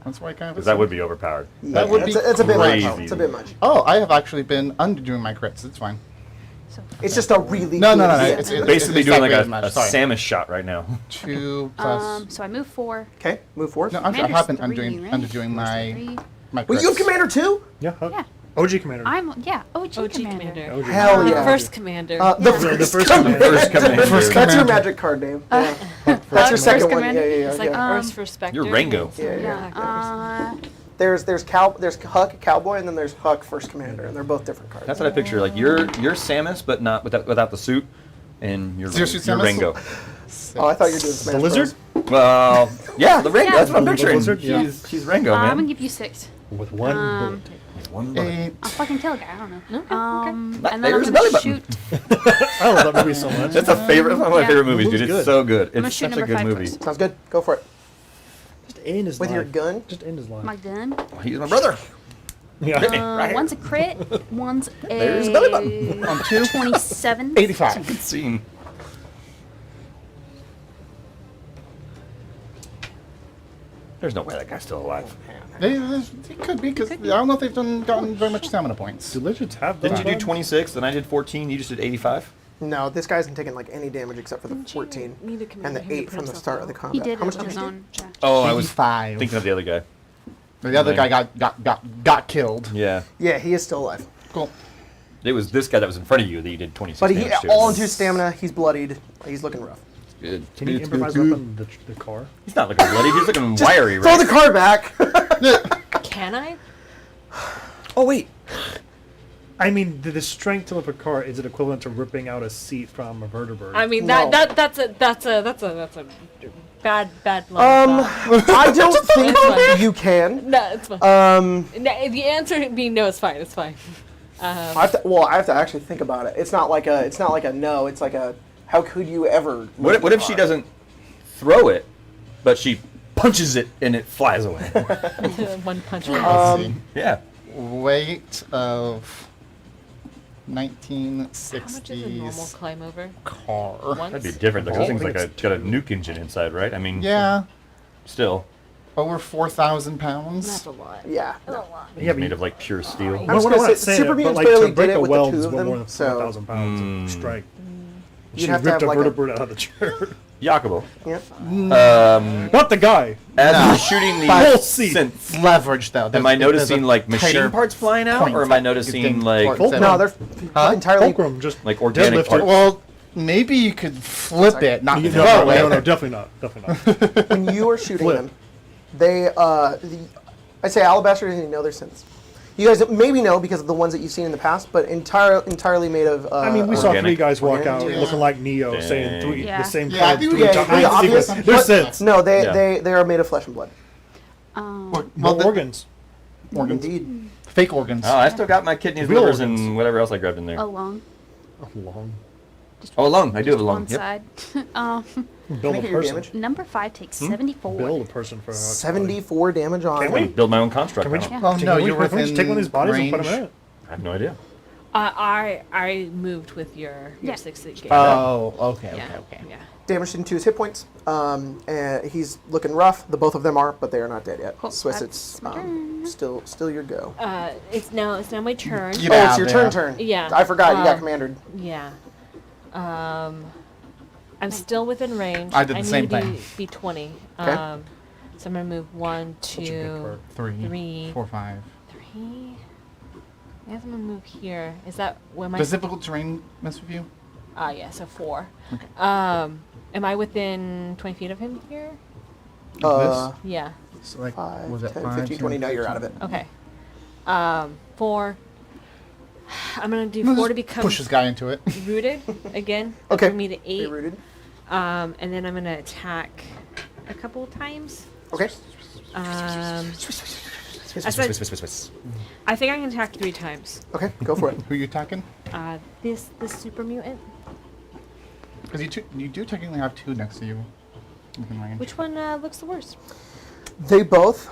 That's why I kind of. Because that would be overpowered. That would be it's a bit much. crazy. It's a bit much. Oh, I have actually been underdoing my crits. It's fine. So It's just a really No, good no, no, hit. it's- Basically it's doing not like very a much, sorry. Samus shot right now. 2 plus. so I move 4. Okay, move forward. No, actually, I Commander's have been 3, undoing right? undoing my 3. my crits. Were you a commander too? Yeah. Yeah. OG commander. I'm OG, OG commander. commander. OG. Hell The yeah. first commander. The Yeah. first, The first commander. commander. First commander. First That's your commander. magic card name. Uh, That's your First second one. commander? Yeah. It's like yeah. Earth's Respecter. You're Rango. Yeah. There's Huck Cowboy, and then there's Huck First Commander, and they're both different cards. That's what I picture. Like you're Samus, but not without the suit, and you're Is your suit you're Samus? Rango. Oh, I thought you were doing Smash The lizard? Bros. Well, yeah, the Rango. Yeah. That's what I'm The picturing. lizard? Yeah. She's Rango, I'm gonna man. give you 6. With one bullet. One bullet. 8. I'll fucking kill a guy. I don't know. Okay, And then There's I'm a belly gonna button. shoot. I love that movie so much. That's a favorite. That's one of my Yeah. favorite movies, dude. Movie's It's good. so good. gonna It's shoot such a number good 5 movie. first. Sounds good. Go for it. Just end his With life. your gun? Just end his life. My gun. He's my brother. Yeah. Right here. One's a crit. One's There's a belly button. On 2. 27. 85. Good scene. There's no way that guy's still alive. It could be because I don't know if they've gotten very much stamina points. Do lizards have Didn't you do belly 26? And I did 14. You just did 85. No, this guy hasn't taken like any damage except for the 14 need a commander and who the can 8 put from the himself start of out. the combat. He did How much it on damage his did you own. Yeah. Oh, I was 85. thinking of the other guy. The other guy got killed. Yeah. do? Yeah, he is still alive. Cool. It was this guy that was in front of you that you did 26 But he damage to. all into stamina. He's bloodied. He's looking rough. Good. Can you Good, improvise good, weapon good. the car? He's not looking bloody. He's looking wiry, Throw right? the car back. Can I? Oh, wait. I mean, the strength of a car, is it equivalent to ripping out a seat from a vertebrate? I mean No. that's a bad line of thought. I don't think fine. you can. No, it's fine. No, the answer being no, it's fine. It's fine. I have to actually think about it. It's not like a no. It's like a how could you ever? What if she doesn't throw it, but she punches it and it flies away? One punch. Let's see. Yeah. Weight of How much is a normal 1960s climb over? car. Once? That'd be different. Because this I thing's think like got a nuke engine inside, right? I mean, Yeah, still. over 4,000 pounds. That's a lot. Yeah. That's a lot. Yeah, but Made of like pure steel. I was Well, gonna we're say, not saying Super it, but Mutants like barely to break did it a with weld the is two of more them. than So 4,000 pounds of strike. you'd She have to ripped have a like a vertebrate out of the chair. Yakubo. yeah. Not the guy. As No. you're shooting the Whole seat. synth, Leverage though. am I There's noticing a like machine tighter parts flying out, point. or am I You noticing think like towards it. No, they're Huh? entirely. Fulcrum just Like organic deadlifted. parts. Well, maybe you could flip it, not No, throw no, it. no, definitely not. Definitely not. When you are shooting Flip. them, they I say Alabaster doesn't even know their synths. You guys maybe know because of the ones that you've seen in the past, but entirely made of. I mean, we saw Organic. three guys walk out Yeah. looking like Neo, saying Dang. the Yeah. same Yeah, code dude, 3 yeah, times. pretty obvious. They're But- synths. No, they Yeah. are made of flesh and blood. Well, No the- organs. organs. Indeed. Fake organs. Oh, I still got my kidneys, Real livers, organs. and whatever else I grabbed in there. A lung. Long. Oh, a lung. I do have a One lung. Yep. side. Build I a get your person. damage? Number 5 takes 74. Build a person for 74 damage on. Can I we? build my own construct. Can we now. just, Yeah. Well, can no, we, you're can we just take one of these bodies and put range. them in it? I have no idea. I moved with your Yeah. 6 game. Oh, okay, yeah. okay. Yeah. Damaged into his hit points. And he's looking rough. The both of them are, but they are not dead yet. Cool. Swiss, That's it's my turn. still your go. It's now my turn. Get Oh, out it's your there. turn. Yeah. I forgot you got Um, commandered. Yeah. I'm still within range. I did the need same to thing. be 20. Okay. So I'm gonna move 1, Such a good 2, card. 3, Three. 4, 5. 3. I guess I'm gonna move here. Is that where my? Does difficult terrain mess with you? Yeah. So 4. Am I within 20 feet of him here? Yeah. So like, 5, was it 10, 5, 15, 20. No, you're out of it. Okay. 4. I'm gonna do Let's 4 to just become push this guy into it. rooted again. Okay. Bring me to Be 8. rooted. And then I'm gonna attack a couple of times. Okay. I said, I think I can attack 3 times. Okay, go for it. Who are you attacking? This super mutant. Because you do technically have 2 next to you. Within range. Which one looks the worst? They both.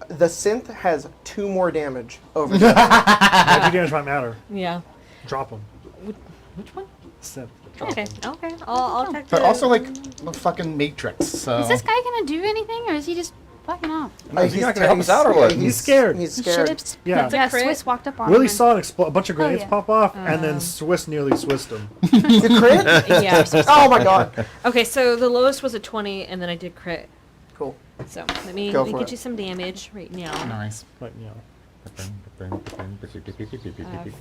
The synth has 2 more damage over the That damage might matter. Yeah. Drop them. Which one? Synth. Okay. Okay. I'll attack. But the- also like the fucking Matrix. So. Is this guy gonna do anything, or is he just fucking off? Is he not gonna help us out or what? He's scared. He's He scared. should've- Yeah. Yeah, crit. Swiss walked up on Willie him. saw a bunch of grenades yeah. pop off, and then Swiss nearly Swissed him. You crit? Yeah. Oh my god. Okay, so the lowest was a 20, and then I did crit. Cool. So let me Go for get it. you some damage right now. Nice. But, you know.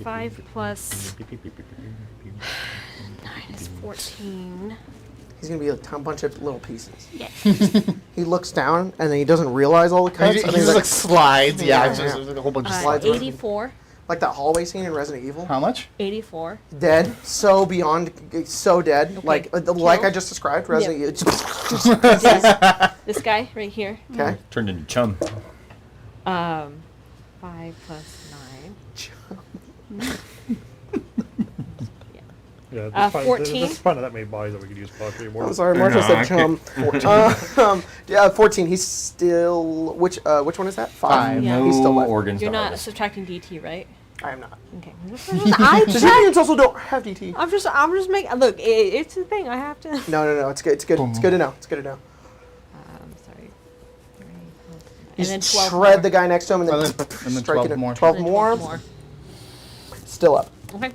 5 plus 9 is 14. He's gonna be a bunch of little pieces. Yeah. He looks down and then he doesn't realize all the He cuts. just, and he he's just like, like slides. Yeah, Yeah, it's just yeah. there's a whole bunch of slides. 84. like that hallway scene in Resident Evil. How much? 84. Dead. So beyond. So dead. Okay. Like I just described. Resident Evil. This guy right here. Okay. Turned into chum. 5 plus 9. Yeah, there's probably- 14. There's probably not that many bodies that we could use properly anymore. I'm sorry, Martha said chum. 14. He's still. Which one is that? 5. Yeah. No He's still left. organs. You're to not harvest. subtracting DT, right? I am not. Okay. The Indians also don't have DT. I'm just making. Look, it's a thing. I have to. No. It's good. It's good. It's good to know. It's good to know. Sorry. You And then just 12 shred more. the guy next to him and then, And then strike 12 it. more. 12 And then more. 12 more. Still up. Okay.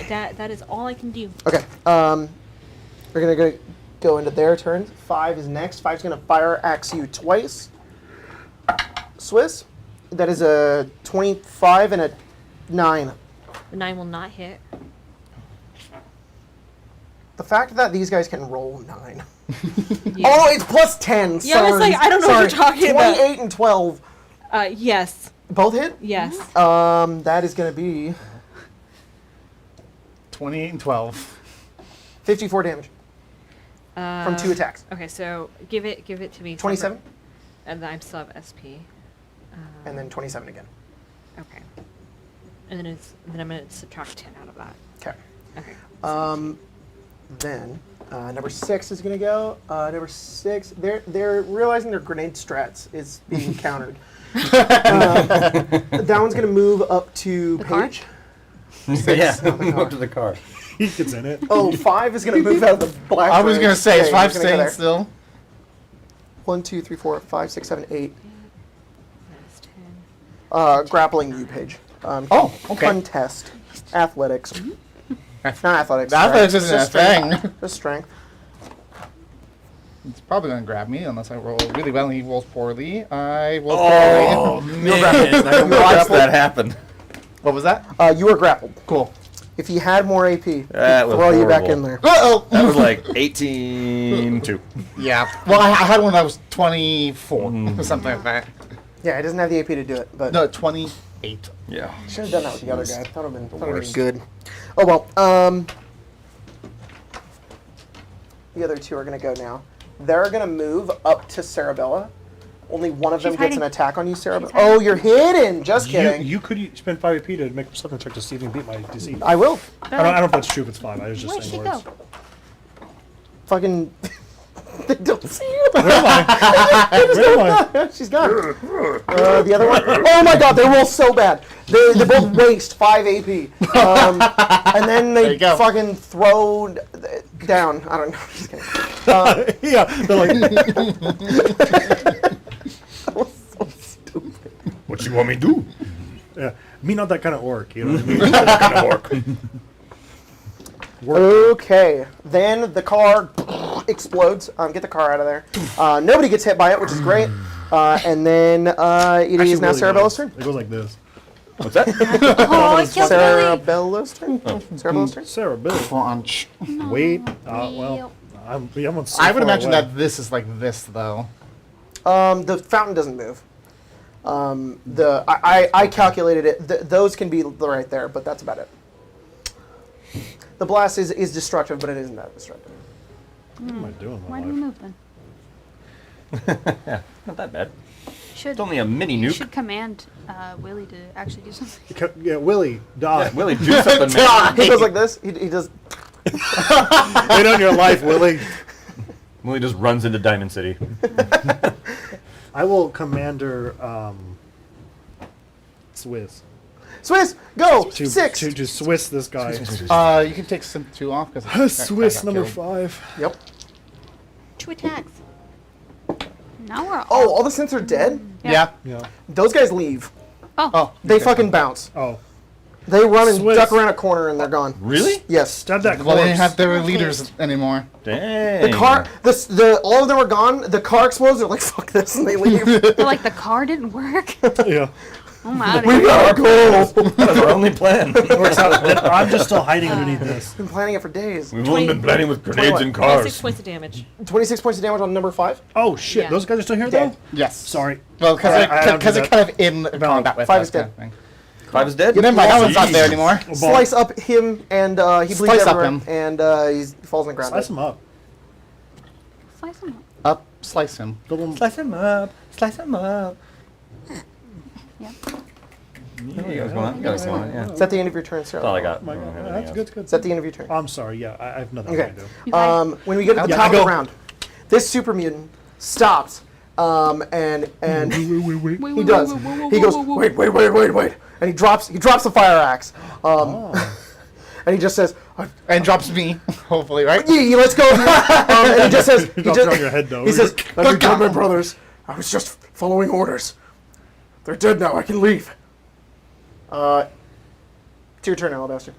That is all I can do. Okay. We're gonna go into their turn. 5 is next. 5's gonna fire axe you twice. Swiss. That is a 25 and a 9. The 9 will not hit. The fact that these guys can roll 9. Yeah. Oh, it's plus 10. Yeah, I was like, I don't know what you're talking about. 28 and 12. Yes. Both hit? Yes. That is gonna be 28 and 12. 54 damage from 2 attacks. Okay, so give it to me. 27 separate. And then I'm still have SP. and then 27 again. Okay. And then I'm gonna subtract 10 out of that. Okay. Okay. Then number 6 is gonna go. Number 6, they're realizing their grenade strats is being countered. That one's gonna move up to The car? Paige. Yeah, on the move car. up to the car. He gets in it. Oh, 5 is gonna move out of the black. I was room. gonna say, is Okay, 5 he's gonna go staying there. still? 1, 2, 3, 4, 5, 6, 7, 8. Minus 10. Grappling you, Paige. Oh, okay. Contest. Athletics. Not athletics. Athletics strength. isn't a Just strength. thing. Just strength. It's probably gonna grab me unless I roll really well and he rolls poorly. I roll Oh poorly. man, I watched that happen. What was that? You were grappled. Cool. If he had more AP, he'd That was throw you back horrible. in there. Uh-oh! That was like 18-2. Yeah. Well, I had one that was 24 or something like that. Yeah, he doesn't have the AP to do it, but No, 28. Yeah. should have done that with the other guy. That would have been worst. good. Oh well. The other 2 are gonna go now. They're gonna move up to Sarabella. Only one of them She's gets an hiding. attack on you, Sarabella. She's hiding. Oh, you're hidden. Just kidding. You could spend 5 AP to make a perception check to see if you can beat my DC. I will. I don't know if that's true if it's 5. I was just Where'd she saying go? words. Fucking. They don't see you. Where am I? Where am I? She's gone. The other one. Oh my god, they roll so bad. They both waste 5 AP. And then There they you go. fucking throw down. I don't know. Just kidding. Yeah, they're like, That was so stupid. What you want me to do? yeah, me not that kind of orc, you know what I mean? That kind of work. Okay, then the car explodes. Get the car out of there. Nobody gets hit by it, which is great. And then it Actually, is now really Sarabella's does. turn. It goes like this. What's that? Oh, it killed Billy. Sarabella's turn. Sarabella's turn. Sarah, Bill. Crunch. Wait. Well, I'm on so I would far imagine away. that this is like this, though. The fountain doesn't move. I calculated it. Those can be right there, but that's about it. The blast is destructive, but it isn't that destructive. What am I doing with my Why do you life? move then? Yeah, not that bad. Should, It's only a mini you nuke. should command Willie to actually do something. Yeah, Willie, die. Yeah, Willie, do something, man. He goes like this. He does. Wait on your life, Willie. Willie just runs into Diamond City. I will Commander Swiss. Swiss, go! To 6! To Swiss this guy. You can take some 2 off because Swiss number 5. Yep. 2 attacks. Now we're all. Oh, all the synths are dead? Yeah. Yeah. Those guys leave. Oh, They okay. fucking bounce. Oh. They run and Swiss. duck around a corner and they're gone. Really? Yes. Stab that corpse. Well, they didn't have their leaders anymore. Dang. The car, all of them are gone. The car explodes. They're like, fuck this, and they leave. They're like, the car didn't work. Yeah. I'm out of We here. gotta go. That was our only plan. Works out. I'm just still hiding underneath this. Been planning it for days. We've only been planning with grenades 21. and 26 cars. points of damage. 26 points of damage on number 5. Oh shit! Yeah. Those guys are still here Dead. though. Yes. Sorry. Well, I don't because do they're that. kind of in combat with 5 us. is dead. kind of thing. 5 is dead? You never mind, that one's not there Jeez. anymore. Slice up him, and he bleeds Slice up everywhere, him. and he falls on the ground. Slice him up. Slice them up. Up, slice him. Double. Slice him up. Slice him up. Yep. You got what's going on. You got what's going on, yeah. It's at the end of your turn, sir. That's all I got. Oh my I don't have God. anything That's else. good. Good. It's at the end of your turn. I'm sorry. Yeah, I have nothing Okay. to do. You guys, When we get to the Yeah, top I of the go. round, this super mutant stops, and Wait. he does. He goes, wait, and he drops the fire axe, and he just says, And drops me, hopefully, right? "Yeah, let's go." And he just says, Drops it on your head, though. He says, "Let me Look tell out. my brothers, I was just following orders. They're dead now. I can leave." It's your turn, Alabaster.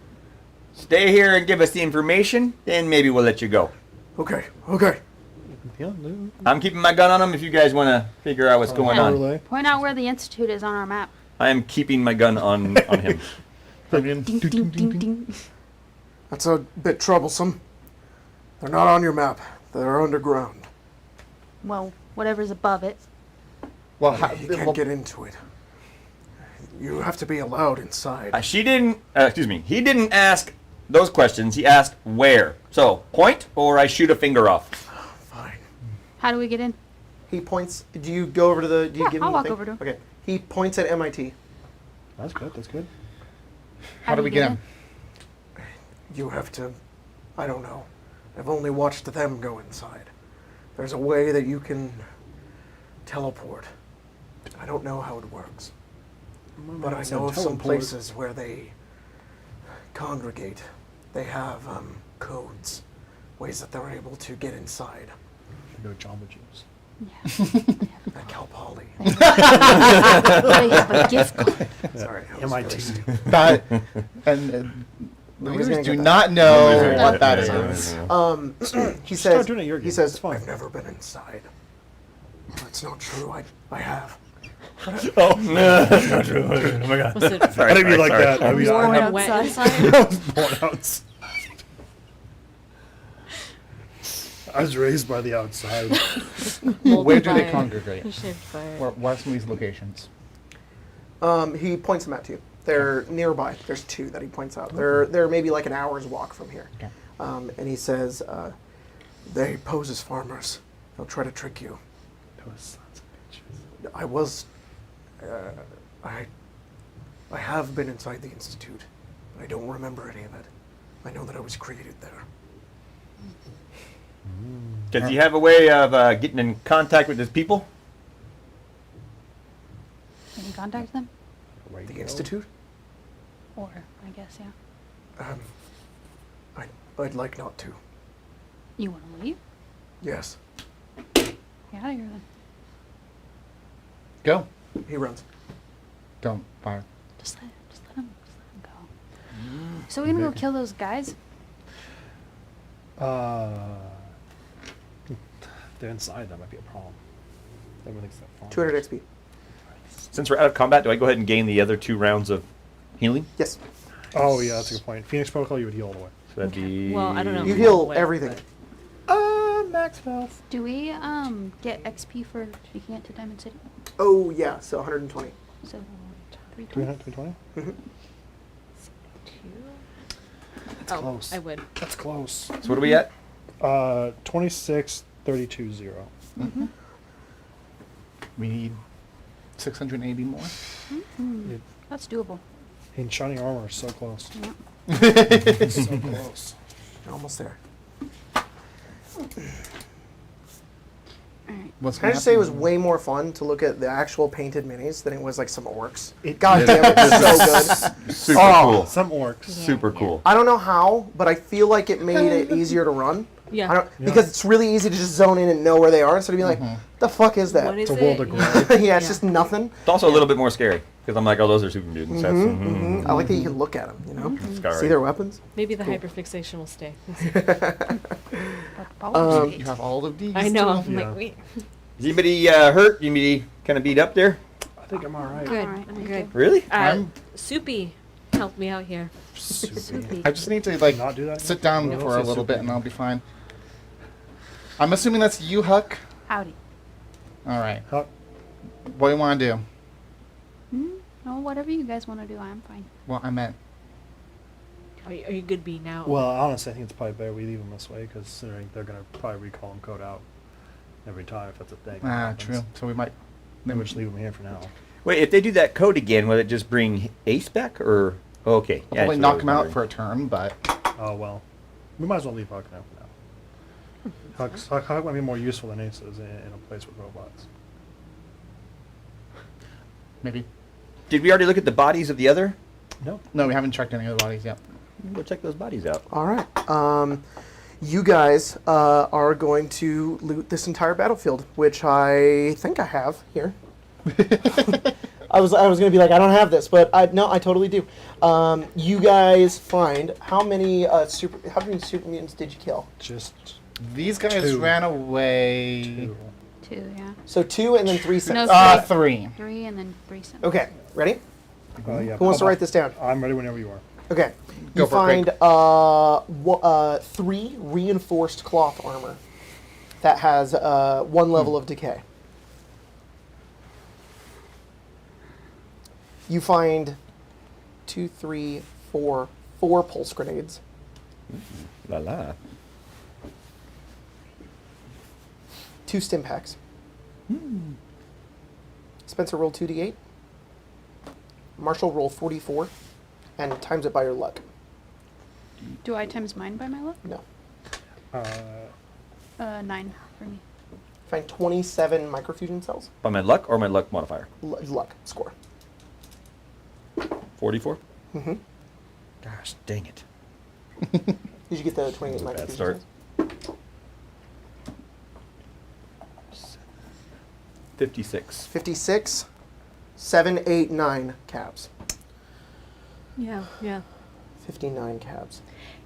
Stay here and give us the information, then maybe we'll let you go. Okay. Yeah, no. I'm keeping my gun on him if you guys want to figure out what's going on. Overlay. point out where the institute is on our map. I am keeping my gun on him. Ding, ding, ding, ding. That's a bit troublesome. They're not on your map. They're underground. Well, whatever's above it. Well, You can't get into it. You have to be allowed inside. He didn't ask those questions. He asked where. So, point or I shoot a finger off. Fine. How do we get in? He points. Do you go over to the? Do you Yeah, give him I'll the walk thing? over to him. Okay. He points at MIT. That's good. That's good. how do we get in? You have to. I don't know. I've only watched them go inside. There's a way that you can teleport. I don't know how it works, but I know of some places where they congregate. They have codes, ways that they're able to get inside. No Jamba Juice. At Cal Poly. They have a gift card. Sorry. that was MIT. really stupid. That, and the Nobody's viewers gonna do get that. not know Nobody's gonna what get that it. is. Yeah. He Start says. doing it your He game. says, It's fine. "I've never been inside." That's not true. I have. Oh, no, that's not true. Oh my god. Was it Sorry, I didn't mean like sorry. that. I mean, Warm I warm and wet outside. inside? was born outside. I was raised by the outside. Where do they Fire. congregate? Shaped fire. What are some of these locations? He points them out to you. They're nearby. There's 2 that he points out. They're maybe like an hour's walk from here. Okay. And he says, they pose as farmers. They'll try to trick you. Those sons of bitches. I was, I have been inside the Institute, but I don't remember any of it. I know that I was created there. Does he have a way of getting in contact with his people? Can you contact them? The Institute? Or, I guess, yeah. I'd like not to. You want to leave? Yes. Get out of here then. Go. He runs. Don't fire. Just let him go. So we're gonna go kill those guys? They're inside. That might be a problem. Everything's that far. 200 XP. Since we're out of combat, do I go ahead and gain the other 2 rounds of healing? Yes. Oh yeah, that's a good point. Phoenix Protocol, you would heal all the way. So that'd be... Well, I don't know. You Oh, heal wait, everything. max health. Do we get XP for speaking it to Diamond City? Oh, yeah, so 120. So 320. 320? Oh, close. I would. That's close. So what are we at? 26, 32, 0. We need 680 more. That's doable. In shining armor, so close. Yeah. So close. Almost there. All right. What's Can I gonna just say it was happen? way more fun to look at the actual painted minis than it was like some orcs? It- God damn it, it's so good. Super Oh. cool. Some orcs. Super cool. I don't know how, but I feel like it made it easier to run. Yeah. I don't, because it's really easy to just zone in and know where they are instead of being like, the fuck is that? What is It's a world it? of gray. Yeah, it's just nothing. It's also a little bit more scary because I'm like, oh, those are super mutants. That's I like that you can look at them, you know? scary. See their weapons? Maybe the hyperfixation will stay. But probably You have all of these. I know. too. I'm Yeah. like, wait. Is anybody hurt? Anybody kind of beat up there? I think I'm alright. Good. Alright, I'm thank good. you. Really? I'm- Soupy helped me out here. Soupy. I just need to like Not do that sit again? down No, for a say little bit Soupy. and I'll be fine. I'm assuming that's you, Huck. Howdy. All right. Huck, What do you want to do? No, whatever you guys want to do, I'm fine. Well, I meant. Are you good, B now? well, honestly, I think it's probably better we leave them this way, because considering they're going to probably recall and code out every time if that's a thing. that happens. True. So we might. Then we just leave them here for now. Wait, if they do that code again, will it just bring Ace back or? Oh, okay. I'll Yeah, probably that's what I knock was him out wondering. for a turn, but Oh, well. We might as well leave Huck now for now. Huck might be more useful than Ace is in a place with robots. maybe. Did we already look at the bodies of the other? No. No, we haven't checked any of the bodies yet. Go check those bodies out. All right. You guys are going to loot this entire battlefield, which I think I have here. I was going to be like, I don't have this, but I totally do. You guys find how many super mutants did you kill? Just These guys 2. ran away. 2. 2, yeah. So 2 and then 3 cents. No, 3. 3 and then 3 cents. Okay, ready? Yeah, Who wants to write this down? I'm ready whenever you are. Okay. Go You for it, find 3 reinforced cloth armor that has 1 level of decay. You find 2, 3, 4 pulse grenades. La la. 2 stim packs. Spencer, roll 2d8. Marshall, roll 44, and times it by your luck. Do I times mine by my luck? No. 9 for me. Find 27 microfusion cells. By my luck or my luck modifier? Luck score. 44? Mm-hmm. Gosh, dang it. Did you get the 28 Bad microfusion start. cells? 56. 56, 7, 8, 9 cabs. Yeah, yeah. 59 cabs.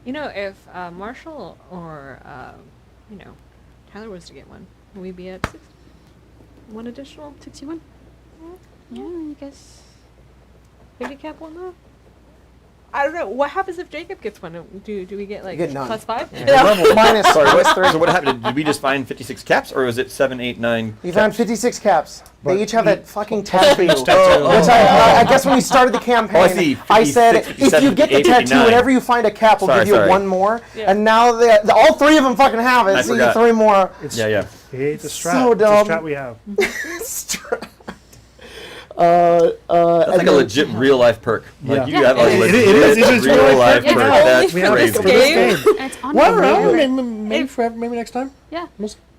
You know, if Marshall or Tyler was to get one, would we be at 1 additional 61? Yeah, I guess. handicap one though? I don't know. What happens if Jacob gets one? Do we get like get none. +5? Minus, Sorry, minus what, 3. so what happened? Did we just find 56 caps or was it 7, 8, 9? You found 56 caps. They But each have that fucking tattoo. Which tattoo. I guess when we started the campaign, Oh, I see. I said 56, if you get the 58, tattoo, 59. whenever you find a cap, we'll give you Sorry. one more. Yeah. And now all 3 of them fucking have it. I So you forgot. get 3 more. Yeah, yeah. It's a strat. So It's a dumb. strat we have. Strat. That's like and a then- legit real life perk. Like Yeah. you have a It legit is. It's real real life life perk. perk. That's We have crazy. this game. And it's on Well, my maybe next time. Yeah.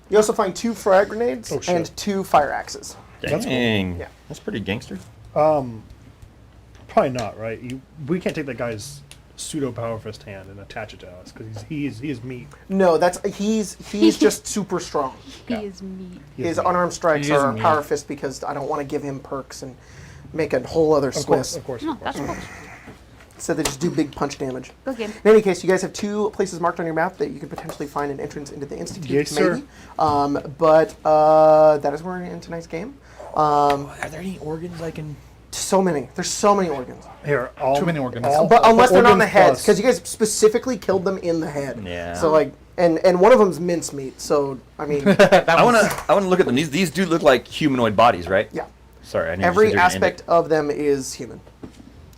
You also find 2 frag grenades Oh, shit. and 2 fire axes. That's cool. Dang. Yeah. That's pretty gangster. Probably not, right? We can't take that guy's pseudo power fist hand and attach it to us because he is meat. No, he's just super strong. He is meat. He is His meat. unarmed strikes He is are meat. power fist because I don't want to give him perks and make a whole other Of Swiss. course. No, that's cool. So they just do big punch damage. Go game. In any case, you guys have 2 places marked on your map that you could potentially find an entrance into the Institute. Yes, sir. maybe. But that is where we're in tonight's game. Are there any organs I can? So many. There's so many organs. Here, all, Too many organs. But unless they're not in the organs heads, plus. because you guys specifically killed them in the head. Yeah. So like, and one of them's mincemeat. So I mean, I wanna look at them. These do look like humanoid bodies, right? yeah. Sorry, I need to Every sit here and end aspect it. of them is human.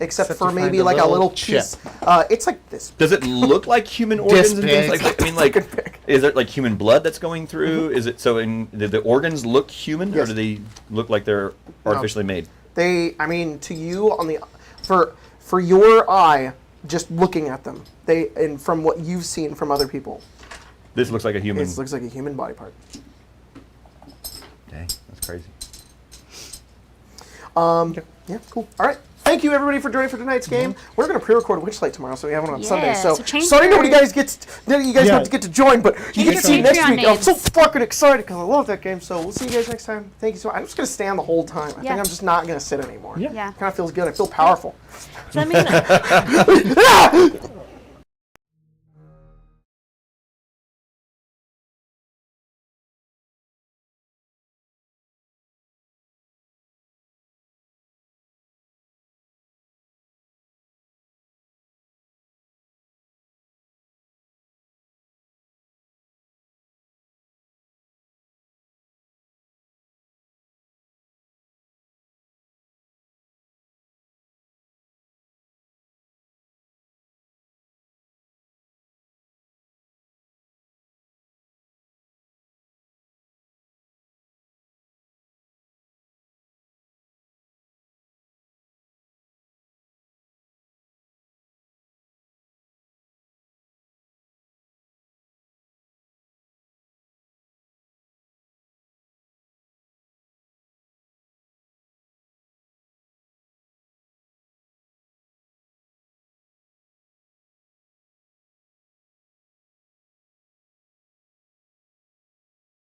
except Except for you maybe find a like a little little piece. It's like this. Does it look like human organs and things like that? I mean, like, Fucking big. is it like human blood that's going through? Is it so? Do the organs look human, or Yes. do they look like they're artificially made? I mean, to you on the for your eye, just looking at them, and from what you've seen from other people, This looks like a human. it looks like a human body part. Dang, that's crazy. Yeah, cool. All right. Thank you, everybody, for joining for tonight's game. We're going to pre-record Witchlight tomorrow, so we have one on Sunday. Yeah, So, so change sorry your- nobody guys Yeah. have to get to join, but you get your to see it next Patreon week. I'm so names. fucking excited because I love that game. So we'll see you guys next time. Thank you so much. I'm just going to stand the whole time. I Yeah. think I'm just not going to sit anymore. Yeah. Yeah. Kind of feels good. I feel powerful. Does that mean